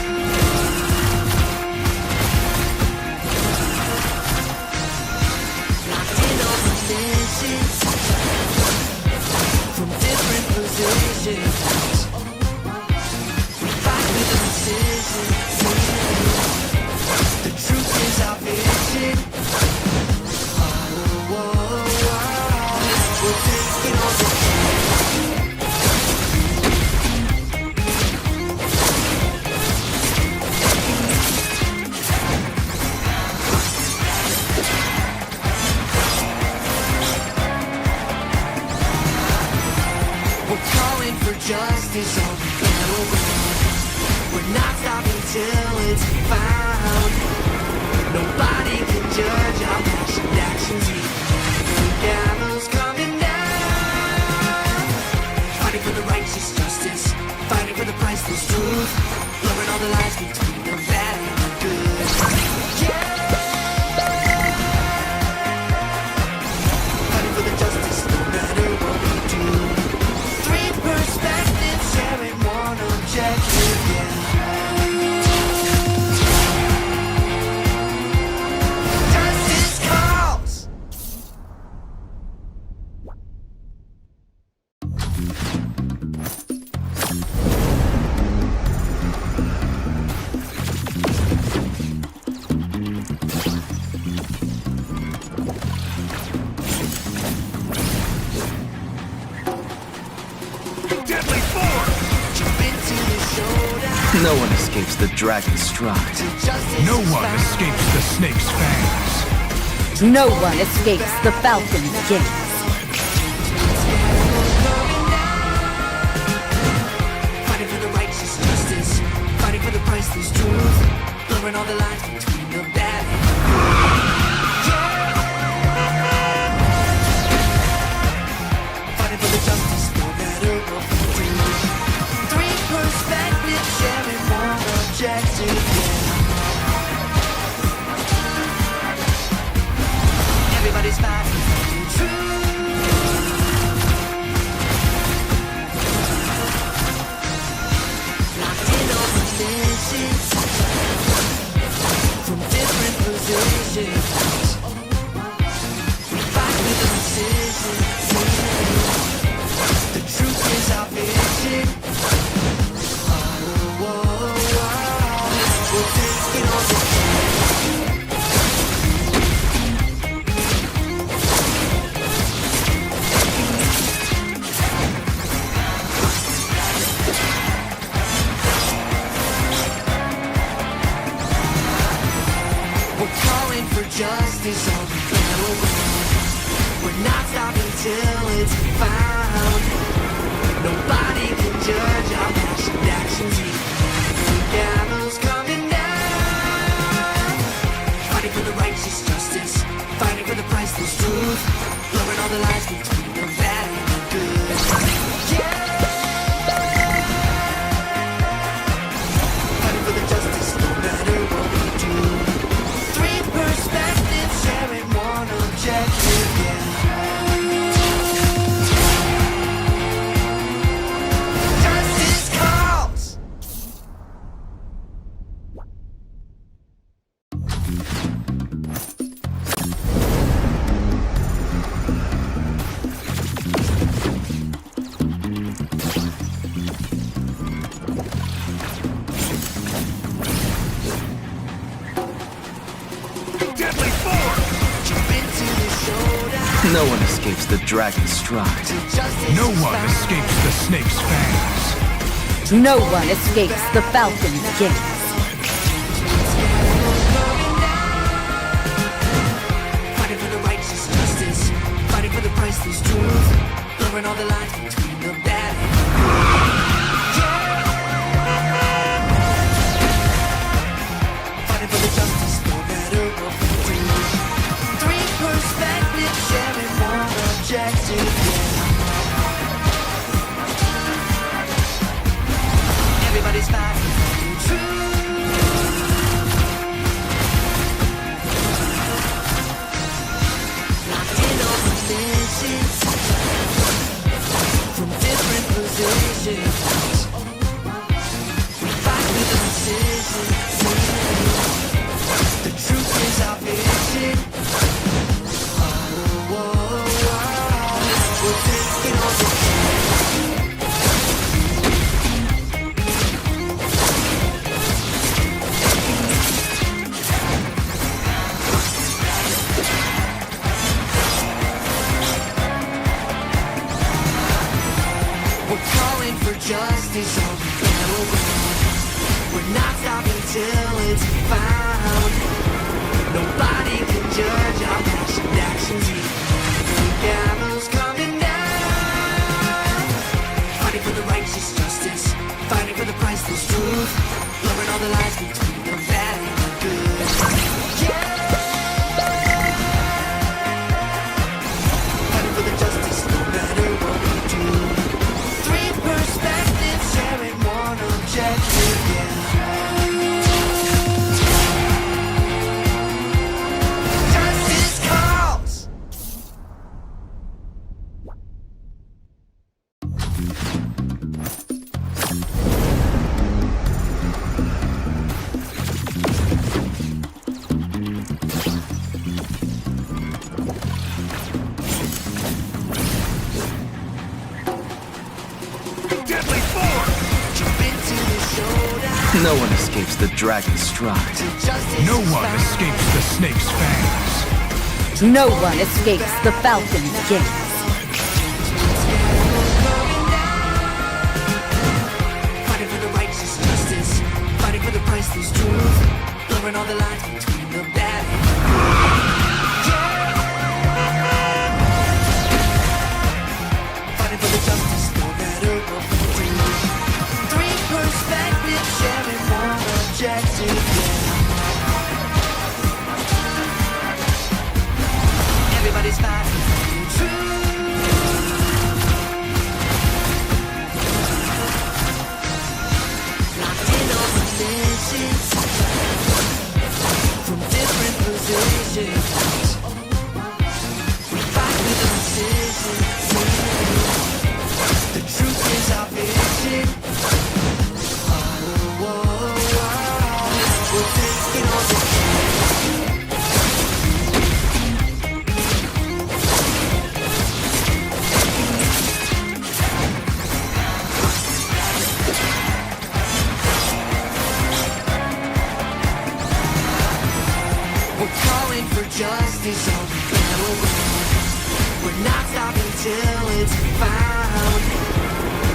justice on the battleground. We're not stopping till it's found. Nobody can judge our passionate actions here. The gavel's coming down. Fighting for the righteous justice, fighting for the priceless truth, blurring all the lines between the bad and the good. Yeah. Fighting for the justice, no matter what we do. Three perspectives sharing one objective. Yeah. Justice calls. Deadly force! Jump into the showdown. No one escapes the dragon's stride. Justice No is one found. escapes the snake's fangs. No one escapes the falcon's gaze. Fighting for the righteous justice, fighting for the priceless truth, blurring all the lines between the bad and the good. Yeah. Fighting for the justice, no matter what we do. Three perspectives sharing one objective. Yeah. Everybody's fighting for the truth. Locked in on missions from different positions. We fight with precision. The truth is our vision. Oh, we'll take it on the We're calling for justice on the battleground. We're not stopping till it's found. Nobody can judge our passionate actions here. The gavel's coming down. Fighting for the righteous justice, fighting for the priceless truth, blurring all the lines between the bad and the good. Yeah. Fighting for the justice, no matter what we do. Three perspectives sharing one objective, yeah. Justice calls. Deadly force! Jump into the showdown. No one escapes the dragon's stride. Justice No is one found. escapes the snake's fangs. No one escapes the falcon's gaze. Fighting for the righteous justice, fighting for the priceless truth, blurring all the lines between the bad and the good. Yeah. Fighting for the justice, no matter what we do. Three perspectives sharing one objective. Yeah. Everybody's fighting for the truth. Locked in on missions from different positions. We fight with precision. The truth is our vision. Oh, we'll take it on the We're calling for justice on the battleground. We're not stopping till it's found. Nobody can judge our passionate actions here. The gavel's coming down. Fighting for the righteous justice, No one escapes the dragon's stride. No one escapes the snake's fangs. No one escapes the falcon's gaze. Fighting for the righteous justice, fighting for the priceless truth, blurring all the lines between the bad and the good. Fighting for the justice, no matter what we do. Three perspectives sharing one objective. Everybody's fighting for the truth. Locked in on missions from different positions. We fight with precision. The truth is our vision. We're taking on the justice on the battleground. We're not stopping till it's found.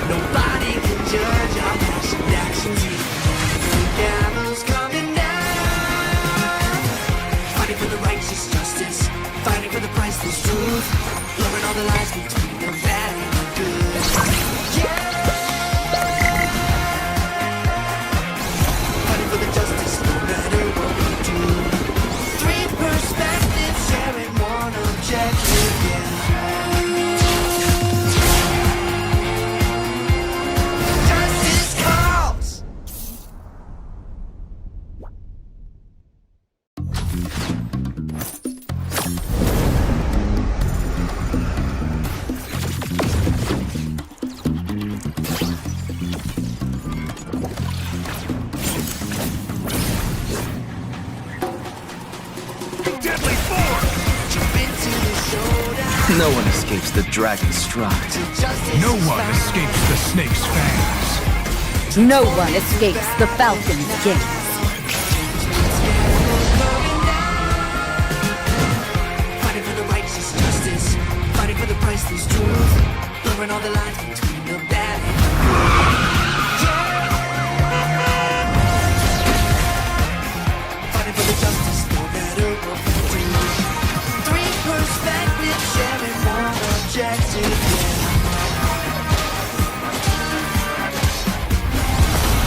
Nobody can judge our passion actions. The gallows coming down. Fighting for the righteous justice, fighting for the priceless truth, blurring all the lines between the bad and the good. Yeah. Fighting for the justice, no matter what we do. Perspectives sharing one objective, Justice calls! No one escapes the dragon's stride. No one escapes the snake's fangs. No one escapes the falcon's gaze. Fighting for the righteous justice, fighting for the priceless truth, blurring all the lines between the bad and the good. Fighting for the justice, no matter what we do. Three perspectives sharing one objective,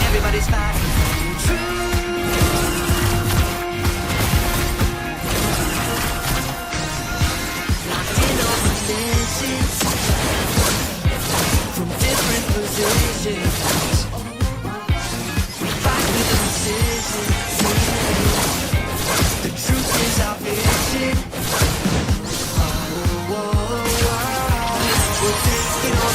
Everybody's fighting for the truth. Locked in on missions from different positions. We fight with precision. The truth is our vision. We're taking on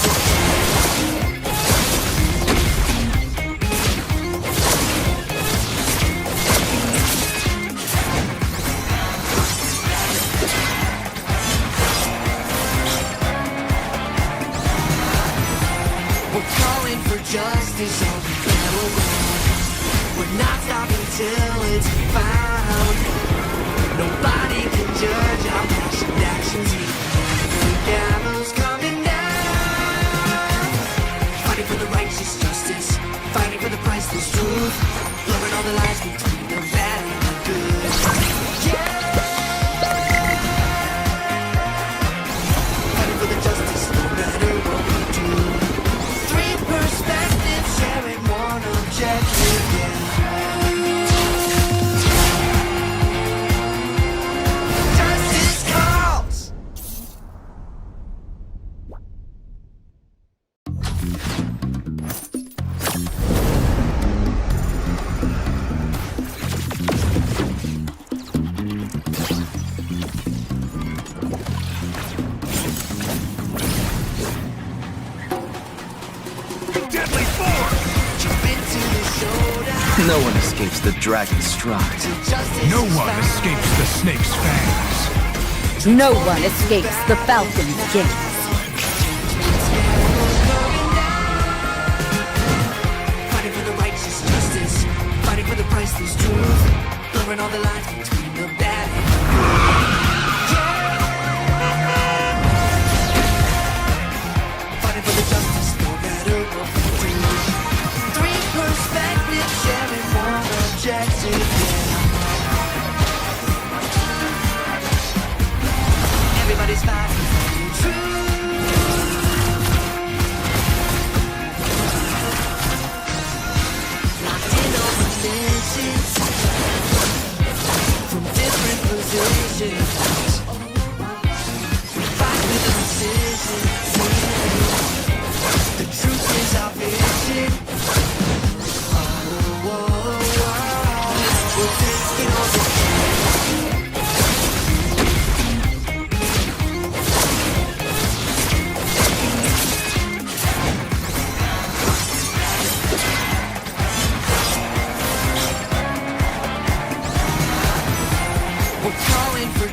the justice on the battleground. We're not stopping till it's found. Nobody can judge our passion actions. The gallows coming down. Fighting for the righteous justice, fighting for the priceless truth, blurring all the lines between the bad and the good. Fighting for the justice, no matter what we do. Three perspectives sharing one objective, Justice calls! Deadly force! Jump into the showdown. No one escapes the dragon's stride. Justice No is one found. escapes the snake's fangs. No one escapes the falcon's gaze. Fighting for the righteous justice, priceless truth, blurring all the lines between the bad and the good. Fighting for the justice, no matter what we do. Three perspectives, sharing one objective. Everybody's fighting for the truth. Locked in on dimensions from different positions. We fight with precision. The truth is our vision. We're taking on the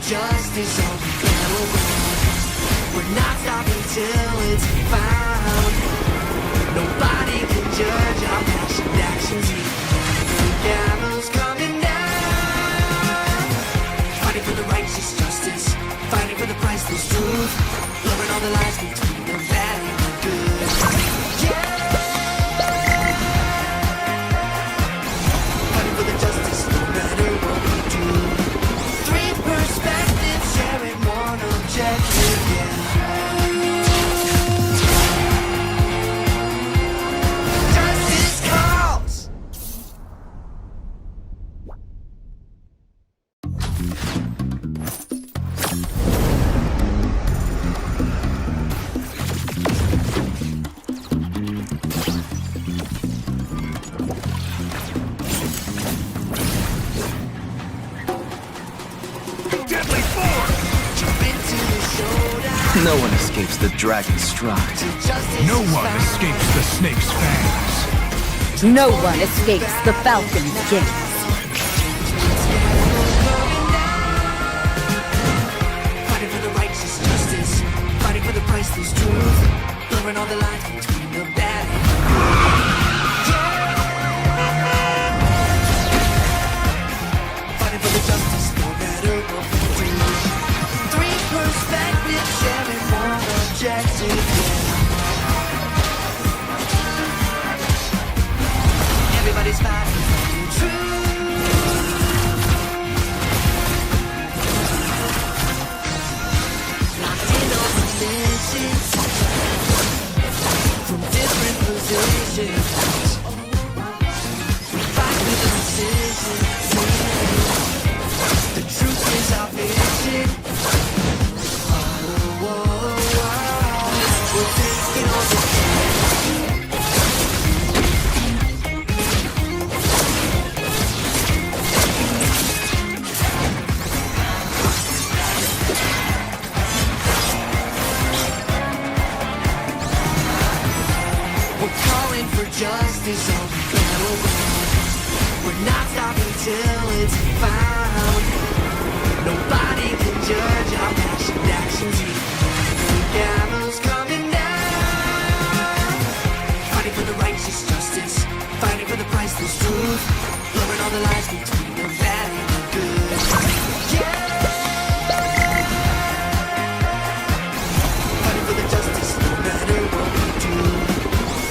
justice all we go. We're not stopping till it's found. Nobody can judge our passion actions. The gallows coming down. Fighting for the righteous justice, fighting for the priceless truth, blurring all the lines between the bad and the good. Yeah. Fighting for the justice, no matter what we do. Three perspectives, sharing one objective, yeah. Justice calls. Deadly force! Jump into the showdown. No one escapes the dragon's stride. Justice No is one found. escapes the snake's fangs. No one escapes the falcon's gaze. Fighting for the righteous justice, fighting for the priceless truth, blurring all the lines between the bad and the good. Fighting for the justice, no matter what we do. Three perspectives, sharing one objective, yeah. Everybody's fighting for the truth. Locked in on dimensions from different positions. We fight with precision. The truth is our vision. We're taking on the We're calling for justice all we go. We're not stopping till it's found. Nobody can judge our passion actions. The gallows coming down. Fighting for the righteous justice, fighting for the priceless truth, blurring all the lines between the bad and the good. Yeah. Fighting for the justice, no matter what we do.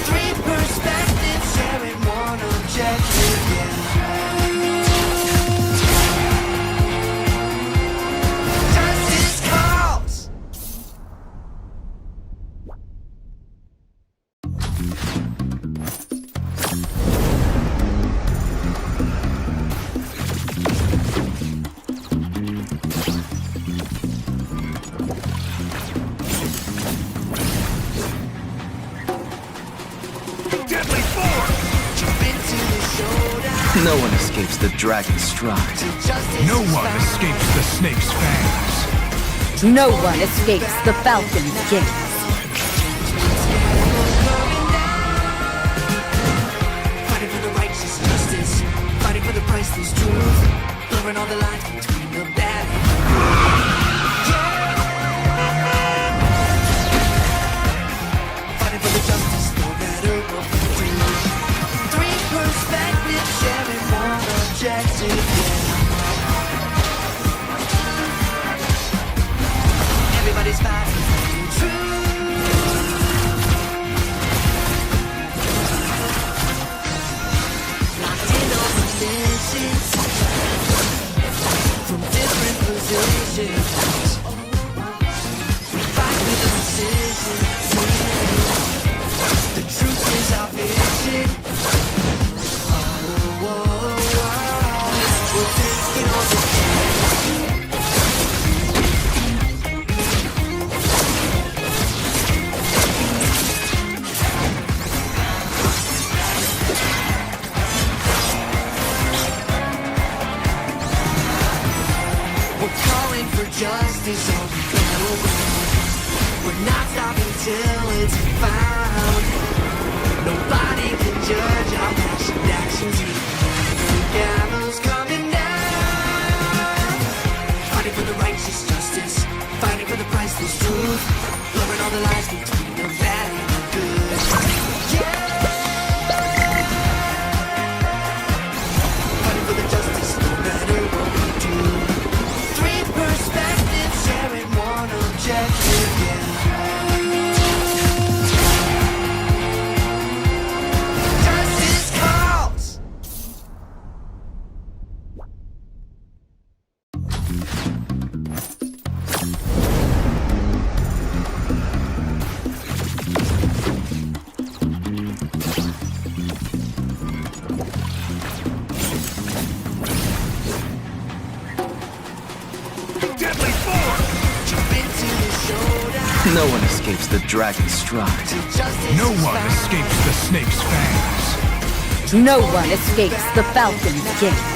Three perspectives, sharing one objective, yeah. Justice calls. Deadly force! Jump into the showdown. No one escapes the dragon's stride. Justice No is one found. escapes the snake's fangs. No one escapes the falcon's gaze. Fighting for the righteous justice, fighting for the priceless truth, blurring all the lines between the bad and the good. Yeah. Fighting for the justice, no matter what we do. Three perspectives, sharing one objective. for justice on the battleground. We're not stopping till it's found. Nobody can judge our passionate actions. The gallows coming down. Fighting for the righteous justice, fighting for the priceless truth, blurring all the lies between the bad and the good. Yeah. Fighting for the justice, no matter what we do. Three perspectives sharing one objective. Yeah. Justice calls. Deadly form! Jump into the showdown. No one escapes the dragon's stride. Till justice No is one found. escapes the snake's fangs. No one escapes the falcon's gaze.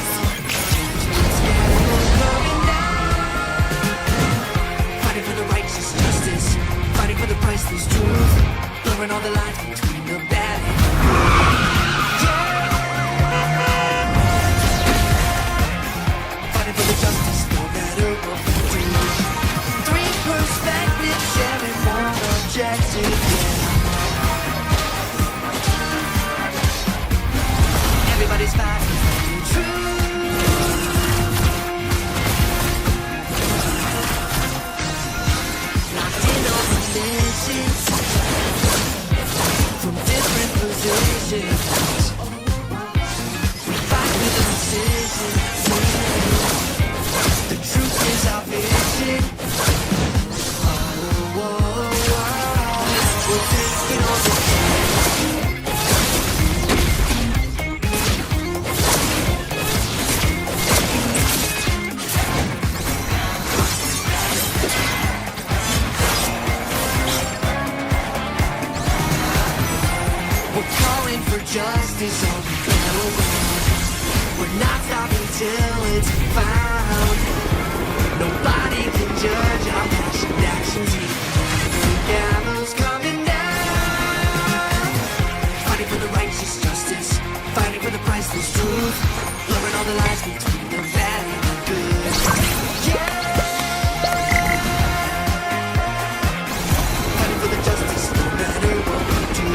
Fighting for the righteous justice, fighting for the priceless truth, blurring all the lines between the bad and the good. Yeah. Fighting for the justice, no matter what we do. Three perspectives sharing one objective. Yeah. Everybody's fighting for the truth. Locked in on conditions from different positions. We fight with precision. The truth is our vision. Oh, oh, oh. We're taking on the We're calling for justice on the battleground. We're not stopping till it's found. Nobody can judge our passionate actions. The gallows coming down. Fighting for the righteous justice, fighting for the priceless truth, blurring all the lies between the bad and the good. Yeah. Fighting for the justice, no matter what we do.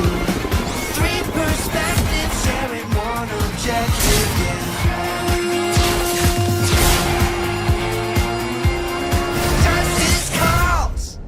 Three perspectives sharing one objective, yeah. Justice calls.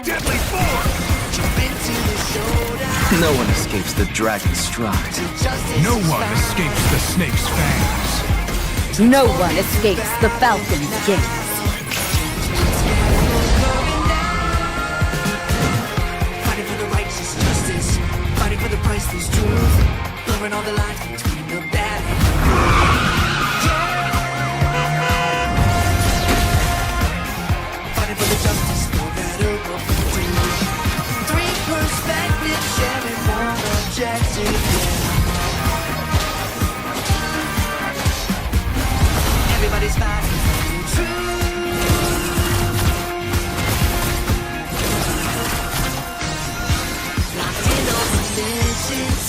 Deadly form! Jump into the showdown. No one escapes the dragon's stride. Till justice No is one found. escapes the snake's fangs. No one escapes the falcon's gaze. Fighting for the righteous justice, fighting for the priceless truth, blurring all the lines between the bad and the good. Yeah. Fighting for the justice, no matter what we do. Three perspectives sharing one objective. Yeah. Everybody's fighting for the truth. Locked in on conditions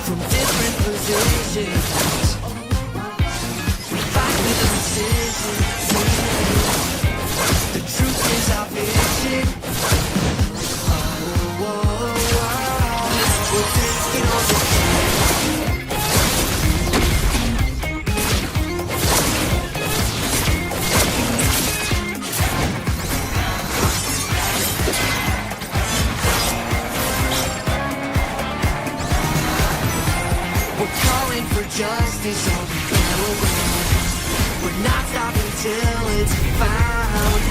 from different positions. We fight with precision. The truth is our vision. Oh, oh, oh. We're taking on the We're calling for justice on the battleground. We're not stopping till it's found.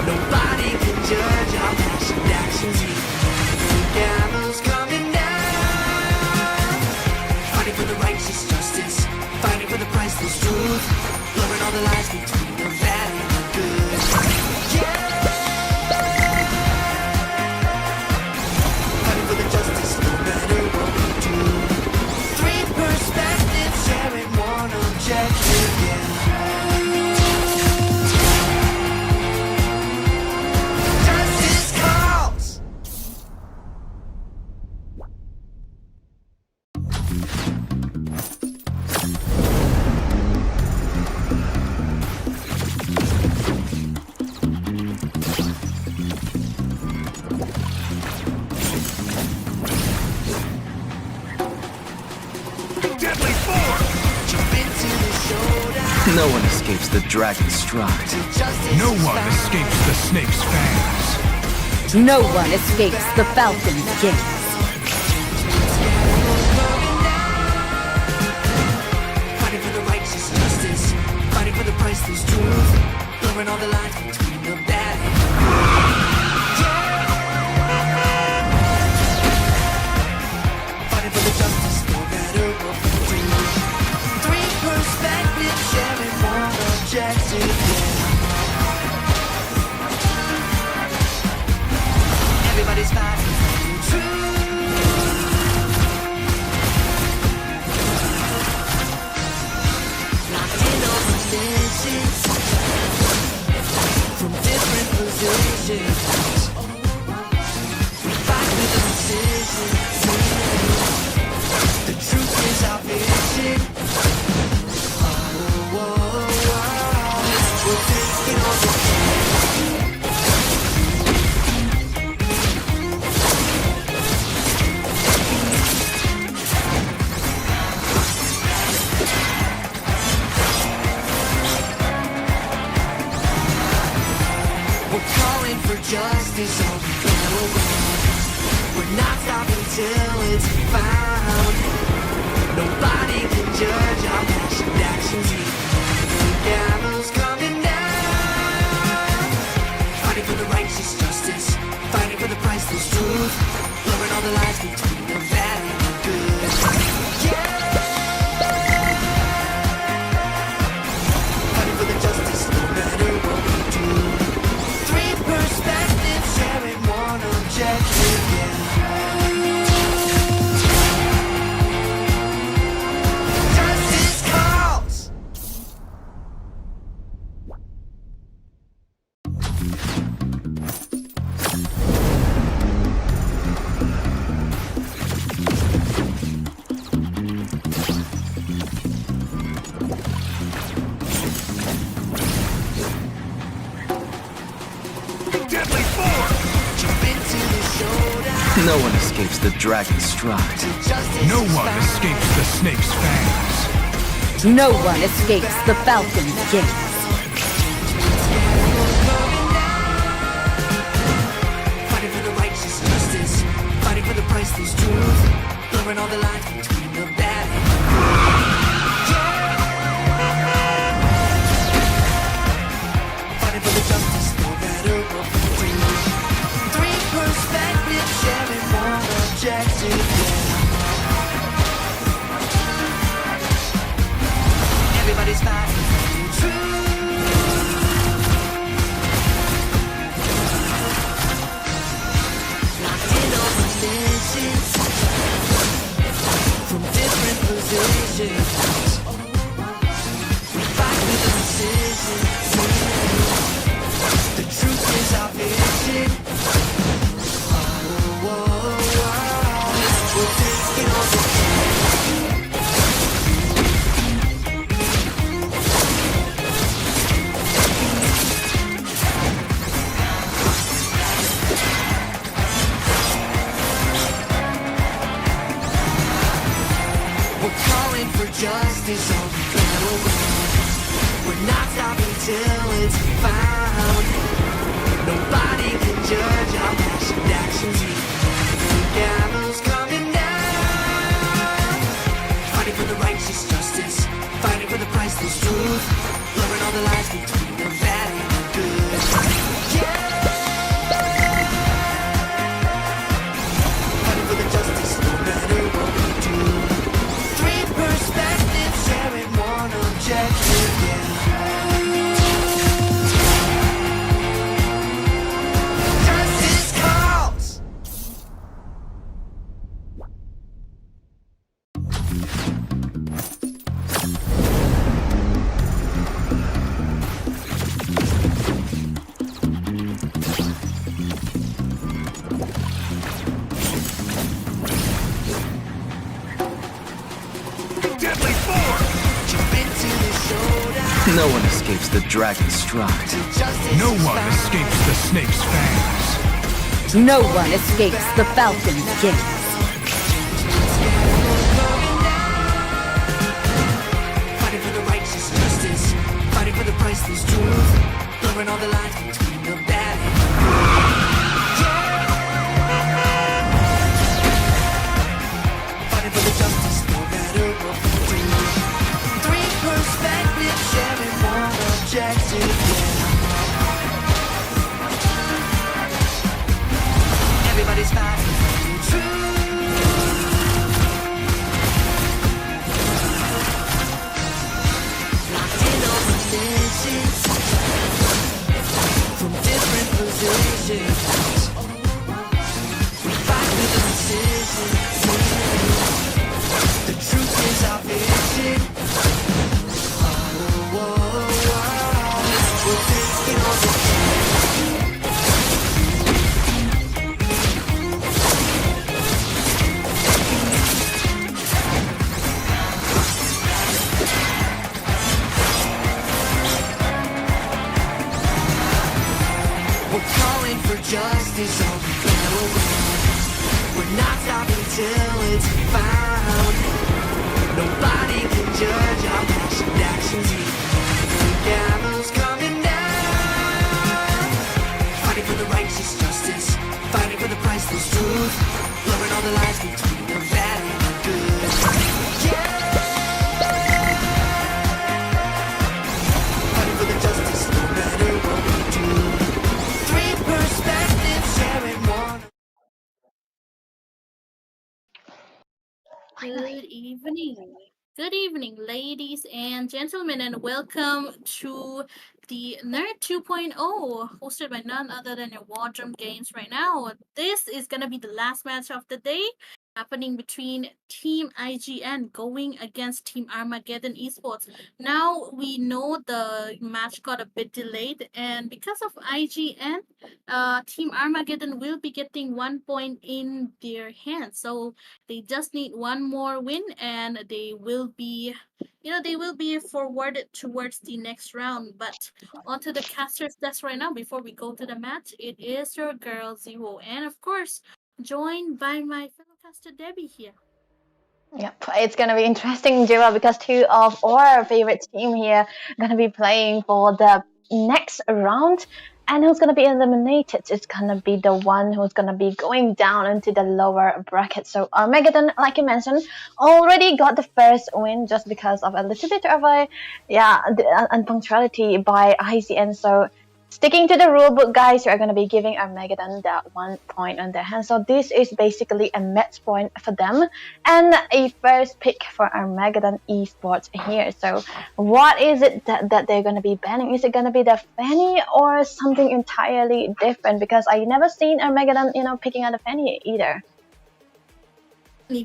Nobody can judge our passionate actions. The gallows coming down. Fighting for the right Deadly force! Jump into the showdown. No one escapes the dragon's stride. Justice No is one found. escapes the snake's fangs. No one escapes the falcon's gaze. Fighting for the righteous justice, fighting for the priceless truth, blurring all the lines between the bad and the good. Fighting for the justice, no matter what we do. Three perspectives, sharing one objective. Everybody's fighting for the truth. Locked in on conditions from different positions. We fight with precision. The truth is our vision. We'll take it on the for justice all we go. We're not stopping till it's found. Nobody can judge our passionate actions. The gallows coming down. Fighting for the righteous justice, fighting for the priceless truth, blurring all the lines between the bad and the good. Yeah. Fighting for the justice, no matter what we do. Perspective, sharing one objective, Justice calls. Deadly force! Jump into the showdown. No one escapes the dragon's stride. Justice No is one found. escapes the snake's fangs. No one escapes the falcon's gaze. Fighting for the righteous justice, fighting for the priceless truth, blurring all the lines between the bad and the good. Fighting for the justice, no matter what we do. Three perspectives, sharing one objective. Everybody's fighting for the truth. Locked in on conditions from different positions. We fight with precision. The truth is our vision. We'll take it on the justice all we go. We're not stopping till it's found. Nobody can judge our passionate actions. The gallows coming down. Fighting for the righteous justice, fighting for the priceless truth, blurring all the lines between the bad and the good. Fighting for the justice, no matter what we do. Three perspectives, sharing one objective, Justice calls. Deadly force! Jump into the showdown. No one escapes the dragon's stride. Justice No is one found. escapes the snake's fangs. No one escapes the falcon's gaze. fight for truth. Locked in on positions from different positions. We fight with precision. The truth is our vision. Oh, oh, oh. We're taking on the we're calling for justice on the battleground. We're not stopping till it's found. Nobody can judge our passion actions. The gallows coming down. Fighting for the righteous justice. Fighting for the priceless truth. Blurring all the lines between the bad and the good. Yeah. Fighting for the justice no matter what we do. Three perspectives sharing one. Good evening. Good evening, ladies and gentlemen, and welcome to the Nerd 2.0, hosted by none other than your WarDrum Games right now. This is going to be the last match of the day, happening between Team IGN going against Team Armageddon Esports. Now, we know the match got a bit delayed, and because of IGN, Team Armageddon will be getting 1 point in their hands. So, they just need one more win and they will be they will be forwarded towards the next round. But onto the caster's desk right now before we go to the match. It is your girl Zero, and of course joined by my fellow caster Debbie here. Yep, it's gonna be interesting, Jira, because two of our favorite team here gonna be playing for the next round, and who's gonna be eliminated is gonna be the one who's gonna be going down into the lower bracket. So Armageddon, like you mentioned, already got the first win just because of a little bit of a unpunctuality by ICN. So sticking to the rule book, guys, we are going to be giving Armageddon that 1 point on their hand. So this is basically a match point for them and a first pick for Armageddon Esports here. So what is it that they're going to be banning? Is it going to be the Fanny or something entirely different? Because I never seen Armageddon, picking out a Fanny either.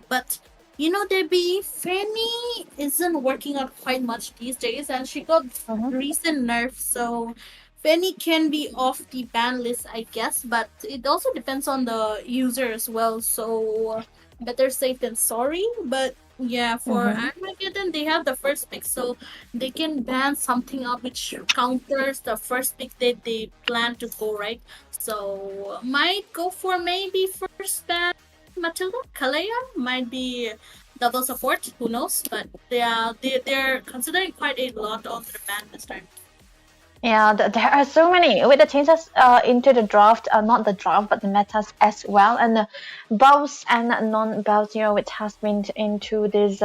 But Debbie, Fanny isn't working out quite much these days, and she got recent nerfs, so Fanny can be off the ban list, I guess, but it also depends on the user as well, so better safe than sorry. But yeah, for Armageddon, they have the first pick, so they can ban something up which counters the first pick that they plan to go, right? So might go for maybe first ban Matilda. Kalea might be double support, who knows? But they're considering quite a lot of the ban this time. Yeah, there are so many with the changes into the draft, not the draft, but the metas as well, and bows and non-bows, which has been into this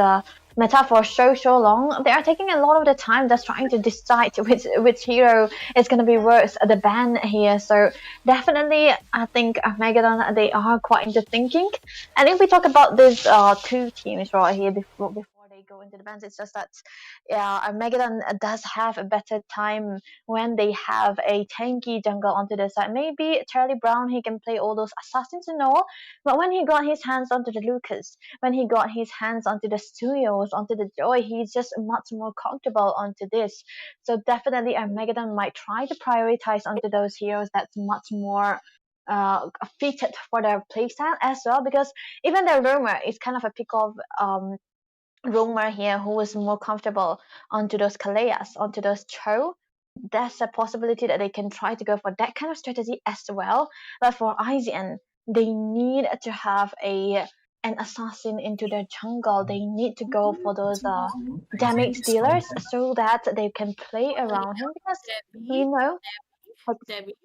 meta for so long. They are taking a lot of the time just trying to decide which hero is going to be worth the ban here. So definitely, I think Armageddon, they are quite into thinking. And if we talk about these two teams right here before they go into the bans, it's just that Armageddon does have a better time when they have a tanky jungle onto the side. Maybe Charlie Brown, he can play all those assassins and all, but when he got his hands onto the Lucas, when he got his hands onto the Studios, onto the Joy, he's just much more comfortable onto this. So definitely Armageddon might try to prioritize onto those heroes that's much more fitted for their playstyle as well, because even the Rumor is kind of a pick of Rumor here who is more comfortable onto those Kaleas, onto those Cho. There's a possibility that they can try to go for that kind of strategy as well. But for IZN, they need to have an assassin into their jungle. They need to go for those damage dealers so that they can play around him, because Debbie,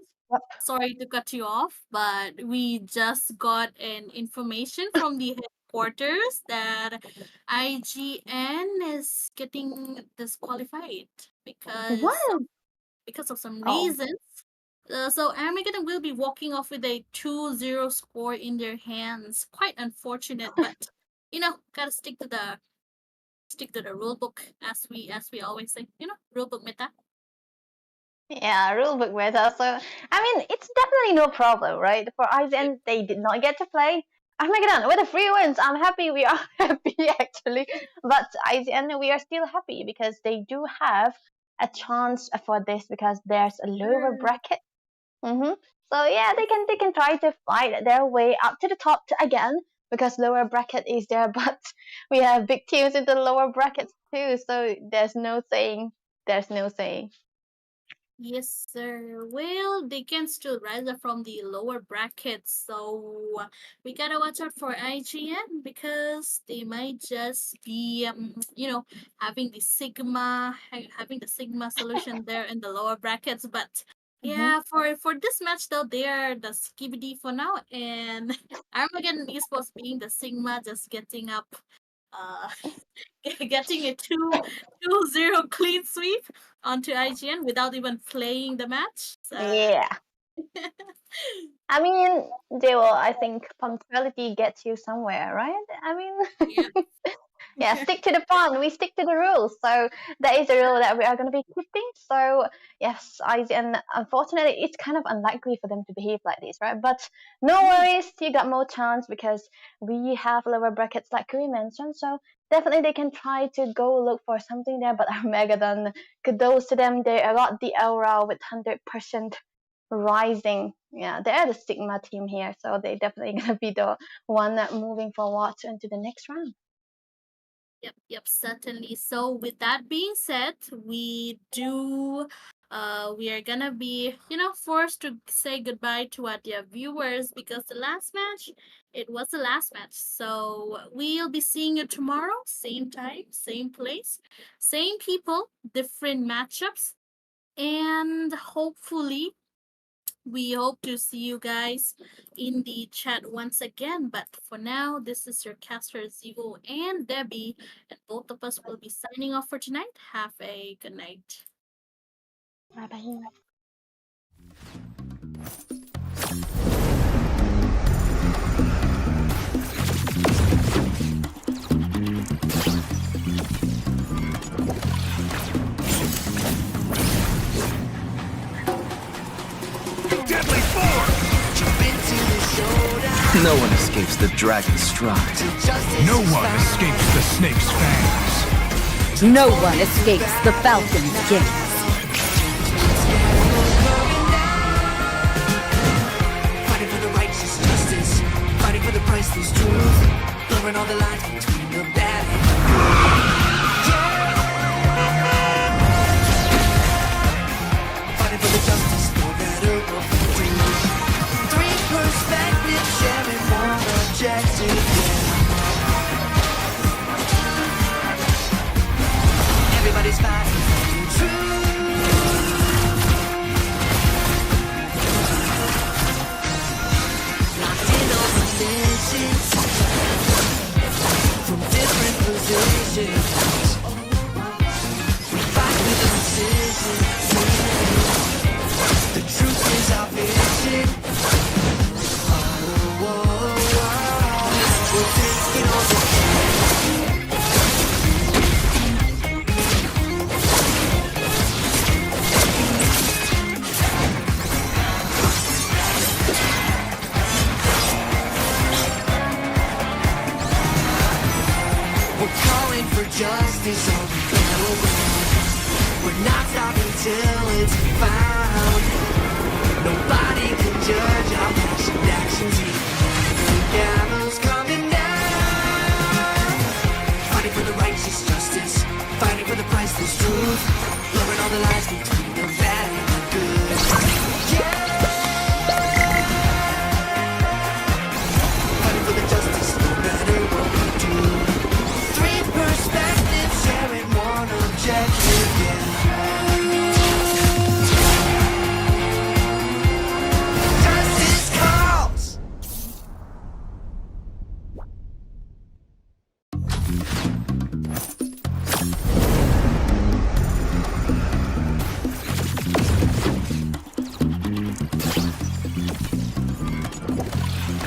sorry to cut you off, but we just got an information from the headquarters that IGN is getting disqualified because of some reasons. So Armageddon will be walking off with a 2-0 score in their hands. Quite unfortunate, but gotta stick to the rule book as we always say. Rule book meta. Yeah, rulebook meta. So I mean, it's definitely no problem, right? For IGN, they did not get to play Armageddon with the free wins. I'm happy. We are happy actually, but IGN, we are still happy because they do have a chance for this because there's a lower bracket. So yeah, they can try to fight their way up to the top again because lower bracket is there, but we have big teams in the lower brackets too. So there's no saying. There's no saying. Yes, sir. Well, they can still rise up from the lower brackets, so we gotta watch out for IGN because they might just be, having the Sigma solution there in the lower brackets. But yeah, for this match though, they are the skibidi for now, and Armageddon Esports being the Sigma, just getting up, uh, getting a 2-0 clean sweep onto IGN without even playing the match. So Yeah. I mean, they will. I think punctuality gets you somewhere, right? I mean, yeah, stick to the plan. We stick to the rules. So that is a rule that we are going to be keeping. So yes, and unfortunately, it's kind of unlikely for them to behave like this, right? But no worries, you got more chance because we have lower brackets like we mentioned. So definitely they can try to go look for something there. But Armageddon, kudos to them. They got the aura with 100% rising. Yeah, they're the Sigma team here, so they definitely gonna be the one moving forward into the next round. Yep, certainly. So with that being said, we are gonna be, forced to say goodbye to our dear viewers because the last match, it was the last match. So we'll be seeing you tomorrow, same time, same place, same people, different matchups, and hopefully we hope to see you guys in the chat once again. But for now, this is your caster Zivo and Debbie, and both of us will be signing off for tonight. Have a good night. Bye bye. Deadly force! No one escapes the dragon's stride. No one escapes the snake's fangs. No one escapes the falcon's gaze. Fighting for the righteous justice, fighting for the priceless truth, blurring all the lines between the bad and the good. Fighting for the justice, no matter what we do. Three perspectives, sharing one objective. Everybody's fighting for the truth. From different positions, we fight with precision. The truth is our vision. We're taking all the justice on the battleground. We're not stopping till it's found. Nobody can judge our passion actions. The gallows coming down. Fighting for the righteous justice, fighting for the priceless truth, blurring all the lies between